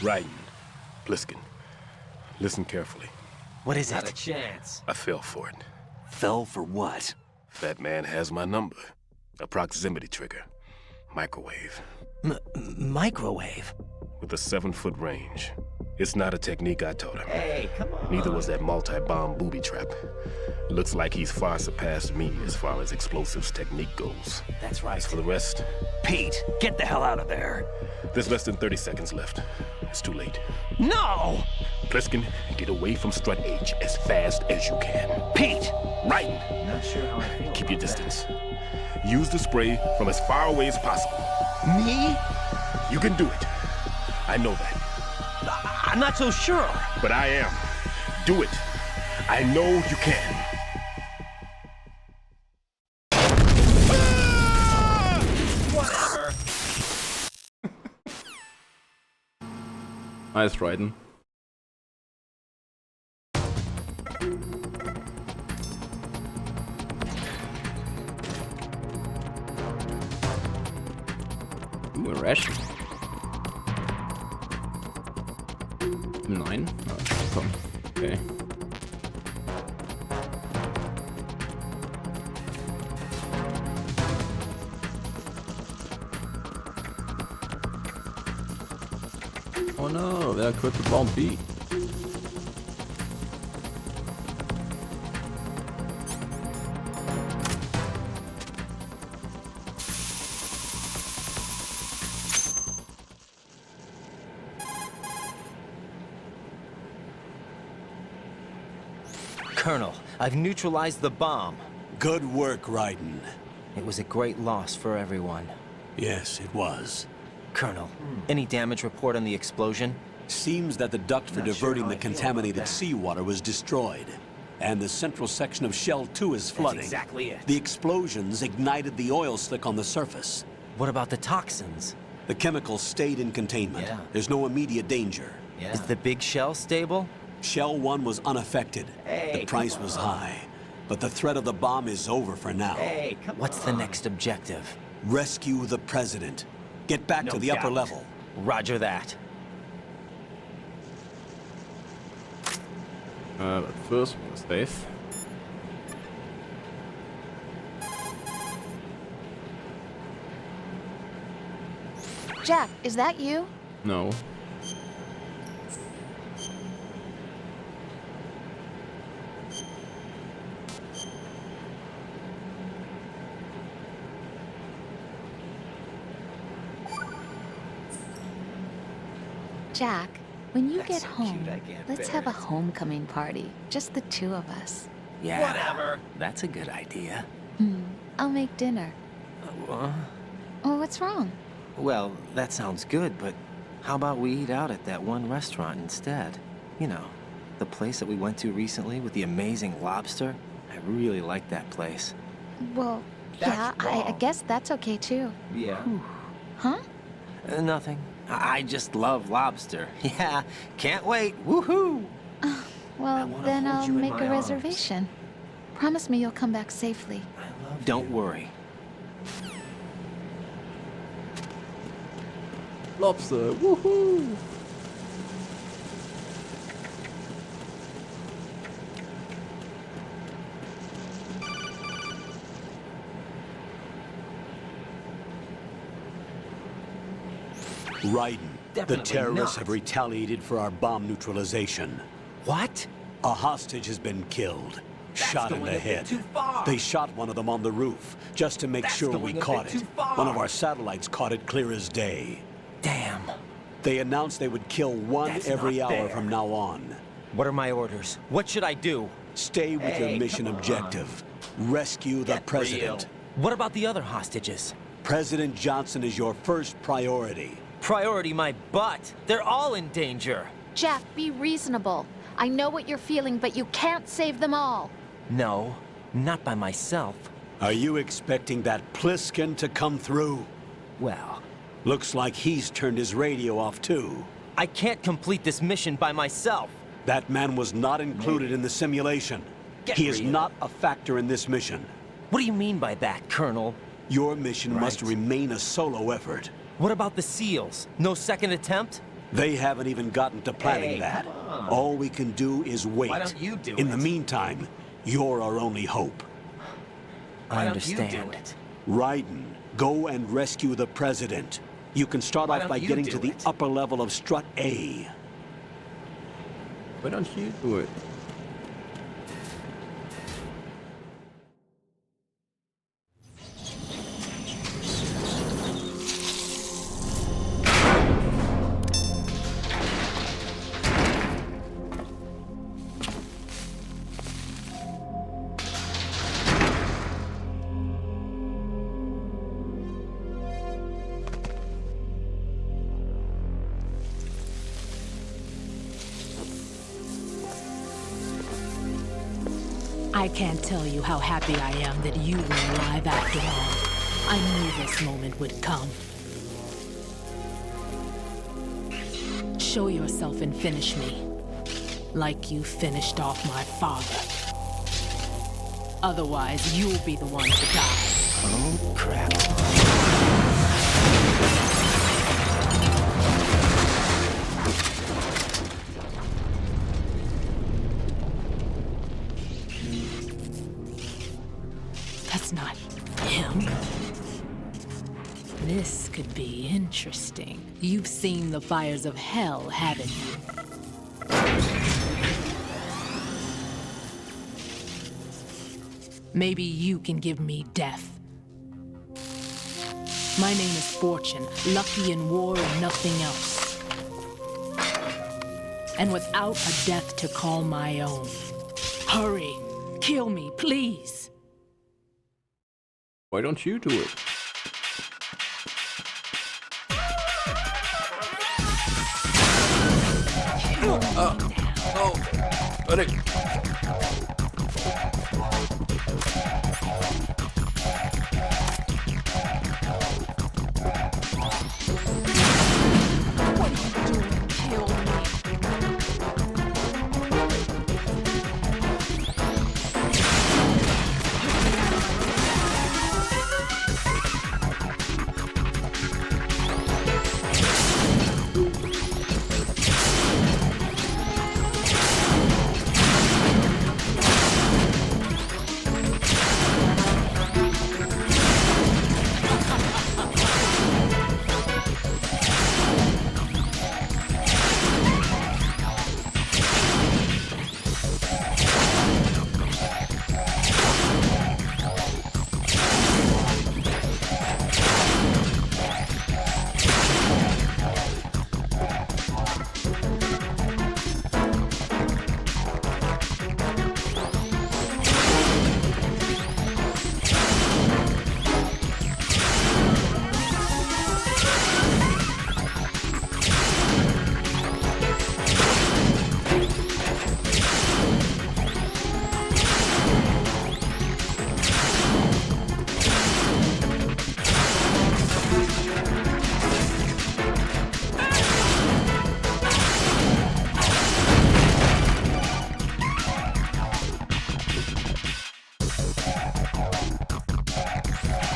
Writing, Pliskin, listen carefully. What is it? Not a chance. I fell for it. Fell for what? Fat man has my number. A proximity trigger. Microwave. Microwave? With a 7-foot range. It's not a technique I taught him. Hey, come on. Neither was that multi-bomb booby trap. Looks like he's far surpassed me as far as explosives technique goes. That's right. As for the rest... Pete, get the hell out of there. There's less than 30 seconds left. It's too late. No! Pliskin, get away from strut H as fast as you can. Pete! Right! Not sure how I feel. Keep your distance. Use the spray from as far away as possible. Me? You can do it. I know that. I'm not so sure. But I am. Do it. I know you can. Whatever. Nice riding. Ooh, a ration. 9? Oh, come. Okay. Oh no, where could the bomb be? Colonel, I've neutralized the bomb. Good work, Raiden. It was a great loss for everyone. Yes, it was. Colonel, any damage report on the explosion? Seems that the duct for diverting the contaminated seawater was destroyed, and the central section of Shell 2 is flooding. That's exactly it. The explosions ignited the oil slick on the surface. What about the toxins? The chemicals stayed in containment. Yeah. There's no immediate danger. Is the big shell stable? Shell 1 was unaffected. Hey, the price was high. But the threat of the bomb is over for now. Hey, come What's the next objective? Rescue the president. Get back to the upper level. Roger that. But first, we're safe. Jack, is that you? No. Jack, when you get so home, cute, I can't let's bear have a it. homecoming party. Just the two of us. Yeah. Whatever. That's a good idea. I'll make dinner. Oh, what's wrong? Well, that sounds good, but how about we eat out at that one restaurant instead? You know, the place that we went to recently with the amazing lobster. I really like that place. Well, That's yeah, I wrong. guess that's okay too. Yeah. Huh? Nothing. I just love lobster. Yeah, can't wait. Woohoo! Well, wanna then hold I'll you in make my a arms. reservation. Promise me you'll come back safely. Don't worry. Lobster, woohoo! Raiden, the Definitely terrorists not. have retaliated for our bomb neutralization. What? A hostage has been killed. Shot in going the a bit head. too far. They shot one of them on the roof, just to make sure we going a caught bit it. too far. One of our satellites caught it clear as day. Damn. They announced they would kill one That's every not hour fair. from now on. What are my orders? What should I do? Stay with your mission objective. Rescue the president. What about the other hostages? President Johnson is your first priority. Priority my butt. They're all in danger. Jack, be reasonable. I know what you're feeling, but you can't save them all. No, not by myself. Are you expecting that Pliskin to come through? Well, looks like he's turned his radio off too. I can't complete this mission by myself. That man was not included in the simulation. He is not a factor in this mission. What do you mean by that, Colonel? Your mission must remain a solo effort. What about the SEALs? No second attempt? They haven't even gotten to planning that. All we can do is wait. Why don't you do In it? the meantime, you're our only hope. I understand. Raiden, go and rescue the president. You can start off by getting to the upper level of Strut A. Why don't you do it? I can't tell you how happy I am that you were alive after all. I knew this moment would come. Show yourself and finish me. Like you finished off my father. Otherwise, you'll be the one to die. Oh, crap. That's not him. This could be interesting. You've seen the fires of hell, haven't you? Maybe you can give me death. My name is Fortune, lucky in war and nothing else. And without a death to call my own. Hurry, kill me, please. Why don't you do it? Oh, buddy.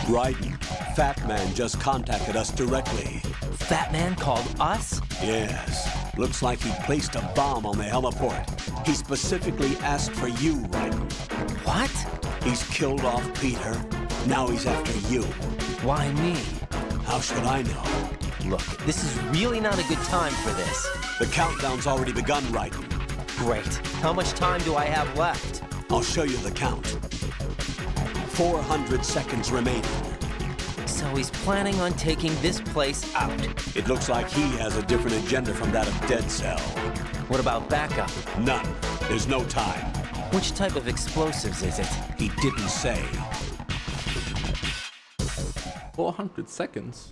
Raiden, Fat Man just contacted us directly. Fat Man called us? Yes. Looks like he placed a bomb on the heliport. He specifically asked for you, Raiden. What? He's killed off Peter. Now he's after you. Why me? How should I know? look, this is really not a good time for this. The countdown's already begun, Raiden. Great. How much time do I have left? I'll show you the count. 400 seconds remaining. So he's planning on taking this place out. It looks like he has a different agenda from that of Dead Cell. What about backup? None. There's no time. Which type of explosives is it? He didn't say. 400 seconds.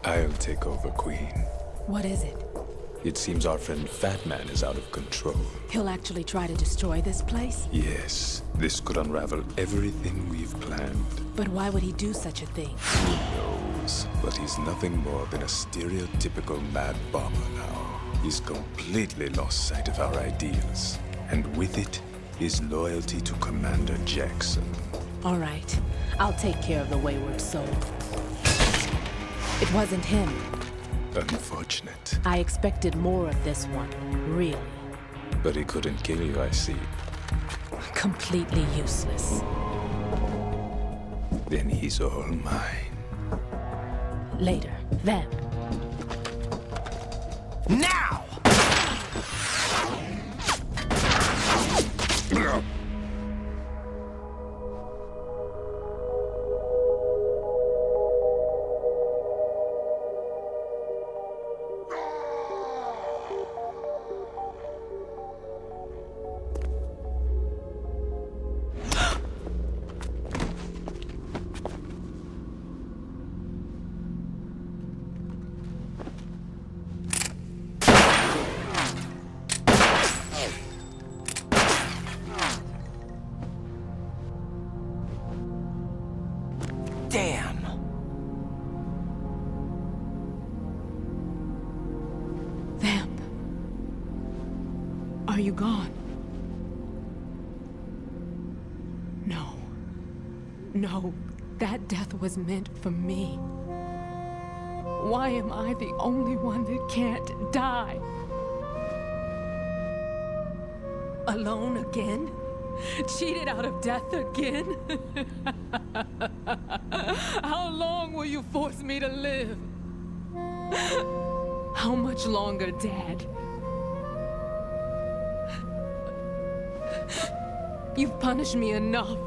I'll take over, Queen. What is it? It seems our friend Fat Man is out of control. He'll actually try to destroy this place? Yes, this could unravel everything we've planned. But why would he do such a thing? Who knows? But he's nothing more than a stereotypical mad bomber now. He's completely lost sight of our ideals. And with it, his loyalty to Commander Jackson. All right, I'll take care of the wayward soul. It wasn't him. Unfortunate. I expected more of this one, really. But he couldn't kill you, I see. Completely useless. Then he's all mine. Later, then. Now! Damn! Vamp. Are you gone? No. No, that death was meant for me. Why am I the only one that can't die? Alone again? Cheated out of death again? How long will you force me to live? How much longer, Dad? You've punished me enough.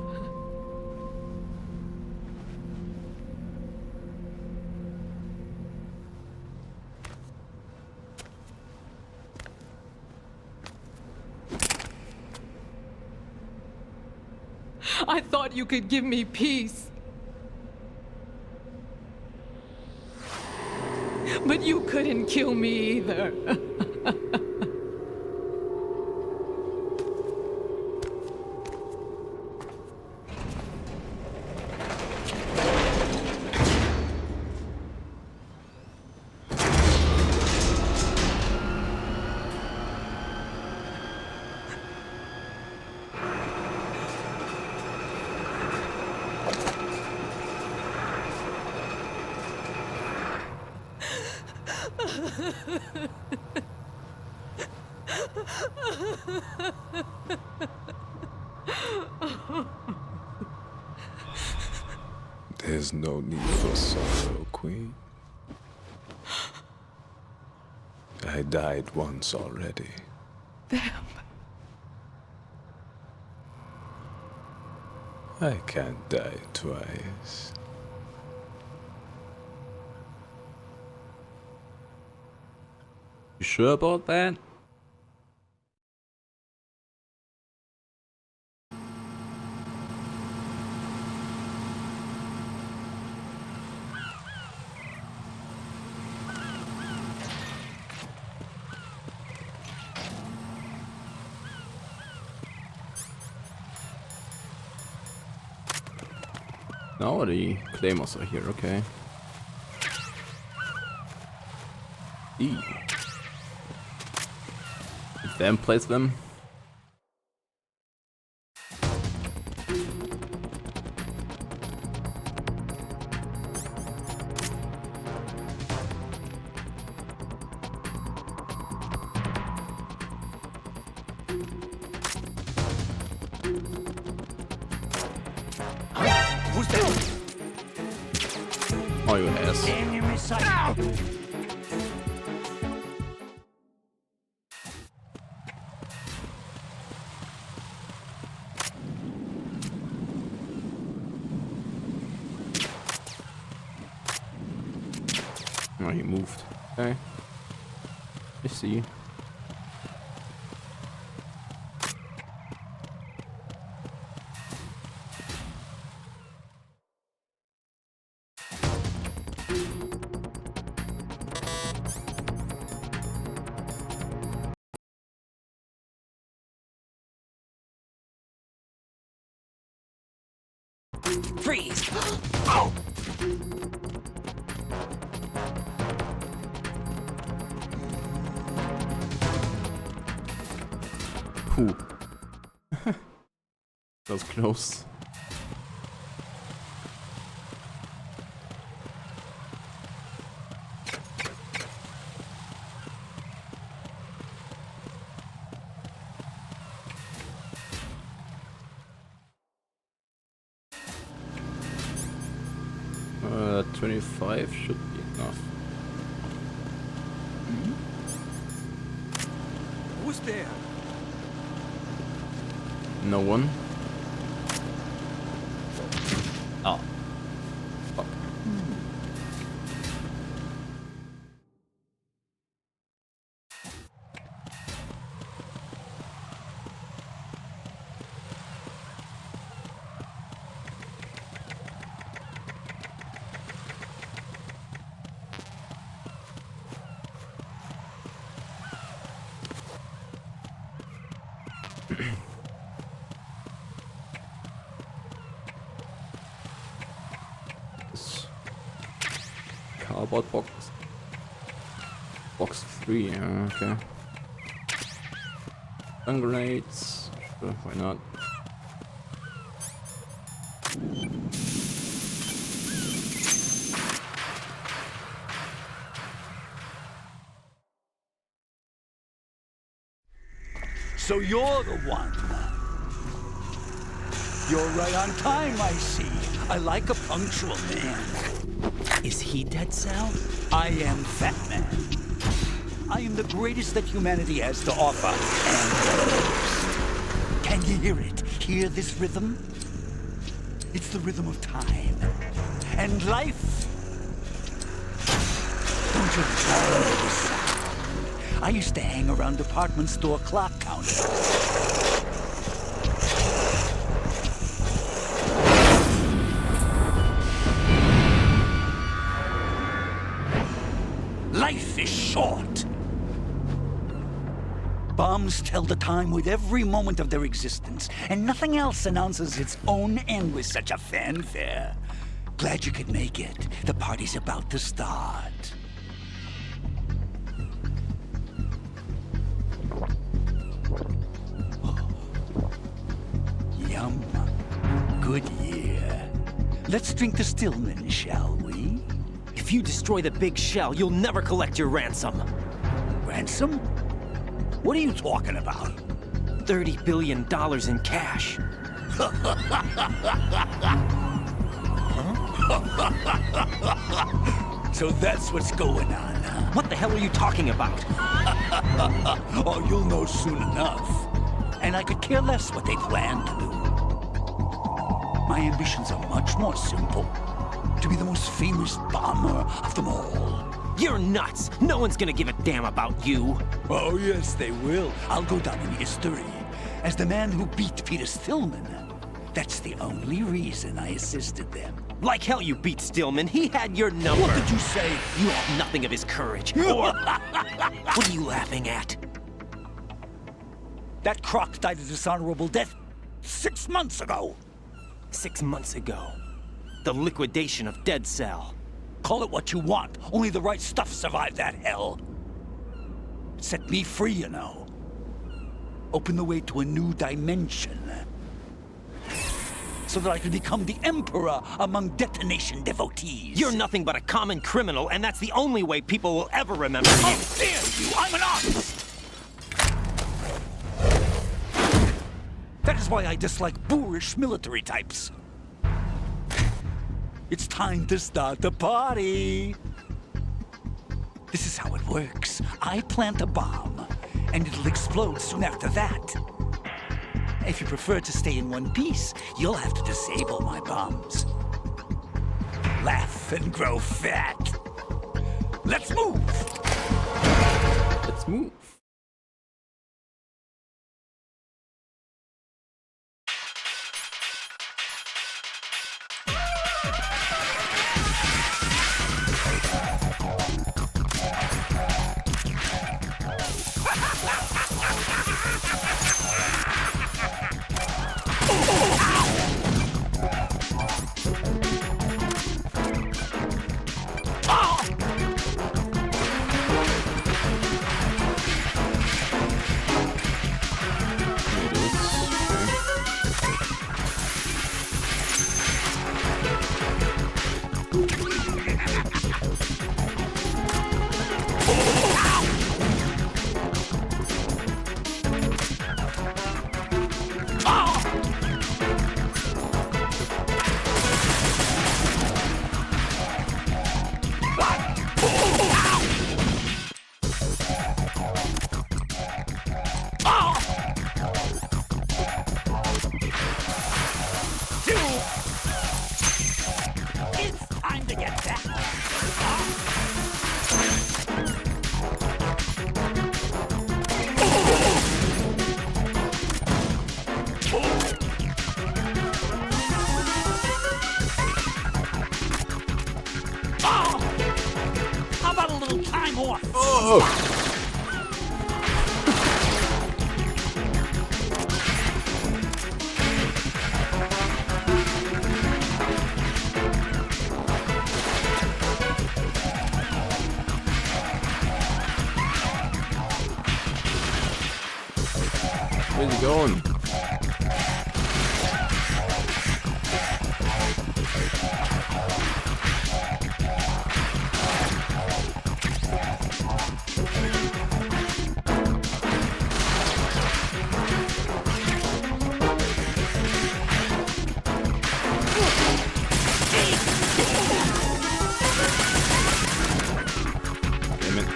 I thought you could give me peace. But you couldn't kill me either. There's no need for sorrow, Queen. I died once already. Vamp. I can't die twice. You sure about that? No, the claymores are here, okay. E. Then place them. Who's there? Oh, you ass. Enemy sight. Oh, he moved. Okay. I see. Freeze! Oh! Whew. That was close. Uh, 25 should be enough. Who's there? No one. Oh. Fuck. Cardboard box. Box 3, yeah, okay. Stun grenades. Sure, why not? So you're the one. You're right on time, I see. I like a punctual man. Is he Dead Cell? I am Fat Man. I am the greatest that humanity has to offer, and the most. Can you hear it? Hear this rhythm? It's the rhythm of time. And life. Don't you love this sound? I used to hang around department store clock counters. Life is short. Bombs tell the time with every moment of their existence, and nothing else announces its own end with such a fanfare. Glad you could make it. The party's about to start. Oh. Yum. Good year. Let's drink to Stillman, shall we? If you destroy the big shell, you'll never collect your ransom. Ransom? What are you talking about? $30 billion in cash. So that's what's going on, huh? What the hell are you talking about? Oh, you'll know soon enough. And I could care less what they plan to do. My ambitions are much more simple. To be the most famous bomber of them all. You're nuts! No one's gonna give a damn about you! Oh, yes, they will. I'll go down in history as the man who beat Peter Stillman. That's the only reason I assisted them. Like hell you beat Stillman. He had your number. What did you say? You have nothing of his courage. Or... What are you laughing at? That croc died a dishonorable death 6 months ago. 6 months ago. The liquidation of Dead Cell. Call it what you want. Only the right stuff survived that hell. Set me free, you know. Open the way to a new dimension. So that I can become the Emperor among detonation devotees. You're nothing but a common criminal, and that's the only way people will ever remember you. How dare you! I'm an artist! That is why I dislike boorish military types. It's time to start the party. This is how it works. I plant a bomb, and it'll explode soon after that. If you prefer to stay in one piece, you'll have to disable my bombs. Laugh and grow fat. Let's move! Let's move. How about a little time off? Oh! Where's he going? Damn it.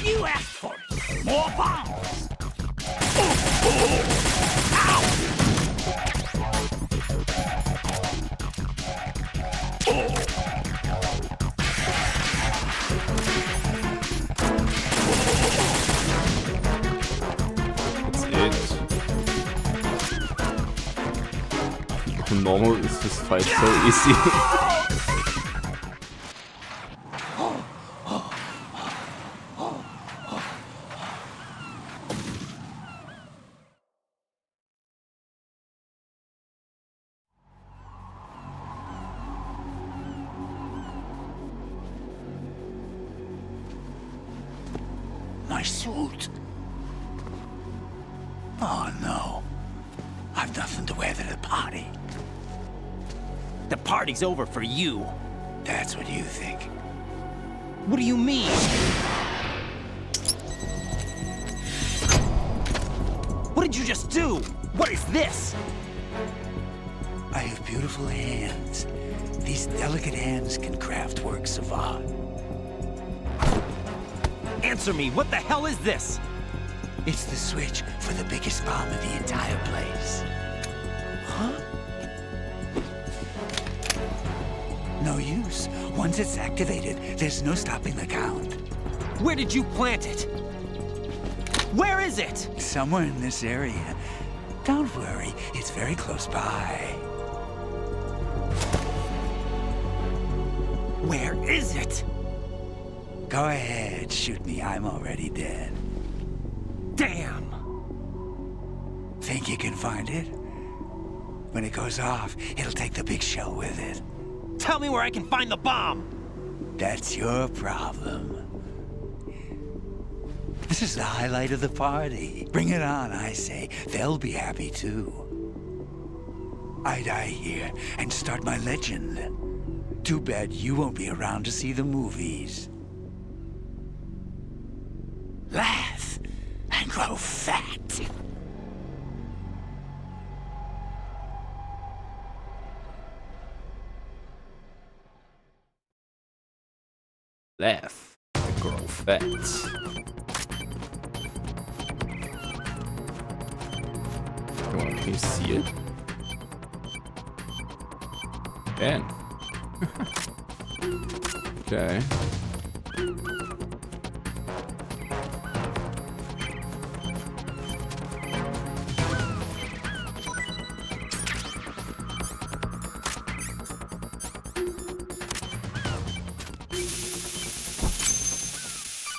You asked for it. More bombs. That's it. Normal is this fight so easy. My suit. Oh no. I've nothing to wear to the party. The party's over for you. That's what you think. What do you mean? What did you just do? What is this? I have beautiful hands. These delicate hands can craft works of art. Answer me, what the hell is this? It's the switch for the biggest bomb in the entire place. Huh? No use. Once it's activated, there's no stopping the count. Where did you plant it? Where is it? Somewhere in this area. Don't worry, it's very close by. Where is it? Go ahead, shoot me. I'm already dead. Damn! Think you can find it? When it goes off, it'll take the big show with it. Tell me where I can find the bomb! That's your problem. This is the highlight of the party. Bring it on, I say. They'll be happy too. I die here and start my legend. Too bad you won't be around to see the movies. Laugh and grow fat. Laugh and grow fat. Come on, can you see it? Can. Okay.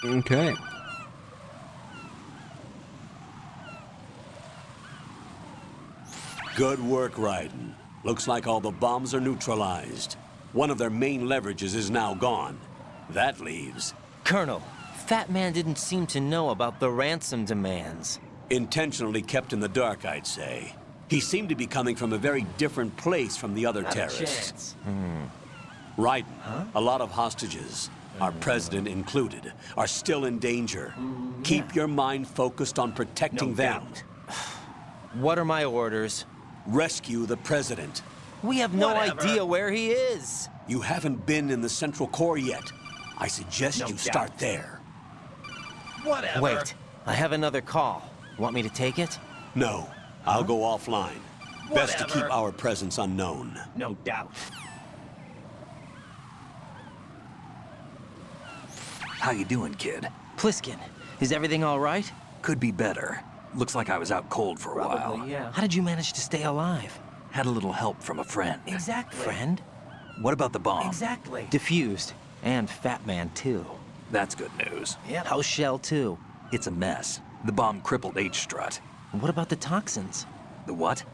Okay. Good work, Raiden. Looks like all the bombs are neutralized. One of their main leverages is now gone. That leaves... Colonel, Fat Man didn't seem to know about the ransom demands. Intentionally kept in the dark, I'd say. He seemed to be coming from a very different place from the other Not a terrorists. chance. Raiden, a lot of hostages, our president included, are still in danger. Keep your mind focused on protecting them. What are my orders? Rescue the president. We have no idea where he is. You haven't been in the Central Core yet. I suggest you start there. Whatever. Wait, I have another call. Want me to take it? No, I'll go offline. Best to keep our presence unknown. No doubt. How you doing, kid? Pliskin, is everything all right? Could be better. Looks like I was out cold for a while. Yeah. How did you manage to stay alive? Had a little help from a friend. Exactly. Friend? What about the bomb? Exactly. Diffused. And Fat Man, too. That's good news. Yep. How's Shell, too? It's a mess. The bomb crippled H-Strut. What about the toxins? The what?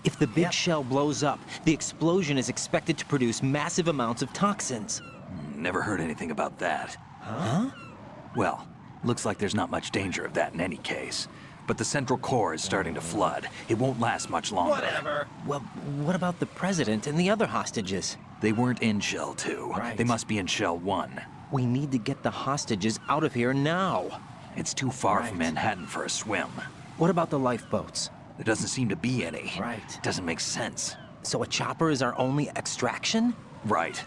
If the big shell blows up, the explosion is expected to produce massive amounts of toxins. Never heard anything about that. Huh? Well, looks like there's not much danger of that in any case. But the Central Core is starting to flood. It won't last much longer. Well, what about the president and the other hostages? They weren't in Shell 2. Right. They must be in Shell 1. We need to get the hostages out of here now. It's too far from Manhattan for a swim. What about the lifeboats? There doesn't seem to be any. Right. Doesn't make sense. So a chopper is our only extraction? Right.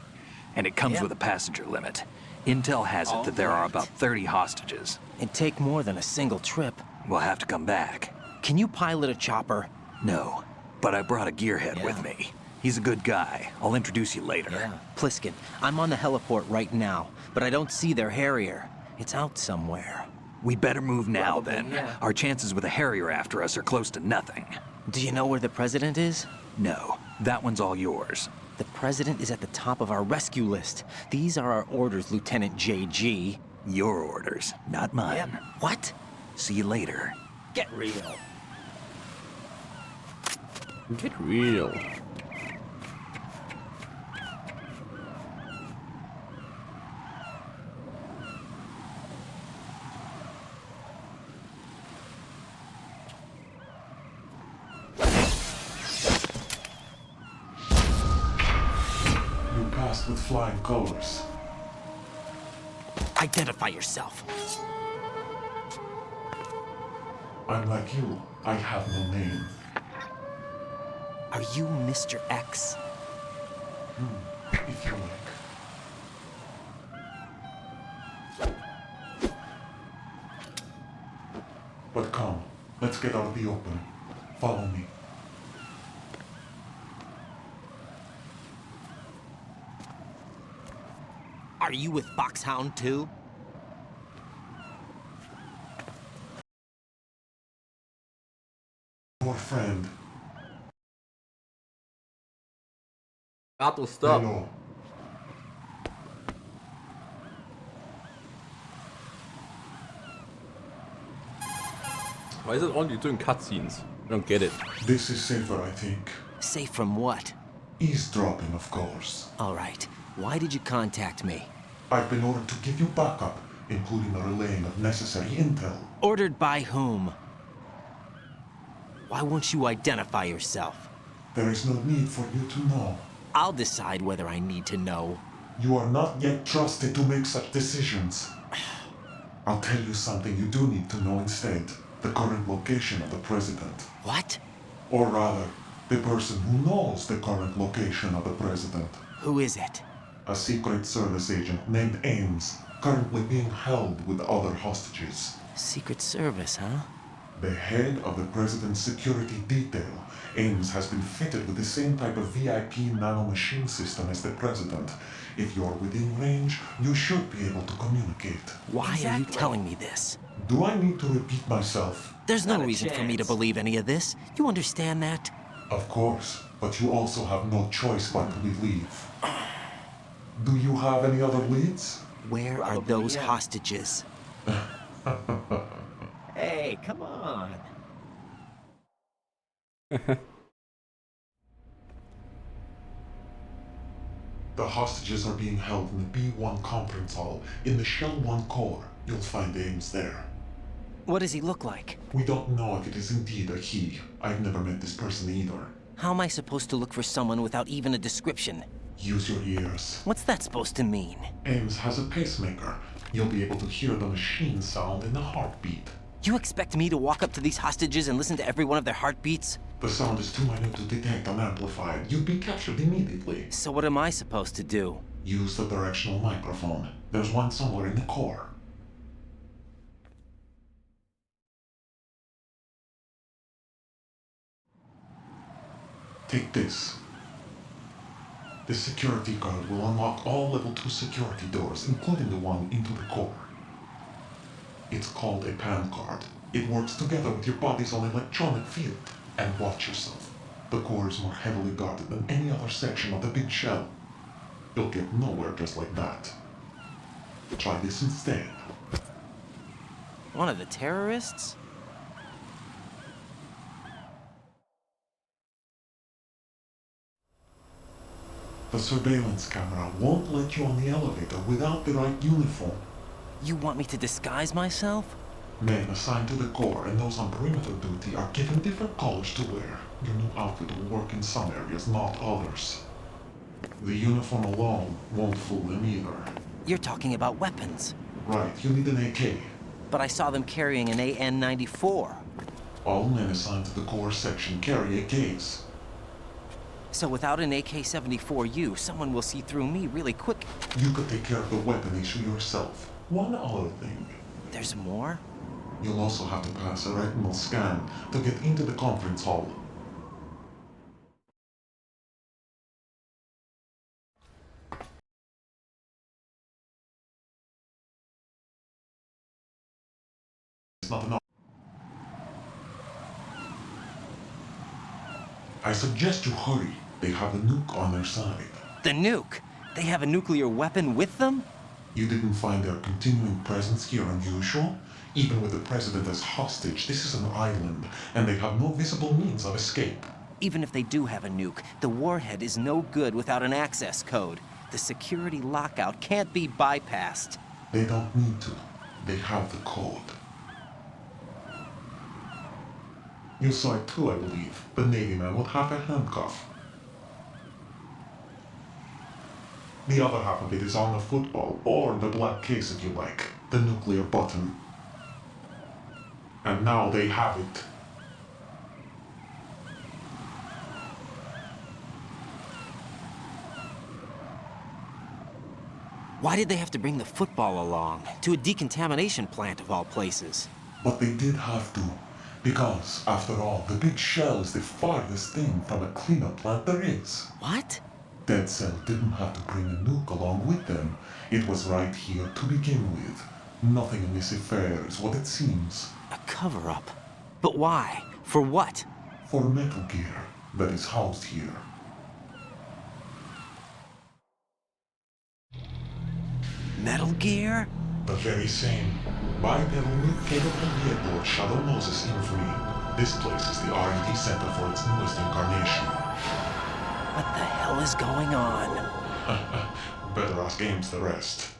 And it comes with a passenger limit. Intel has it that there are about 30 hostages. It'd take more than a single trip. We'll have to come back. Can you pilot a chopper? No, but I brought a gearhead with me. He's a good guy. I'll introduce you later. Pliskin, I'm on the heliport right now, but I don't see their Harrier. It's out somewhere. We better move now, then. Our chances with a Harrier after us are close to nothing. Do you know where the president is? No, that one's all yours. The president is at the top of our rescue list. These are our orders, Lieutenant JG. Your orders, not mine. What? See you later. Get real. Get real. You passed with flying colors. Identify yourself. I'm like you. I have no name. Are you Mr. X? If you like. But come, let's get out of the open. Follow me. Are you with Foxhound too? Your friend. Battle stop. Hello. Why is it only doing cutscenes? I don't get it. This is safer, I think. Safe from what? Eavesdropping, of course. All right. Why did you contact me? I've been ordered to give you backup including the relaying of necessary intel. Ordered by whom? Why won't you identify yourself? There is no need for you to know. I'll decide whether I need to know. You are not yet trusted to make such decisions. I'll tell you something you do need to know instead. The current location of the president. What? Or rather, the person who knows the current location of the president. Who is it? A Secret Service agent named Ames, currently being held with other hostages. Secret Service, huh? The head of the president's security detail, Ames has been fitted with the same type of VIP nanomachine system as the president. If you're within range, you should be able to communicate. Why are you telling me this? Do I need to repeat myself? There's no reason for me to believe any of this. You understand that? Of course, but you also have no choice but to believe. Do you have any other leads? Where are those hostages? Hey, come on. The hostages are being held in the B1 conference hall in the Shell 1 core. You'll find Ames there. What does he look like? We don't know if it is indeed a he. I've never met this person either. How am I supposed to look for someone without even a description? Use your ears. What's that supposed to mean? Ames has a pacemaker. You'll be able to hear the machine sound in the heartbeat. You expect me to walk up to these hostages and listen to every one of their heartbeats? The sound is too minute to detect unamplified. You'd be captured immediately. So what am I supposed to do? Use the directional microphone. There's one somewhere in the core. Take this. The security card will unlock all level 2 security doors, including the one into the core. It's called a PAN card. It works together with your body's own electronic field. And watch yourself. The core is more heavily guarded than any other section of the big shell. You'll get nowhere just like that. Try this instead. One of the terrorists? The surveillance camera won't let you on the elevator without the right uniform. You want me to disguise myself? Men assigned to the core and those on perimeter duty are given different colors to wear. Your new outfit will work in some areas, not others. The uniform alone won't fool them either. You're talking about weapons. Right, you need an AK. But I saw them carrying an AN-94. All men assigned to the core section carry AKs. So without an AK-74U, someone will see through me really quick. You could take care of the weapon issue yourself. One other thing. There's more? You'll also have to pass a retinal scan to get into the conference hall. It's not enough. I suggest you hurry. They have a nuke on their side. The nuke? They have a nuclear weapon with them? You didn't find their continuing presence here unusual? Even with the president as hostage, this is an island, and they have no visible means of escape. Even if they do have a nuke, the warhead is no good without an access code. The security lockout can't be bypassed. They don't need to. They have the code. You saw it too, I believe. The Navy man with half a handcuff. The other half of it is on the football, or the black case if you like. The nuclear button. And now they have it. Why did they have to bring the football along? To a decontamination plant of all places. But they did have to. Because, after all, the big shell is the farthest thing from a cleanup plant there is. What? Dead Cell didn't have to bring a nuke along with them. It was right here to begin with. Nothing in this affair is what it seems. A cover-up? But why? For what? For Metal Gear that is housed here. Metal Gear? The very same. Bipedal nuke-capable vehicle of Shadow Moses infamy. This place is the R&D center for its newest incarnation. What the hell is going on? Better ask Ames the rest.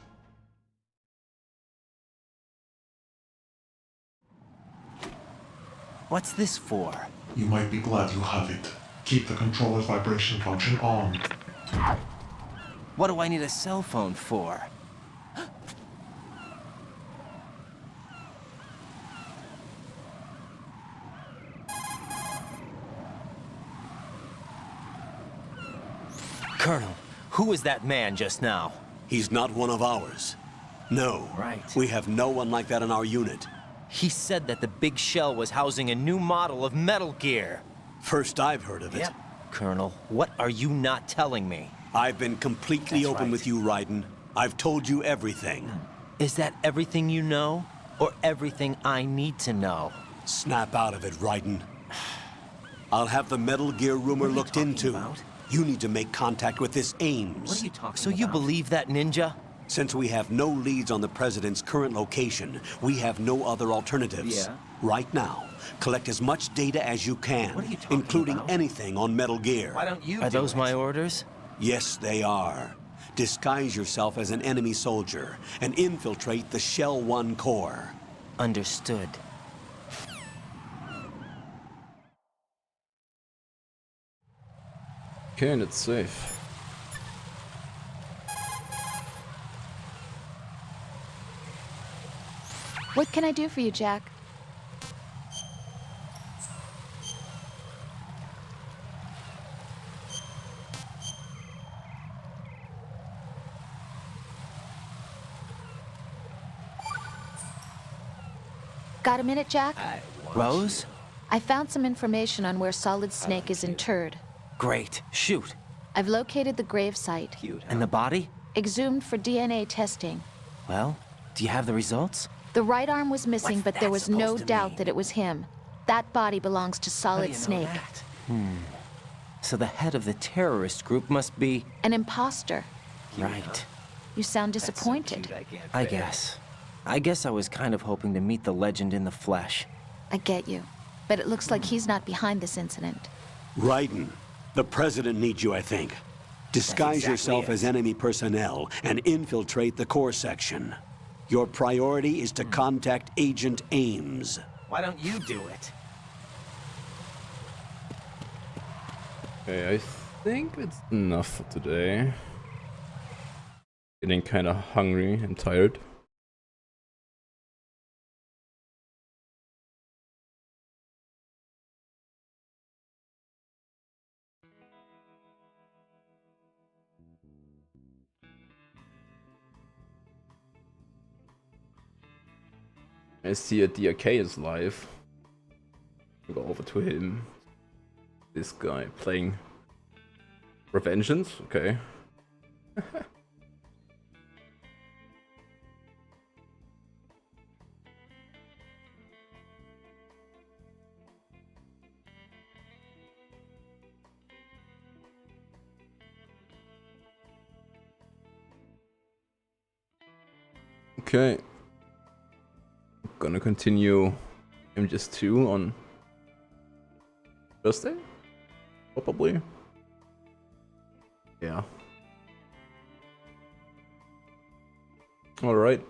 What's this for? You might be glad you have it. Keep the controller's vibration function on. What do I need a cell phone for? Colonel, who was that man just now? He's not one of ours. No. Right. We have no one like that in our unit. He said that the big shell was housing a new model of Metal Gear. First I've heard of it. Yep. Colonel, what are you not telling me? I've been completely That's open right. with you, Raiden. I've told you everything. Is that everything you know? Or everything I need to know? Snap out of it, Raiden. I'll have the Metal Gear rumor looked into. About? You need to make contact with this Ames. What are you talking about? So you believe that ninja? Since we have no leads on the President's current location, we have no other alternatives. Yeah. Right now, collect as much data as you can, What are you talking including about? anything on Metal Gear. Why don't you Are those my orders? Yes, they are. Disguise yourself as an enemy soldier and infiltrate the Shell 1 core. Understood. Okay, and it's safe. What can I do for you, Jack? Got a minute, Jack? Rose? I found some information on where Solid Snake is interred. Great. Shoot. I've located the grave site. And the body? Exhumed for DNA testing. Well, do you have the results? The right arm was missing, What's but there that was no supposed to doubt mean? that it was him. That body belongs to Solid Snake. So the head of the terrorist group must be... An imposter. Right. You sound disappointed. I guess. I guess I was kind of hoping to meet the legend in the flesh. I get you. But it looks like he's not behind this incident. Raiden, the President needs you, I think. Disguise exactly yourself it. as enemy personnel and infiltrate the core section. Your priority is to contact Agent Ames. Why don't you do it? Okay, I think it's enough for today. Getting kind of hungry and tired. I see a DRK is live. I'll go over to him. This guy playing Revengeance? Okay. Okay. Gonna continue MGS2 on Thursday? Probably. Yeah. Alright.